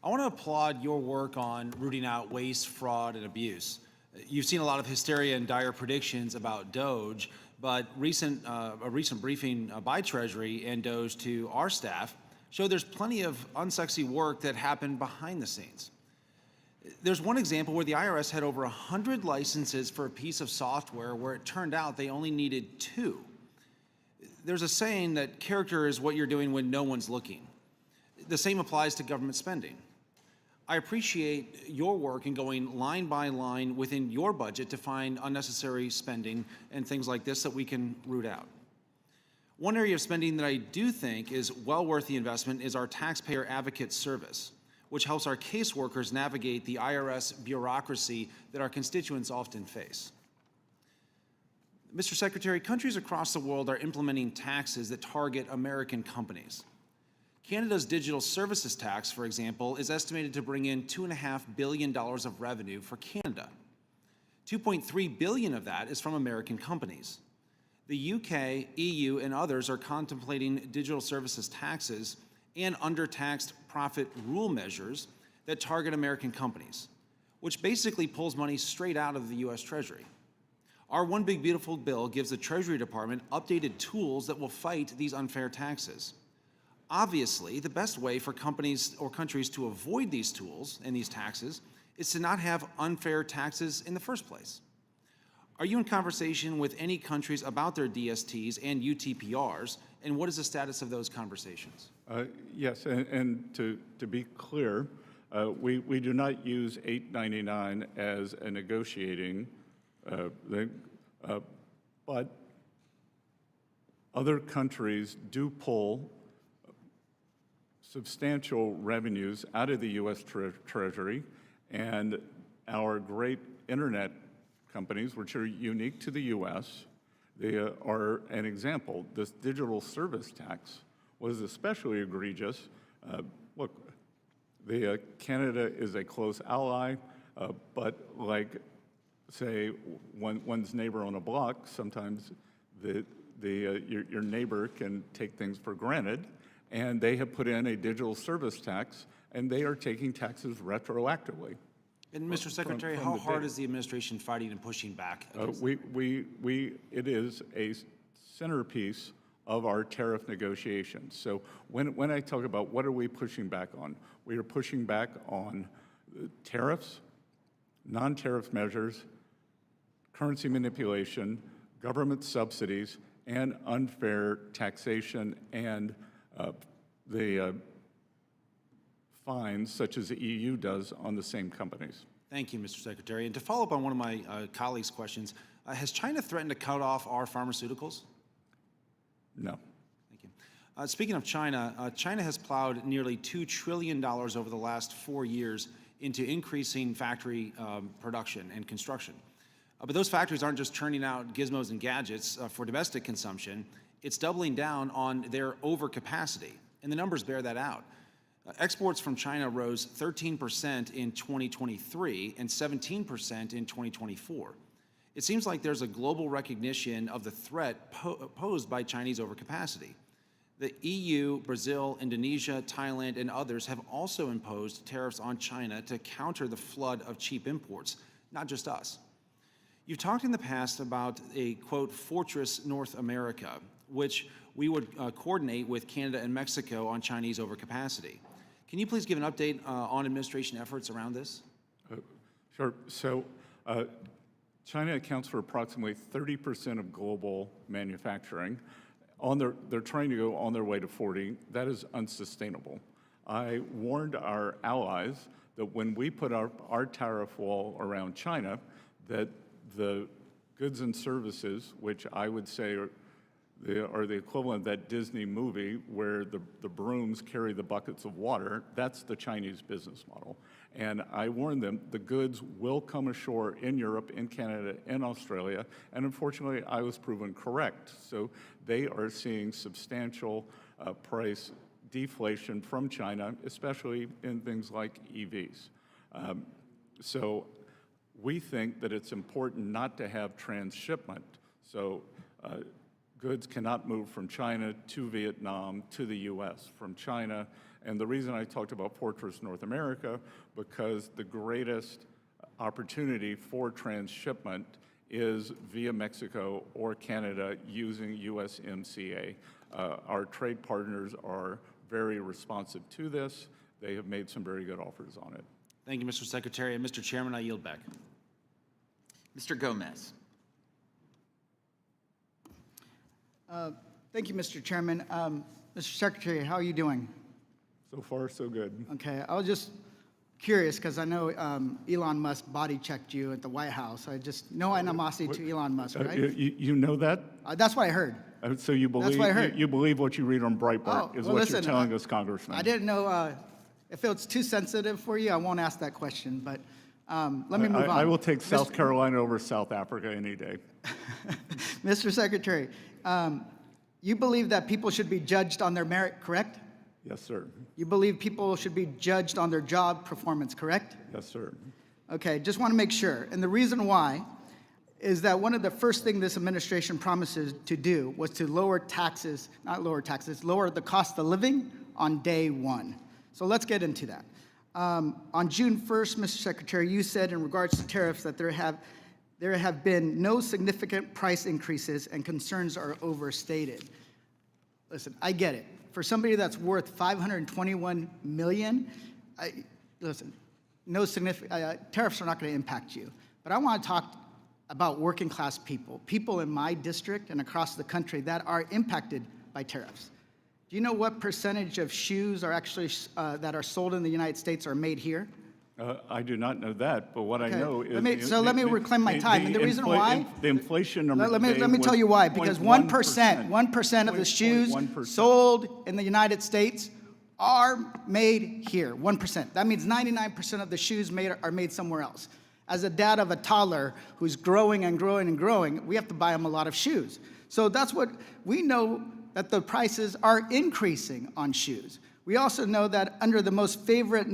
Speaker 20: I want to applaud your work on rooting out waste, fraud, and abuse. You've seen a lot of hysteria and dire predictions about DOGE, but a recent briefing by Treasury and DOGE to our staff showed there's plenty of unsexy work that happened behind the scenes. There's one example where the IRS had over 100 licenses for a piece of software where it turned out they only needed 2. There's a saying that character is what you're doing when no one's looking. The same applies to government spending. I appreciate your work in going line by line within your budget to find unnecessary spending and things like this that we can root out. One area of spending that I do think is well worth the investment is our taxpayer advocate service, which helps our caseworkers navigate the IRS bureaucracy that our constituents often face. Mr. Secretary, countries across the world are implementing taxes that target American companies. Canada's digital services tax, for example, is estimated to bring in $2.5 billion of revenue for Canada. $2.3 billion of that is from American companies. The UK, EU, and others are contemplating digital services taxes and undertaxed profit rule measures that target American companies, which basically pulls money straight out of the U.S. Treasury. Our One Big Beautiful Bill gives the Treasury Department updated tools that will fight these unfair taxes. Obviously, the best way for companies or countries to avoid these tools and these taxes is to not have unfair taxes in the first place. Are you in conversation with any countries about their DSTs and UTPRs, and what is the status of those conversations?
Speaker 3: Yes, and to be clear, we do not use 899 as a negotiating thing, but other countries do pull substantial revenues out of the U.S. Treasury, and our great internet companies, which are unique to the U.S., they are an example. This digital service tax was especially egregious. Look, Canada is a close ally, but like, say, one's neighbor on a block, sometimes your neighbor can take things for granted, and they have put in a digital service tax, and they are taking taxes retroactively.
Speaker 20: And Mr. Secretary, how hard is the administration fighting and pushing back?
Speaker 3: It is a centerpiece of our tariff negotiations. So when I talk about what are we pushing back on, we are pushing back on tariffs, non-tariff measures, currency manipulation, government subsidies, and unfair taxation and the fines such as the EU does on the same companies.
Speaker 20: Thank you, Mr. Secretary. And to follow up on one of my colleagues' questions, has China threatened to cut off our pharmaceuticals?
Speaker 3: No.
Speaker 20: Thank you. Speaking of China, China has plowed nearly $2 trillion over the last 4 years into increasing factory production and construction. But those factories aren't just churning out gizmos and gadgets for domestic consumption. It's doubling down on their overcapacity, and the numbers bear that out. Exports from China rose 13% in 2023 and 17% in 2024. It seems like there's a global recognition of the threat posed by Chinese overcapacity. The EU, Brazil, Indonesia, Thailand, and others have also imposed tariffs on China to counter the flood of cheap imports, not just us. You've talked in the past about a, quote, fortress North America, which we would coordinate with Canada and Mexico on Chinese overcapacity. Can you please give an update on administration efforts around this?
Speaker 3: Sure. So China accounts for approximately 30% of global manufacturing. They're trying to go on their way to 40. That is unsustainable. I warned our allies that when we put our tariff wall around China, that the goods and services, which I would say are the equivalent of that Disney movie where the brooms carry the buckets of water, that's the Chinese business model. And I warned them, the goods will come ashore in Europe, in Canada, in Australia, and unfortunately, I was proven correct. So they are seeing substantial price deflation from China, especially in things like EVs. So we think that it's important not to have transshipment. So goods cannot move from China to Vietnam to the US, from China. And the reason I talked about Fortress North America, because the greatest opportunity for transshipment is via Mexico or Canada using USMCA. Our trade partners are very responsive to this. They have made some very good offers on it.
Speaker 20: Thank you, Mr. Secretary. And Mr. Chairman, I yield back.
Speaker 1: Mr. Gomez.
Speaker 2: Thank you, Mr. Chairman. Mr. Secretary, how are you doing?
Speaker 3: So far, so good.
Speaker 2: Okay, I was just curious because I know Elon Musk body checked you at the White House. I just no animosity to Elon Musk, right?
Speaker 3: You know that?
Speaker 2: That's what I heard.
Speaker 3: So you believe
Speaker 2: That's what I heard.
Speaker 3: You believe what you read on Breitbart is
Speaker 2: well,
Speaker 3: what
Speaker 2: listen,
Speaker 3: you're telling us, Congressman.
Speaker 2: I didn't know if it was too sensitive for you. I won't ask that question, but let me move on.
Speaker 3: I will take South Carolina over South Africa any day.
Speaker 2: Mr. Secretary, you believe that people should be judged on their merit, correct?
Speaker 3: Yes, sir.
Speaker 2: You believe people should be judged on their job performance, correct?
Speaker 3: Yes, sir.
Speaker 2: Okay, just want to make sure. And the reason why is that one of the first things this administration promises to do was to lower taxes, not lower taxes, lower the cost of living on day one. So let's get into that. On June 1st, Mr. Secretary, you said in regards to tariffs that there have been no significant price increases and concerns are overstated. Listen, I get it. For somebody that's worth $521 million, listen, no significant tariffs are not going to impact you. But I want to talk about working class people, people in my district and across the country that are impacted by tariffs. Do you know what percentage of shoes are actually that are sold in the United States are made here?
Speaker 3: I do not know that, but what I know is...
Speaker 2: Let me reclaim my time. And the reason why...
Speaker 3: The inflation number
Speaker 2: Let me tell you why. Because 1% of the shoes sold in the United States are made here. 1%. That means 99% of the shoes are made somewhere else. As a dad of a toddler who's growing and growing and growing, we have to buy him a lot of shoes. So that's what we know, that the prices are increasing on shoes. We also know that under the most favorite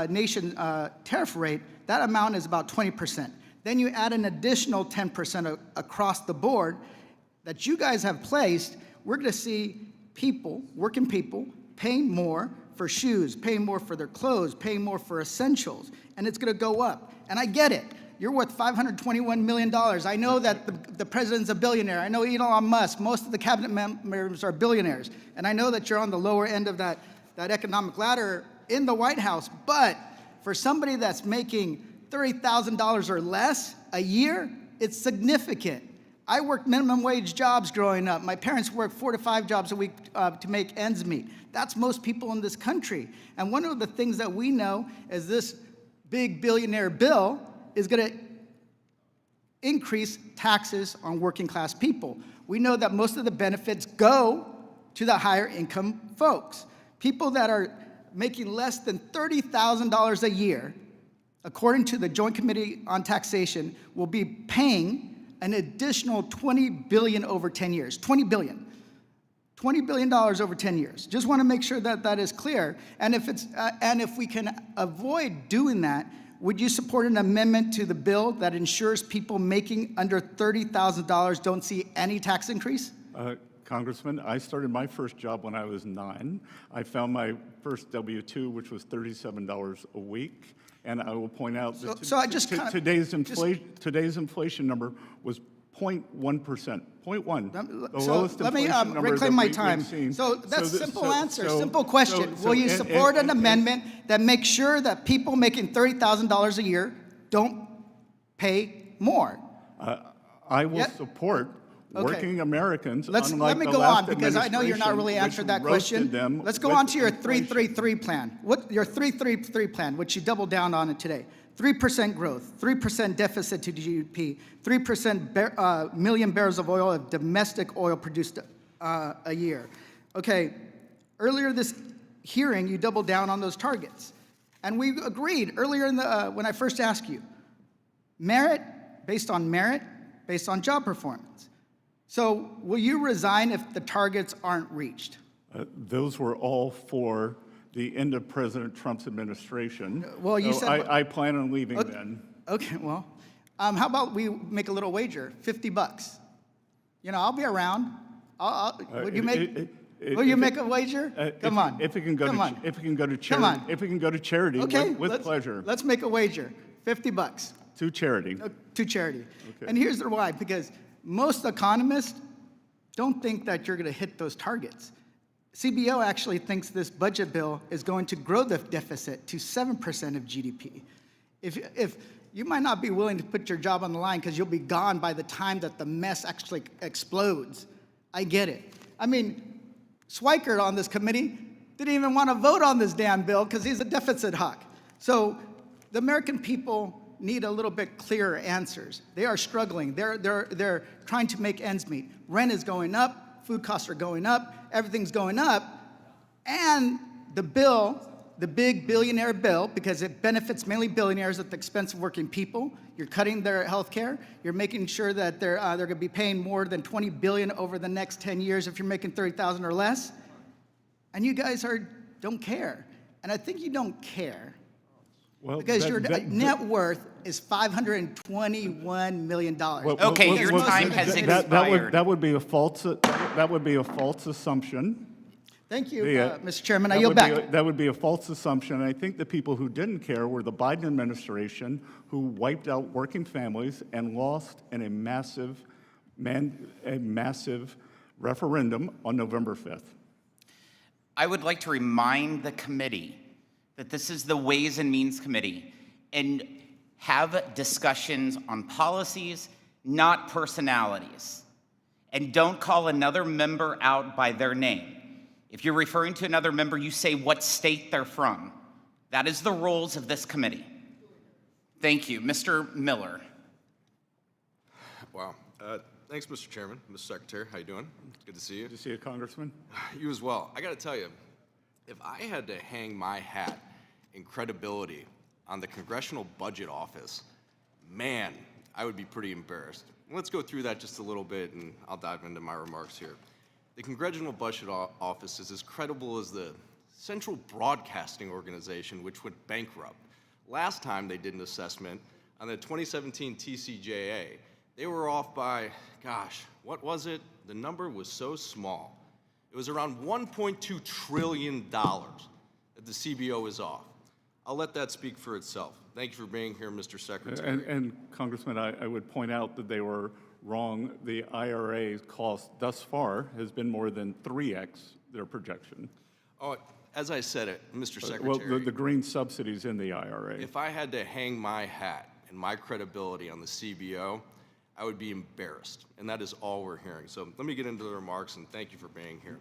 Speaker 2: nation tariff rate, that amount is about 20%. Then you add an additional 10% across the board that you guys have placed, we're going to see people, working people, paying more for shoes, paying more for their clothes, paying more for essentials, and it's going to go up. And I get it. You're worth $521 million. I know that the president's a billionaire. I know Elon Musk, most of the cabinet members are billionaires. And I know that you're on the lower end of that economic ladder in the White House, but for somebody that's making $30,000 or less a year, it's significant. I worked minimum wage jobs growing up. My parents worked 4 to 5 jobs a week to make ends meet. That's most people in this country. And one of the things that we know is this big billionaire bill is going to increase taxes on working class people. We know that most of the benefits go to the higher income folks. People that are making less than $30,000 a year, according to the Joint Committee on Taxation, will be paying an additional $20 billion over 10 years. $20 billion. $20 billion over 10 years. Just want to make sure that that is clear. And if we can avoid doing that, would you support an amendment to the bill that ensures people making under $30,000 don't see any tax increase?
Speaker 3: Congressman, I started my first job when I was 9. I found my first W-2, which was $37 a week. And I will point out that today's inflation number was 0.1%. 0.1.
Speaker 2: So let me reclaim my time. So that's a simple answer, simple question. Will you support an amendment that makes sure that people making $30,000 a year don't pay more?
Speaker 3: I will support working Americans.
Speaker 2: Let me go on, because I know you're not really answering that question. Let's go on to your 333 plan. What your 333 plan, which you doubled down on it today. 3% growth, 3% deficit to GDP, 3% million barrels of oil of domestic oil produced a year. Okay, earlier this hearing, you doubled down on those targets. And we agreed earlier in the, when I first asked you, merit, based on job performance. So will you resign if the targets aren't reached?
Speaker 3: Those were all for the end of President Trump's administration.
Speaker 2: Well, you
Speaker 3: So
Speaker 2: said...
Speaker 3: I plan on leaving then.
Speaker 2: Okay, well, how about we make a little wager, $50? You know, I'll be around. Would you make... Will you make a wager? Come on.
Speaker 3: If it can go
Speaker 2: Come
Speaker 3: to,
Speaker 2: on.
Speaker 3: if it can go to
Speaker 2: Come
Speaker 3: charity,
Speaker 2: on.
Speaker 3: if it can go to charity,
Speaker 2: Okay,
Speaker 3: with pleasure.
Speaker 2: Let's make a wager. $50
Speaker 3: To charity.
Speaker 2: to charity.
Speaker 3: Okay.
Speaker 2: And here's the why, because most economists don't think that you're going to hit those targets. CBO actually thinks this budget bill is going to grow the deficit to 7% of GDP. If you might not be willing to put your job on the line because you'll be gone by the time that the mess actually explodes. I get it. I mean, Schweikert on this committee didn't even want to vote on this damn bill because he's a deficit hawk. So the American people need a little bit clearer answers. They are struggling. They're trying to make ends meet. Rent is going up, food costs are going up, everything's going up, and the bill, the big billionaire bill, because it benefits mainly billionaires at the expense of working people. You're cutting their health care. You're making sure that they're going to be paying more than $20 billion over the next 10 years if you're making $30,000 or less. And you guys don't care. And I think you don't care because your net worth is $521 million.
Speaker 1: Okay, your time has expired.
Speaker 3: That would be a false assumption.
Speaker 2: Thank you, Mr. Chairman. I yield back.
Speaker 3: That would be a false assumption. And I think the people who didn't care were the Biden administration, who wiped out working families and lost in a massive referendum on November 5th.
Speaker 1: I would like to remind the committee that this is the Ways and Means Committee and have discussions on policies, not personalities. And don't call another member out by their name. If you're referring to another member, you say what state they're from. That is the rules of this committee. Thank you. Mr. Miller.
Speaker 7: Wow. Thanks, Mr. Chairman. Mr. Secretary, how you doing? Good to see you.
Speaker 3: Good to see you, Congressman.
Speaker 7: You as well. I got to tell you, if I had to hang my hat in credibility on the Congressional Budget Office, man, I would be pretty embarrassed. Let's go through that just a little bit, and I'll dive into my remarks here. The Congressional Budget Office is as credible as the Central Broadcasting Organization, which went bankrupt. Last time they did an assessment on the 2017 TCJA, they were off by, gosh, what was it? The number was so small. It was around $1.2 trillion that the CBO is off. I'll let that speak for itself. Thank you for being here, Mr. Secretary.
Speaker 3: And Congressman, I would point out that they were wrong. The IRA cost thus far has been more than 3x their projection.
Speaker 7: Oh, as I said it, Mr. Secretary.
Speaker 3: Well, the green subsidies in the IRA.
Speaker 7: If I had to hang my hat and my credibility on the CBO, I would be embarrassed, and that is all we're hearing. So let me get into the remarks, and thank you for being here.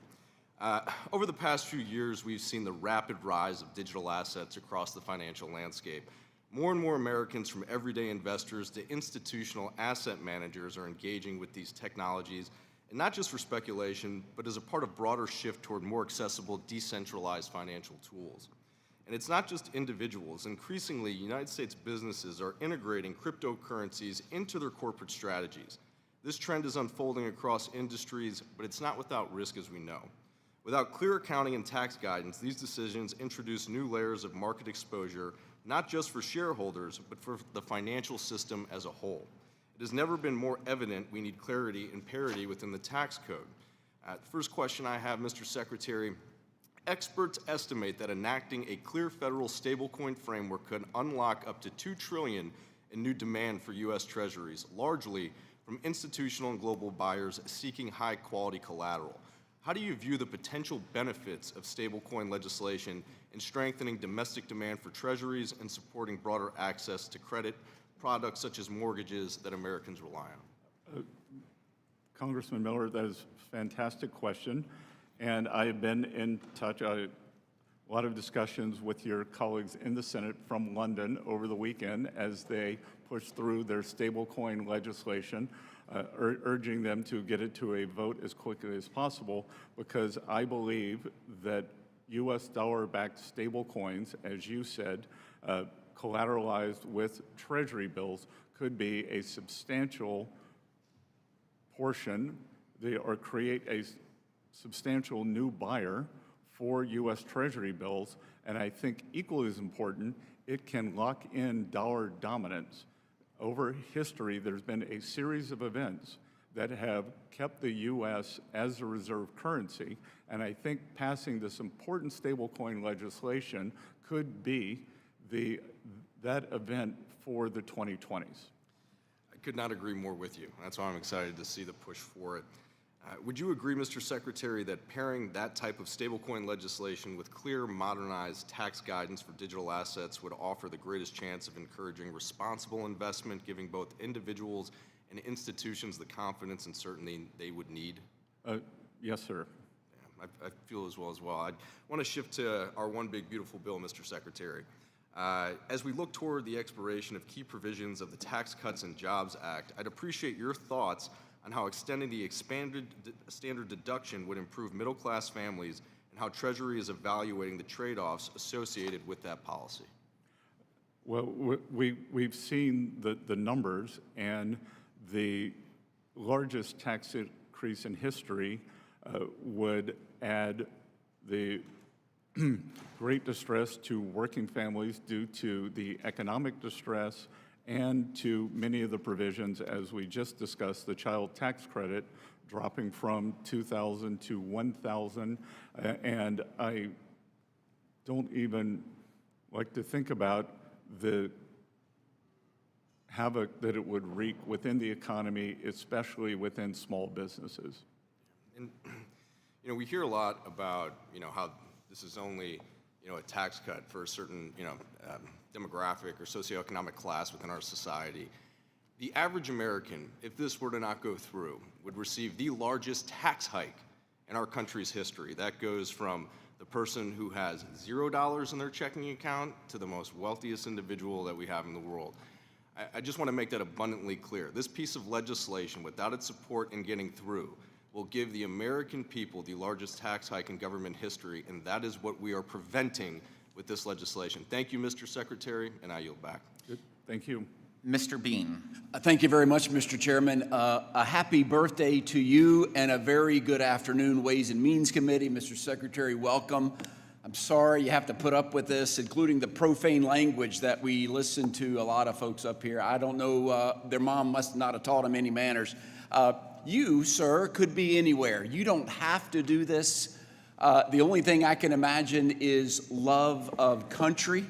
Speaker 7: Over the past few years, we've seen the rapid rise of digital assets across the financial landscape. More and more Americans, from everyday investors to institutional asset managers, are engaging with these technologies, and not just for speculation, but as a part of a broader shift toward more accessible, decentralized financial tools. And it's not just individuals. Increasingly, United States businesses are integrating cryptocurrencies into their corporate strategies. This trend is unfolding across industries, but it's not without risk, as we know. Without clear accounting and tax guidance, these decisions introduce new layers of market exposure, not just for shareholders, but for the financial system as a whole. It has never been more evident we need clarity and parity within the tax code. The first question I have, Mr. Secretary, experts estimate that enacting a clear federal stablecoin framework could unlock up to $2 trillion in new demand for U.S. Treasuries, largely from institutional and global buyers seeking high-quality collateral. How do you view the potential benefits of stablecoin legislation in strengthening domestic demand for Treasuries and supporting broader access to credit products such as mortgages that Americans rely on?
Speaker 3: Congressman Miller, that is a fantastic question. And I have been in touch. a lot of discussions with your colleagues in the Senate from London over the weekend as they push through their stablecoin legislation, urging them to get it to a vote as quickly as possible, because I believe that U.S. dollar-backed stablecoins, as you said, collateralized with Treasury bills, could be a substantial portion or create a substantial new buyer for U.S. Treasury bills. And I think equally as important, it can lock in dollar dominance. Over history, there's been a series of events that have kept the U.S. as a reserve currency, and I think passing this important stablecoin legislation could be that event for the 2020s.
Speaker 7: I could not agree more with you. That's why I'm excited to see the push for it. Would you agree, Mr. Secretary, that pairing that type of stablecoin legislation with clear, modernized tax guidance for digital assets would offer the greatest chance of encouraging responsible investment, giving both individuals and institutions the confidence and certainty they would need?
Speaker 3: Yes, sir.
Speaker 7: Yeah, I feel as well. I want to shift to our one big beautiful bill, Mr. Secretary. As we look toward the expiration of key provisions of the Tax Cuts and Jobs Act, I'd appreciate your thoughts on how extending the expanded standard deduction would improve middle-class families and how Treasury is evaluating the trade-offs associated with that policy.
Speaker 3: Well, we've seen the numbers, and the largest tax increase in history would add the great distress to working families due to the economic distress and to many of the provisions, as we just discussed, the child tax credit dropping from $2,000 to $1,000. And I don't even like to think about the havoc that it would wreak within the economy, especially within small businesses.
Speaker 7: And, we hear a lot about, how this is only, a tax cut for a certain, demographic or socioeconomic class within our society. The average American, if this were to not go through, would receive the largest tax hike in our country's history. That goes from the person who has $0 in their checking account to the most wealthiest individual that we have in the world. I just want to make that abundantly clear. This piece of legislation, without its support in getting through, will give the American people the largest tax hike in government history, and that is what we are preventing with this legislation. Thank you, Mr. Secretary, and I yield back.
Speaker 3: Good. Thank you.
Speaker 1: Mr. Bean.
Speaker 5: Thank you very much, Mr. Chairman. A happy birthday to you and a very good afternoon, Ways and Means Committee. Mr. Secretary, welcome. I'm sorry you have to put up with this, including the profane language that we listen to a lot of folks up here. I don't know, their mom must not have taught them any manners. You, sir, could be anywhere. You don't have to do this. The only thing I can imagine is love of country.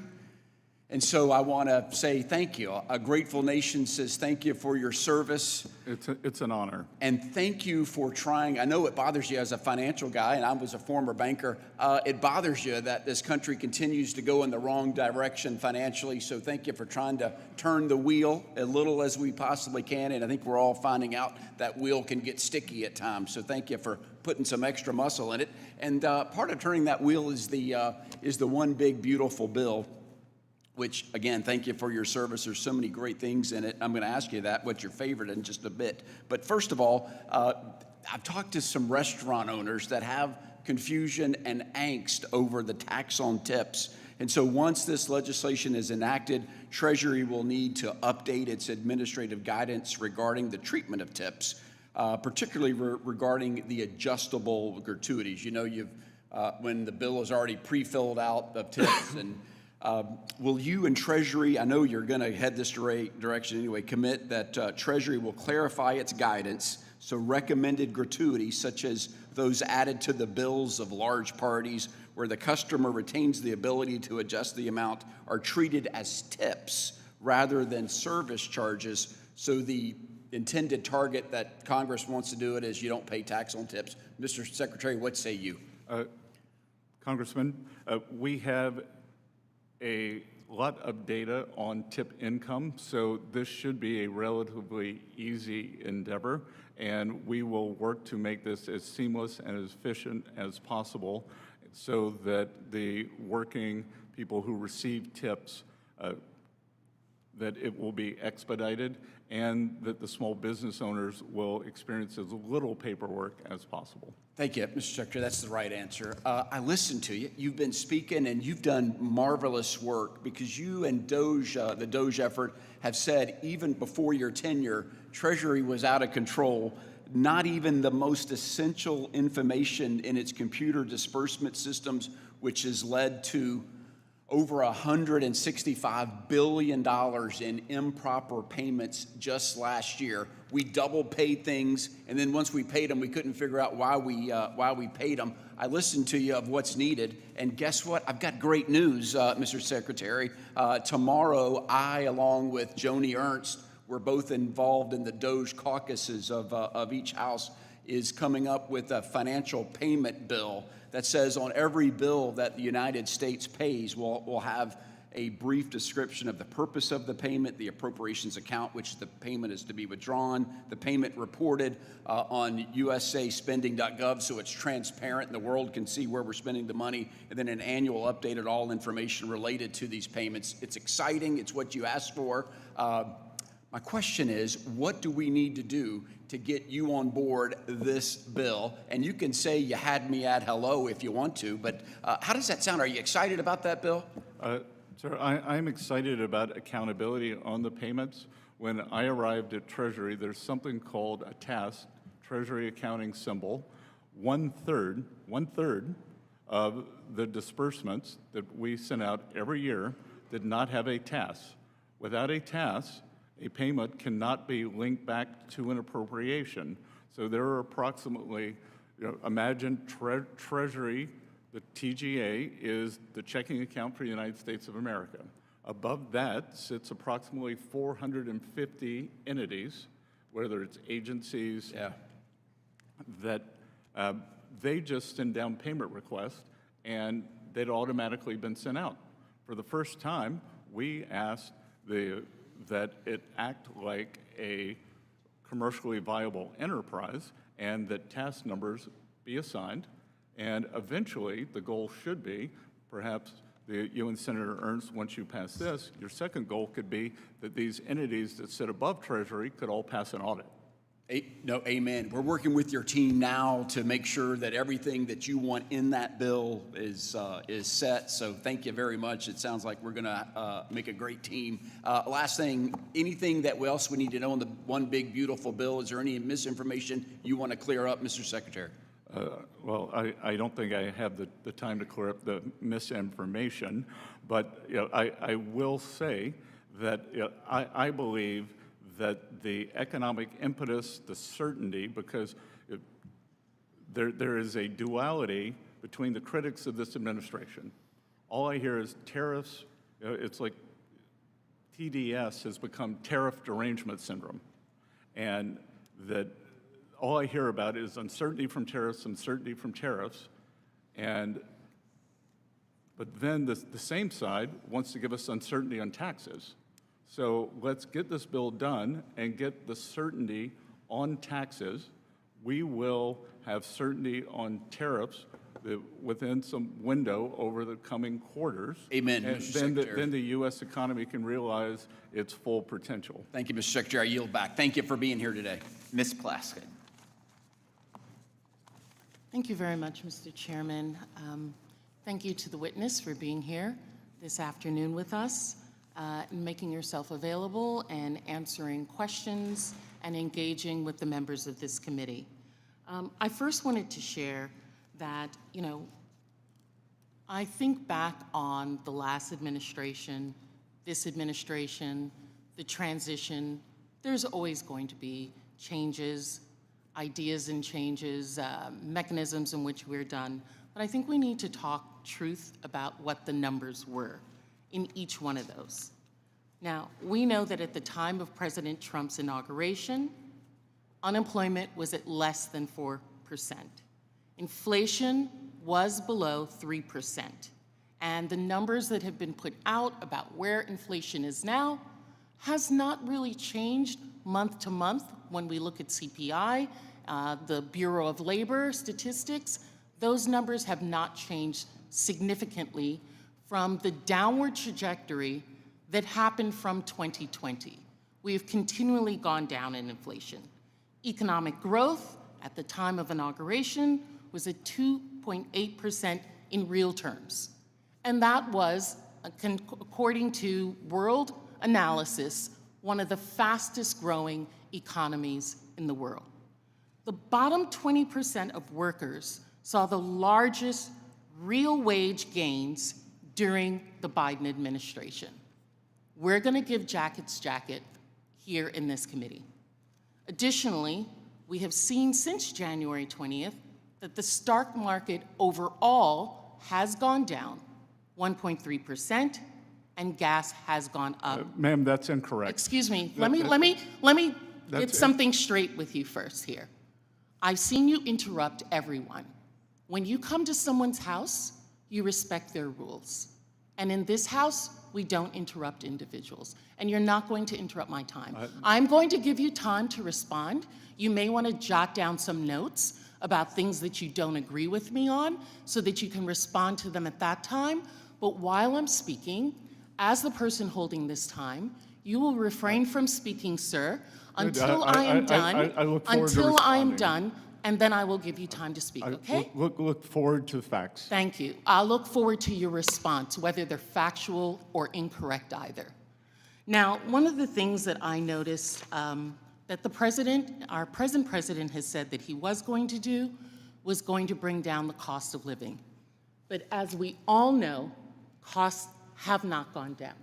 Speaker 5: And so I want to say thank you. A grateful nation says thank you for your service.
Speaker 3: It's an honor.
Speaker 5: And thank you for trying. I know it bothers you as a financial guy, and I was a former banker. It bothers you that this country continues to go in the wrong direction financially. So thank you for trying to turn the wheel as little as we possibly can. And I think we're all finding out that wheel can get sticky at times. So thank you for putting some extra muscle in it. And part of turning that wheel is the one big beautiful bill, which, again, thank you for your service. There's so many great things in it. I'm going to ask you that, what's your favorite in just a bit. But first of all, I've talked to some restaurant owners that have confusion and angst over the tax on tips. And so once this legislation is enacted, Treasury will need to update its administrative guidance regarding the treatment of tips, particularly regarding the adjustable gratuities. When the bill is already pre-filled out of tips and will you and Treasury, I know you're going to head this direction anyway, commit that Treasury will clarify its guidance so recommended gratuities such as those added to the bills of large parties where the customer retains the ability to adjust the amount are treated as tips rather than service charges, so the intended target that Congress wants to do it is you don't pay tax on tips. Mr. Secretary, what say you?
Speaker 3: Congressman, we have a lot of data on tip income, so this should be a relatively easy endeavor, and we will work to make this as seamless and as efficient as possible so that the working people who receive tips, that it will be expedited, and that the small business owners will experience as little paperwork as possible.
Speaker 5: Thank you, Mr. Secretary. That's the right answer. I listened to you. You've been speaking, and you've done marvelous work because you and DOGE, the DOGE effort, have said even before your tenure, Treasury was out of control. Not even the most essential information in its computer disbursement systems, which has led to over $165 billion in improper payments just last year. We double paid things, and then once we paid them, we couldn't figure out why we paid them. I listened to you of what's needed, and guess what? I've got great news, Mr. Secretary. Tomorrow, I, along with Joni Ernst, we're both involved in the DOGE caucuses of each house, is coming up with a financial payment bill that says on every bill that the United States pays, we'll have a brief description of the purpose of the payment, the appropriations account, which the payment is to be withdrawn, the payment reported on usaspending.gov so it's transparent and the world can see where we're spending the money, and then an annual update on all information related to these payments. It's exciting. It's what you asked for. My question is, what do we need to do to get you on board this bill? And you can say you had me at hello if you want to, but how does that sound? Are you excited about that bill?
Speaker 3: Sir, I'm excited about accountability on the payments. When I arrived at Treasury, there's something called a TAS, Treasury Accounting Symbol. One third of the disbursements that we sent out every year did not have a TAS. Without a TAS, a payment cannot be linked back to an appropriation. So there are approximately, imagine Treasury, the TGA is the checking account for the United States of America. Above that sits approximately 450 entities, whether it's agencies, that they just send down payment requests and they'd automatically been sent out. For the first time, we asked that it act like a commercially viable enterprise and that task numbers be assigned. And eventually, the goal should be, perhaps you and Senator Ernst, once you pass this, your second goal could be that these entities that sit above Treasury could all pass an audit.
Speaker 5: No, amen. We're working with your team now to make sure that everything that you want in that bill is set. So thank you very much. It sounds like we're going to make a great team. Last thing, anything that else we need to know on the one big beautiful bill? Is there any misinformation you want to clear up, Mr. Secretary?
Speaker 3: Well, I don't think I have the time to clear up the misinformation, but I will say that I believe that the economic impetus, the certainty, because there is a duality between the critics of this administration. All I hear is tariffs. It's like TDS has become tariff derangement syndrome, and that all I hear about is uncertainty from tariffs, but then the same side wants to give us uncertainty on taxes. So let's get this bill done and get the certainty on taxes. We will have certainty on tariffs within some window over the coming quarters.
Speaker 5: Amen,
Speaker 3: And
Speaker 5: Mr.
Speaker 3: then
Speaker 5: Secretary.
Speaker 3: then the U.S. economy can realize its full potential.
Speaker 5: Thank you, Mr. Secretary. I yield back. Thank you for being here today.
Speaker 1: Ms. Plaskett.
Speaker 8: Thank you very much, Mr. Chairman. Thank you to the witness for being here this afternoon with us, and making yourself available and answering questions and engaging with the members of this committee. I first wanted to share that, I think back on the last administration, this administration, the transition. There's always going to be changes, ideas and changes, mechanisms in which we're done. But I think we need to talk truth about what the numbers were in each one of those. Now, we know that at the time of President Trump's inauguration, unemployment was at less than 4%. Inflation was below 3%. And the numbers that have been put out about where inflation is now has not really changed month to month when we look at CPI, the Bureau of Labor statistics. those numbers have not changed significantly from the downward trajectory that happened from 2020. We have continually gone down in inflation. Economic growth at the time of inauguration was at 2.8% in real terms. And that was, according to World Analysis, one of the fastest growing economies in the world. The bottom 20% of workers saw the largest real wage gains during the Biden administration. We're going to give Jacket's jacket here in this committee. Additionally, we have seen since January 20th that the stock market overall has gone down 1.3%, and gas has gone up.
Speaker 3: Ma'am, that's incorrect.
Speaker 8: Excuse me, let me get something straight with you first here. I've seen you interrupt everyone. When you come to someone's house, you respect their rules. And in this house, we don't interrupt individuals. And you're not going to interrupt my time. I'm going to give you time to respond. You may want to jot down some notes about things that you don't agree with me on so that you can respond to them at that time. But while I'm speaking, as the person holding this time, you will refrain from speaking, sir, until I am done.
Speaker 3: I look forward to responding.
Speaker 8: And then I will give you time to speak, okay?
Speaker 3: Look forward to the facts.
Speaker 8: Thank you. I'll look forward to your response, whether they're factual or incorrect either. Now, one of the things that I noticed that the president, our present president, has said that he was going to do was going to bring down the cost of living. But as we all know, costs have not gone down.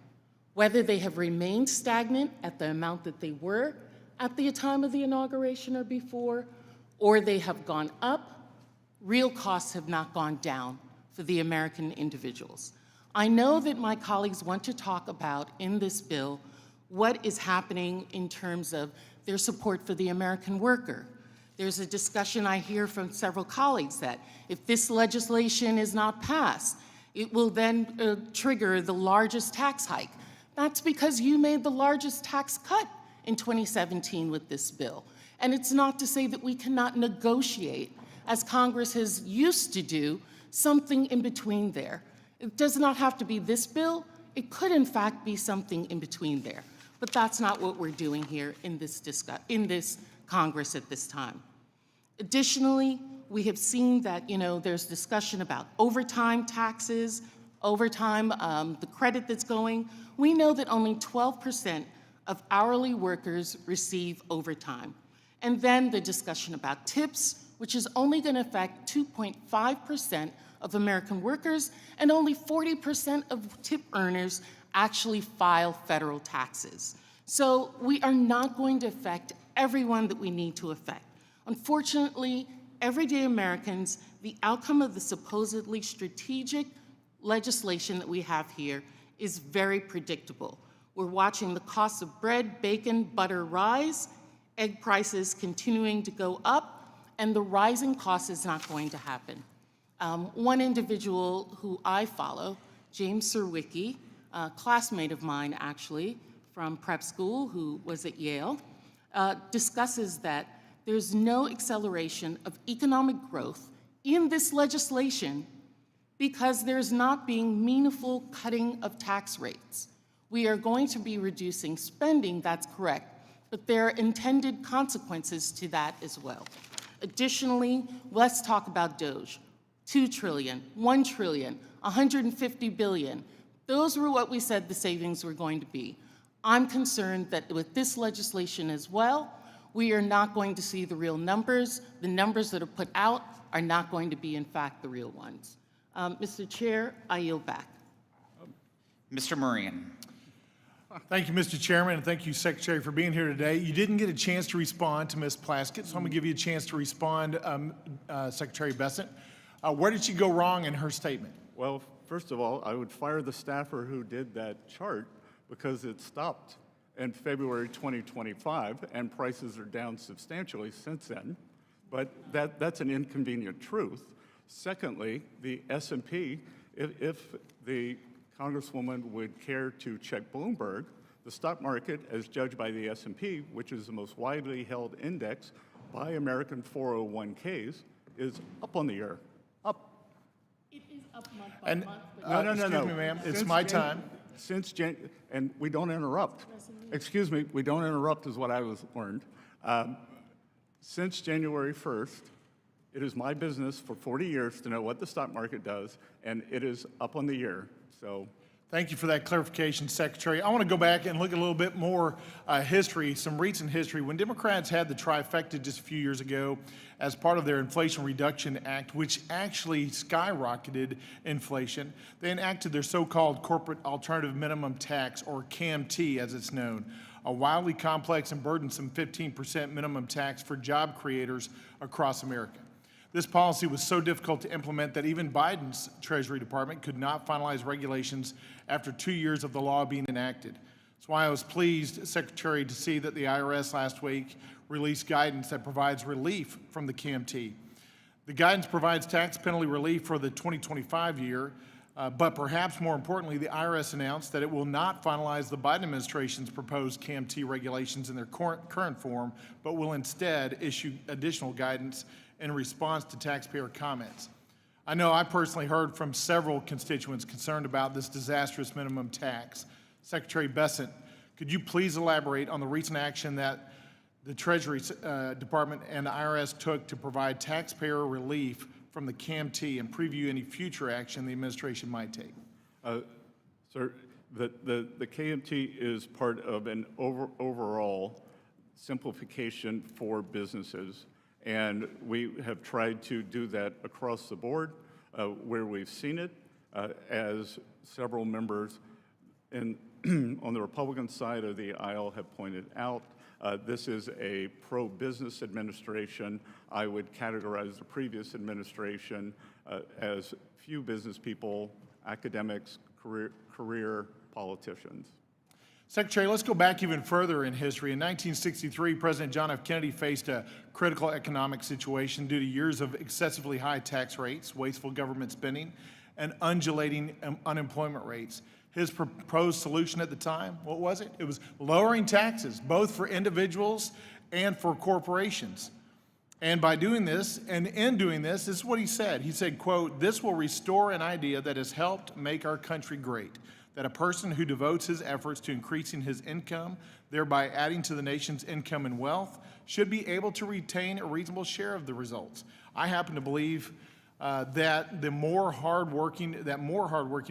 Speaker 8: Whether they have remained stagnant at the amount that they were at the time of the inauguration or before, or they have gone up, real costs have not gone down for the American individuals. I know that my colleagues want to talk about in this bill what is happening in terms of their support for the American worker. There's a discussion I hear from several colleagues that if this legislation is not passed, it will then trigger the largest tax hike. That's because you made the largest tax cut in 2017 with this bill. And it's not to say that we cannot negotiate, as Congress has used to do, something in between there. It does not have to be this bill. It could, in fact, be something in between there. But that's not what we're doing here in this Congress at this time. Additionally, we have seen that, there's discussion about overtime taxes, overtime, the credit that's going. We know that only 12% of hourly workers receive overtime. And then the discussion about tips, which is only going to affect 2.5% of American workers, and only 40% of tip earners actually file federal taxes. So we are not going to affect everyone that we need to affect. Unfortunately, everyday Americans, the outcome of the supposedly strategic legislation that we have here is very predictable. We're watching the cost of bread, bacon, butter rise, egg prices continuing to go up, and the rising cost is not going to happen. One individual who I follow, James Serwicki, a classmate of mine actually from prep school who was at Yale, discusses that there's no acceleration of economic growth in this legislation because there's not being meaningful cutting of tax rates. We are going to be reducing spending, that's correct, but there are intended consequences to that as well. Additionally, let's talk about DOGE. 2 trillion, 1 trillion, 150 billion. Those were what we said the savings were going to be. I'm concerned that with this legislation as well, we are not going to see the real numbers. The numbers that are put out are not going to be, in fact, the real ones. Mr. Chair, I yield back.
Speaker 1: Mr. Moran.
Speaker 9: Thank you, Mr. Chairman, and thank you, Secretary, for being here today. You didn't get a chance to respond to Ms. Plaskett, so I'm going to give you a chance to respond, Secretary Bessent. Where did she go wrong in her statement?
Speaker 3: Well, first of all, I would fire the staffer who did that chart because it stopped in February 2025, and prices are down substantially since then. But that's an inconvenient truth. Secondly, the S&P, if the Congresswoman would care to check Bloomberg, the stock market, as judged by the S&P, which is the most widely held index by American 401ks, is up on the year, up
Speaker 9: And,
Speaker 3: No.
Speaker 9: excuse me, ma'am, it's my time.
Speaker 3: And we don't interrupt. Excuse me, we don't interrupt is what I was learned. Since January 1st, it is my business for 40 years to know what the stock market does, and it is up on the year, so.
Speaker 9: Thank you for that clarification, Secretary. I want to go back and look at a little bit more history, some recent history. When Democrats had the trifecta just a few years ago as part of their Inflation Reduction Act, which actually skyrocketed inflation, they enacted their so-called Corporate Alternative Minimum Tax, or CAMT as it's known, a wildly complex and burdensome 15% minimum tax for job creators across America. This policy was so difficult to implement that even Biden's Treasury Department could not finalize regulations after 2 years of the law being enacted. That's why I was pleased, Secretary, to see that the IRS last week released guidance that provides relief from the CAMT. The guidance provides tax penalty relief for the 2025 year, but perhaps more importantly, the IRS announced that it will not finalize the Biden administration's proposed CAMT regulations in their current form, but will instead issue additional guidance in response to taxpayer comments. I know I personally heard from several constituents concerned about this disastrous minimum tax. Secretary Bessent, could you please elaborate on the recent action that the Treasury Department and the IRS took to provide taxpayer relief from the CAMT and preview any future action the administration might take?
Speaker 3: Sir, the KMT is part of an overall simplification for businesses. And we have tried to do that across the board where we've seen it, as several members on the Republican side of the aisle have pointed out. This is a pro-business administration. I would categorize the previous administration as few business people, academics, career politicians.
Speaker 9: Secretary, let's go back even further in history. In 1963, President John F. Kennedy faced a critical economic situation due to years of excessively high tax rates, wasteful government spending, and undulating unemployment rates. His proposed solution at the time, what was it? It was lowering taxes, both for individuals and for corporations. And by doing this, and in doing this, this is what he said. He said, quote, "This will restore an idea that has helped make our country great, that a person who devotes his efforts to increasing his income, thereby adding to the nation's income and wealth, should be able to retain a reasonable share of the results." I happen to believe that more hardworking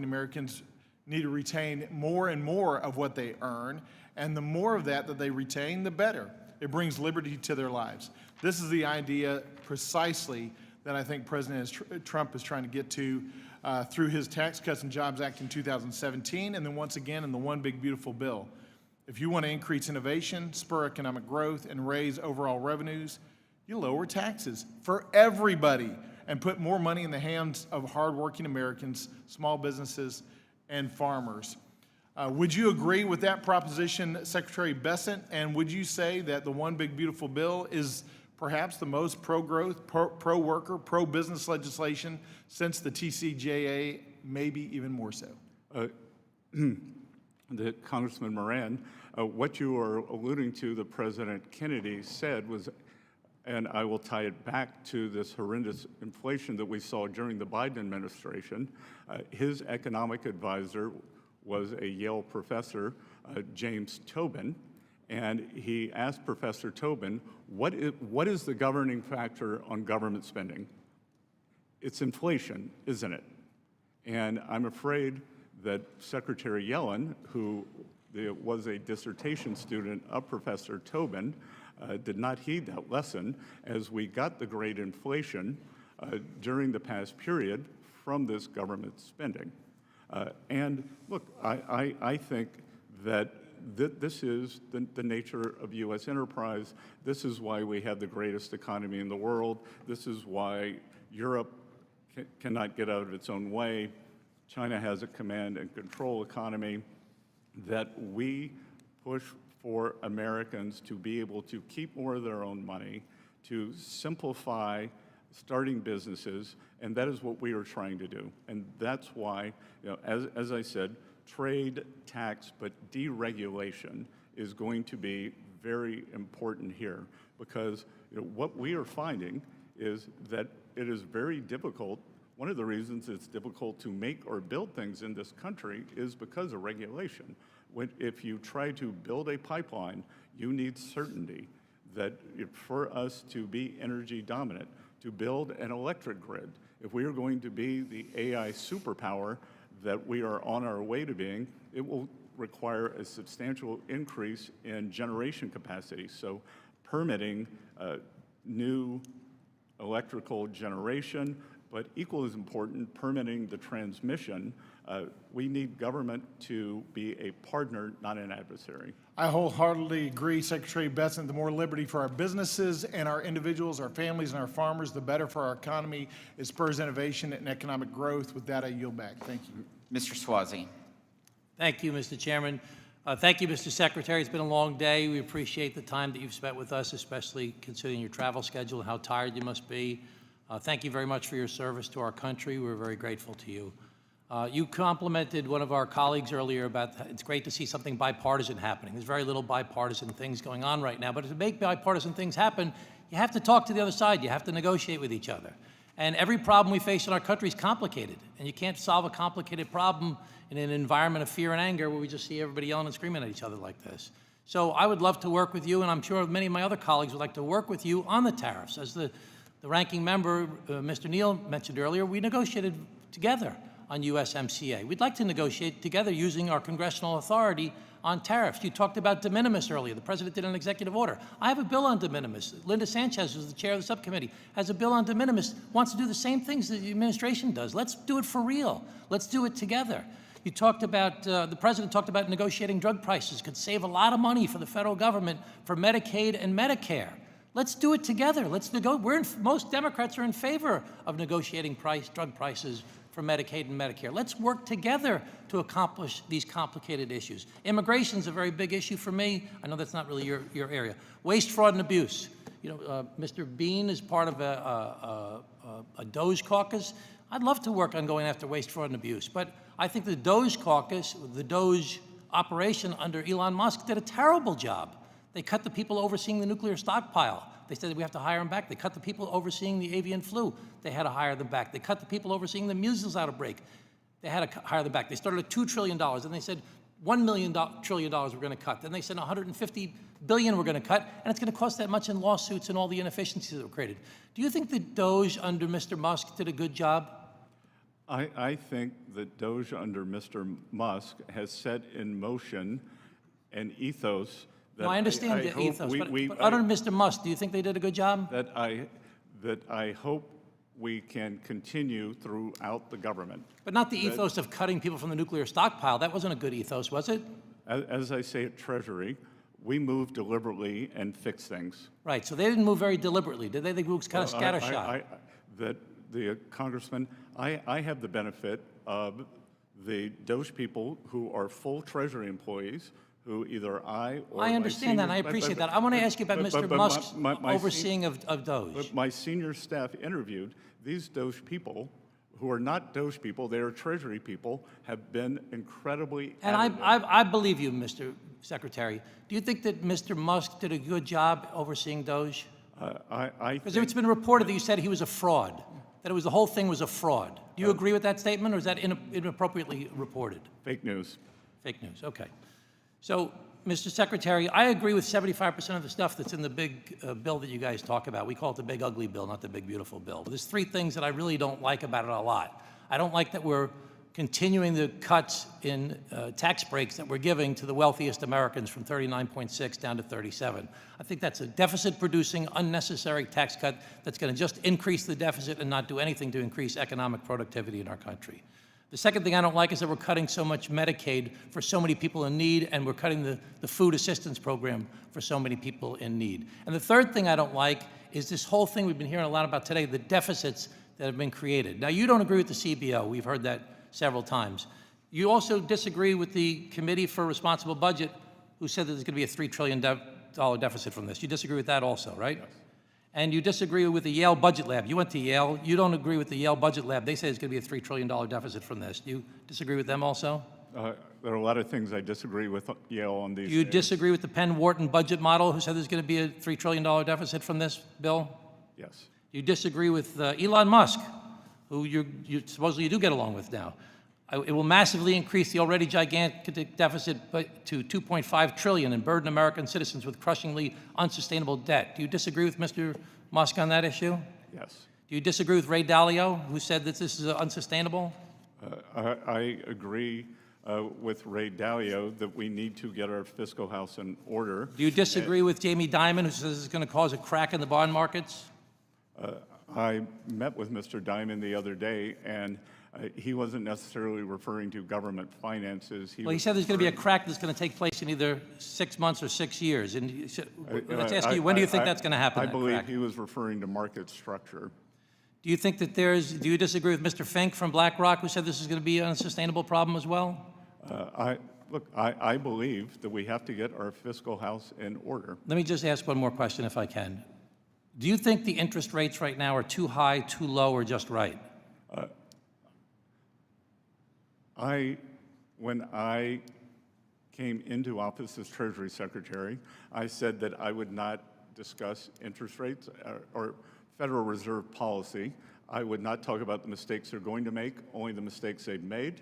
Speaker 9: Americans need to retain more and more of what they earn, and the more of that they retain, the better. It brings liberty to their lives. This is the idea precisely that I think President Trump is trying to get to through his Tax Cuts and Jobs Act in 2017, and then once again in the One Big Beautiful Bill. If you want to increase innovation, spur economic growth, and raise overall revenues, you lower taxes for everybody and put more money in the hands of hardworking Americans, small businesses, and farmers. Would you agree with that proposition, Secretary Bessent? And would you say that the One Big Beautiful Bill is perhaps the most pro-growth, pro-worker, pro-business legislation since the TCJA, maybe even more so?
Speaker 3: Congressman Moran, what you are alluding to, the President Kennedy said was, and I will tie it back to this horrendous inflation that we saw during the Biden administration. His economic advisor was a Yale professor, James Tobin, and he asked Professor Tobin, what is the governing factor on government spending? It's inflation, isn't it? And I'm afraid that Secretary Yellen, who was a dissertation student of Professor Tobin, did not heed that lesson as we got the great inflation during the past period from this government spending. And look, I think that this is the nature of U.S. enterprise. This is why we have the greatest economy in the world. This is why Europe cannot get out of its own way. China has a command and control economy, that we push for Americans to be able to keep more of their own money, to simplify starting businesses, and that is what we are trying to do. And that's why, as I said, trade, tax, but deregulation is going to be very important here, because what we are finding is that it is very difficult One of the reasons it's difficult to make or build things in this country is because of regulation. If you try to build a pipeline, you need certainty that for us to be energy dominant, to build an electric grid, if we are going to be the AI superpower that we are on our way to being, it will require a substantial increase in generation capacity. So permitting new electrical generation, but equal as important, permitting the transmission. We need government to be a partner, not an adversary.
Speaker 9: I wholeheartedly agree, Secretary Bessent. The more liberty for our businesses and our individuals, our families, and our farmers, the better for our economy. It spurs innovation and economic growth. With that, I yield back. Thank you.
Speaker 1: Mr. Swazi.
Speaker 10: Thank you, Mr. Chairman. Thank you, Mr. Secretary. It's been a long day. We appreciate the time that you've spent with us, especially considering your travel schedule and how tired you must be. Thank you very much for your service to our country. We're very grateful to you. You complimented one of our colleagues earlier about it's great to see something bipartisan happening. There's very little bipartisan things going on right now, but to make bipartisan things happen, you have to talk to the other side. You have to negotiate with each other. And every problem we face in our country is complicated, and you can't solve a complicated problem in an environment of fear and anger where we just see everybody yelling and screaming at each other like this. So I would love to work with you, and I'm sure many of my other colleagues would like to work with you on the tariffs. As the ranking member, Mr. Neal, mentioned earlier, we negotiated together on USMCA. We'd like to negotiate together using our congressional authority on tariffs. You talked about de minimis earlier. The president did an executive order. I have a bill on de minimis. Linda Sanchez, who's the chair of the subcommittee, has a bill on de minimis, wants to do the same things that the administration does. Let's do it for real. Let's do it together. You talked about, the president talked about negotiating drug prices, could save a lot of money for the federal government for Medicaid and Medicare. Let's do it together. Let's most Democrats are in favor of negotiating drug prices for Medicaid and Medicare. Let's work together to accomplish these complicated issues. Immigration is a very big issue for me. I know that's not really your area. Waste, fraud, and abuse. You know, Mr. Bean is part of a DOGE caucus. I'd love to work on going after waste, fraud, and abuse, but I think the DOGE caucus, the DOGE operation under Elon Musk did a terrible job. They cut the people overseeing the nuclear stockpile. They said we have to hire them back. They cut the people overseeing the avian flu. They had to hire them back. They cut the people overseeing the measles outbreak. They had to hire them back. They started at $2 trillion, and they said $1 trillion we're going to cut. Then they said $150 billion we're going to cut, and it's going to cost that much in lawsuits and all the inefficiencies that were created. Do you think that DOGE under Mr. Musk did a good job?
Speaker 3: I think that DOGE under Mr. Musk has set in motion an ethos that
Speaker 10: No, I understand the ethos, but under Mr. Musk, do you think they did a good job?
Speaker 3: That I hope we can continue throughout the government.
Speaker 10: But not the ethos of cutting people from the nuclear stockpile. That wasn't a good ethos, was it?
Speaker 3: As I say at Treasury, we move deliberately and fix things.
Speaker 10: Right, so they didn't move very deliberately, did they? They moved kind of scattershot.
Speaker 3: The Congressman, I have the benefit of the DOGE people who are full Treasury employees who either I or
Speaker 10: I understand that, and I appreciate that. I want to ask you about Mr. Musk's overseeing of DOGE.
Speaker 3: But my senior staff interviewed these DOGE people who are not DOGE people, they are Treasury people, have been incredibly
Speaker 10: And I believe you, Mr. Secretary. Do you think that Mr. Musk did a good job overseeing DOGE? Because it's been reported that you said he was a fraud, that the whole thing was a fraud. Do you agree with that statement, or is that inappropriately reported?
Speaker 3: Fake news.
Speaker 10: Fake news, okay. So, Mr. Secretary, I agree with 75% of the stuff that's in the big bill that you guys talk about. We call it the big ugly bill, not the big beautiful bill. But there's three things that I really don't like about it a lot. I don't like that we're continuing the cuts in tax breaks that we're giving to the wealthiest Americans from 39.6 down to 37. I think that's a deficit-producing, unnecessary tax cut that's going to just increase the deficit and not do anything to increase economic productivity in our country. The second thing I don't like is that we're cutting so much Medicaid for so many people in need, and we're cutting the food assistance program for so many people in need. And the third thing I don't like is this whole thing we've been hearing a lot about today, the deficits that have been created. Now, you don't agree with the CBO. We've heard that several times. You also disagree with the Committee for Responsible Budget, who said that there's going to be a $3 trillion deficit from this. You disagree with that also, right? Yes. And you disagree with the Yale Budget Lab. You went to Yale. You don't agree with the Yale Budget Lab. They say it's going to be a $3 trillion deficit from this. Do you disagree with them also?
Speaker 3: There are a lot of things I disagree with Yale on these.
Speaker 10: Do you disagree with the Penn-Wharton budget model, who said there's going to be a $3 trillion deficit from this bill?
Speaker 3: Yes.
Speaker 10: Do you disagree with Elon Musk, who you supposedly do get along with now. It will massively increase the already gigantic deficit to $2.5 trillion and burden American citizens with crushingly unsustainable debt. Do you disagree with Mr. Musk on that issue?
Speaker 3: Yes.
Speaker 10: Do you disagree with Ray Dalio, who said that this is unsustainable?
Speaker 3: I agree with Ray Dalio that we need to get our fiscal house in order.
Speaker 10: Do you disagree with Jamie Dimon, who says it's going to cause a crack in the bond markets?
Speaker 3: I met with Mr. Dimon the other day, and he wasn't necessarily referring to government finances.
Speaker 10: Well, he said there's going to be a crack that's going to take place in either 6 months or 6 years. And let's ask you, when do you think that's going to happen?
Speaker 3: I believe he was referring to market structure.
Speaker 10: Do you think that do you disagree with Mr. Fink from BlackRock, who said this is going to be an unsustainable problem as well?
Speaker 3: I believe that we have to get our fiscal house in order.
Speaker 10: Let me just ask one more question, if I can. Do you think the interest rates right now are too high, too low, or just right?
Speaker 3: When I came into office as Treasury Secretary, I said that I would not discuss interest rates or Federal Reserve policy. I would not talk about the mistakes they're going to make, only the mistakes they've made.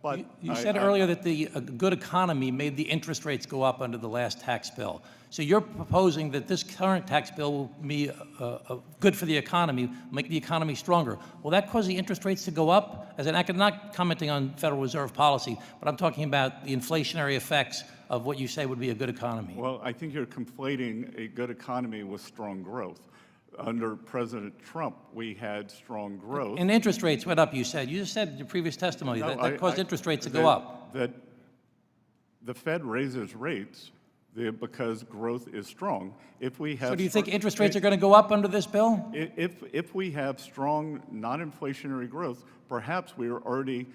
Speaker 3: But
Speaker 10: you said earlier that a good economy made the interest rates go up under the last tax bill. So you're proposing that this current tax bill will be good for the economy, make the economy stronger. Will that cause the interest rates to go up? I'm not commenting on Federal Reserve policy, but I'm talking about the inflationary effects of what you say would be a good economy.
Speaker 3: Well, I think you're conflating a good economy with strong growth. Under President Trump, we had strong growth.
Speaker 10: And interest rates went up, you said. You just said in your previous testimony that caused interest rates to go up.
Speaker 3: That the Fed raises rates because growth is strong. If we have
Speaker 10: so do you think interest rates are going to go up under this bill?
Speaker 3: If we have strong non-inflationary growth, perhaps we are already,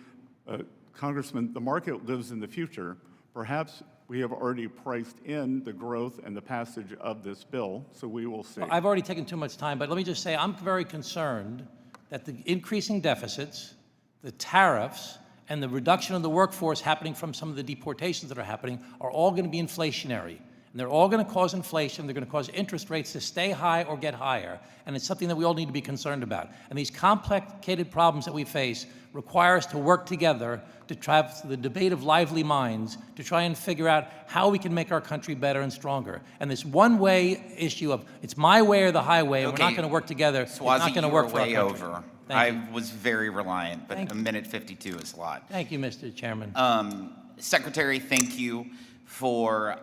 Speaker 3: Congressman, the market lives in the future. Perhaps we have already priced in the growth and the passage of this bill, so we will see.
Speaker 10: Well, I've already taken too much time, but let me just say I'm very concerned that the increasing deficits, the tariffs, and the reduction of the workforce happening from some of the deportations that are happening are all going to be inflationary. And they're all going to cause inflation. They're going to cause interest rates to stay high or get higher. And it's something that we all need to be concerned about. And these complicated problems that we face require us to work together to try the debate of lively minds to try and figure out how we can make our country better and stronger. And this one-way issue of it's my way or the highway, and we're not going to work together, it's not going to work for our country.
Speaker 1: Over. I was very reliant, but a minute 52 is a lot.
Speaker 10: Thank you, Mr. Chairman.
Speaker 1: Secretary, thank you for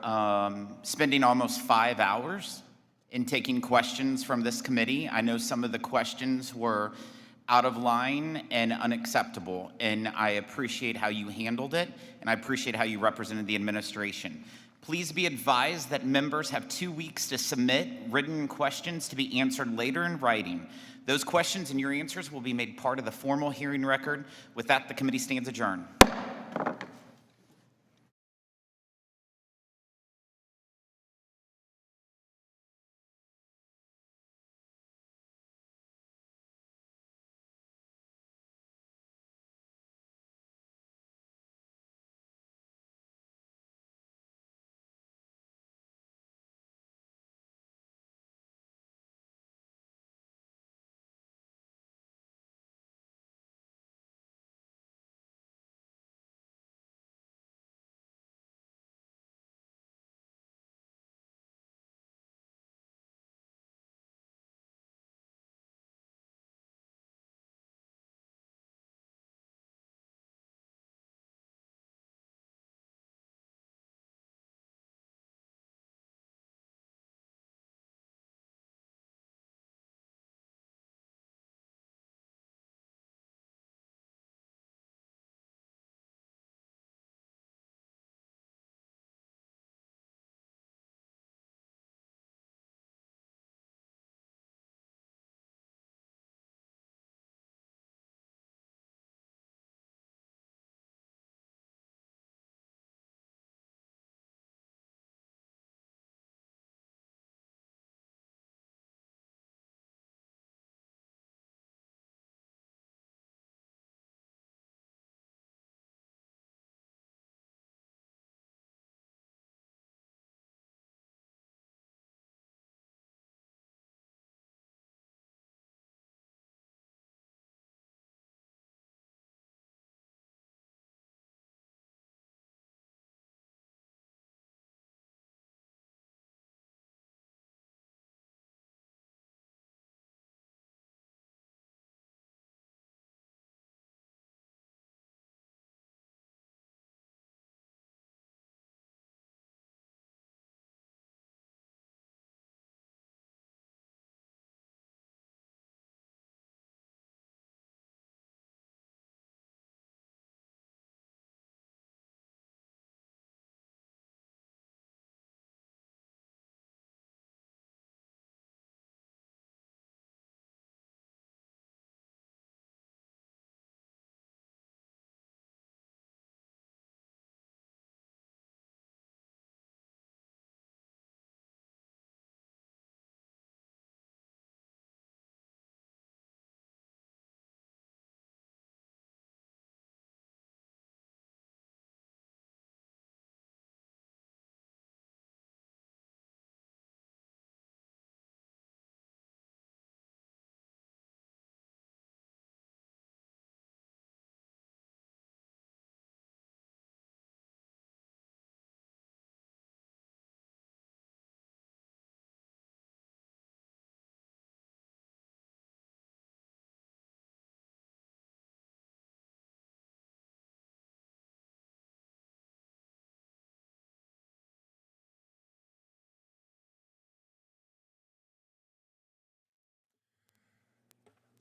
Speaker 1: spending almost 5 hours in taking questions from this committee. I know some of the questions were out of line and unacceptable, and I appreciate how you handled it, and I appreciate how you represented the administration. Please be advised that members have 2 weeks to submit written questions to be answered later in writing. Those questions and your answers will be made part of the formal hearing record. With that, the committee stands adjourned.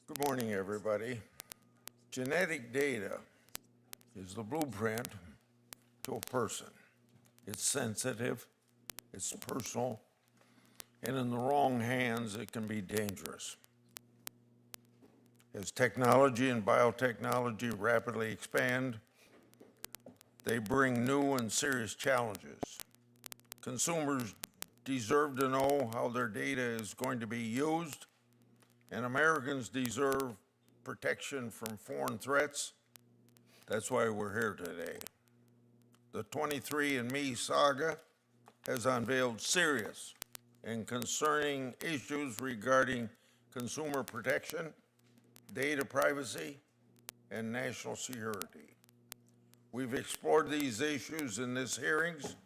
Speaker 11: Good morning, everybody. Genetic data is the blueprint to a person. It's sensitive, it's personal, and in the wrong hands, it can be dangerous. As technology and biotechnology rapidly expand, they bring new and serious challenges. Consumers deserve to know how their data is going to be used, and Americans deserve protection from foreign threats. That's why we're here today. The 23andMe saga has unveiled serious and concerning issues regarding consumer protection, data privacy, and national security. We've explored these issues in this hearings,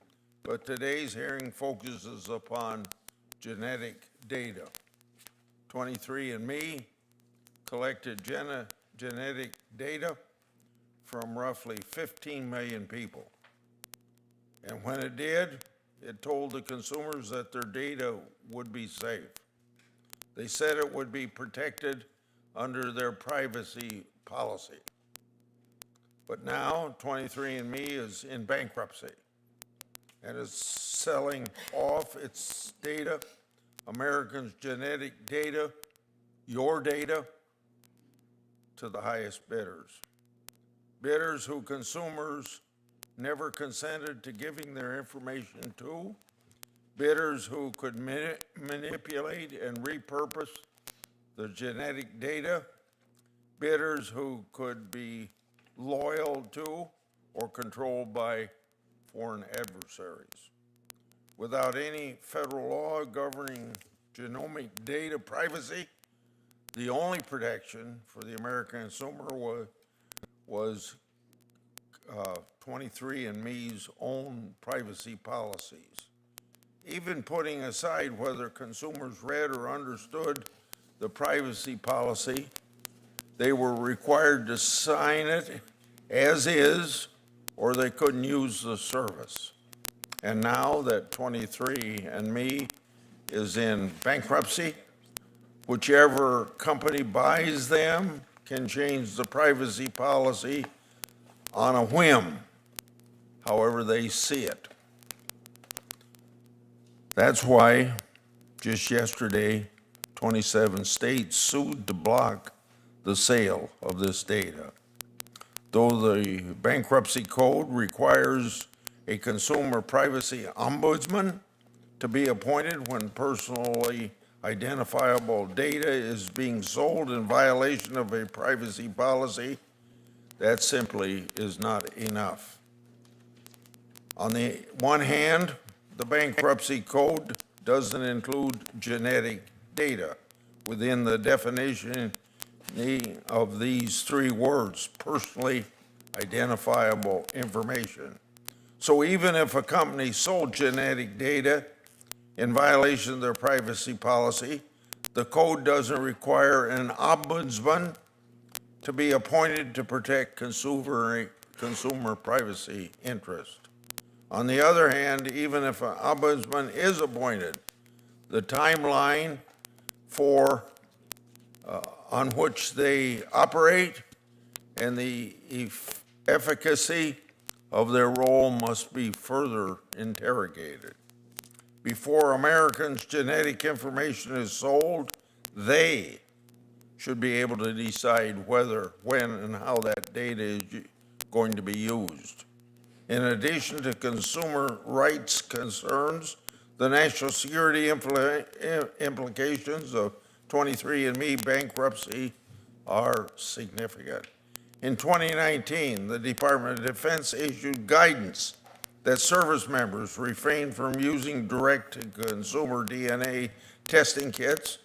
Speaker 11: but today's hearing focuses upon genetic data. 23andMe collected genetic data from roughly 15 million people. And when it did, it told the consumers that their data would be safe. They said it would be protected under their privacy policy. But now 23andMe is in bankruptcy and is selling off its data, Americans' genetic data, your data, to the highest bidders. Bidders who consumers never consented to giving their information to, bidders who could manipulate and repurpose the genetic data, bidders who could be loyal to or controlled by foreign adversaries. Without any federal law governing genomic data privacy, the only protection for the American consumer was 23andMe's own privacy policies. Even putting aside whether consumers read or understood the privacy policy, they were required to sign it as is, or they couldn't use the service. And now that 23andMe is in bankruptcy, whichever company buys them can change the privacy policy on a whim, however they see it. That's why just yesterday, 27 states sued to block the sale of this data. Though the bankruptcy code requires a consumer privacy ombudsman to be appointed when personally identifiable data is being sold in violation of a privacy policy, that simply is not enough. On the one hand, the bankruptcy code doesn't include genetic data within the definition of these three words, personally identifiable information. So even if a company sold genetic data in violation of their privacy policy, the code doesn't require an ombudsman to be appointed to protect consumer privacy interest. On the other hand, even if an ombudsman is appointed, the timeline on which they operate and the efficacy of their role must be further interrogated. Before Americans' genetic information is sold, they should be able to decide whether, when, and how that data is going to be used. In addition to consumer rights concerns, the national security implications of 23andMe bankruptcy are significant. In 2019, the Department of Defense issued guidance that service members refrain from using direct-to-consumer DNA testing kits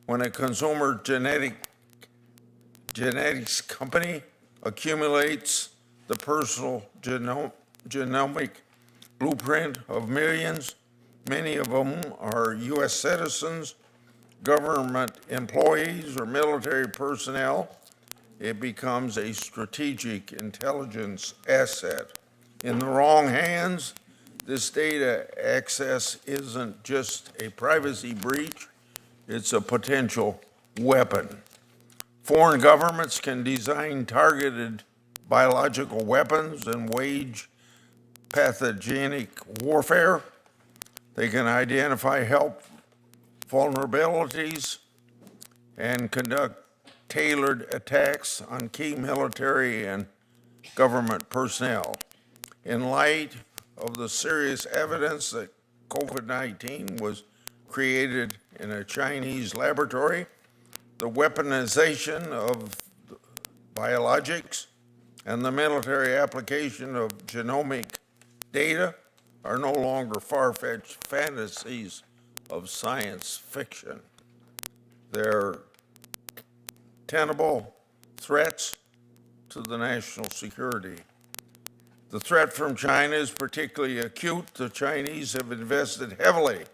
Speaker 11: when a consumer genetics company accumulates the personal genomic blueprint of millions. Many of them are U.S. citizens, government employees, or military personnel. It becomes a strategic intelligence asset. In the wrong hands, this data access isn't just a privacy breach, it's a potential weapon. Foreign governments can design targeted biological weapons and wage pathogenic warfare. They can identify health vulnerabilities and conduct tailored attacks on key military and government personnel. In light of the serious evidence that COVID-19 was created in a Chinese laboratory, the weaponization of biologics and the military application of genomic data are no longer far-fetched fantasies of science fiction. They're tenable threats to the national security. The threat from China is particularly acute. The Chinese have invested heavily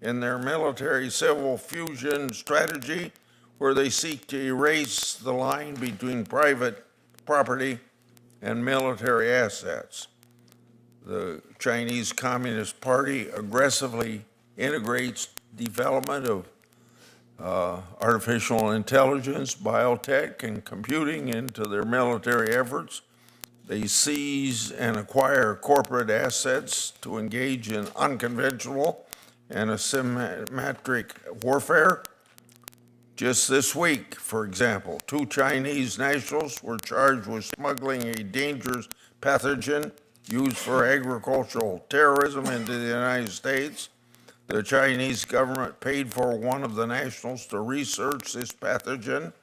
Speaker 11: in their military-civil fusion strategy, where they seek to erase the line between private property and military assets. The Chinese Communist Party aggressively integrates development of artificial intelligence, biotech, and computing into their military efforts. They seize and acquire corporate assets to engage in unconventional and asymmetric warfare. Just this week, for example, 2 Chinese nationals were charged with smuggling a dangerous pathogen used for agricultural terrorism into the United States. The Chinese government paid for one of the nationals to research this pathogen,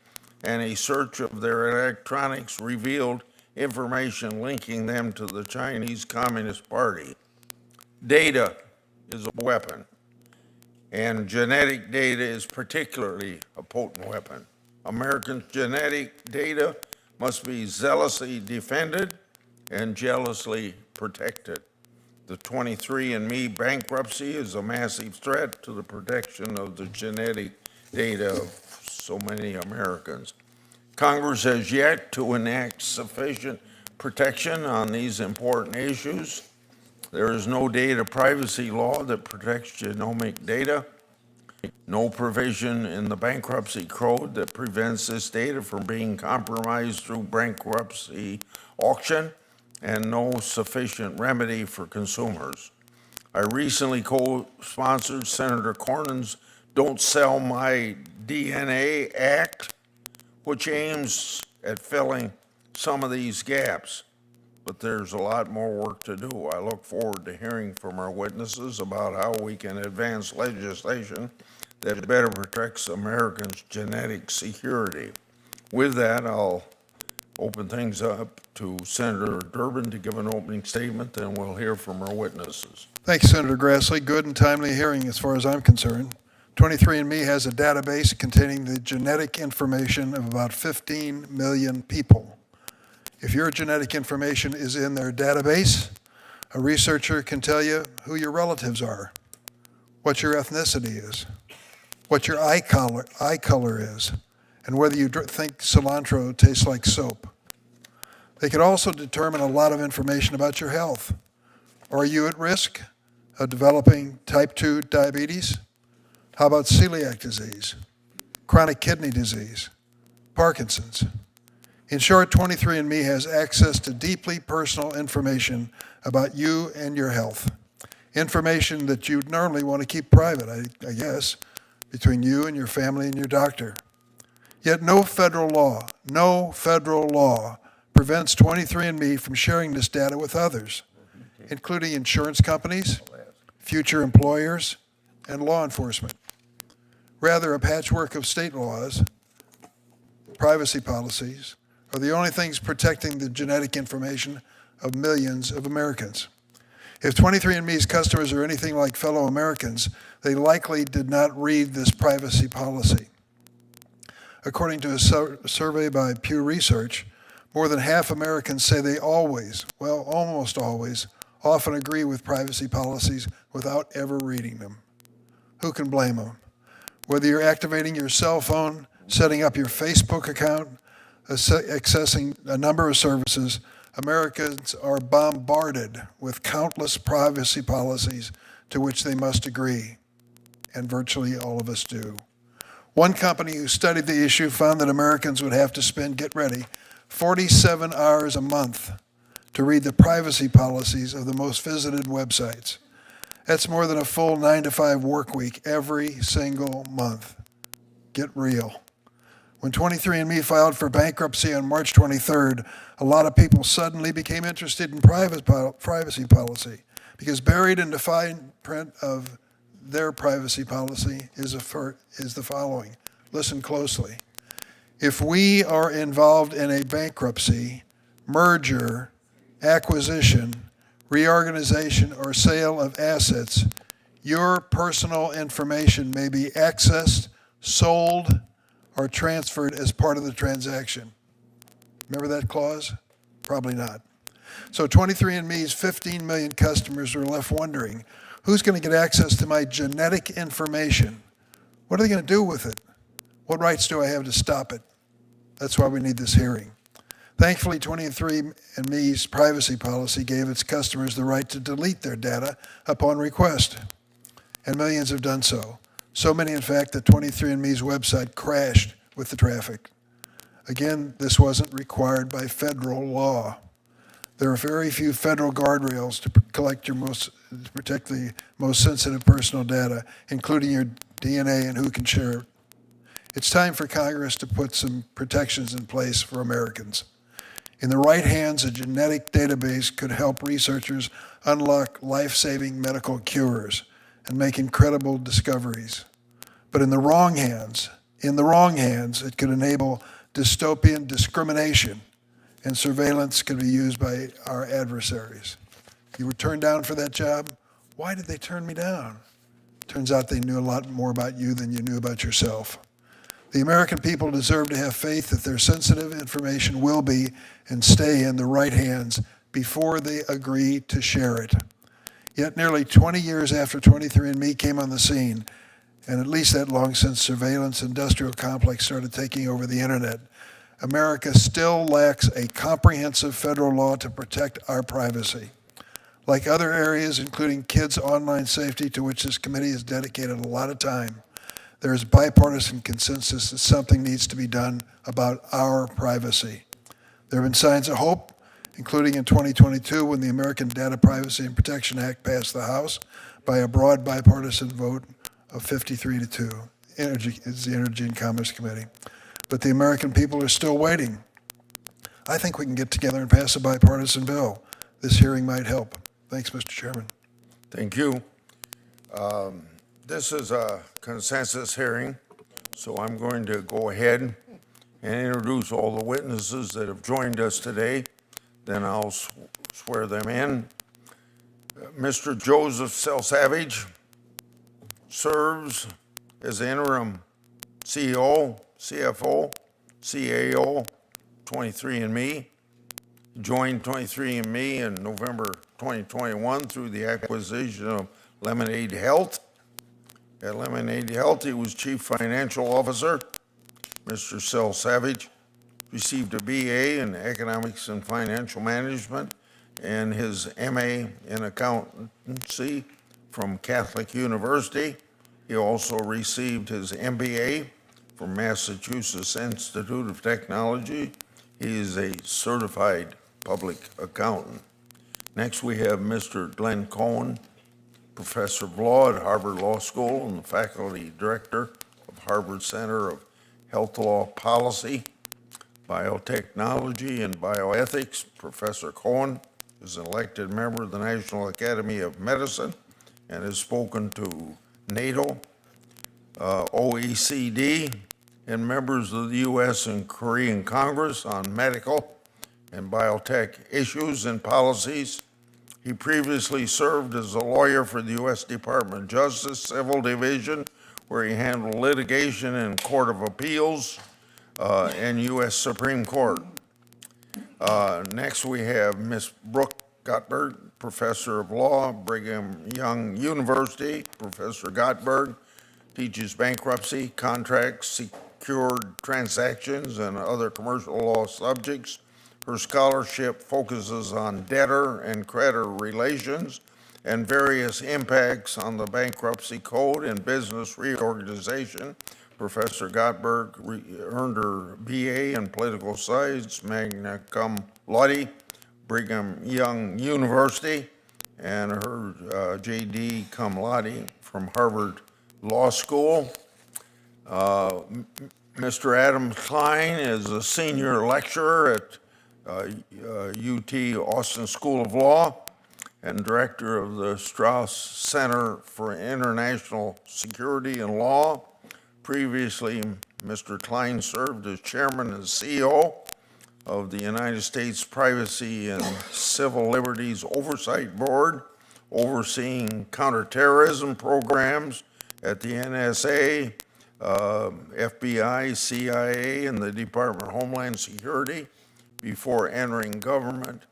Speaker 11: and a search of their electronics revealed information linking them to the Chinese Communist Party. Data is a weapon, and genetic data is particularly a potent weapon. Americans' genetic data must be zealously defended and jealously protected. The 23andMe bankruptcy is a massive threat to the protection of the genetic data of so many Americans. Congress has yet to enact sufficient protection on these important issues. There is no data privacy law that protects genomic data, no provision in the bankruptcy code that prevents this data from being compromised through bankruptcy auction, and no sufficient remedy for consumers. I recently co-sponsored Senator Cornyn's Don't Sell My DNA Act, which aims at filling some of these gaps, but there's a lot more work to do. I look forward to hearing from our witnesses about how we can advance legislation that better protects Americans' genetic security. With that, I'll open things up to Senator Durbin to give an opening statement, then we'll hear from our witnesses.
Speaker 12: Thank you, Senator Grassley. Good and timely hearing as far as I'm concerned. 23andMe has a database containing the genetic information of about 15 million people. If your genetic information is in their database, a researcher can tell you who your relatives are, what your ethnicity is, what your eye color is, and whether you think cilantro tastes like soap. They can also determine a lot of information about your health. Are you at risk of developing type 2 diabetes? How about celiac disease, chronic kidney disease, Parkinson's? In short, 23andMe has access to deeply personal information about you and your health. Information that you'd normally want to keep private, I guess, between you and your family and your doctor. Yet no federal law prevents 23andMe from sharing this data with others, including insurance companies, future employers, and law enforcement. Rather, a patchwork of state laws, privacy policies, are the only things protecting the genetic information of millions of Americans. If 23andMe's customers are anything like fellow Americans, they likely did not read this privacy policy. According to a survey by Pew Research, more than half Americans say they always, well, almost always, often agree with privacy policies without ever reading them. Who can blame them? Whether you're activating your cell phone, setting up your Facebook account, accessing a number of services, Americans are bombarded with countless privacy policies to which they must agree, and virtually all of us do. One company who studied the issue found that Americans would have to spend, get ready, 47 hours a month to read the privacy policies of the most visited websites. That's more than a full 9-to-5 work week every single month. Get real. When 23andMe filed for bankruptcy on March 23rd, a lot of people suddenly became interested in privacy policy, because buried in the fine print of their privacy policy is the following. Listen closely. If we are involved in a bankruptcy, merger, acquisition, reorganization, or sale of assets, your personal information may be accessed, sold, or transferred as part of the transaction. Remember that clause? Probably not. So 23andMe's 15 million customers are left wondering, who's going to get access to my genetic information? What are they going to do with it? What rights do I have to stop it? That's why we need this hearing. Thankfully, 23andMe's privacy policy gave its customers the right to delete their data upon request, and millions have done so. So many, in fact, that 23andMe's website crashed with the traffic. Again, this wasn't required by federal law. There are very few federal guardrails to protect the most sensitive personal data, including your DNA and who can share it. It's time for Congress to put some protections in place for Americans. In the right hands, a genetic database could help researchers unlock life-saving medical cures and make incredible discoveries. But in the wrong hands, it could enable dystopian discrimination, and surveillance could be used by our adversaries. You were turned down for that job? Why did they turn me down? Turns out they knew a lot more about you than you knew about yourself. The American people deserve to have faith that their sensitive information will be and stay in the right hands before they agree to share it. Yet nearly 20 years after 23andMe came on the scene, and at least that long since surveillance industrial complex started taking over the internet, America still lacks a comprehensive federal law to protect our privacy. Like other areas, including kids' online safety, to which this committee has dedicated a lot of time, there is bipartisan consensus that something needs to be done about our privacy. There have been signs of hope, including in 2022 when the American Data Privacy and Protection Act passed the House by a broad bipartisan vote of 53-2. It's the Energy and Commerce Committee. But the American people are still waiting. I think we can get together and pass a bipartisan bill. This hearing might help. Thanks, Mr. Chairman.
Speaker 11: Thank you. This is a consensus hearing, so I'm going to go ahead and introduce all the witnesses that have joined us today. Then I'll swear them in. Mr. Joseph Selsavage serves as interim CEO, CFO, CAO, 23andMe. He joined 23andMe in November 2021 through the acquisition of Lemonade Health. At Lemonade Health, he was Chief Financial Officer. Mr. Selsavage received a BA in Economics and Financial Management and his MA in Accountancy from Catholic University. He also received his MBA from Massachusetts Institute of Technology. He is a certified public accountant. Next, we have Mr. Glenn Cohen, Professor of Law at Harvard Law School and the Faculty Director of Harvard Center of Health Law Policy, Biotechnology, and Bioethics. Professor Cohen is an elected member of the National Academy of Medicine and has spoken to NATO, OECD, and members of the U.S. and Korean Congress on medical and biotech issues and policies. He previously served as a lawyer for the U.S. Department of Justice Civil Division, where he handled litigation in Court of Appeals and U.S. Supreme Court. Next, we have Ms. Brooke Gottberg, Professor of Law, Brigham Young University. Professor Gottberg teaches bankruptcy, contracts, secured transactions, and other commercial law subjects. Her scholarship focuses on debtor and creditor relations and various impacts on the bankruptcy code and business reorganization, Professor Gottberg earned her BA in political science, magna cum laude, Brigham Young University, and her JD cum laude from Harvard Law School. Mr. Adam Klein is a senior lecturer at UT Austin School of Law and director of the Strauss Center for International Security and Law. Previously, Mr. Klein served as chairman and CEO of the United States Privacy and Civil Liberties Oversight Board, overseeing counterterrorism programs at the NSA, FBI, CIA, and the Department of Homeland Security. Before entering government,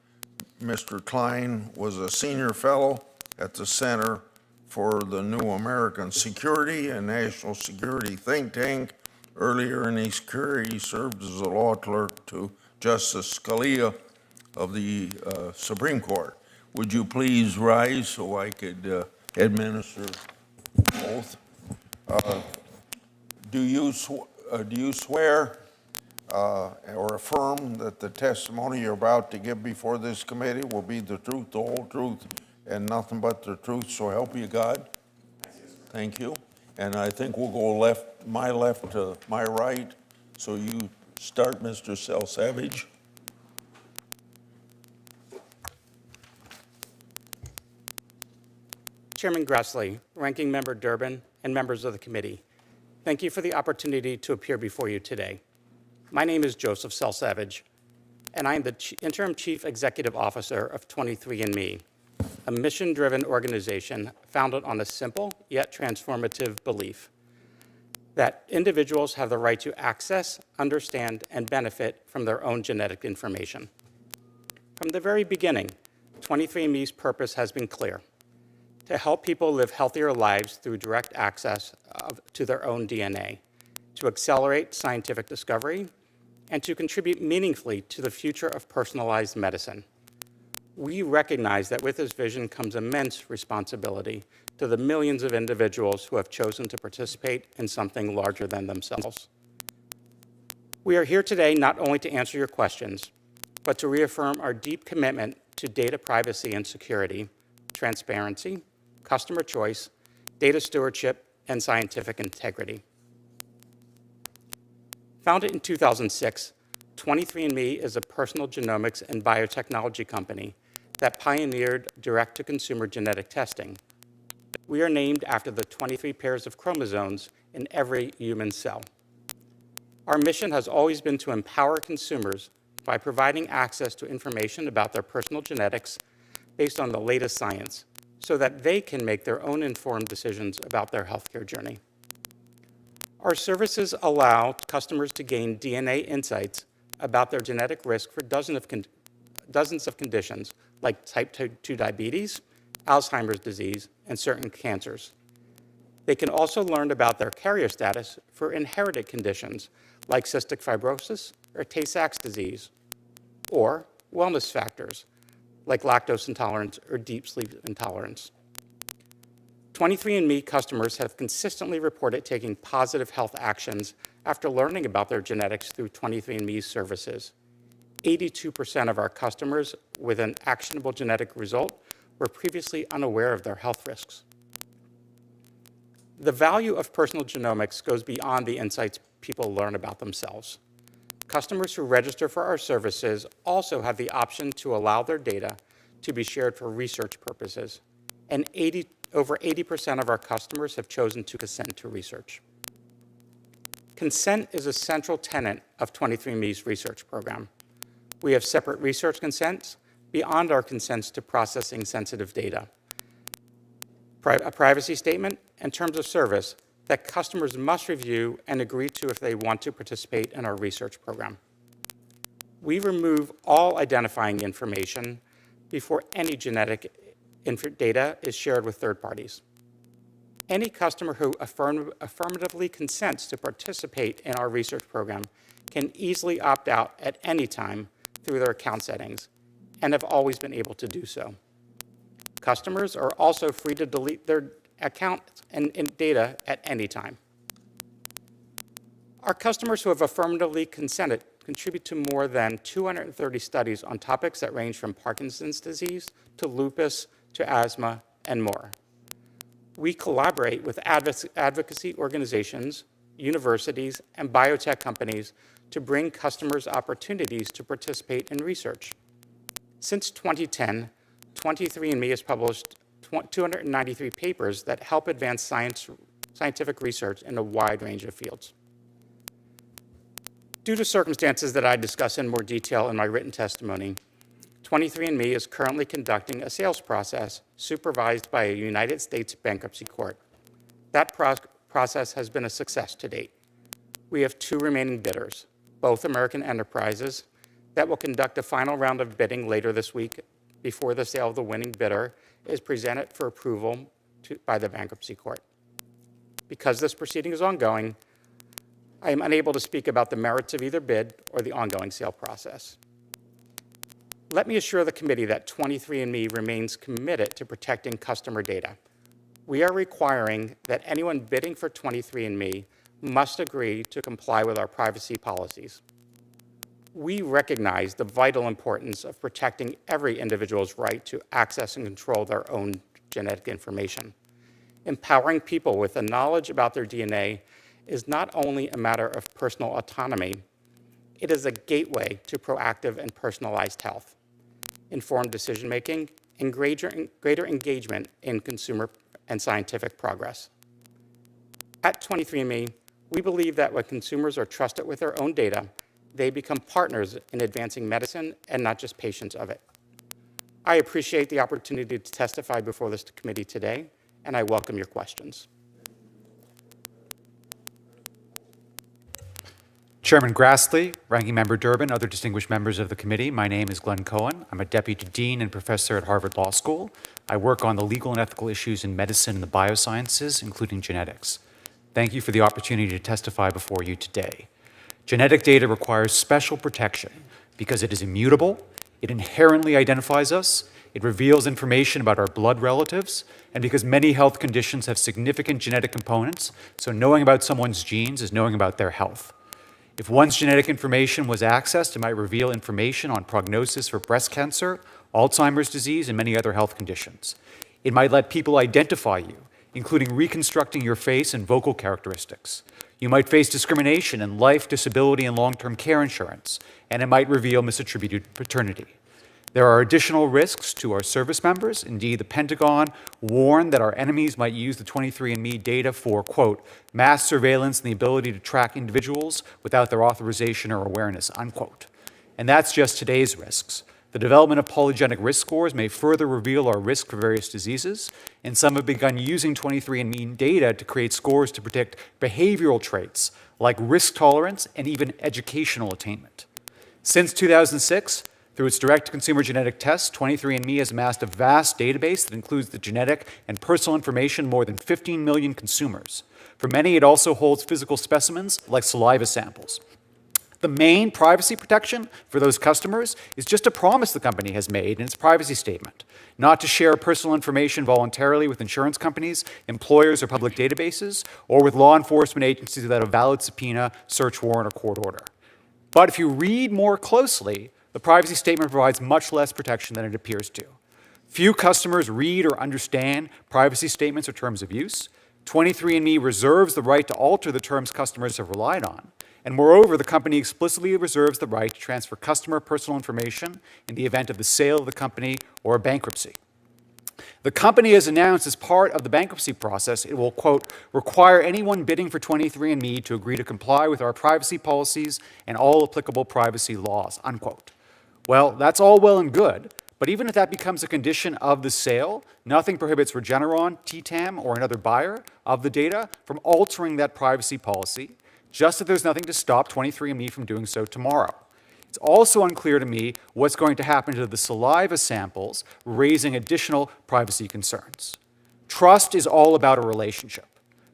Speaker 11: Mr. Klein was a senior fellow at the Center for the New American Security and National Security think tank. Earlier in his career, he served as a law clerk to Justice Scalia of the Supreme Court. Would you please rise so I could administer oath? Do you swear or affirm that the testimony you're about to give before this committee will be the truth, the whole truth, and nothing but the truth, so help you God? Thank you. And I think we'll go my left to my right. So you start, Mr. Savage.
Speaker 4: Chairman Grassley, Ranking Member Durbin, and members of the committee, thank you for the opportunity to appear before you today. My name is Joseph Savage, and I am the Interim Chief Executive Officer of 23andMe, a mission-driven organization founded on a simple yet transformative belief that individuals have the right to access, understand, and benefit from their own genetic information. From the very beginning, 23andMe's purpose has been clear: to help people live healthier lives through direct access to their own DNA, to accelerate scientific discovery, and to contribute meaningfully to the future of personalized medicine. We recognize that with this vision comes immense responsibility to the millions of individuals who have chosen to participate in something larger than themselves. We are here today not only to answer your questions, but to reaffirm our deep commitment to data privacy and security, transparency, customer choice, data stewardship, and scientific integrity. Founded in 2006, 23andMe is a personal genomics and biotechnology company that pioneered direct-to-consumer genetic testing. We are named after the 23 pairs of chromosomes in every human cell. Our mission has always been to empower consumers by providing access to information about their personal genetics based on the latest science, so that they can make their own informed decisions about their healthcare journey. Our services allow customers to gain DNA insights about their genetic risk for dozens of conditions like type 2 diabetes, Alzheimer's disease, and certain cancers. They can also learn about their carrier status for inherited conditions like cystic fibrosis or Tay-Sachs disease, or wellness factors like lactose intolerance or deep sleep intolerance. 23andMe customers have consistently reported taking positive health actions after learning about their genetics through 23andMe's services. 82% of our customers with an actionable genetic result were previously unaware of their health risks. The value of personal genomics goes beyond the insights people learn about themselves. Customers who register for our services also have the option to allow their data to be shared for research purposes, and over 80% of our customers have chosen to consent to research. Consent is a central tenet of 23andMe's research program. We have separate research consents beyond our consents to processing sensitive data, a privacy statement, and terms of service that customers must review and agree to if they want to participate in our research program. We remove all identifying information before any genetic data is shared with third parties. Any customer who affirmatively consents to participate in our research program can easily opt out at any time through their account settings and have always been able to do so. Customers are also free to delete their account and data at any time. Our customers who have affirmatively consented contribute to more than 230 studies on topics that range from Parkinson's disease to lupus to asthma and more. We collaborate with advocacy organizations, universities, and biotech companies to bring customers opportunities to participate in research. Since 2010, 23andMe has published 293 papers that help advance scientific research in a wide range of fields. Due to circumstances that I discuss in more detail in my written testimony, 23andMe is currently conducting a sales process supervised by a United States bankruptcy court. That process has been a success to date. We have 2 remaining bidders, both American enterprises, that will conduct a final round of bidding later this week before the sale of the winning bidder is presented for approval by the bankruptcy court. Because this proceeding is ongoing, I am unable to speak about the merits of either bid or the ongoing sale process. Let me assure the committee that 23andMe remains committed to protecting customer data. We are requiring that anyone bidding for 23andMe must agree to comply with our privacy policies. We recognize the vital importance of protecting every individual's right to access and control their own genetic information. Empowering people with the knowledge about their DNA is not only a matter of personal autonomy, it is a gateway to proactive and personalized health, informed decision-making, and greater engagement in consumer and scientific progress. At 23andMe, we believe that when consumers are trusted with their own data, they become partners in advancing medicine and not just patients of it. I appreciate the opportunity to testify before this committee today, and I welcome your questions.
Speaker 14: Chairman Grassley, Ranking Member Durbin, other distinguished members of the committee, my name is Glenn Cohen. I'm a Deputy Dean and Professor at Harvard Law School. I work on the legal and ethical issues in medicine and the biosciences, including genetics. Thank you for the opportunity to testify before you today. Genetic data requires special protection because it is immutable, it inherently identifies us, it reveals information about our blood relatives, and because many health conditions have significant genetic components, so knowing about someone's genes is knowing about their health. If one's genetic information was accessed, it might reveal information on prognosis for breast cancer, Alzheimer's disease, and many other health conditions. It might let people identify you, including reconstructing your face and vocal characteristics. You might face discrimination in life, disability, and long-term care insurance, and it might reveal misattributed paternity. There are additional risks to our service members. Indeed, the Pentagon warned that our enemies might use the 23andMe data for, quote, mass surveillance and the ability to track individuals without their authorization or awareness, unquote. And that's just today's risks. The development of polygenic risk scores may further reveal our risk for various diseases, and some have begun using 23andMe data to create scores to predict behavioral traits like risk tolerance and even educational attainment. Since 2006, through its direct-to-consumer genetic tests, 23andMe has amassed a vast database that includes the genetic and personal information of more than 15 million consumers. For many, it also holds physical specimens like saliva samples. The main privacy protection for those customers is just a promise the company has made in its privacy statement, not to share personal information voluntarily with insurance companies, employers, or public databases, or with law enforcement agencies without a valid subpoena, search warrant, or court order. But if you read more closely, the privacy statement provides much less protection than it appears to. Few customers read or understand privacy statements or terms of use. 23andMe reserves the right to alter the terms customers have relied on. And moreover, the company explicitly reserves the right to transfer customer personal information in the event of the sale of the company or a bankruptcy. The company has announced as part of the bankruptcy process, it will, quote, require anyone bidding for 23andMe to agree to comply with our privacy policies and all applicable privacy laws, unquote. Well, that's all well and good, but even if that becomes a condition of the sale, nothing prohibits Regeneron, TTAM, or another buyer of the data from altering that privacy policy, just as there's nothing to stop 23andMe from doing so tomorrow. It's also unclear to me what's going to happen to the saliva samples, raising additional privacy concerns. Trust is all about a relationship.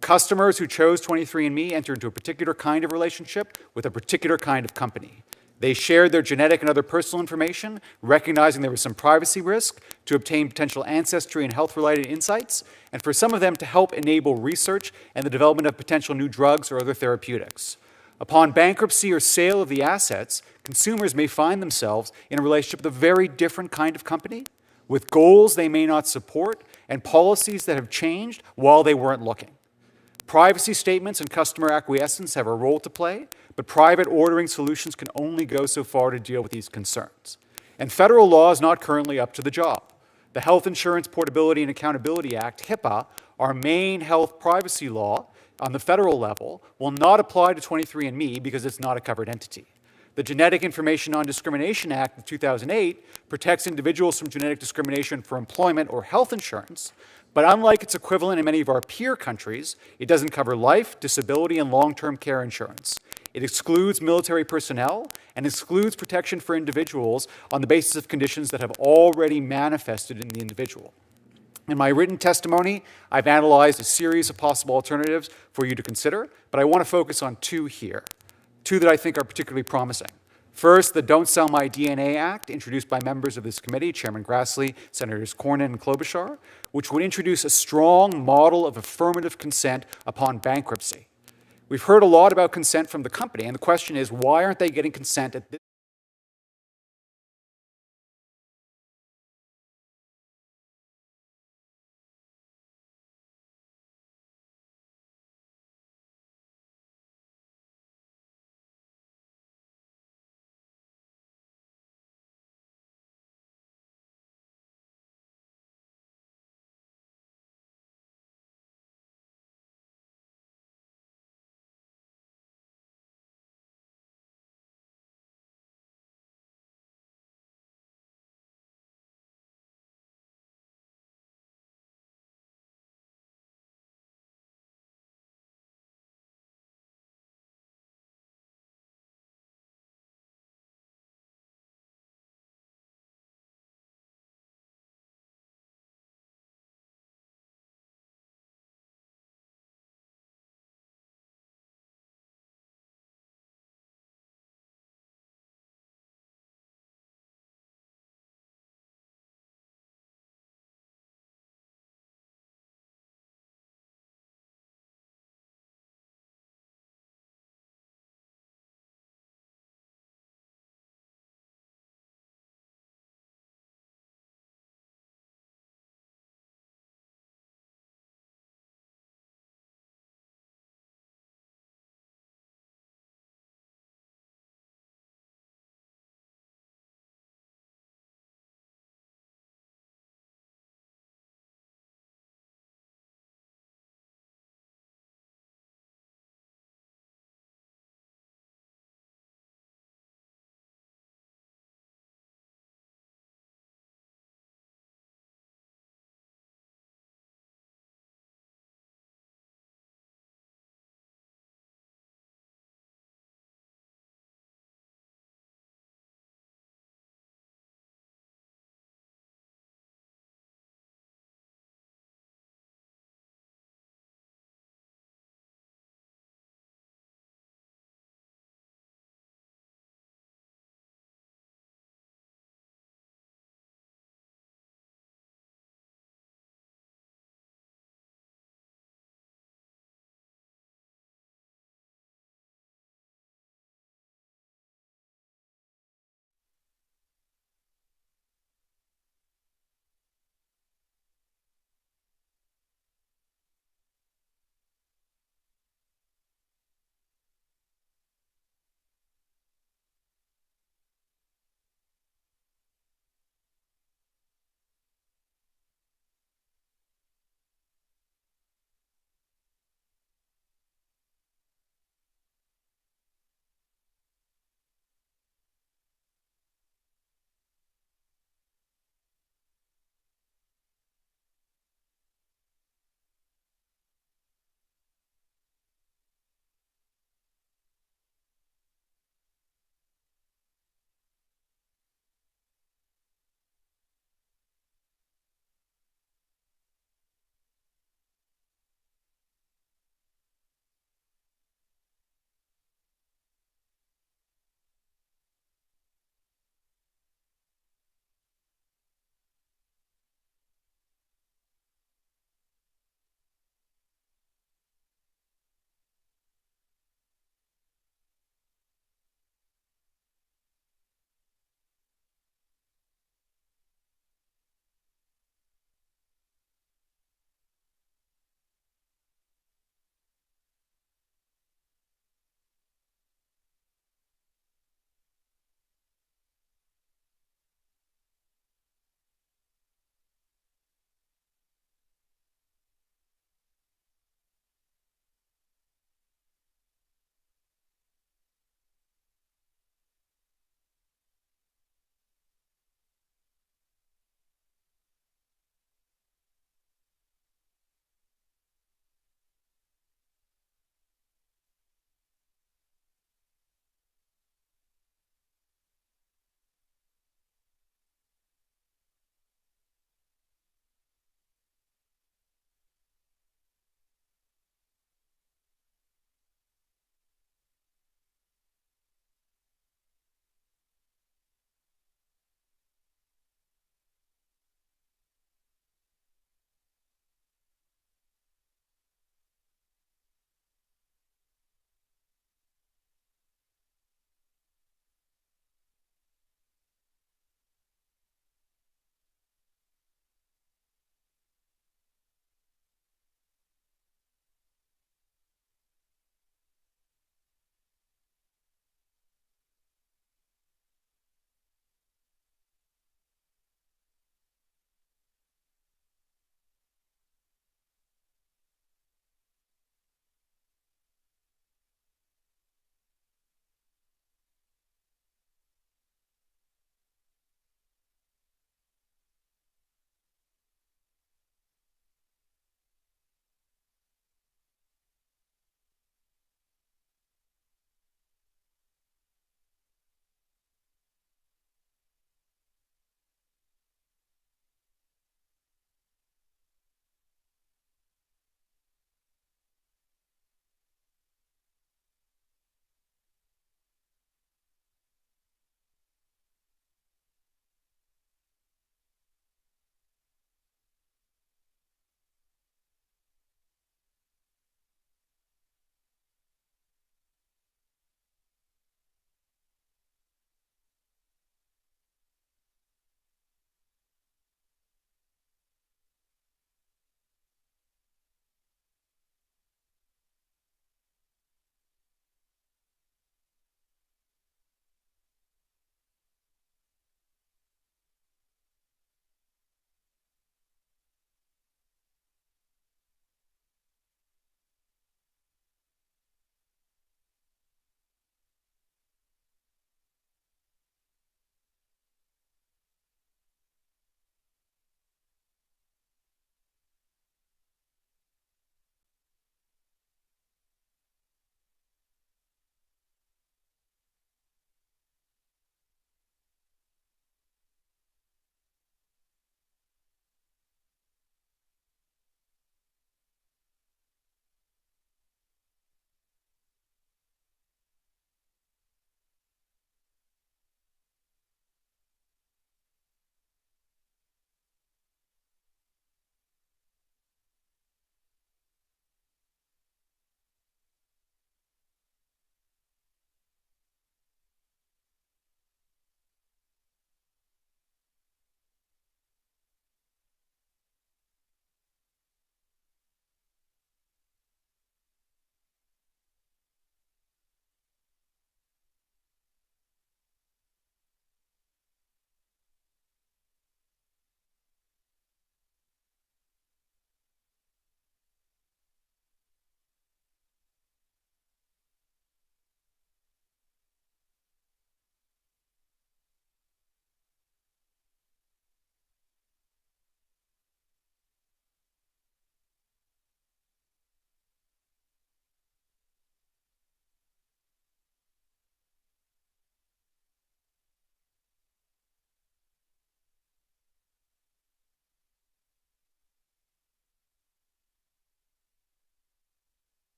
Speaker 14: Customers who chose 23andMe enter into a particular kind of relationship with a particular kind of company. They shared their genetic and other personal information, recognizing there was some privacy risk, to obtain potential ancestry and health-related insights, and for some of them to help enable research and the development of potential new drugs or other therapeutics. Upon bankruptcy or sale of the assets, consumers may find themselves in a relationship with a very different kind of company, with goals they may not support and policies that have changed while they weren't looking. Privacy statements and customer acquiescence have a role to play, but private ordering solutions can only go so far to deal with these concerns. And federal law is not currently up to the job. The Health Insurance Portability and Accountability Act, HIPAA, our main health privacy law on the federal level, will not apply to 23andMe because it's not a covered entity. The Genetic Information Non-Discrimination Act of 2008 protects individuals from genetic discrimination for employment or health insurance, but unlike its equivalent in many of our peer countries, it doesn't cover life, disability, and long-term care insurance. It excludes military personnel and excludes protection for individuals on the basis of conditions that have already manifested in the individual. In my written testimony, I've analyzed a series of possible alternatives for you to consider, but I want to focus on two here, two that I think are particularly promising. First, the Don't Sell My DNA Act, introduced by members of this committee, Chairman Grassley, Senators Cornyn and Klobuchar, which would introduce a strong model of affirmative consent upon bankruptcy. We've heard a lot about consent from the company, and the question is, why aren't they getting consent at this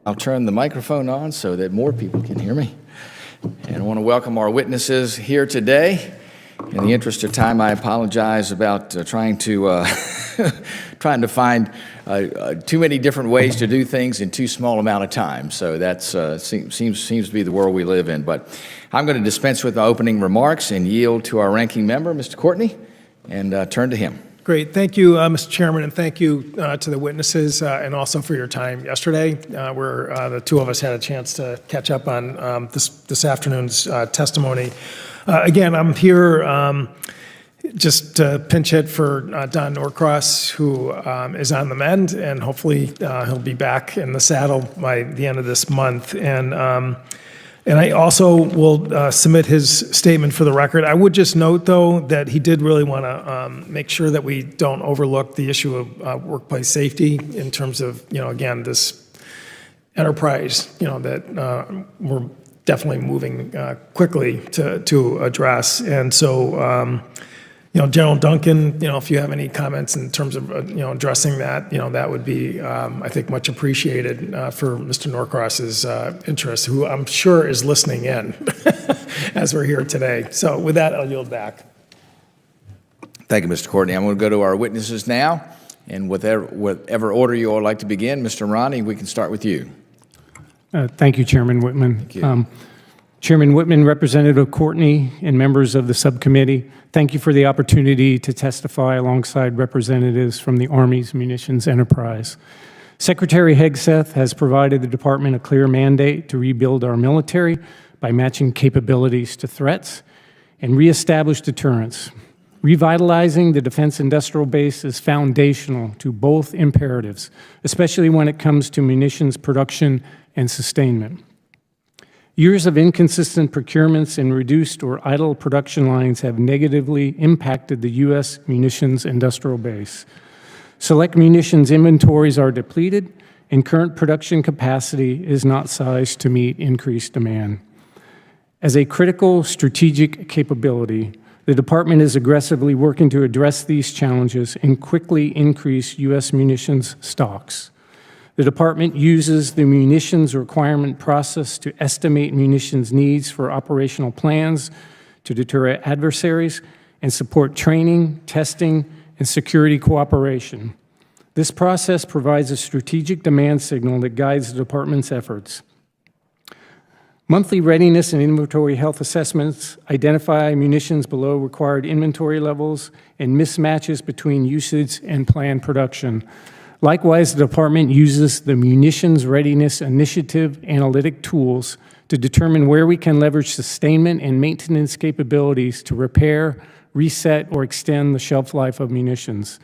Speaker 21: I'll turn the microphone on so that more people can hear me. And I want to welcome our witnesses here today. In the interest of time, I apologize about trying to find too many different ways to do things in too small amount of time. So that seems to be the world we live in. But I'm going to dispense with the opening remarks and yield to our ranking member, Mr. Courtney, and turn to him.
Speaker 22: Great. Thank you, Mr. Chairman, and thank you to the witnesses and also for your time yesterday, where the two of us had a chance to catch up on this afternoon's testimony. Again, I'm here just to pinch hit for Don Norcross, who is on the mend, and hopefully he'll be back in the saddle by the end of this month. And I also will submit his statement for the record. I would just note, though, that he did really want to make sure that we don't overlook the issue of workplace safety in terms of, again, this enterprise, that we're definitely moving quickly to address. And so, General Duncan, if you have any comments in terms of, addressing that, that would be, I think, much appreciated for Mr. Norcross's interest, who I'm sure is listening in as we're here today. So with that, I'll yield back.
Speaker 21: Thank you, Mr. Courtney. I'm going to go to our witnesses now. And whatever order you all like to begin, Mr. Morani, we can start with you.
Speaker 23: Thank you, Chairman Whitman.
Speaker 21: Thank you.
Speaker 23: Chairman Whitman, Representative Courtney, and members of the subcommittee, thank you for the opportunity to testify alongside representatives from the Army's munitions enterprise. Secretary Hegseth has provided the department a clear mandate to rebuild our military by matching capabilities to threats and reestablish deterrence. Revitalizing the defense industrial base is foundational to both imperatives, especially when it comes to munitions production and sustainment. Years of inconsistent procurements and reduced or idle production lines have negatively impacted the U.S. munitions industrial base. Select munitions inventories are depleted, and current production capacity is not sized to meet increased demand. As a critical strategic capability, the department is aggressively working to address these challenges and quickly increase U.S. munitions stocks. The department uses the munitions requirement process to estimate munitions needs for operational plans, to deter adversaries, and support training, testing, and security cooperation. This process provides a strategic demand signal that guides the department's efforts. Monthly readiness and inventory health assessments identify munitions below required inventory levels and mismatches between usage and planned production. Likewise, the department uses the Munitions Readiness Initiative analytic tools to determine where we can leverage sustainment and maintenance capabilities to repair, reset, or extend the shelf life of munitions.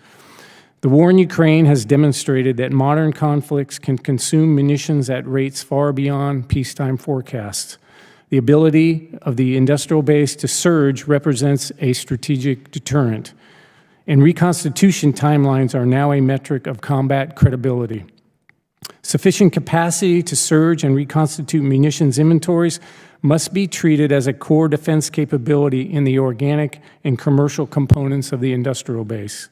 Speaker 23: The war in Ukraine has demonstrated that modern conflicts can consume munitions at rates far beyond peacetime forecasts. The ability of the industrial base to surge represents a strategic deterrent, and reconstitution timelines are now a metric of combat credibility. Sufficient capacity to surge and reconstitute munitions inventories must be treated as a core defense capability in the organic and commercial components of the industrial base.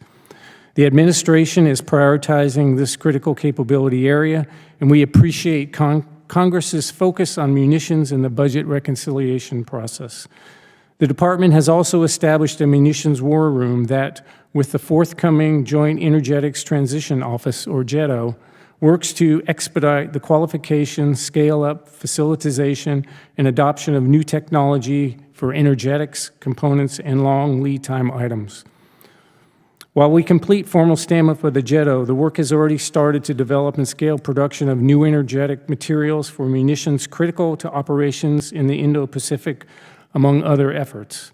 Speaker 23: The administration is prioritizing this critical capability area, and we appreciate Congress's focus on munitions in the budget reconciliation process. The department has also established a munitions war room that, with the forthcoming Joint Energetics Transition Office, or JETO, works to expedite the qualification, scale-up, facilitization, and adoption of new technology for energetics, components, and long lead time items. While we complete formal stand-up with the JETO, the work has already started to develop and scale production of new energetic materials for munitions critical to operations in the Indo-Pacific, among other efforts.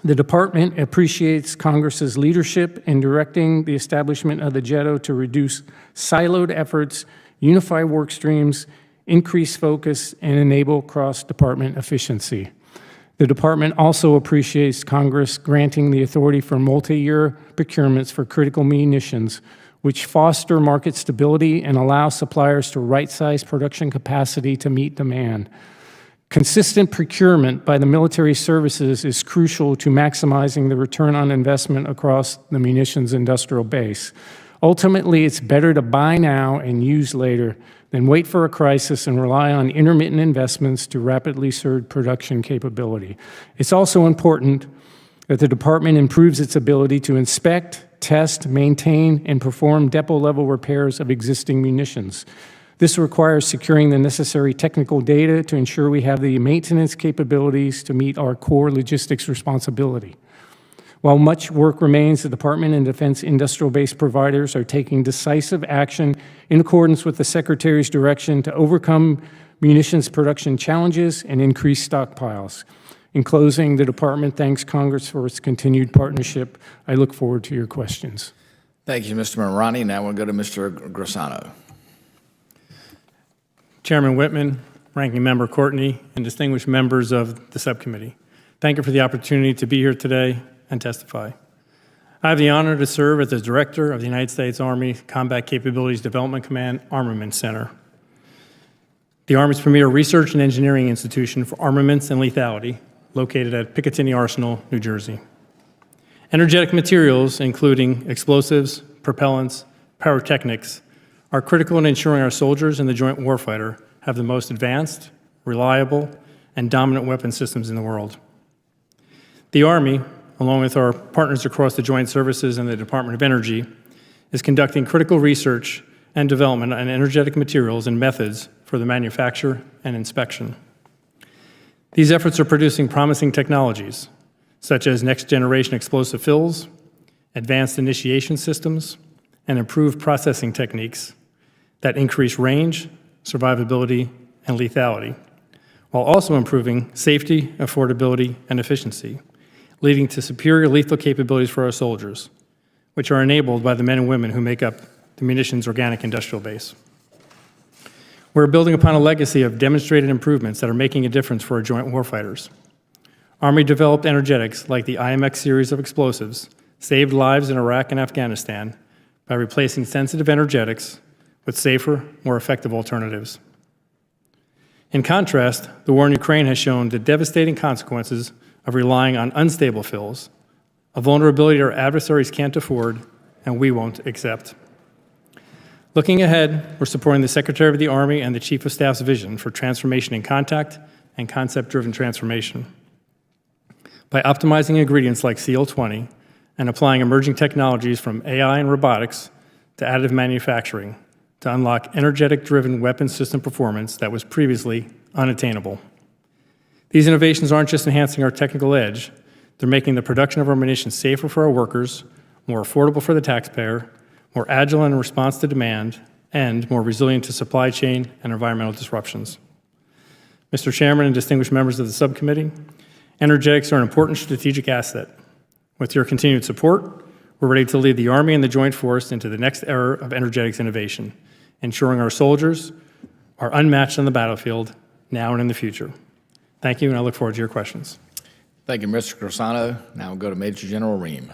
Speaker 23: The department appreciates Congress's leadership in directing the establishment of the JETO to reduce siloed efforts, unify work streams, increase focus, and enable cross-department efficiency. The department also appreciates Congress granting the authority for multi-year procurements for critical munitions, which foster market stability and allow suppliers to right-size production capacity to meet demand. Consistent procurement by the military services is crucial to maximizing the return on investment across the munitions industrial base. Ultimately, it's better to buy now and use later than wait for a crisis and rely on intermittent investments to rapidly surge production capability. It's also important that the department improves its ability to inspect, test, maintain, and perform depot-level repairs of existing munitions. This requires securing the necessary technical data to ensure we have the maintenance capabilities to meet our core logistics responsibility. While much work remains, the Department and Defense industrial base providers are taking decisive action in accordance with the Secretary's direction to overcome munitions production challenges and increase stockpiles. In closing, the Department thanks Congress for its continued partnership. I look forward to your questions.
Speaker 21: Thank you, Mr. Morani. Now we'll go to Mr. Grassano.
Speaker 6: Chairman Whitman, Ranking Member Courtney, and distinguished members of the subcommittee, thank you for the opportunity to be here today and testify. I have the honor to serve as the Director of the United States Army Combat Capabilities Development Command Armaments Center, the Army's premier research and engineering institution for armaments and lethality, located at Picatinny Arsenal, New Jersey. Energetic materials, including explosives, propellants, pyrotechnics, are critical in ensuring our soldiers and the joint warfighter have the most advanced, reliable, and dominant weapon systems in the world. The Army, along with our partners across the Joint Services and the Department of Energy, is conducting critical research and development on energetic materials and methods for the manufacture and inspection. These efforts are producing promising technologies, such as next-generation explosive fills, advanced initiation systems, and improved processing techniques that increase range, survivability, and lethality, while also improving safety, affordability, and efficiency, leading to superior lethal capabilities for our soldiers, which are enabled by the men and women who make up the munitions organic industrial base. We're building upon a legacy of demonstrated improvements that are making a difference for our joint warfighters. Army-developed energetics like the IMX series of explosives saved lives in Iraq and Afghanistan by replacing sensitive energetics with safer, more effective alternatives. In contrast, the war in Ukraine has shown the devastating consequences of relying on unstable fills, a vulnerability our adversaries can't afford and we won't accept. Looking ahead, we're supporting the Secretary of the Army and the Chief of Staff's vision for transformation in contact and concept-driven transformation. By optimizing ingredients like CL20 and applying emerging technologies from AI and robotics to additive manufacturing to unlock energetic-driven weapon system performance that was previously unattainable. These innovations aren't just enhancing our technical edge, they're making the production of our munitions safer for our workers, more affordable for the taxpayer, more agile in response to demand, and more resilient to supply chain and environmental disruptions. Mr. Chairman and distinguished members of the subcommittee, energetics are an important strategic asset. With your continued support, we're ready to lead the Army and the Joint Force into the next era of energetics innovation, ensuring our soldiers are unmatched on the battlefield now and in the future. Thank you, and I look forward to your questions.
Speaker 21: Thank you, Mr. Grassano. Now we'll go to Major General Reim.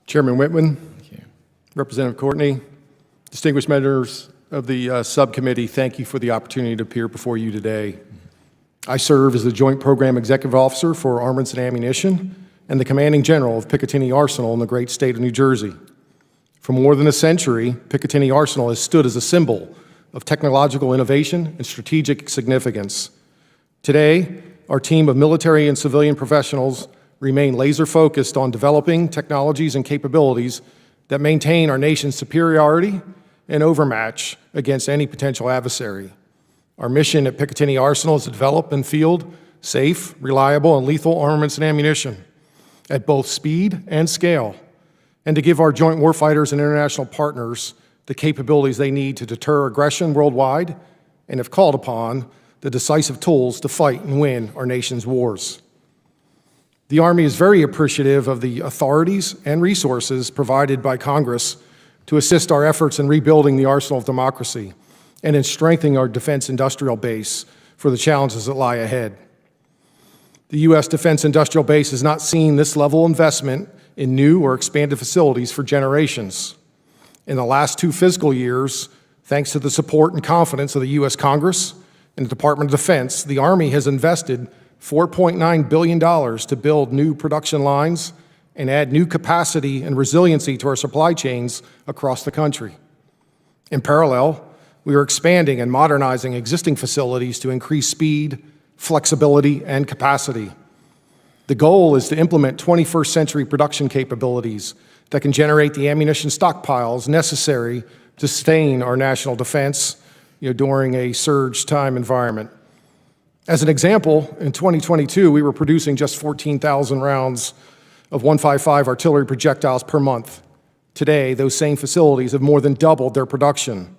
Speaker 15: Chairman Whitman, Representative Courtney, distinguished members of the subcommittee, thank you for the opportunity to appear before you today. I serve as the Joint Program Executive Officer for Armaments and Ammunition and the Commanding General of Picatinny Arsenal in the great state of New Jersey. For more than a century, Picatinny Arsenal has stood as a symbol of technological innovation and strategic significance. Today, our team of military and civilian professionals remain laser-focused on developing technologies and capabilities that maintain our nation's superiority and overmatch against any potential adversary. Our mission at Picatinny Arsenal is to develop and field safe, reliable, and lethal armaments and ammunition at both speed and scale, and to give our joint warfighters and international partners the capabilities they need to deter aggression worldwide and, if called upon, the decisive tools to fight and win our nation's wars. The Army is very appreciative of the authorities and resources provided by Congress to assist our efforts in rebuilding the arsenal of democracy and in strengthening our defense industrial base for the challenges that lie ahead. The U.S. defense industrial base has not seen this level of investment in new or expanded facilities for generations. In the last 2 fiscal years, thanks to the support and confidence of the U.S. Congress and the Department of Defense, the Army has invested $4.9 billion to build new production lines and add new capacity and resiliency to our supply chains across the country. In parallel, we are expanding and modernizing existing facilities to increase speed, flexibility, and capacity. The goal is to implement 21st century production capabilities that can generate the ammunition stockpiles necessary to sustain our national defense during a surge time environment. As an example, in 2022, we were producing just 14,000 rounds of 155 artillery projectiles per month. Today, those same facilities have more than doubled their production.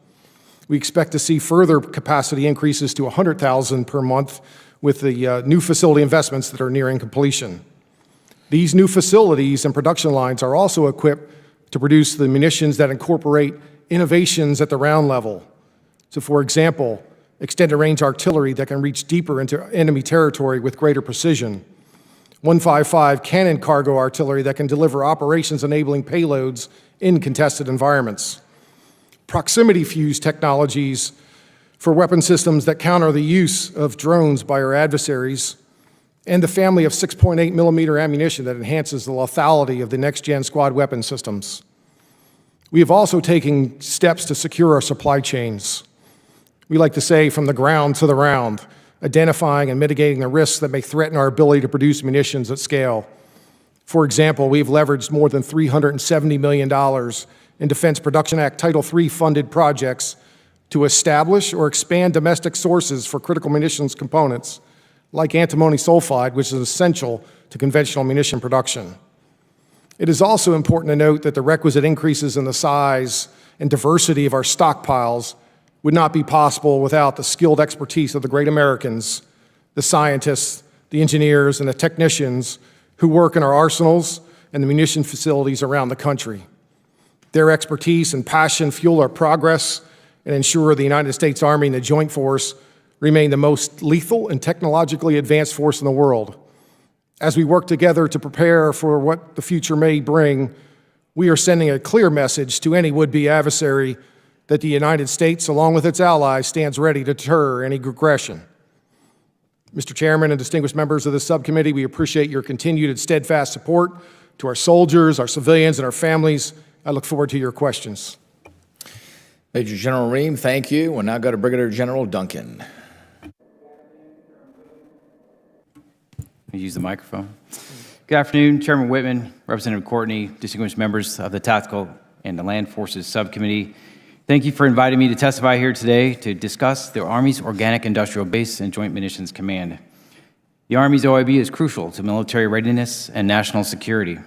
Speaker 15: We expect to see further capacity increases to 100,000 per month with the new facility investments that are nearing completion. These new facilities and production lines are also equipped to produce the munitions that incorporate innovations at the round level. So, for example, extended range artillery that can reach deeper into enemy territory with greater precision. 155 cannon cargo artillery that can deliver operations enabling payloads in contested environments. Proximity fuse technologies for weapon systems that counter the use of drones by our adversaries, and the family of 6.8 millimeter ammunition that enhances the lethality of the next-gen squad weapon systems. We have also taken steps to secure our supply chains. We like to say from the ground to the round, identifying and mitigating the risks that may threaten our ability to produce munitions at scale. For example, we've leveraged more than $370 million in Defense Production Act Title III funded projects to establish or expand domestic sources for critical munitions components, like antimony sulfide, which is essential to conventional munition production. It is also important to note that the requisite increases in the size and diversity of our stockpiles would not be possible without the skilled expertise of the great Americans, the scientists, the engineers, and the technicians who work in our arsenals and the munition facilities around the country. Their expertise and passion fuel our progress and ensure the United States Army and the Joint Force remain the most lethal and technologically advanced force in the world. As we work together to prepare for what the future may bring, we are sending a clear message to any would-be adversary that the United States, along with its allies, stands ready to deter any aggression. Mr. Chairman and distinguished members of the subcommittee, we appreciate your continued and steadfast support to our soldiers, our civilians, and our families. I look forward to your questions.
Speaker 21: Major General Reim, thank you. We'll now go to Brigadier General Duncan.
Speaker 16: Use the microphone. Good afternoon, Chairman Whitman, Representative Courtney, distinguished members of the Tactical and the Land Forces Subcommittee. Thank you for inviting me to testify here today to discuss the Army's Organic Industrial Base and Joint Munitions Command. The Army's OIB is crucial to military readiness and national security.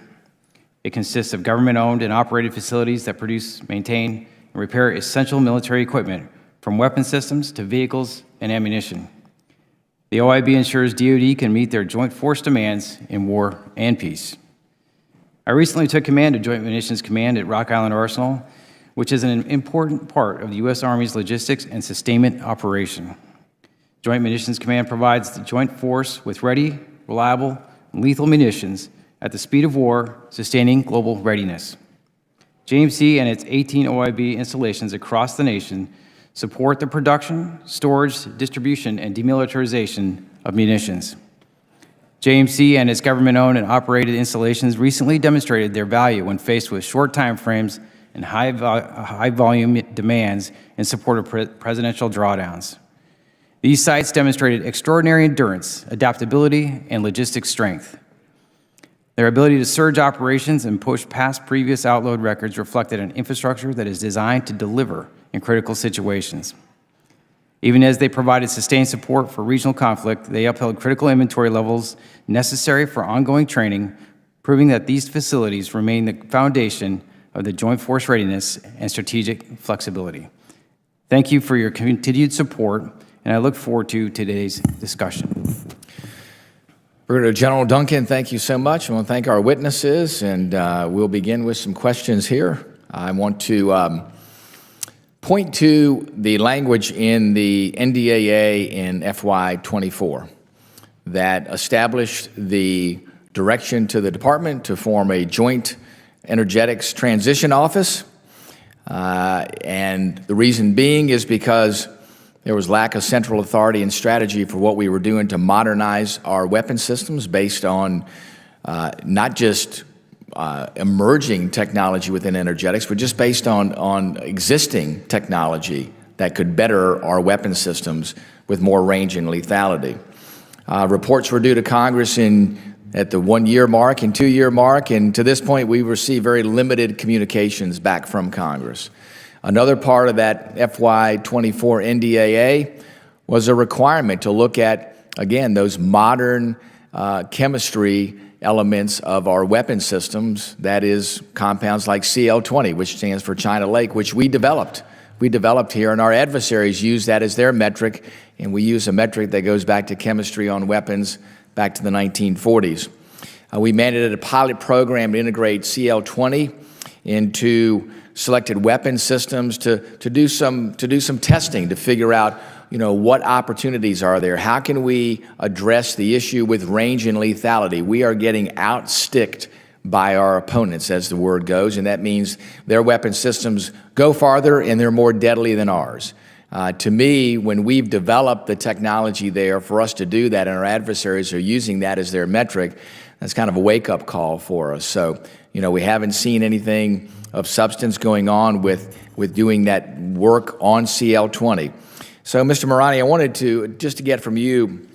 Speaker 16: It consists of government-owned and operated facilities that produce, maintain, and repair essential military equipment, from weapon systems to vehicles and ammunition. The OIB ensures DoD can meet their joint force demands in war and peace. I recently took command of Joint Munitions Command at Rock Island Arsenal, which is an important part of the U.S. Army's logistics and sustainment operation. Joint Munitions Command provides the joint force with ready, reliable, and lethal munitions at the speed of war, sustaining global readiness. JMC and its 18 OIB installations across the nation support the production, storage, distribution, and demilitarization of munitions. JMC and its government-owned and operated installations recently demonstrated their value when faced with short time frames and high-volume demands in support of presidential drawdowns. These sites demonstrated extraordinary endurance, adaptability, and logistic strength. Their ability to surge operations and push past previous outload records reflected an infrastructure that is designed to deliver in critical situations. Even as they provided sustained support for regional conflict, they upheld critical inventory levels necessary for ongoing training, proving that these facilities remain the foundation of the joint force readiness and strategic flexibility. Thank you for your continued support, and I look forward to today's discussion.
Speaker 21: Brigadier General Duncan, thank you so much. I want to thank our witnesses, and we'll begin with some questions here. I want to point to the language in the NDAA in FY24 that established the direction to the department to form a Joint Energetics Transition Office. And the reason being is because there was lack of central authority and strategy for what we were doing to modernize our weapon systems based on not just emerging technology within energetics, but just based on existing technology that could better our weapon systems with more range and lethality. Reports were due to Congress at the 1-year mark and 2-year mark, and to this point, we received very limited communications back from Congress. Another part of that FY24 NDAA was a requirement to look at, again, those modern chemistry elements of our weapon systems, that is compounds like CL-20, which stands for China Lake, which we developed. We developed here, and our adversaries use that as their metric, and we use a metric that goes back to chemistry on weapons back to the 1940s. We mandated a pilot program to integrate CL-20 into selected weapon systems to do some testing to figure out, what opportunities are there? How can we address the issue with range and lethality? We are getting outsticked by our opponents, as the word goes, and that means their weapon systems go farther and they're more deadly than ours. To me, when we've developed the technology there for us to do that and our adversaries are using that as their metric, that's kind of a wake-up call for us. So, we haven't seen anything of substance going on with doing that work on CL-20. So, Mr. Morani, I wanted to get from you,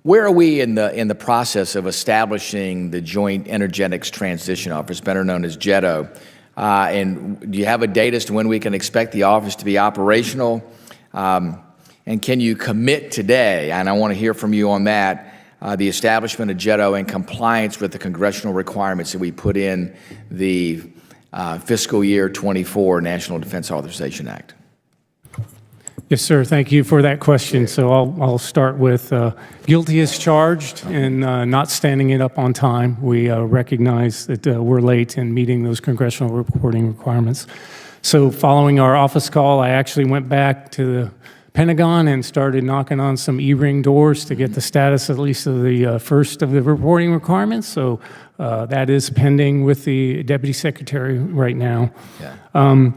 Speaker 21: where are we in the process of establishing the Joint Energetics Transition Office, better known as JETO? And do you have a date as to when we can expect the office to be operational? And can you commit today, and I want to hear from you on that, the establishment of JETO in compliance with the congressional requirements that we put in the fiscal year 24 National Defense Authorization Act?
Speaker 23: Yes, sir. Thank you for that question. So I'll start with guilty as charged and not standing it up on time. We recognize that we're late in meeting those congressional reporting requirements. So following our office call, I actually went back to the Pentagon and started knocking on some E-ring doors to get the status at least of the first of the reporting requirements. So that is pending with the Deputy Secretary right now. Yeah.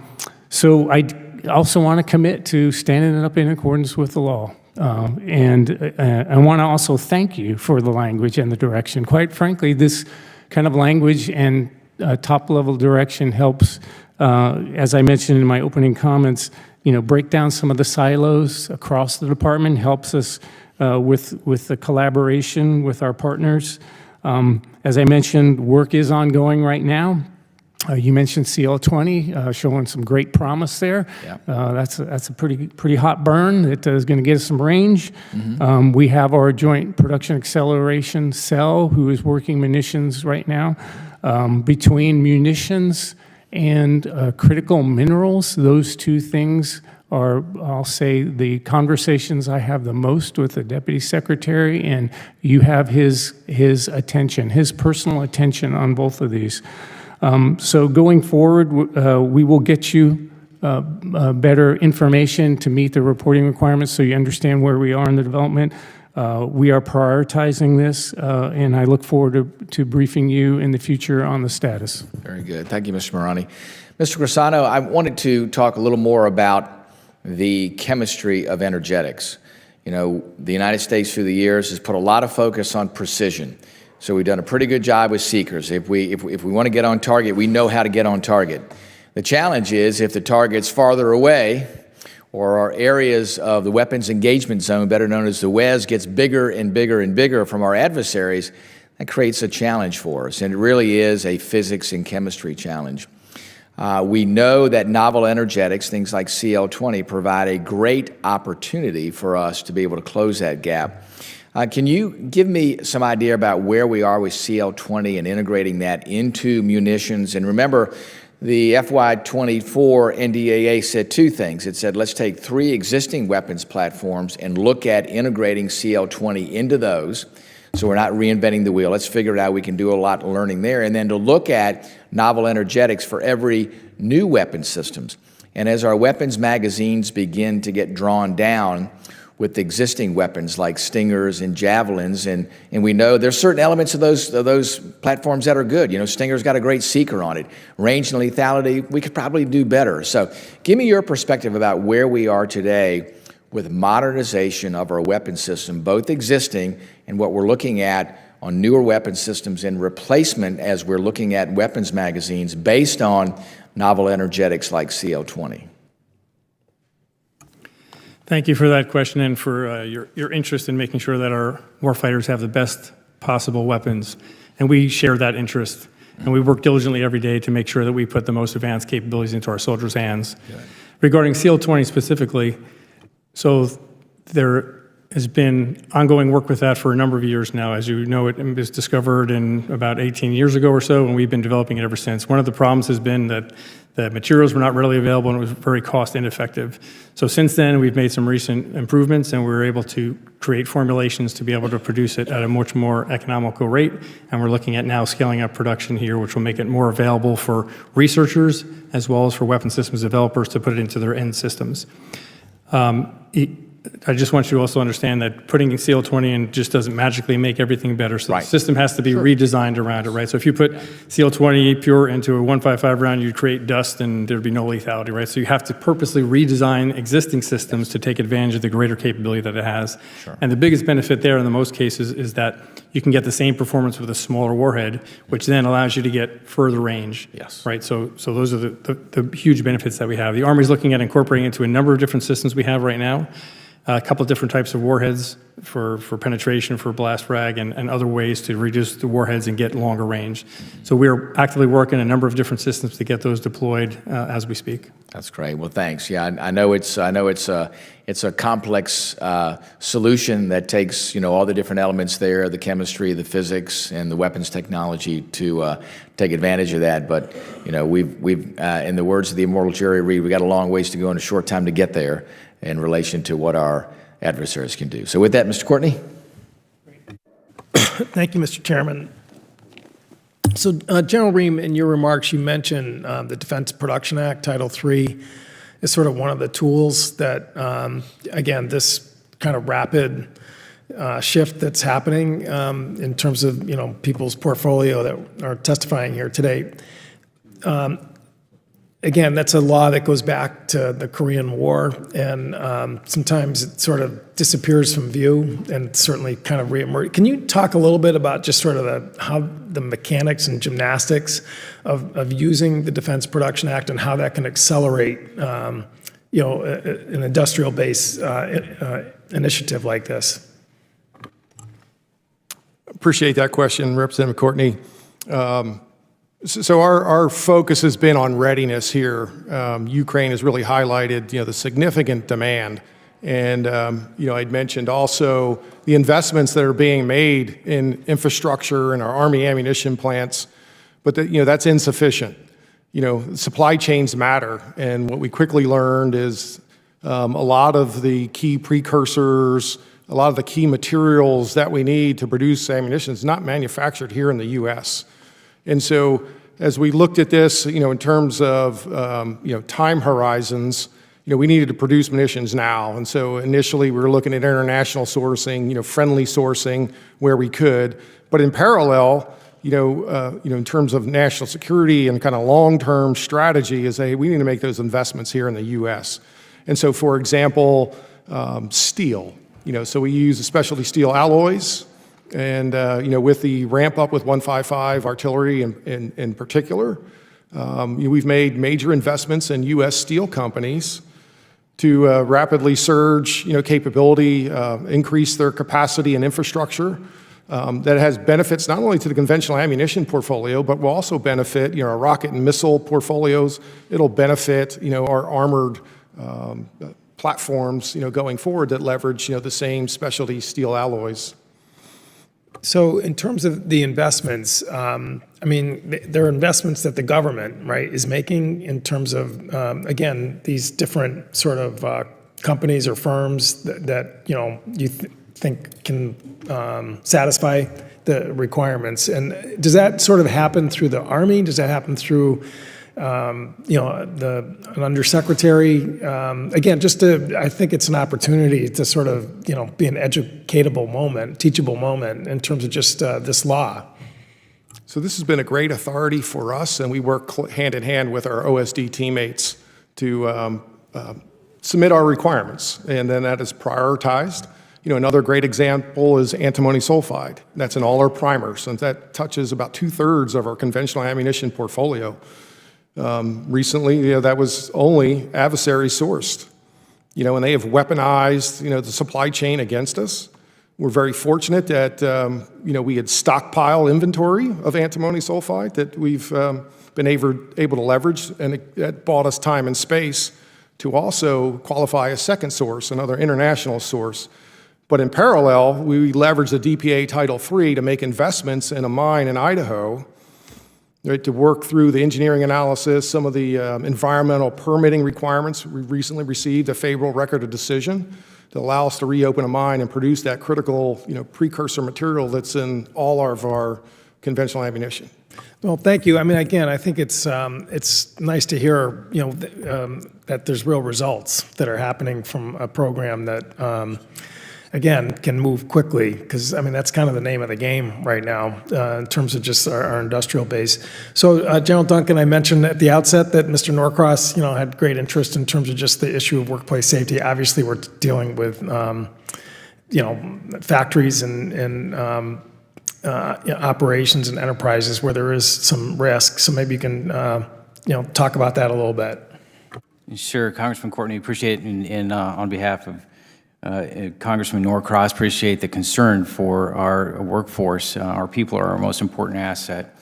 Speaker 23: So I also want to commit to standing it up in accordance with the law. And I want to also thank you for the language and the direction. Quite frankly, this kind of language and top-level direction helps, as I mentioned in my opening comments, break down some of the silos across the department, helps us with the collaboration with our partners. As I mentioned, work is ongoing right now. You mentioned CL-20, showing some great promise there. Yeah. That's a pretty hot burn that is going to get us some range. Mm-hmm. We have our Joint Production Acceleration Cell, who is working munitions right now. Between munitions and critical minerals, those two things are, I'll say, the conversations I have the most with the Deputy Secretary, and you have his attention, his personal attention on both of these. So going forward, we will get you better information to meet the reporting requirements so you understand where we are in the development. We are prioritizing this, and I look forward to briefing you in the future on the status.
Speaker 21: Very good. Thank you, Mr. Morani. Mr. Grassano, I wanted to talk a little more about the chemistry of energetics. The United States through the years has put a lot of focus on precision. So we've done a pretty good job with seekers. If we want to get on target, we know how to get on target. The challenge is if the target's farther away or our areas of the weapons engagement zone, better known as the WEZ, gets bigger and bigger and bigger from our adversaries, that creates a challenge for us. And it really is a physics and chemistry challenge. We know that novel energetics, things like CL-20, provide a great opportunity for us to be able to close that gap. Can you give me some idea about where we are with CL-20 and integrating that into munitions? And remember, the FY24 NDAA said two things. It said, let's take 3 existing weapons platforms and look at integrating CL-20 into those. So we're not reinventing the wheel. Let's figure out we can do a lot of learning there. And then to look at novel energetics for every new weapon systems. And as our weapons magazines begin to get drawn down with existing weapons like Stingers and Javelins, and we know there's certain elements of those platforms that are good. Stinger's got a great seeker on it. Range and lethality, we could probably do better. So give me your perspective about where we are today with modernization of our weapon system, both existing and what we're looking at on newer weapon systems and replacement as we're looking at weapons magazines based on novel energetics like CL-20?
Speaker 6: Thank you for that question and for your interest in making sure that our warfighters have the best possible weapons. And we share that interest. And we work diligently every day to make sure that we put the most advanced capabilities into our soldiers' hands. Regarding CL-20 specifically, so there has been ongoing work with that for a number of years now. As you know, it was discovered in about 18 years ago or so, and we've been developing it ever since. One of the problems has been that the materials were not readily available and it was very cost ineffective. So since then, we've made some recent improvements and we were able to create formulations to be able to produce it at a much more economical rate. And we're looking at now scaling up production here, which will make it more available for researchers as well as for weapon systems developers to put it into their end systems. I just want you to also understand that putting CL-20 in just doesn't magically make everything better. So the system has to be redesigned around it, right? So if you put CL-20 pure into a 155 round, you'd create dust and there'd be no lethality, right? So you have to purposely redesign existing systems to take advantage of the greater capability that it has. And the biggest benefit there in the most cases is that you can get the same performance with a smaller warhead, which then allows you to get further range, right? So those are the huge benefits that we have. The Army's looking at incorporating into a number of different systems we have right now. A couple different types of warheads for penetration, for blast frag, and other ways to reduce the warheads and get longer range. So we're actively working a number of different systems to get those deployed as we speak.
Speaker 21: That's great. Well, thanks. Yeah, I know it's a complex solution that takes all the different elements there, the chemistry, the physics, and the weapons technology to take advantage of that. But we've in the words of the immortal Jerry Reed, we got a long ways to go in a short time to get there in relation to what our adversaries can do. So with that, Mr. Courtney.
Speaker 22: Thank you, Mr. Chairman. So, General Reim, in your remarks, you mentioned the Defense Production Act, Title III, is sort of one of the tools that, again, this kind of rapid shift that's happening in terms of, people's portfolio that are testifying here today. Again, that's a law that goes back to the Korean War, and sometimes it sort of disappears from view and certainly kind of reemerges. Can you talk a little bit about just sort of how the mechanics and gymnastics of using the Defense Production Act and how that can accelerate, an industrial-based initiative like this?
Speaker 15: Appreciate that question, Representative Courtney. So our focus has been on readiness here. Ukraine has really highlighted, the significant demand. And, I'd mentioned also the investments that are being made in infrastructure and our Army ammunition plants, but that's insufficient. Supply chains matter. And what we quickly learned is a lot of the key precursors, a lot of the key materials that we need to produce ammunition is not manufactured here in the U.S. And so as we looked at this, in terms of, time horizons, we needed to produce munitions now. And so initially we were looking at international sourcing, friendly sourcing where we could. But in parallel, in terms of national security and kind of long-term strategy is, we need to make those investments here in the U.S. And so, for example, steel, so we use specialty steel alloys. And, with the ramp up with 155 artillery in particular, we've made major investments in U.S. steel companies to rapidly surge, capability, increase their capacity and infrastructure. That has benefits not only to the conventional ammunition portfolio, but will also benefit, our rocket and missile portfolios. It'll benefit, our armored platforms, going forward that leverage, the same specialty steel alloys.
Speaker 22: So in terms of the investments, there are investments that the government, right, is making in terms of, again, these different sort of companies or firms that you think can satisfy the requirements. And does that sort of happen through the Army? Does that happen through an undersecretary? Again, I think it's an opportunity to sort of, be an educatable moment, teachable moment in terms of just this law.
Speaker 15: So this has been a great authority for us, and we work hand in hand with our OSD teammates to submit our requirements. And then that is prioritized. Another great example is antimony sulfide. That's in all our primers, and that touches about 2/3 of our conventional ammunition portfolio. Recently, that was only adversary sourced, and they have weaponized, the supply chain against us. We're very fortunate that, we had stockpile inventory of antimony sulfide that we've been able to leverage, and that bought us time and space to also qualify a second source, another international source. But in parallel, we leveraged the DPA Title III to make investments in a mine in Idaho, right, to work through the engineering analysis, some of the environmental permitting requirements. We recently received a favorable record of decision to allow us to reopen a mine and produce that critical, precursor material that's in all of our conventional ammunition.
Speaker 22: Well, thank you. I mean, again, I think it's nice to hear, that there's real results that are happening from a program that, again, can move quickly, because, that's kind of the name of the game right now in terms of just our industrial base. So, General Duncan, I mentioned at the outset that Mr. Norcross, had great interest in terms of just the issue of workplace safety. Obviously, we're dealing with, factories and operations and enterprises where there is some risk. So maybe you can, talk about that a little bit.
Speaker 16: Sure, Congressman Courtney, appreciate it, and on behalf of Congressman Norcross, appreciate the concern for our workforce. Our people are our most important asset.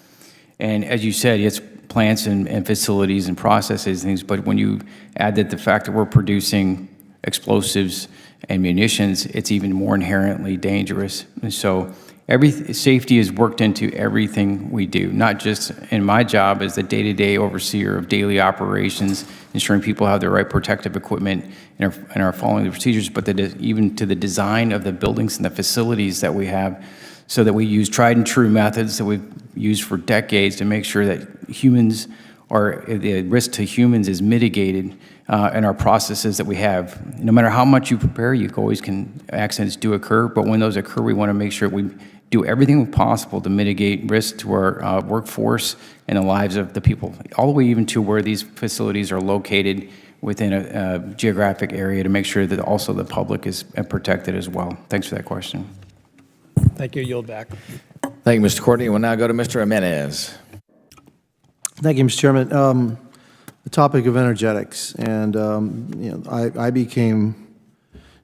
Speaker 16: And as you said, it's plants and facilities and processes and things, but when you add that the fact that we're producing explosives and munitions, it's even more inherently dangerous. And so safety is worked into everything we do, not just in my job as the day-to-day overseer of daily operations, ensuring people have the right protective equipment and are following the procedures, but even to the design of the buildings and the facilities that we have, so that we use tried and true methods that we've used for decades to make sure that the risk to humans is mitigated in our processes that we have. No matter how much you prepare, accidents do occur, but when those occur, we want to make sure we do everything possible to mitigate risk to our workforce and the lives of the people, all the way even to where these facilities are located within a geographic area, to make sure that also the public is protected as well. Thanks for that question.
Speaker 22: Thank you. Yield back.
Speaker 21: Thank you, Mr. Courtney. We'll now go to Mr. Jimenez.
Speaker 13: Thank you, Mr. Chairman. The topic of energetics, and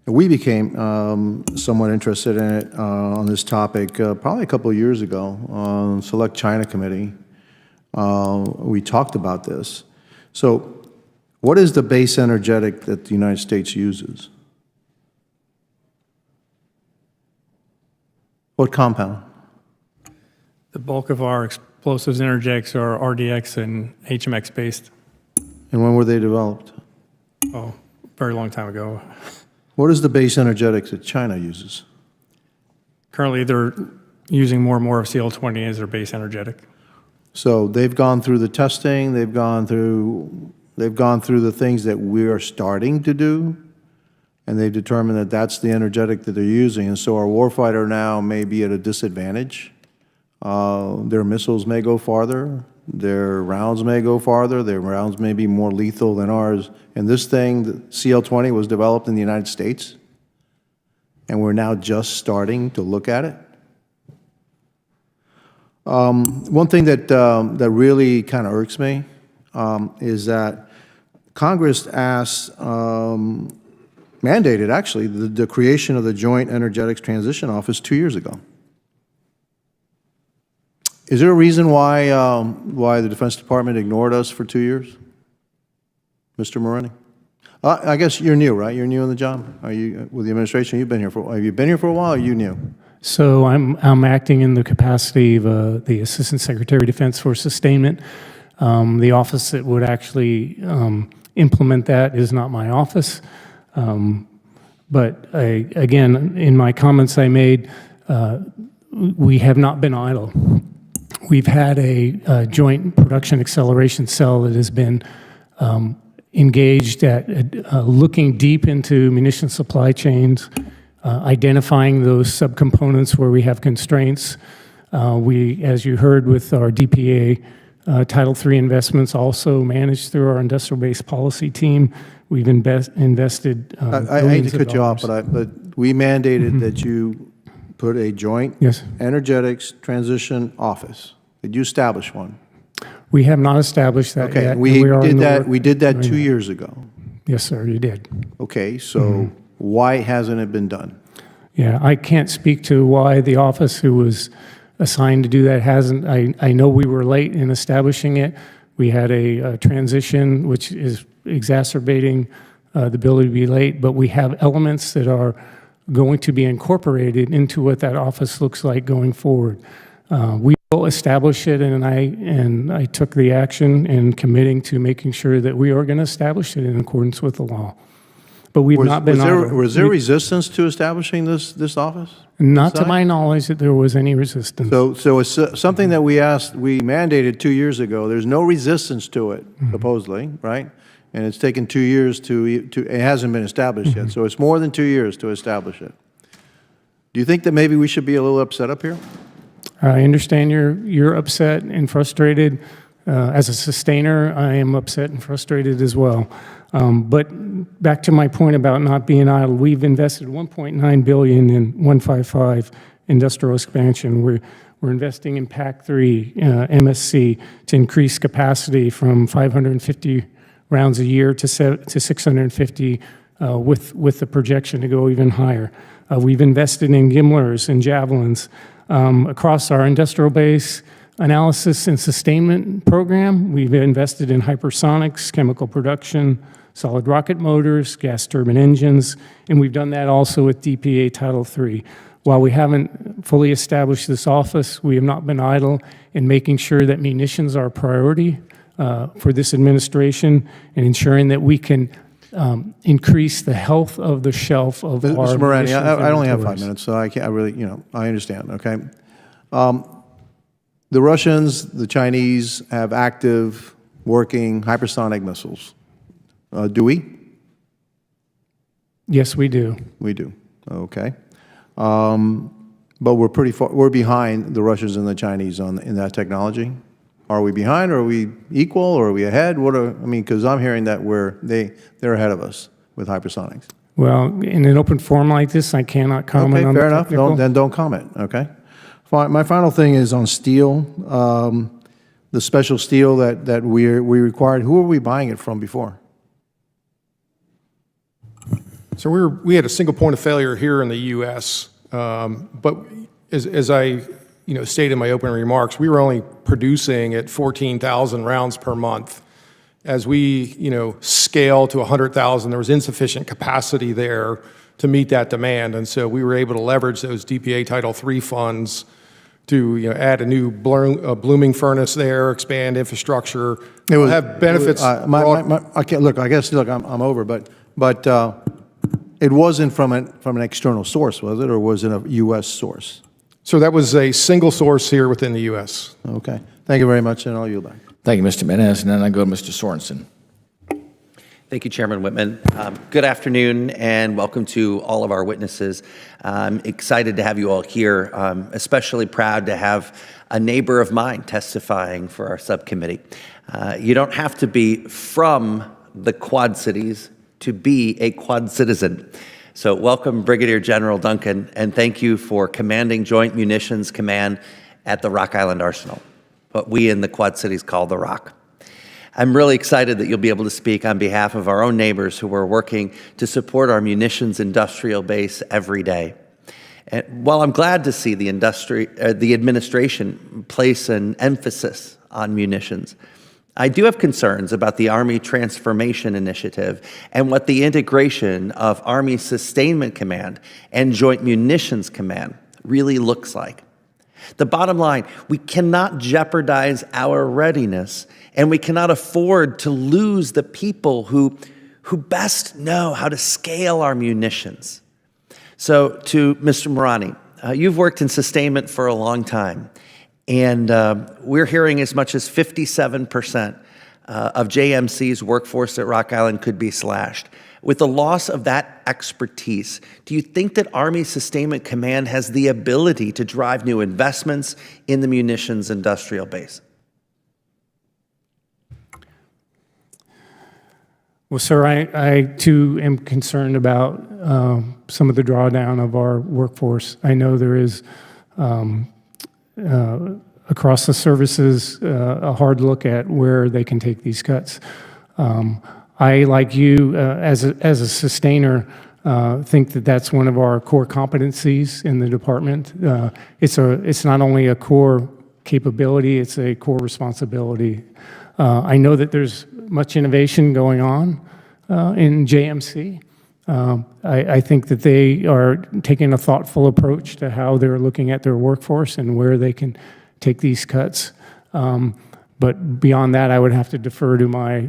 Speaker 13: we became somewhat interested in it on this topic probably a couple of years ago on Select China Committee. We talked about this. So, what is the base energetic that the United States uses? What compound?
Speaker 6: The bulk of our explosives energetics are RDX and HMX based.
Speaker 13: And when were they developed?
Speaker 6: Oh, very long time ago.
Speaker 13: What is the base energetics that China uses?
Speaker 6: Currently, they're using more and more of CL-20 as their base energetic.
Speaker 13: So they've gone through the testing, they've gone through the things that we are starting to do, and they've determined that that's the energetic that they're using. And so our warfighter now may be at a disadvantage. Their missiles may go farther, their rounds may go farther, their rounds may be more lethal than ours. And this thing, the CL-20, was developed in the United States, and we're now just starting to look at it. One thing that really kind of irks me is that Congress mandated, actually, the creation of the Joint Energetics Transition Office 2 years ago. Is there a reason why the Defense Department ignored us for 2 years? Mr. Morani? I guess you're new, right? You're new in the job? Are you with the administration? Have you been here for a while, or are you new?
Speaker 23: So I'm acting in the capacity of the Assistant Secretary of Defense for sustainment. The office that would actually implement that is not my office. But again, in my comments I made, we have not been idle. We've had a joint production acceleration cell that has been engaged at looking deep into munition supply chains, identifying those subcomponents where we have constraints. We, as you heard with our DPA Title III investments also managed through our industrial base policy team. We've invested
Speaker 13: I hate to cut you off, but we mandated that you put a joint energetics transition office. Did you establish one?
Speaker 23: We have not established that
Speaker 13: Okay,
Speaker 23: yet.
Speaker 13: we did that 2 years ago.
Speaker 23: Yes, sir, you did.
Speaker 13: Okay, so why hasn't it been done?
Speaker 23: Yeah, I can't speak to why the office who was assigned to do that hasn't. I know we were late in establishing it. We had a transition, which is exacerbating the ability to be late, but we have elements that are going to be incorporated into what that office looks like going forward. We will establish it, and I took the action in committing to making sure that we are going to establish it in accordance with the law. But we've not been
Speaker 13: was there resistance to establishing this office?
Speaker 23: Not to my knowledge that there was any resistance.
Speaker 13: So it's something that we mandated 2 years ago. There's no resistance to it, supposedly, right? And it's taken 2 years it hasn't been established yet. So it's more than 2 years to establish it. Do you think that maybe we should be a little upset up here?
Speaker 23: I understand you're upset and frustrated. As a sustainer, I am upset and frustrated as well. But back to my point about not being idle, we've invested $1.9 billion in 155 industrial expansion. We're investing in PAC-3, MSC, to increase capacity from 550 rounds a year to 650 with the projection to go even higher. We've invested in Gimlers and Javelins across our industrial base analysis and sustainment program. We've invested in hypersonics, chemical production, solid rocket motors, gas turbine engines, and we've done that also with DPA Title III. While we haven't fully established this office, we have not been idle in making sure that munitions are a priority for this administration and ensuring that we can increase the health of the shelf of our
Speaker 13: Mr. Morani,
Speaker 23: munitions
Speaker 13: I only have 5
Speaker 23: inventories.
Speaker 13: minutes, so I understand, okay? The Russians, the Chinese have active, working hypersonic missiles. Do we?
Speaker 23: Yes, we do.
Speaker 13: We do, okay. But we're behind the Russians and the Chinese in that technology. Are we behind, or are we equal, or are we ahead? Because I'm hearing that they're ahead of us with hypersonics.
Speaker 23: Well, in an open forum like this, I cannot comment on the
Speaker 13: fair enough.
Speaker 23: technical.
Speaker 13: Then don't comment, okay? My final thing is on steel, the special steel that we required. Who were we buying it from before?
Speaker 15: So we had a single point of failure here in the U.S., but as I stated in my opening remarks, we were only producing at 14,000 rounds per month. As we scale to 100,000, there was insufficient capacity there to meet that demand, and so we were able to leverage those DPA Title III funds to add a new blooming furnace there, expand infrastructure. It will have benefits.
Speaker 13: I'm over, but it wasn't from an external source, was it, or was it a U.S. source?
Speaker 15: So that was a single source here within the U.S.
Speaker 13: Okay. Thank you very much, and I'll yield back.
Speaker 21: Thank you, Mr. Menez. And then I go to Mr. Sorensen.
Speaker 17: Thank you, Chairman Whitman. Good afternoon, and welcome to all of our witnesses. I'm excited to have you all here. Especially proud to have a neighbor of mine testifying for our subcommittee. You don't have to be from the Quad Cities to be a Quad citizen. So welcome, Brigadier General Duncan, and thank you for commanding Joint Munitions Command at the Rock Island Arsenal, what we in the Quad Cities call the Rock. I'm really excited that you'll be able to speak on behalf of our own neighbors who are working to support our munitions industrial base every day. And while I'm glad to see the administration place an emphasis on munitions, I do have concerns about the Army Transformation Initiative and what the integration of Army Sustainment Command and Joint Munitions Command really looks like. The bottom line, we cannot jeopardize our readiness, and we cannot afford to lose the people who best know how to scale our munitions. So to Mr. Morani, you've worked in sustainment for a long time, and we're hearing as much as 57% of JMC's workforce at Rock Island could be slashed. With the loss of that expertise, do you think that Army Sustainment Command has the ability to drive new investments in the munitions industrial base?
Speaker 23: Well, sir, I too am concerned about some of the drawdown of our workforce. I know there is, across the services, a hard look at where they can take these cuts. I, like you, as a sustainer, think that that's one of our core competencies in the department. It's not only a core capability, it's a core responsibility. I know that there's much innovation going on in JMC. I think that they are taking a thoughtful approach to how they're looking at their workforce and where they can take these cuts. But beyond that, I would have to defer to my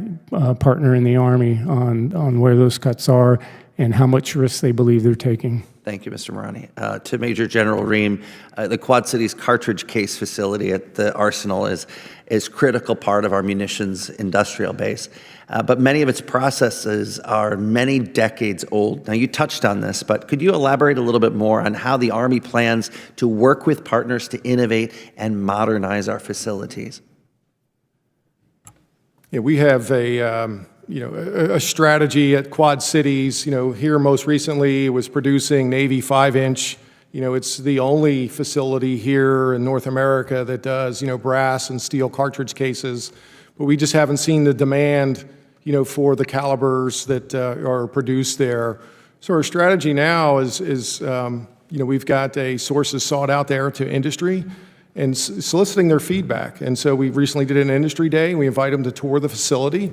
Speaker 23: partner in the Army on where those cuts are and how much risk they believe they're taking.
Speaker 17: Thank you, Mr. Morani. To Major General Reim, the Quad Cities cartridge case facility at the Arsenal is critical part of our munitions industrial base. But many of its processes are many decades old. Now, you touched on this, but could you elaborate a little bit more on how the Army plans to work with partners to innovate and modernize our facilities?
Speaker 15: Yeah, we have a strategy at Quad Cities. Here most recently it was producing Navy 5-inch. It's the only facility here in North America that does, brass and steel cartridge cases. But we just haven't seen the demand, for the calibers that are produced there. So our strategy now is we've got sources sought out there to industry and soliciting their feedback. And so we recently did an industry day. We invite them to tour the facility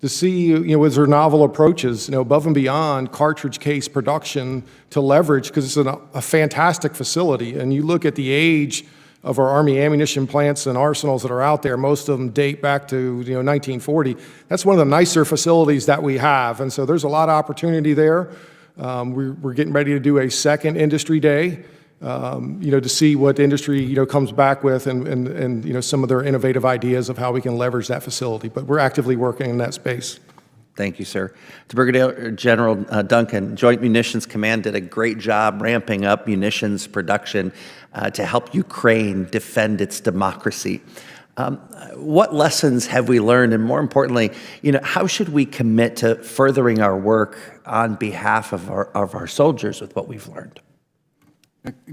Speaker 15: to see, was there novel approaches, above and beyond cartridge case production to leverage, because it's a fantastic facility. And you look at the age of our Army ammunition plants and arsenals that are out there, most of them date back to 1940. That's one of the nicer facilities that we have. And so there's a lot of opportunity there. We're getting ready to do a second industry day, to see what the industry, comes back with and some of their innovative ideas of how we can leverage that facility. But we're actively working in that space.
Speaker 17: Thank you, sir. To Brigadier General Duncan, Joint Munitions Command did a great job ramping up munitions production to help Ukraine defend its democracy. What lessons have we learned? And more importantly, how should we commit to furthering our work on behalf of our soldiers with what we've learned?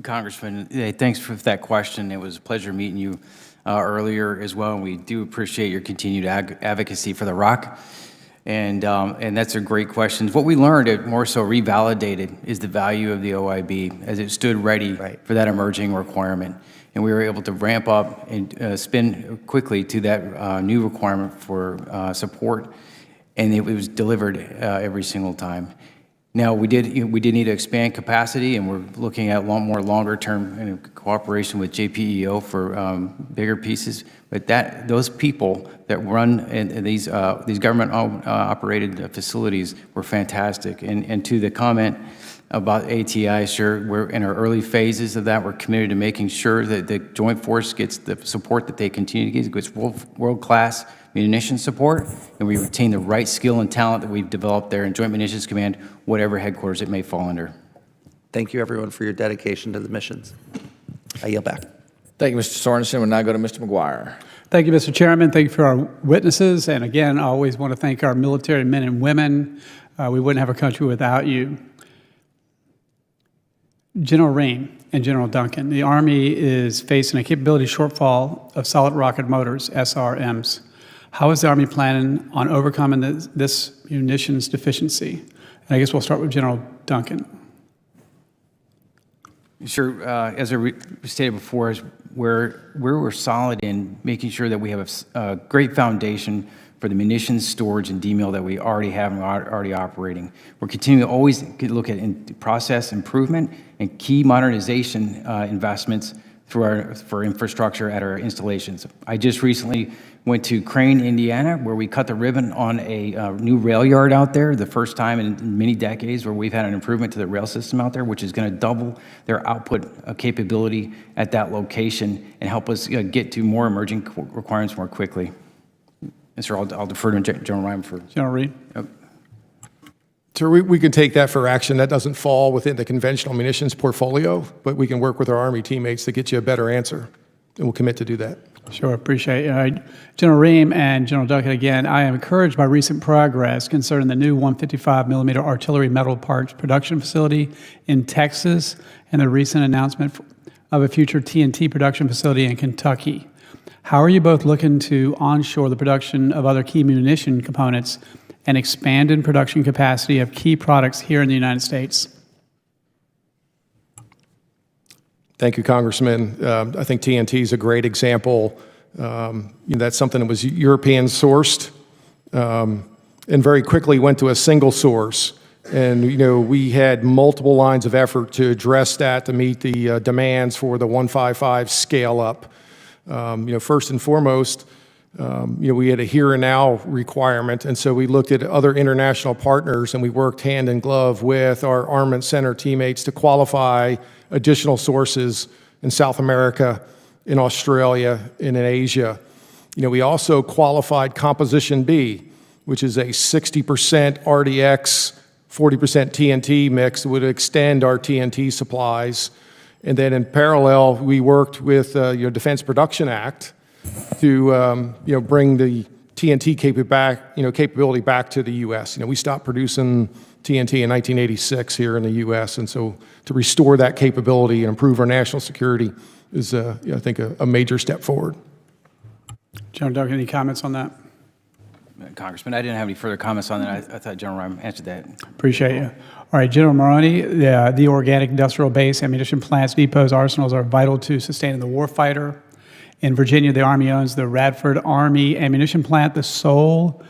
Speaker 16: Congressman, thanks for that question. It was a pleasure meeting you earlier as well. And we do appreciate your continued advocacy for the ROC. And that's a great question. What we learned, it more so revalidated, is the value of the OIB as it stood ready for that emerging requirement. And we were able to ramp up and spin quickly to that new requirement for support. And it was delivered every single time. Now, we did need to expand capacity, and we're looking at more longer-term cooperation with JPEO for bigger pieces. But those people that run in these government-operated facilities were fantastic. And to the comment about ATI, sure, we're in our early phases of that. We're committed to making sure that the Joint Force gets the support that they continue to get. It gets world-class munition support, and we retain the right skill and talent that we've developed there in Joint Munitions Command, whatever headquarters it may fall under.
Speaker 17: Thank you, everyone, for your dedication to the missions. I yield back.
Speaker 21: Thank you, Mr. Sorensen. We'll now go to Mr. McGuire.
Speaker 18: Thank you, Mr. Chairman. Thank you for our witnesses. And again, I always want to thank our military men and women. We wouldn't have a country without you. General Reim and General Duncan, the Army is facing a capability shortfall of solid rocket motors, SRMs. How is the Army planning on overcoming this munitions deficiency? And I guess we'll start with General Duncan.
Speaker 16: Sure. As I stated before, we're solid in making sure that we have a great foundation for the munitions storage and demill that we already have and are already operating. We're continuing to always look at process improvement and key modernization investments for infrastructure at our installations. I just recently went to Crane, Indiana, where we cut the ribbon on a new rail yard out there, the first time in many decades where we've had an improvement to the rail system out there, which is going to double their output capability at that location and help us get to more emerging requirements more quickly. And sir, I'll defer to General Reim for...
Speaker 18: General Reim.
Speaker 16: Yep.
Speaker 15: So we can take that for action. That doesn't fall within the conventional munitions portfolio, but we can work with our Army teammates to get you a better answer, and we'll commit to do that.
Speaker 18: Sure, appreciate it. General Reim and General Duncan, again, I am encouraged by recent progress concerning the new 155 millimeter artillery metal parts production facility in Texas and the recent announcement of a future TNT production facility in Kentucky. How are you both looking to onshore the production of other key munition components and expand in production capacity of key products here in the United States?
Speaker 15: Thank you, Congressman. I think TNT is a great example. That's something that was European sourced and very quickly went to a single source. And, we had multiple lines of effort to address that to meet the demands for the 155 scale up. First and foremost, we had a here and now requirement. And so we looked at other international partners and we worked hand in glove with our Armaments Center teammates to qualify additional sources in South America, in Australia, and in Asia. We also qualified Composition B, which is a 60% RDX, 40% TNT mix that would extend our TNT supplies. And then in parallel, we worked with Defense Production Act to bring the TNT capability back to the U.S. We stopped producing TNT in 1986 here in the U.S., and so to restore that capability and improve our national security is, I think, a major step forward.
Speaker 18: General Duncan, any comments on that?
Speaker 16: Congressman, I didn't have any further comments on that. I thought General Reim answered that.
Speaker 18: Appreciate you. All right, General Morani, the organic industrial base, ammunition plants, depots, arsenals are vital to sustaining the warfighter. In Virginia, the Army owns the Radford Army Ammunition Plant, the sole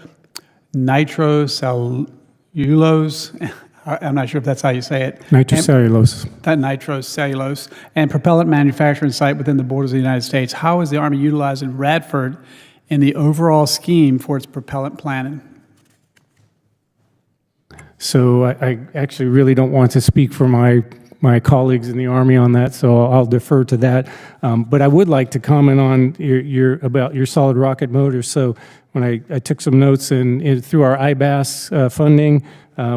Speaker 18: nitrocellulose, I'm not sure if that's how you say it.
Speaker 23: Nitrocellulose.
Speaker 18: That nitrocellulose, and propellant manufacturing site within the borders of the United States. How is the Army utilizing Radford in the overall scheme for its propellant planning?
Speaker 23: So I actually really don't want to speak for my colleagues in the Army on that, so I'll defer to that. But I would like to comment on about your solid rocket motors. So when I took some notes and through our IBAS funding,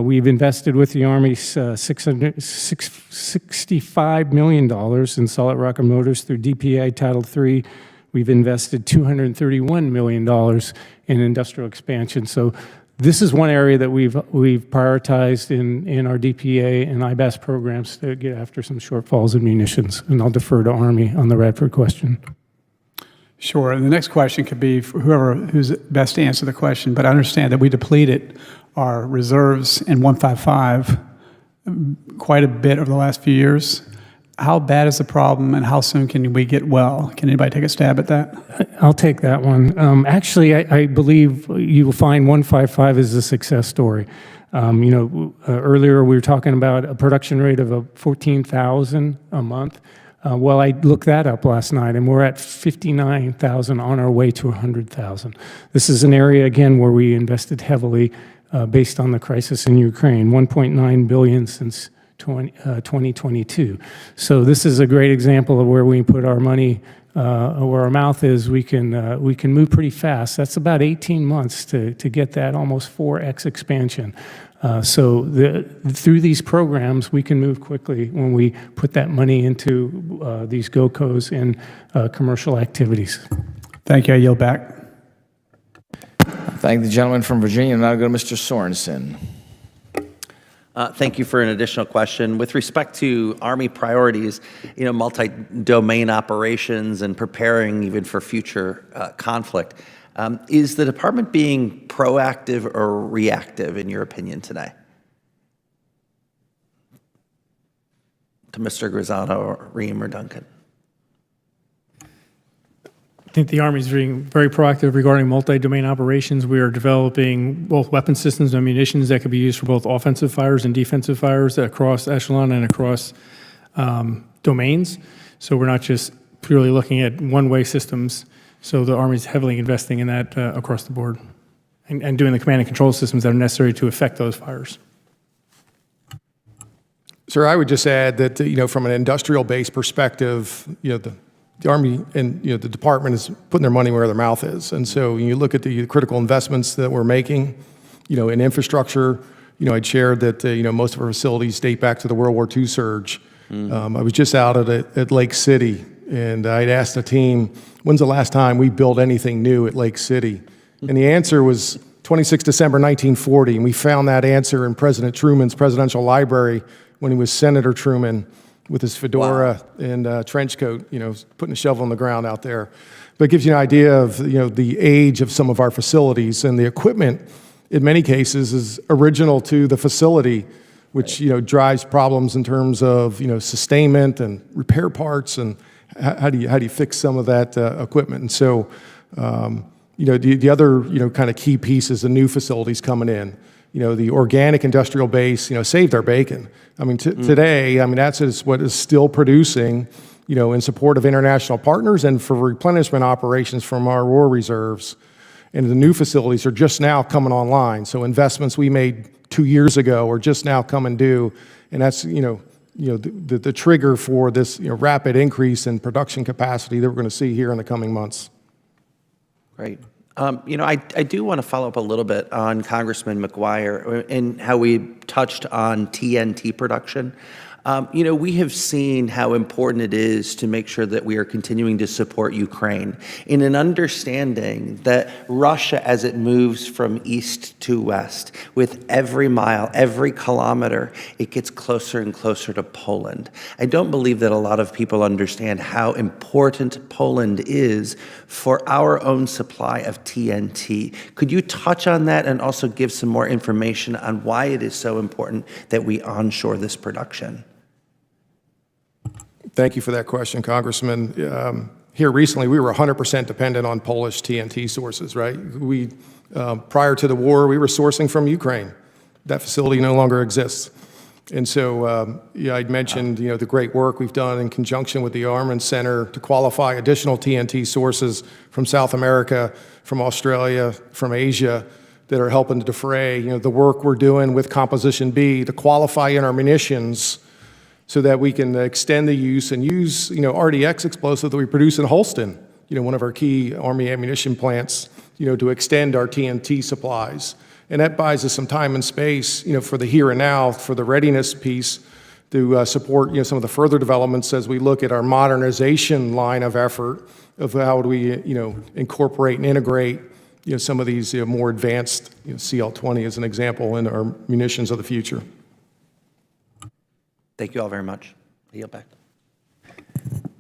Speaker 23: we've invested with the Army $65 million in solid rocket motors through DPA Title III. We've invested $231 million in industrial expansion. So this is one area that we've prioritized in our DPA and IBAS programs to get after some shortfalls in munitions. And I'll defer to Army on the Radford question.
Speaker 18: Sure. And the next question could be for who's best to answer the question. But I understand that we depleted our reserves in 155 quite a bit over the last few years. How bad is the problem, and how soon can we get well? Can anybody take a stab at that?
Speaker 23: I'll take that one. Actually, I believe you will find 155 is a success story. Earlier we were talking about a production rate of 14,000 a month. Well, I looked that up last night, and we're at 59,000 on our way to 100,000. This is an area, again, where we invested heavily based on the crisis in Ukraine, $1.9 billion since 2022. So this is a great example of where we put our money, where our mouth is. We can move pretty fast. That's about 18 months to get that almost 4x expansion. So through these programs, we can move quickly when we put that money into these GOCOs and commercial activities.
Speaker 18: Thank you. I yield back.
Speaker 21: Thank the gentleman from Virginia. Now go to Mr. Sorensen.
Speaker 17: Thank you for an additional question. With respect to Army priorities, multi-domain operations and preparing even for future conflict, is the department being proactive or reactive, in your opinion, today? To Mr. Grassano or Reim or Duncan.
Speaker 6: I think the Army is being very proactive regarding multi-domain operations. We are developing both weapon systems and munitions that could be used for both offensive fires and defensive fires across echelon and across domains. So we're not just purely looking at one-way systems. So the Army is heavily investing in that across the board and doing the command and control systems that are necessary to affect those fires.
Speaker 15: Sir, I would just add that, from an industrial-based perspective, the Army and the department is putting their money where their mouth is. And so when you look at the critical investments that we're making, in infrastructure, I'd shared that, most of our facilities date back to the World War II surge. I was just out at Lake City And I'd asked the team, when's the last time we built anything new at Lake City? And the answer was 26 December 1940, and we found that answer in President Truman's presidential library when he was Senator Truman with his fedora and trench coat, putting a shovel in the ground out there. But it gives you an idea of, the age of some of our facilities, and the equipment, in many cases, is original to the facility, which, drives problems in terms of, sustainment and repair parts, and how do you fix some of that equipment. And so, the other, kind of key piece is the new facilities coming in. The organic industrial base, saved our bacon. I mean, today, that's what is still producing, in support of international partners and for replenishment operations from our war reserves. And the new facilities are just now coming online. So investments we made 2 years ago are just now coming due. And that's, the trigger for this, rapid increase in production capacity that we're going to see here in the coming months.
Speaker 17: Great. I do want to follow up a little bit on Congressman McGuire and how we touched on TNT production. We have seen how important it is to make sure that we are continuing to support Ukraine in an understanding that Russia, as it moves from east to west, with every mile, every kilometer, it gets closer and closer to Poland. I don't believe that a lot of people understand how important Poland is for our own supply of TNT. Could you touch on that and also give some more information on why it is so important that we onshore this production?
Speaker 15: Thank you for that question, Congressman. Here recently, we were 100% dependent on Polish TNT sources, right? Prior to the war, we were sourcing from Ukraine. That facility no longer exists. And so, I'd mentioned, the great work we've done in conjunction with the Armaments Center to qualify additional TNT sources from South America, from Australia, from Asia, that are helping to defray, the work we're doing with Composition B to qualify in our munitions so that we can extend the use and use, RDX explosive that we produce in Holston, one of our key Army ammunition plants, to extend our TNT supplies. And that buys us some time and space, for the here and now, for the readiness piece, to support, some of the further developments as we look at our modernization line of effort of how do we, incorporate and integrate, some of these more advanced, CL-20 as an example, in our munitions of the future.
Speaker 17: Thank you all very much. I yield back.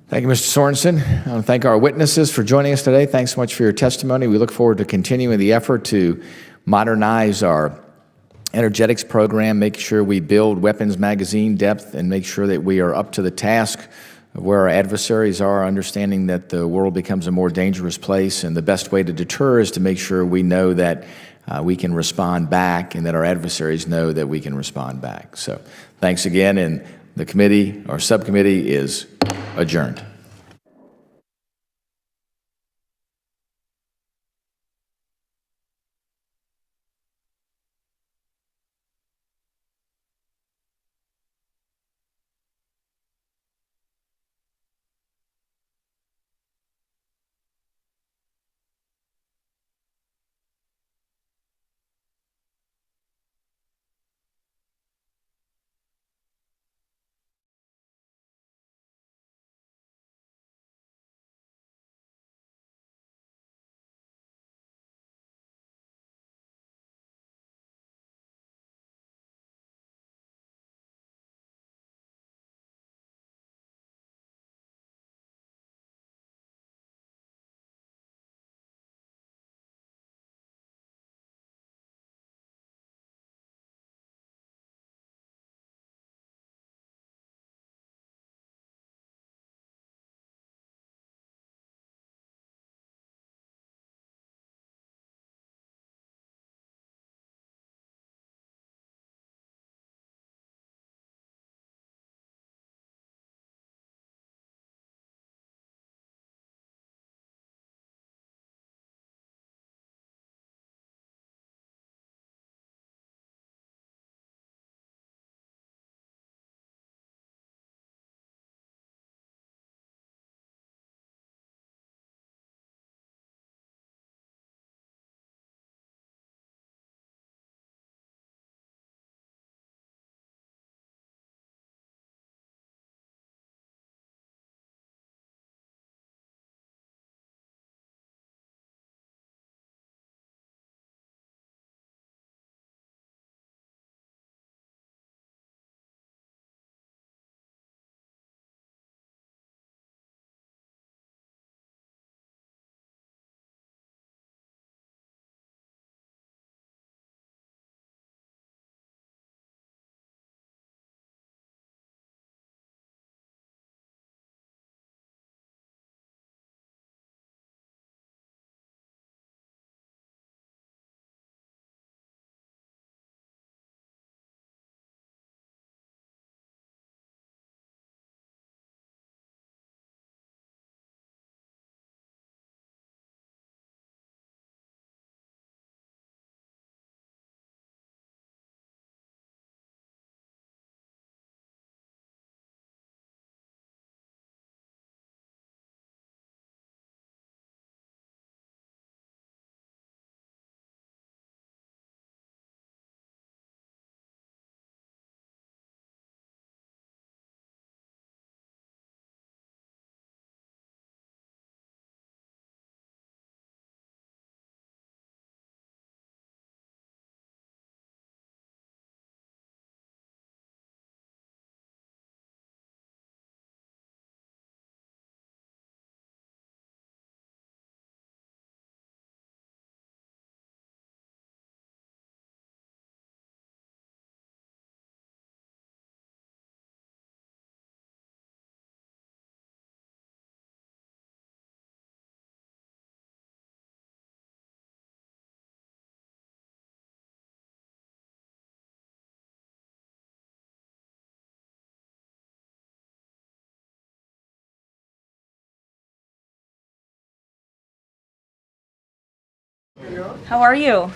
Speaker 21: Thank you, Mr. Sorensen. I want to thank our witnesses for joining us today. Thanks so much for your testimony. We look forward to continuing the effort to modernize our energetics program, make sure we build weapons magazine depth, and make sure that we are up to the task of where our adversaries are, understanding that the world becomes a more dangerous place, and the best way to deter is to make sure we know that we can respond back and that our adversaries know that we can respond back. So thanks again, and the committee, our subcommittee, is adjourned.
Speaker 2: How are you?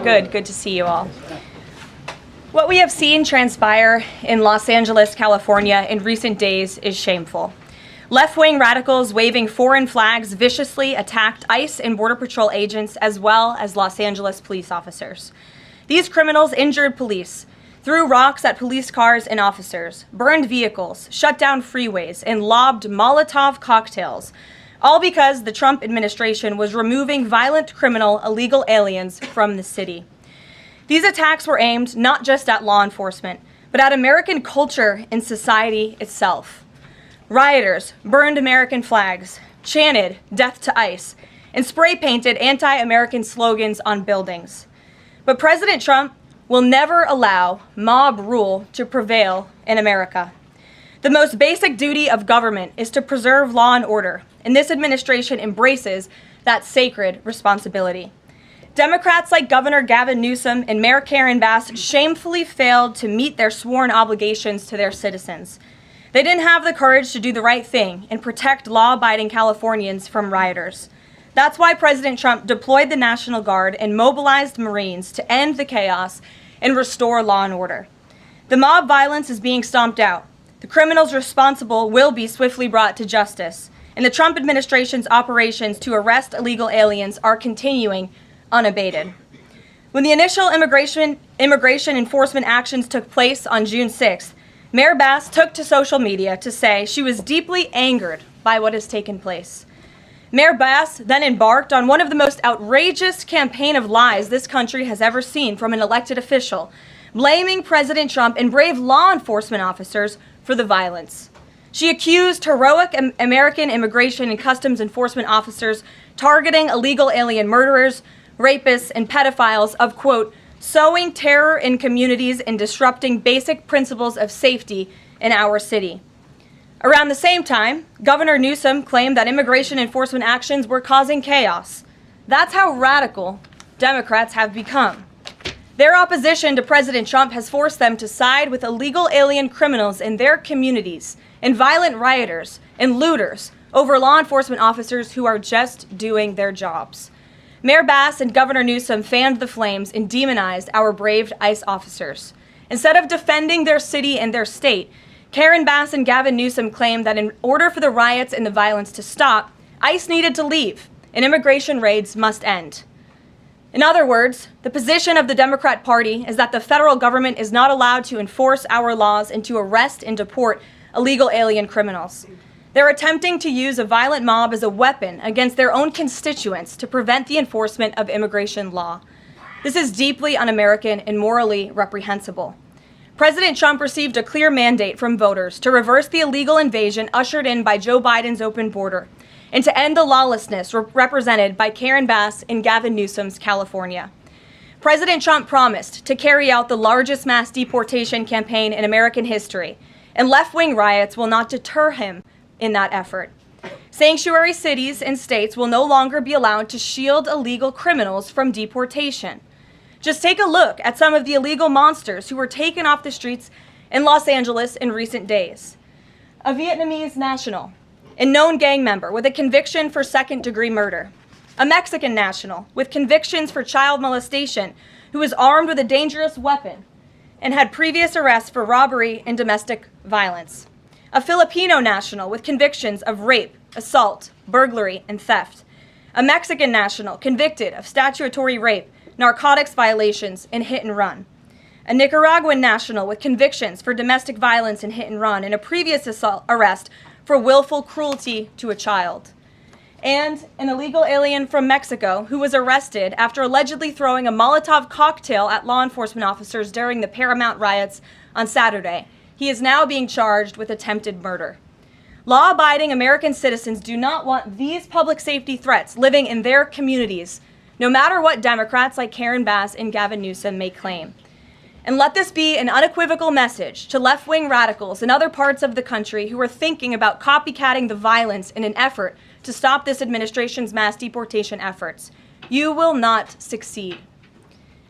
Speaker 2: Good to see you all. What we have seen transpire in Los Angeles, California in recent days is shameful. Left-wing radicals waving foreign flags viciously attacked ICE and Border Patrol agents as well as Los Angeles police officers. These criminals injured police, threw rocks at police cars and officers, burned vehicles, shut down freeways, and lobbed Molotov cocktails, all because the Trump administration was removing violent criminal illegal aliens from the city. These attacks were aimed not just at law enforcement, but at American culture and society itself. Rioters burned American flags, chanted "Death to ICE," and spray-painted anti-American slogans on buildings. But President Trump will never allow mob rule to prevail in America. The most basic duty of government is to preserve law and order, and this administration embraces that sacred responsibility. Democrats like Governor Gavin Newsom and Mayor Karen Bass shamefully failed to meet their sworn obligations to their citizens. They didn't have the courage to do the right thing and protect law-abiding Californians from rioters. That's why President Trump deployed the National Guard and mobilized Marines to end the chaos and restore law and order. The mob violence is being stomped out. The criminals responsible will be swiftly brought to justice, and the Trump administration's operations to arrest illegal aliens are continuing unabated. When the initial immigration enforcement actions took place on June 6th, Mayor Bass took to social media to say she was deeply angered by what has taken place. Mayor Bass then embarked on one of the most outrageous campaign of lies this country has ever seen from an elected official, blaming President Trump and brave law enforcement officers for the violence. She accused heroic American immigration and customs enforcement officers targeting illegal alien murderers, rapists, and pedophiles of, quote, sowing terror in communities and disrupting basic principles of safety in our city. Around the same time, Governor Newsom claimed that immigration enforcement actions were causing chaos. That's how radical Democrats have become. Their opposition to President Trump has forced them to side with illegal alien criminals in their communities and violent rioters and looters over law enforcement officers who are just doing their jobs. Mayor Bass and Governor Newsom fanned the flames and demonized our brave ICE officers. Instead of defending their city and their state, Karen Bass and Gavin Newsom claimed that in order for the riots and the violence to stop, ICE needed to leave and immigration raids must end. In other words, the position of the Democrat Party is that the federal government is not allowed to enforce our laws and to arrest and deport illegal alien criminals. They're attempting to use a violent mob as a weapon against their own constituents to prevent the enforcement of immigration law. This is deeply un-American and morally reprehensible. President Trump received a clear mandate from voters to reverse the illegal invasion ushered in by Joe Biden's open border and to end the lawlessness represented by Karen Bass and Gavin Newsom's California. President Trump promised to carry out the largest mass deportation campaign in American history, and left-wing riots will not deter him in that effort. Sanctuary cities and states will no longer be allowed to shield illegal criminals from deportation. Just take a look at some of the illegal monsters who were taken off the streets in Los Angeles in recent days. A Vietnamese national, a known gang member with a conviction for second-degree murder. A Mexican national with convictions for child molestation who was armed with a dangerous weapon and had previous arrests for robbery and domestic violence. A Filipino national with convictions of rape, assault, burglary, and theft. A Mexican national convicted of statutory rape, narcotics violations, and hit and run. A Nicaraguan national with convictions for domestic violence and hit and run, and a previous arrest for willful cruelty to a child. And an illegal alien from Mexico who was arrested after allegedly throwing a Molotov cocktail at law enforcement officers during the Paramount riots on Saturday. He is now being charged with attempted murder. Law-abiding American citizens do not want these public safety threats living in their communities, no matter what Democrats like Karen Bass and Gavin Newsom may claim. And let this be an unequivocal message to left-wing radicals in other parts of the country who are thinking about copycatting the violence in an effort to stop this administration's mass deportation efforts. You will not succeed.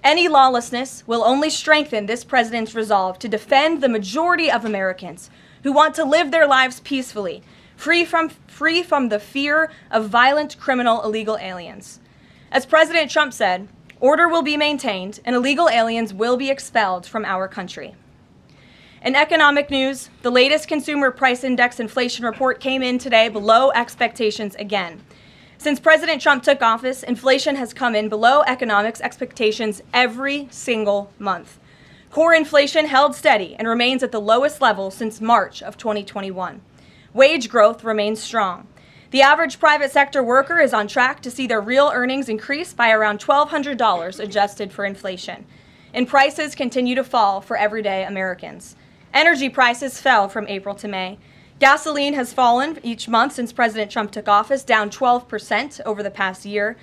Speaker 2: Any lawlessness will only strengthen this president's resolve to defend the majority of Americans who want to live their lives peacefully, free from the fear of violent criminal illegal aliens. As President Trump said, order will be maintained and illegal aliens will be expelled from our country. In economic news, the latest Consumer Price Index inflation report came in today below expectations again. Since President Trump took office, inflation has come in below economics expectations every single month. Core inflation held steady and remains at the lowest level since March of 2021. Wage growth remains strong. The average private sector worker is on track to see their real earnings increase by around $1,200 adjusted for inflation. And prices continue to fall for everyday Americans. Energy prices fell from April to May. Gasoline has fallen each month since President Trump took office, down 12% over the past year.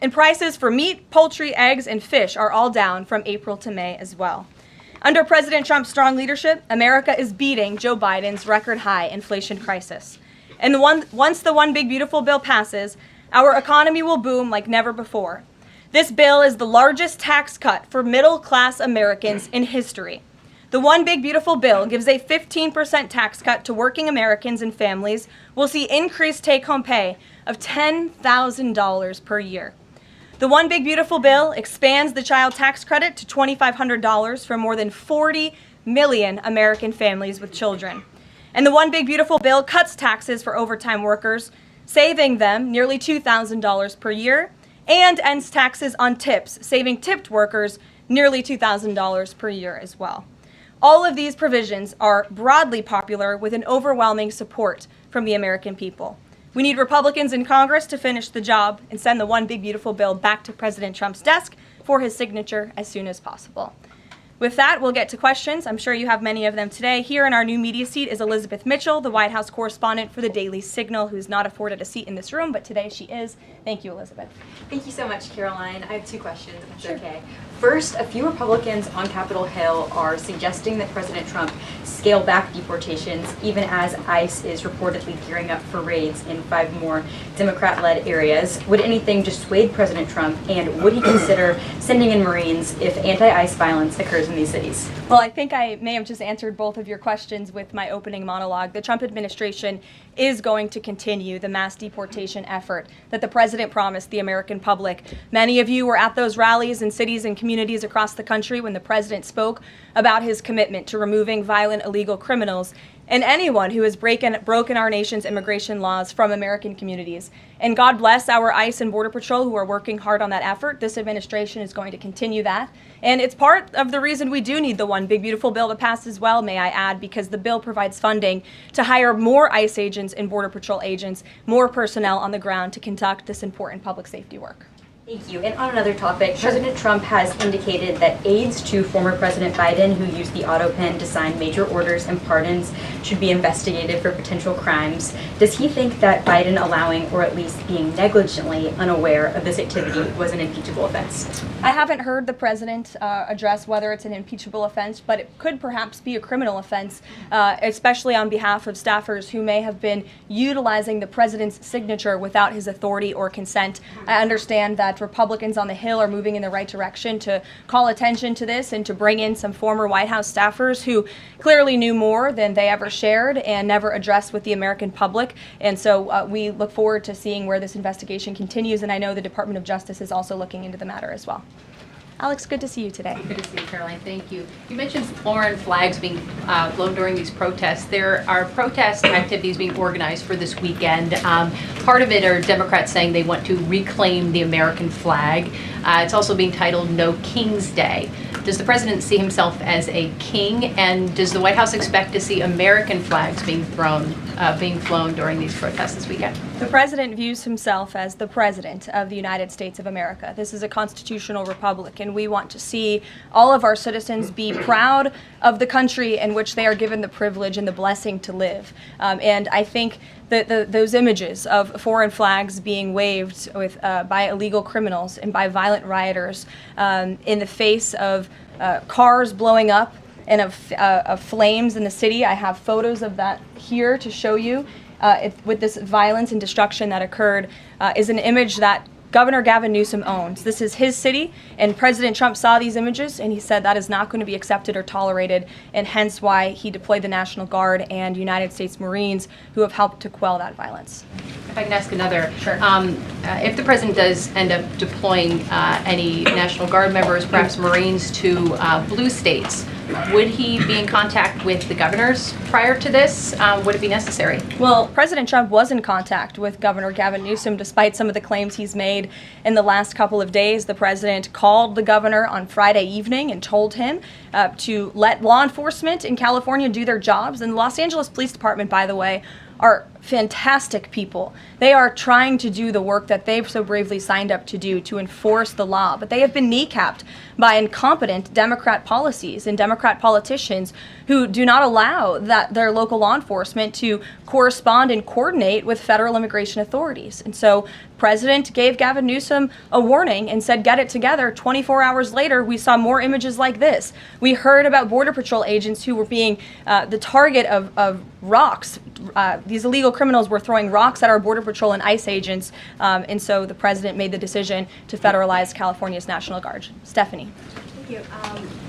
Speaker 2: And prices for meat, poultry, eggs, and fish are all down from April to May as well. Under President Trump's strong leadership, America is beating Joe Biden's record-high inflation crisis. And once the One Big Beautiful Bill passes, our economy will boom like never before. This bill is the largest tax cut for middle-class Americans in history. The One Big Beautiful Bill gives a 15% tax cut to working Americans and families. We'll see increased take-home pay of $10,000 per year. The One Big Beautiful Bill expands the child tax credit to $2,500 for more than 40 million American families with children. And the One Big Beautiful Bill cuts taxes for overtime workers, saving them nearly $2,000 per year, and ends taxes on tips, saving tipped workers nearly $2,000 per year as well. All of these provisions are broadly popular with an overwhelming support from the American people. We need Republicans in Congress to finish the job and send the One Big Beautiful Bill back to President Trump's desk for his signature as soon as possible. With that, we'll get to questions. I'm sure you have many of them today. Here in our new media seat is Elizabeth Mitchell, the White House correspondent for the Daily Signal, who's not afforded a seat in this room, but today she is. Thank you, Elizabeth.
Speaker 7: Thank you so much, Caroline. I have two questions, if that's okay. First, a few Republicans on Capitol Hill are suggesting that President Trump scale back deportations, even as ICE is reportedly gearing up for raids in 5 more Democrat-led areas. Would anything dissuade President Trump, and would he consider sending in Marines if anti-ICE violence occurs in these cities?
Speaker 2: Well, I think I may have just answered both of your questions with my opening monologue. The Trump administration is going to continue the mass deportation effort that the president promised the American public. Many of you were at those rallies in cities and communities across the country when the president spoke about his commitment to removing violent illegal criminals and anyone who has broken our nation's immigration laws from American communities. And God bless our ICE and Border Patrol who are working hard on that effort. This administration is going to continue that. And it's part of the reason we do need the One Big Beautiful Bill to pass as well, may I add, because the bill provides funding to hire more ICE agents and Border Patrol agents, more personnel on the ground to conduct this important public safety work.
Speaker 7: Thank you. And on another topic, President Trump has indicated that aides to former President Biden who used the auto pen to sign major orders and pardons should be investigated for potential crimes. Does he think that Biden allowing, or at least being negligently unaware of this activity, was an impeachable offense?
Speaker 2: I haven't heard the president address whether it's an impeachable offense, but it could perhaps be a criminal offense, especially on behalf of staffers who may have been utilizing the president's signature without his authority or consent. I understand that Republicans on the Hill are moving in the right direction to call attention to this and to bring in some former White House staffers who clearly knew more than they ever shared and never addressed with the American public. And so we look forward to seeing where this investigation continues, and I know the Department of Justice is also looking into the matter as well. Alex, good to see you today.
Speaker 19: Good to see you, Caroline. Thank you. You mentioned foreign flags being blown during these protests. There are protest activities being organized for this weekend. Part of it are Democrats saying they want to reclaim the American flag. It's also being titled No King's Day. Does the president see himself as a king, and does the White House expect to see American flags being flown during these protests this weekend?
Speaker 2: The president views himself as the president of the United States of America. This is a constitutional republic, and we want to see all of our citizens be proud of the country in which they are given the privilege and the blessing to live. And I think that those images of foreign flags being waved with, by illegal criminals and by violent rioters in the face of cars blowing up and of flames in the city. I have photos of that here to show you. With this violence and destruction that occurred, is an image that Governor Gavin Newsom owns. This is his city, and President Trump saw these images, and he said that is not going to be accepted or tolerated, and hence why he deployed the National Guard and United States Marines who have helped to quell that violence.
Speaker 19: If I can ask another. Sure. If the president does end up deploying any National Guard members, perhaps Marines, to blue states, would he be in contact with the governors prior to this? Would it be necessary?
Speaker 2: Well, President Trump was in contact with Governor Gavin Newsom despite some of the claims he's made in the last couple of days. The president called the governor on Friday evening and told him to let law enforcement in California do their jobs. And the Los Angeles Police Department, by the way, are fantastic people. They are trying to do the work that they've so bravely signed up to do to enforce the law, but they have been kneecapped by incompetent Democrat policies and Democrat politicians who do not allow their local law enforcement to correspond and coordinate with federal immigration authorities. And so the president gave Gavin Newsom a warning and said, get it together. 24 hours later, we saw more images like this. We heard about Border Patrol agents who were being the target of rocks. These illegal criminals were throwing rocks at our Border Patrol and ICE agents, and so the president made the decision to federalize California's National Guard. Stephanie.
Speaker 5: Thank you.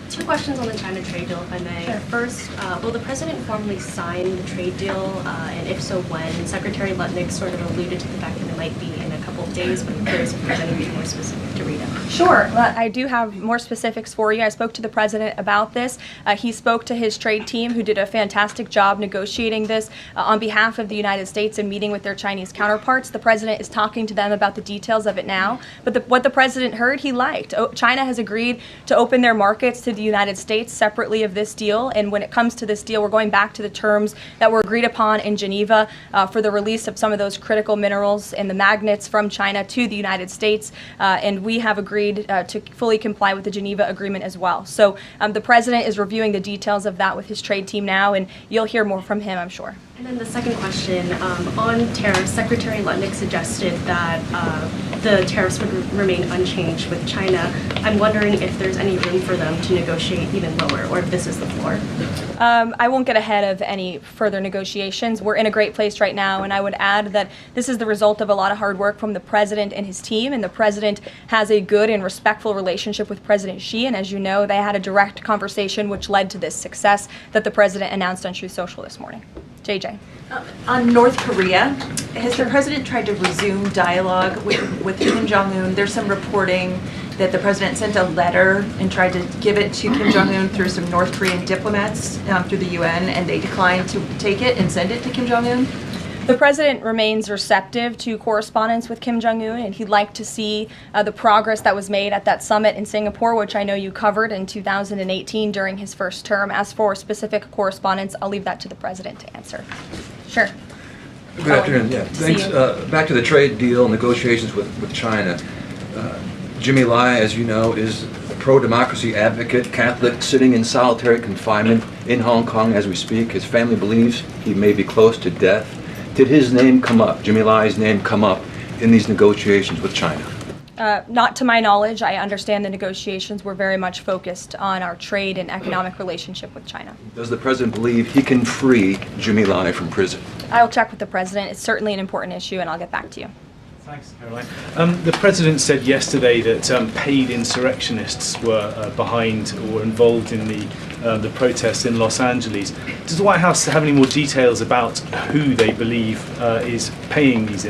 Speaker 5: Two questions on the China trade deal, if I may. Sure. First, will the president formally sign the trade deal, and if so, when? Secretary Lutnick sort of alluded to the fact that it might be in a couple of days, but I'm curious if there's anything more specific to read out.
Speaker 2: Sure. I do have more specifics for you. I spoke to the president about this. He spoke to his trade team, who did a fantastic job negotiating this on behalf of the United States and meeting with their Chinese counterparts. The president is talking to them about the details of it now. But what the president heard, he liked. China has agreed to open their markets to the United States separately of this deal. And when it comes to this deal, we're going back to the terms that were agreed upon in Geneva for the release of some of those critical minerals and the magnets from China to the United States. And we have agreed to fully comply with the Geneva Agreement as well. So the president is reviewing the details of that with his trade team now, and you'll hear more from him, I'm sure.
Speaker 5: And then the second question, on tariffs, Secretary Lutnick suggested that the tariffs would remain unchanged with China. I'm wondering if there's any room for them to negotiate even lower, or if this is the floor.
Speaker 2: I won't get ahead of any further negotiations. We're in a great place right now, and I would add that this is the result of a lot of hard work from the president and his team, and the president has a good and respectful relationship with President Xi, and as you know, they had a direct conversation which led to this success that the president announced on Truth Social this morning. JJ.
Speaker 8: On North Korea, has the president tried to resume dialogue with Kim Jong-un? There's some reporting that the president sent a letter and tried to give it to Kim Jong-un through some North Korean diplomats through the UN, and they declined to take it and send it to Kim Jong-un.
Speaker 2: The president remains receptive to correspondence with Kim Jong-un, and he'd like to see the progress that was made at that summit in Singapore, which I know you covered in 2018 during his first term. As for specific correspondence, I'll leave that to the president to answer. Sure.
Speaker 20: Good afternoon. Yeah, thanks. Back to the trade deal negotiations with China. Jimmy Lai, as you know, is a pro-democracy advocate, Catholic, sitting in solitary confinement in Hong Kong as we speak. His family believes he may be close to death. Did his name come up, Jimmy Lai's name come up in these negotiations with China?
Speaker 2: Not to my knowledge. I understand the negotiations were very much focused on our trade and economic relationship with China.
Speaker 20: Does the president believe he can free Jimmy Lai from prison?
Speaker 2: I'll check with the president. It's certainly an important issue, and I'll get back to you.
Speaker 24: Thanks, Caroline. The president said yesterday that paid insurrectionists were behind or were involved in the protests in Los Angeles. Does the White House have any more details about who they believe is paying these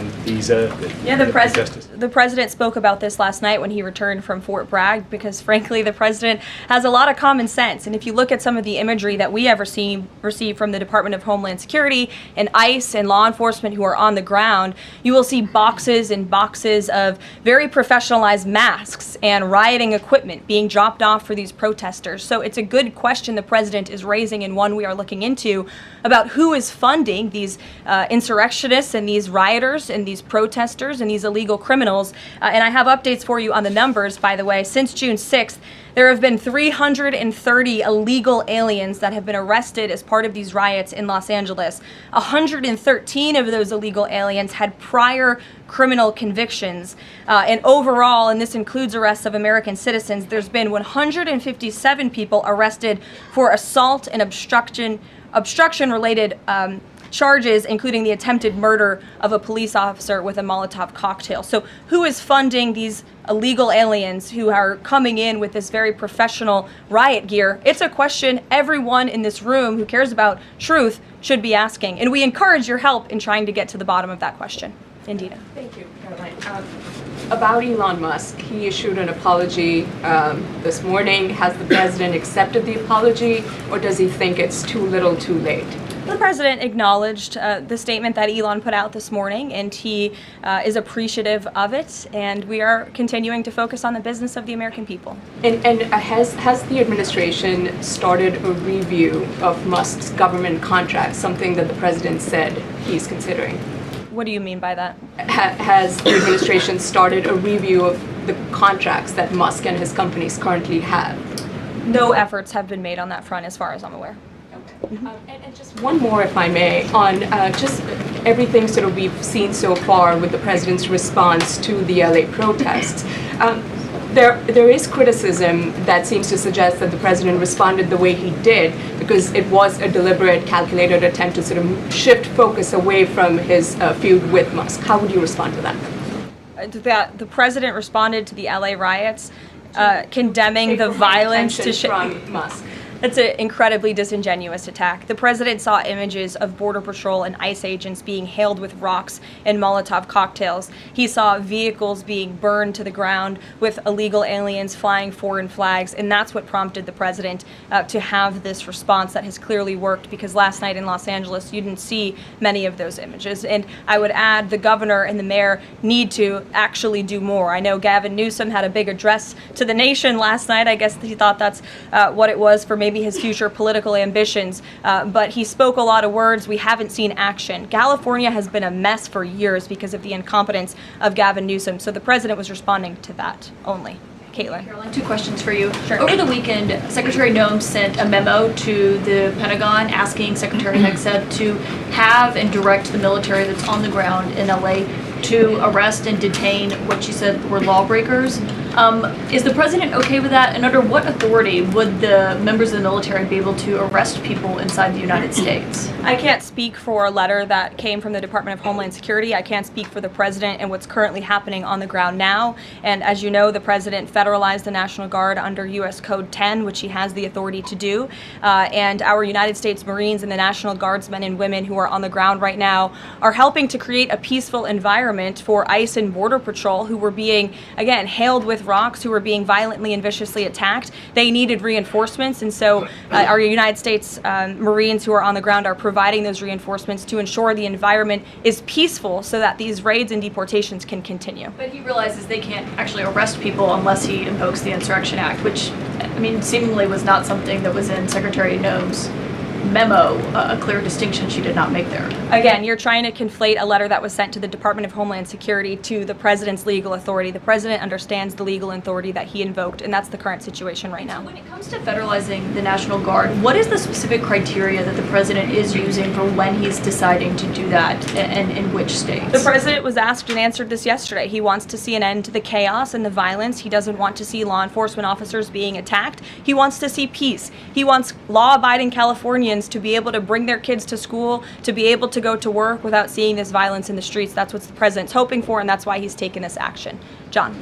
Speaker 24: protesters?
Speaker 2: The president spoke about this last night when he returned from Fort Bragg, because frankly the president has a lot of common sense. And if you look at some of the imagery that we have received from the Department of Homeland Security and ICE and law enforcement who are on the ground, you will see boxes and boxes of very professionalized masks and rioting equipment being dropped off for these protesters. So it's a good question the president is raising, and one we are looking into, about who is funding these insurrectionists and these rioters and these protesters and these illegal criminals. And I have updates for you on the numbers, by the way. Since June 6th, there have been 330 illegal aliens that have been arrested as part of these riots in Los Angeles. 113 of those illegal aliens had prior criminal convictions. And overall, and this includes arrests of American citizens, there's been 157 people arrested for assault and obstruction-related charges, including the attempted murder of a police officer with a Molotov cocktail. So who is funding these illegal aliens who are coming in with this very professional riot gear? It's a question everyone in this room who cares about truth should be asking. And we encourage your help in trying to get to the bottom of that question. Indina.
Speaker 1: Thank you, Caroline. About Elon Musk, he issued an apology this morning. Has the president accepted the apology, or does he think it's too little too late?
Speaker 2: The president acknowledged the statement that Elon put out this morning, and he is appreciative of it, and we are continuing to focus on the business of the American people.
Speaker 1: And has the administration started a review of Musk's government contracts, something that the president said he's considering?
Speaker 2: What do you mean by that?
Speaker 1: Has the administration started a review of the contracts that Musk and his companies currently have?
Speaker 2: No efforts have been made on that front as far as I'm aware.
Speaker 1: And just one more, if I may, on just everything sort of we've seen so far with the president's response to the LA protests. There is criticism that seems to suggest that the president responded the way he did because it was a deliberate, calculated attempt to sort of shift focus away from his feud with Musk. How would you respond to that?
Speaker 2: The president responded to the LA riots, condemning the violence to
Speaker 1: from Musk.
Speaker 2: It's an incredibly disingenuous attack. The president saw images of Border Patrol and ICE agents being hailed with rocks and Molotov cocktails. He saw vehicles being burned to the ground with illegal aliens flying foreign flags, and that's what prompted the president to have this response that has clearly worked, because last night in Los Angeles, you didn't see many of those images. And I would add the governor and the mayor need to actually do more. I know Gavin Newsom had a big address to the nation last night. I guess he thought that's what it was for maybe his future political ambitions, but he spoke a lot of words. We haven't seen action. California has been a mess for years because of the incompetence of Gavin Newsom, so the president was responding to that only. Caitlin.
Speaker 3: Caroline, 2 questions for you.
Speaker 2: Sure.
Speaker 3: Over the weekend, Secretary Noem sent a memo to the Pentagon asking Secretary Hegseth to have and direct the military that's on the ground in LA to arrest and detain what she said were lawbreakers. Is the president okay with that? And under what authority would the members of the military be able to arrest people inside the United States?
Speaker 2: I can't speak for a letter that came from the Department of Homeland Security. I can't speak for the president and what's currently happening on the ground now. And as you know, the president federalized the National Guard under U.S. Code 10, which he has the authority to do. And our United States Marines and the National Guardsmen and women who are on the ground right now are helping to create a peaceful environment for ICE and Border Patrol, who were being, again, hailed with rocks, who were being violently and viciously attacked. They needed reinforcements, and so our United States Marines who are on the ground are providing those reinforcements to ensure the environment is peaceful so that these raids and deportations can continue.
Speaker 3: But he realizes they can't actually arrest people unless he invokes the Insurrection Act, which, I mean, seemingly was not something that was in Secretary Noem's memo, a clear distinction she did not make there.
Speaker 2: Again, you're trying to conflate a letter that was sent to the Department of Homeland Security to the president's legal authority. The president understands the legal authority that he invoked, and that's the current situation right now.
Speaker 3: When it comes to federalizing the National Guard, what is the specific criteria that the president is using for when he's deciding to do that, and in which states?
Speaker 2: The president was asked and answered this yesterday. He wants to see an end to the chaos and the violence. He doesn't want to see law enforcement officers being attacked. He wants to see peace. He wants law-abiding Californians to be able to bring their kids to school, to be able to go to work without seeing this violence in the streets. That's what the president's hoping for, and that's why he's taken this action. John.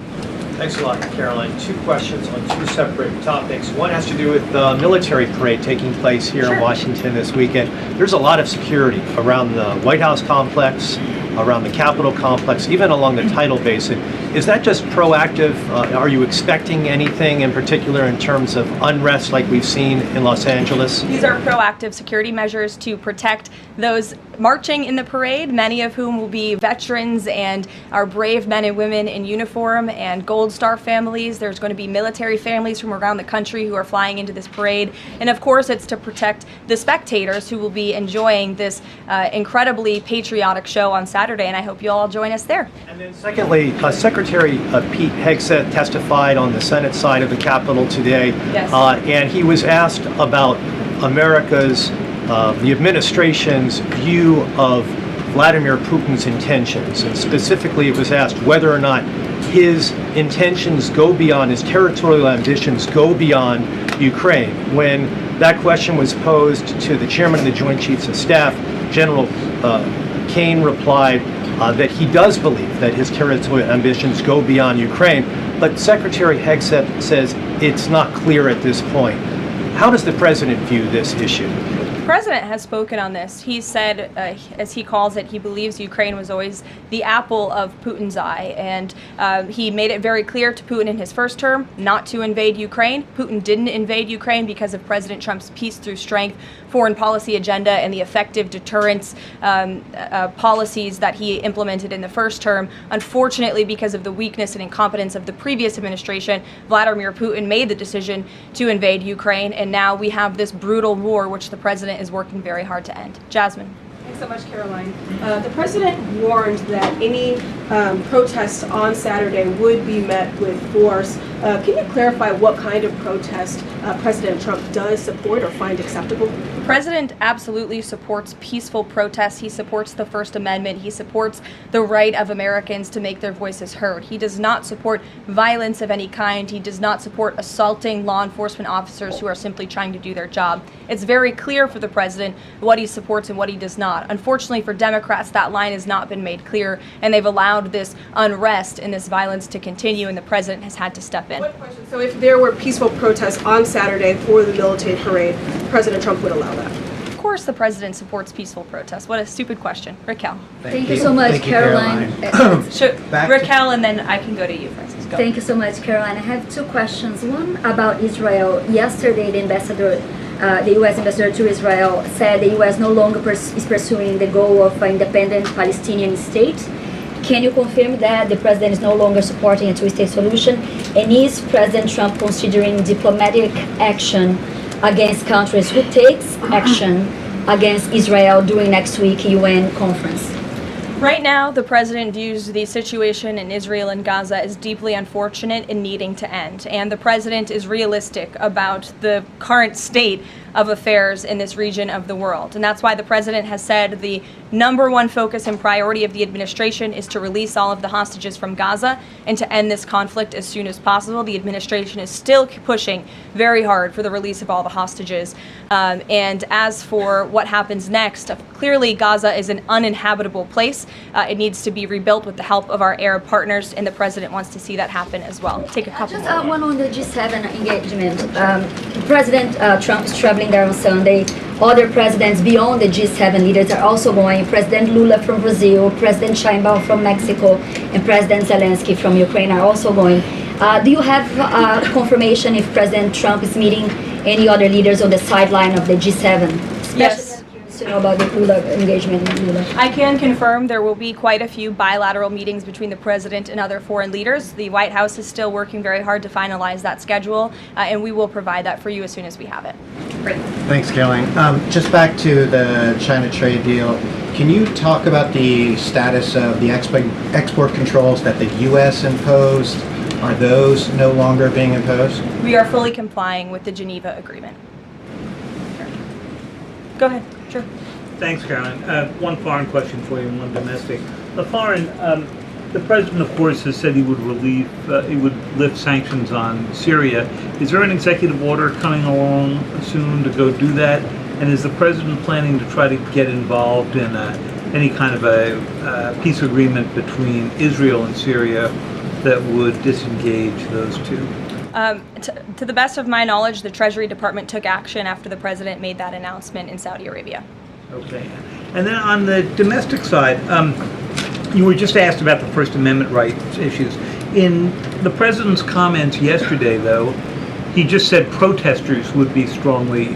Speaker 9: Thanks a lot, Caroline. 2 questions on 2 separate topics. One has to do with the military parade taking place here in Washington this weekend. There's a lot of security around the White House complex, around the Capitol complex, even along the tidal basin. Is that just proactive? Are you expecting anything in particular in terms of unrest like we've seen in Los Angeles?
Speaker 2: These are proactive security measures to protect those marching in the parade, many of whom will be veterans and our brave men and women in uniform and Gold Star families. There's going to be military families from around the country who are flying into this parade. And of course, it's to protect the spectators who will be enjoying this incredibly patriotic show on Saturday, and I hope you all join us there.
Speaker 9: And then secondly, Secretary Pete Hegseth testified on the Senate side of the Capitol today, and he was asked about America's, the administration's view of Vladimir Putin's intentions, and specifically it was asked whether or not his intentions go beyond, his territorial ambitions go beyond Ukraine. When that question was posed to the chairman of the Joint Chiefs of Staff, General Kane replied that he does believe that his territorial ambitions go beyond Ukraine, but Secretary Hegseth says it's not clear at this point. How does the president view this issue?
Speaker 2: The president has spoken on this. He said, as he calls it, he believes Ukraine was always the apple of Putin's eye. And he made it very clear to Putin in his first term not to invade Ukraine. Putin didn't invade Ukraine because of President Trump's peace through strength foreign policy agenda and the effective deterrence policies that he implemented in the first term. Unfortunately, because of the weakness and incompetence of the previous administration, Vladimir Putin made the decision to invade Ukraine. And now we have this brutal war, which the president is working very hard to end. Jasmine.
Speaker 1: Thanks so much, Caroline. The president warned that any protests on Saturday would be met with force. Can you clarify what kind of protest President Trump does support or find acceptable?
Speaker 2: The president absolutely supports peaceful protests. He supports the First Amendment. He supports the right of Americans to make their voices heard. He does not support violence of any kind. He does not support assaulting law enforcement officers who are simply trying to do their job. It's very clear for the president what he supports and what he does not. Unfortunately for Democrats, that line has not been made clear, and they've allowed this unrest and this violence to continue, and the president has had to step in.
Speaker 1: One question. So if there were peaceful protests on Saturday for the military parade, President Trump would allow that?
Speaker 2: Of course the president supports peaceful protests. What a stupid question. Raquel.
Speaker 4: Thank you so much, Caroline.
Speaker 2: Raquel, and then I can go to you, Francis. Go.
Speaker 4: Thank you so much, Caroline. I have two questions. One about Israel. Yesterday, the U.S. ambassador to Israel said the U.S. no longer is pursuing the goal of an independent Palestinian state. Can you confirm that the president is no longer supporting a two-state solution? And is President Trump considering diplomatic action against countries who takes action against Israel during next week's UN conference?
Speaker 2: Right now, the president views the situation in Israel and Gaza as deeply unfortunate and needing to end. And the president is realistic about the current state of affairs in this region of the world. And that's why the president has said the number one focus and priority of the administration is to release all of the hostages from Gaza and to end this conflict as soon as possible. The administration is still pushing very hard for the release of all the hostages. And as for what happens next, clearly Gaza is an uninhabitable place. It needs to be rebuilt with the help of our Arab partners, and the president wants to see that happen as well. Take a couple
Speaker 4: more. One on the G7 engagement. President Trump is traveling there on Sunday. Other presidents beyond the G7 leaders are also going. President Lula from Brazil, President Sheinbaum from Mexico, and President Zelensky from Ukraine are also going. Do you have confirmation if President Trump is meeting any other leaders on the sideline of the G7?
Speaker 2: Yes.
Speaker 4: To know about the Lula engagement with Lula.
Speaker 2: I can confirm there will be quite a few bilateral meetings between the president and other foreign leaders. The White House is still working very hard to finalize that schedule, and we will provide that for you as soon as we have it. Great.
Speaker 10: Thanks, Caroline. Just back to the China trade deal, can you talk about the status of the export controls that the U.S. imposed? Are those no longer being imposed?
Speaker 2: We are fully complying with the Geneva Agreement. Go ahead. Sure.
Speaker 11: Thanks, Caroline. One foreign question for you and one domestic. The foreign, the president, of course, has said he would lift sanctions on Syria. Is there an executive order coming along soon to go do that? And is the president planning to try to get involved in any kind of a peace agreement between Israel and Syria that would disengage those two?
Speaker 2: To the best of my knowledge, the Treasury Department took action after the president made that announcement in Saudi Arabia.
Speaker 11: Okay. And then on the domestic side, you were just asked about the First Amendment rights issues. In the president's comments yesterday, though, he just said protesters would be strongly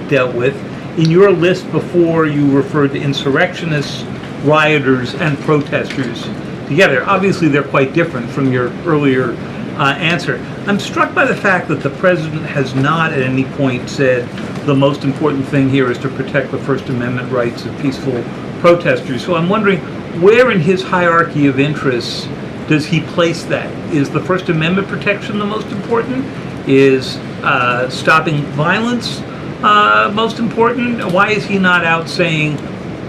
Speaker 11: dealt with. In your list before, you referred to insurrectionists, rioters, and protesters together. Obviously, they're quite different from your earlier answer. I'm struck by the fact that the president has not at any point said the most important thing here is to protect the First Amendment rights of peaceful protesters. So I'm wondering, where in his hierarchy of interests does he place that? Is the First Amendment protection the most important? Is stopping violence most important? Why is he not out saying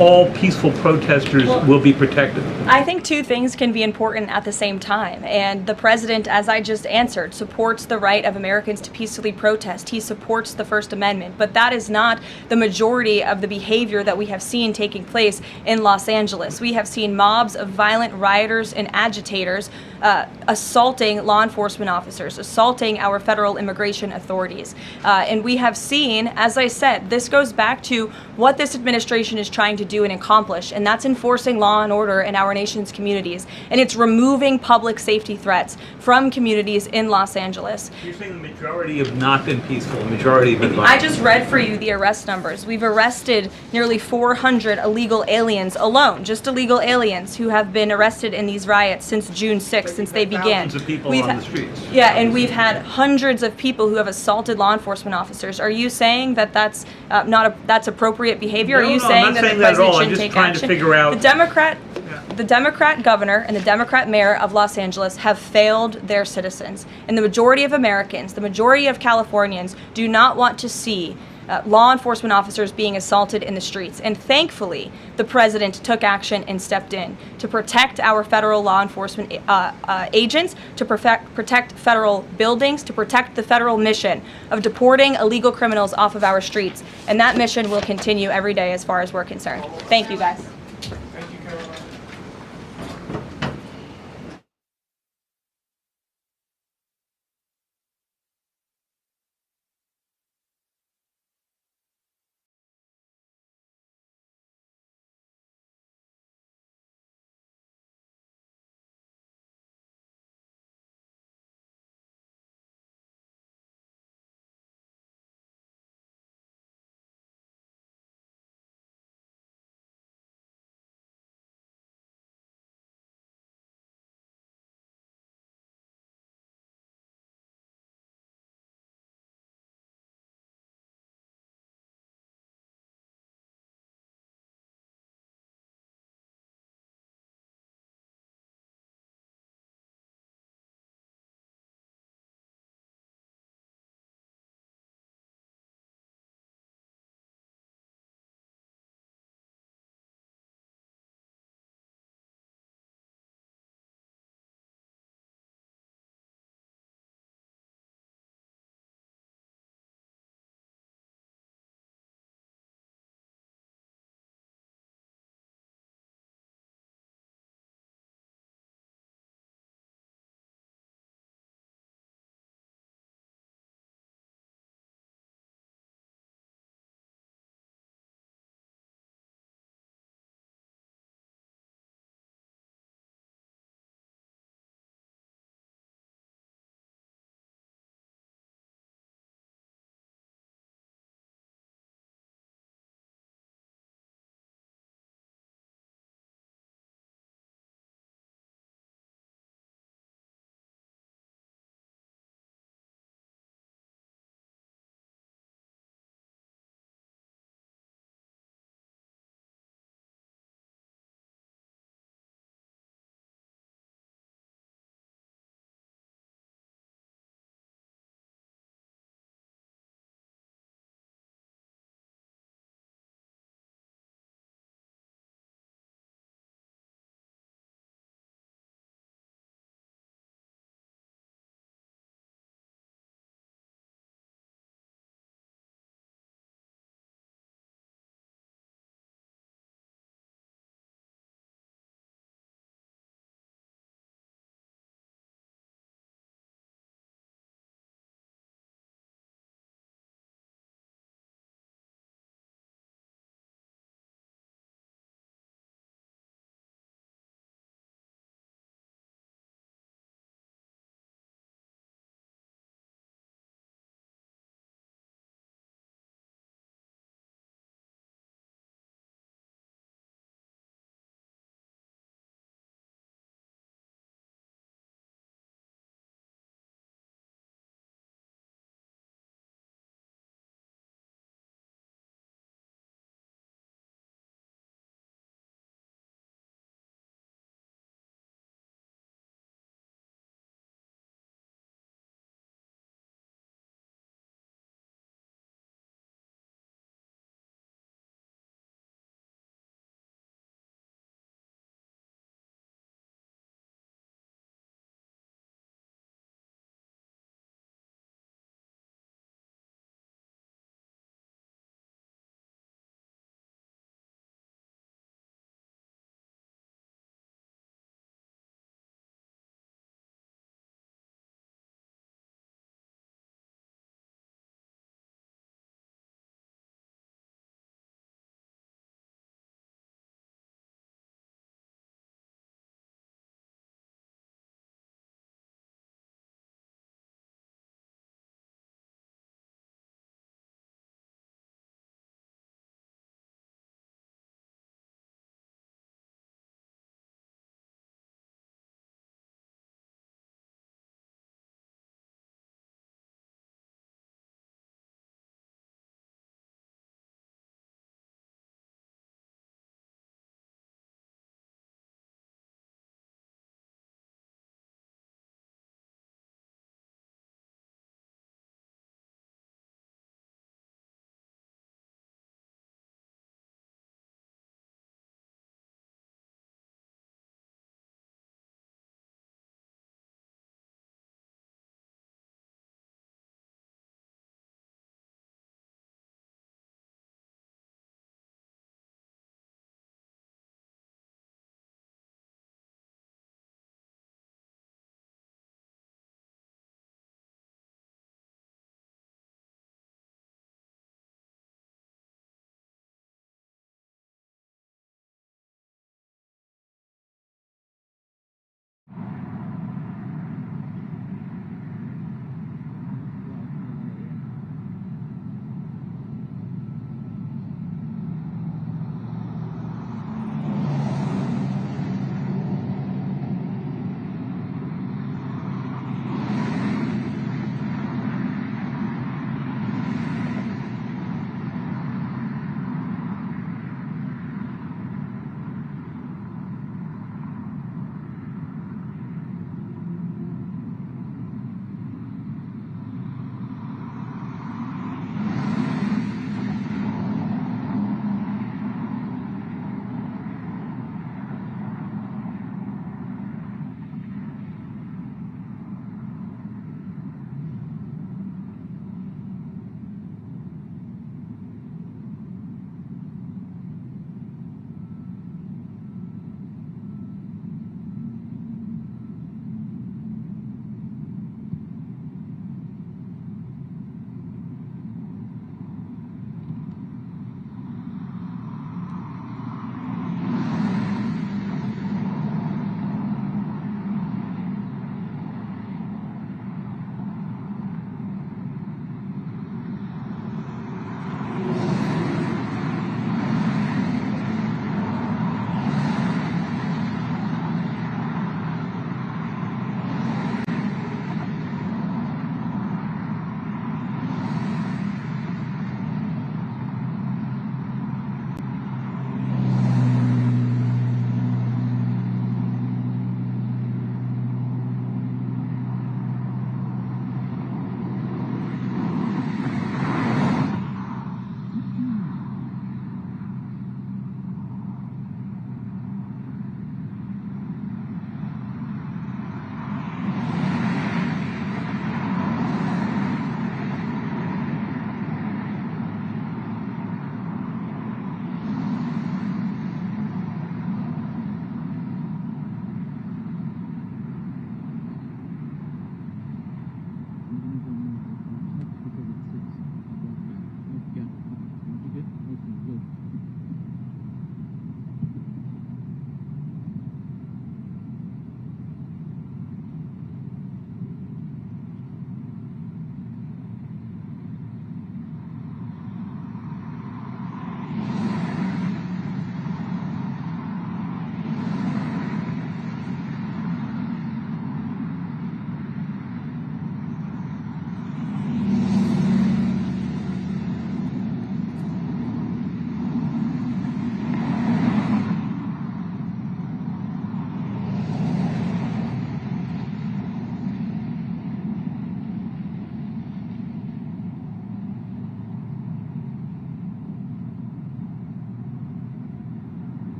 Speaker 11: all peaceful protesters will be protected?
Speaker 2: I think two things can be important at the same time. And the president, as I just answered, supports the right of Americans to peacefully protest. He supports the First Amendment. But that is not the majority of the behavior that we have seen taking place in Los Angeles. We have seen mobs of violent rioters and agitators assaulting law enforcement officers, assaulting our federal immigration authorities. And we have seen, as I said, this goes back to what this administration is trying to do and accomplish, and that's enforcing law and order in our nation's communities. And it's removing public safety threats from communities in Los Angeles.
Speaker 11: You're saying the majority have not been peaceful, the majority have been violent.
Speaker 2: I just read for you the arrest numbers. We've arrested nearly 400 illegal aliens alone, just illegal aliens who have been arrested in these riots since June 6th, since they began.
Speaker 11: Thousands of people on the streets.
Speaker 2: Yeah, and we've had hundreds of people who have assaulted law enforcement officers. Are you saying that that's that's appropriate behavior?
Speaker 11: No,
Speaker 2: Are you
Speaker 11: no,
Speaker 2: saying
Speaker 11: I'm not
Speaker 2: that
Speaker 11: saying
Speaker 2: the
Speaker 11: that at all.
Speaker 2: president
Speaker 11: I'm
Speaker 2: shouldn't
Speaker 11: just
Speaker 2: take
Speaker 11: trying to
Speaker 2: action?
Speaker 11: figure out-
Speaker 2: The Democrat governor and the Democrat mayor of Los Angeles have failed their citizens. And the majority of Americans, the majority of Californians do not want to see law enforcement officers being assaulted in the streets. And thankfully, the president took action and stepped in to protect our federal law enforcement agents, to protect federal buildings, to protect the federal mission of deporting illegal criminals off of our streets. And that mission will continue every day as far as we're concerned. Thank you, guys.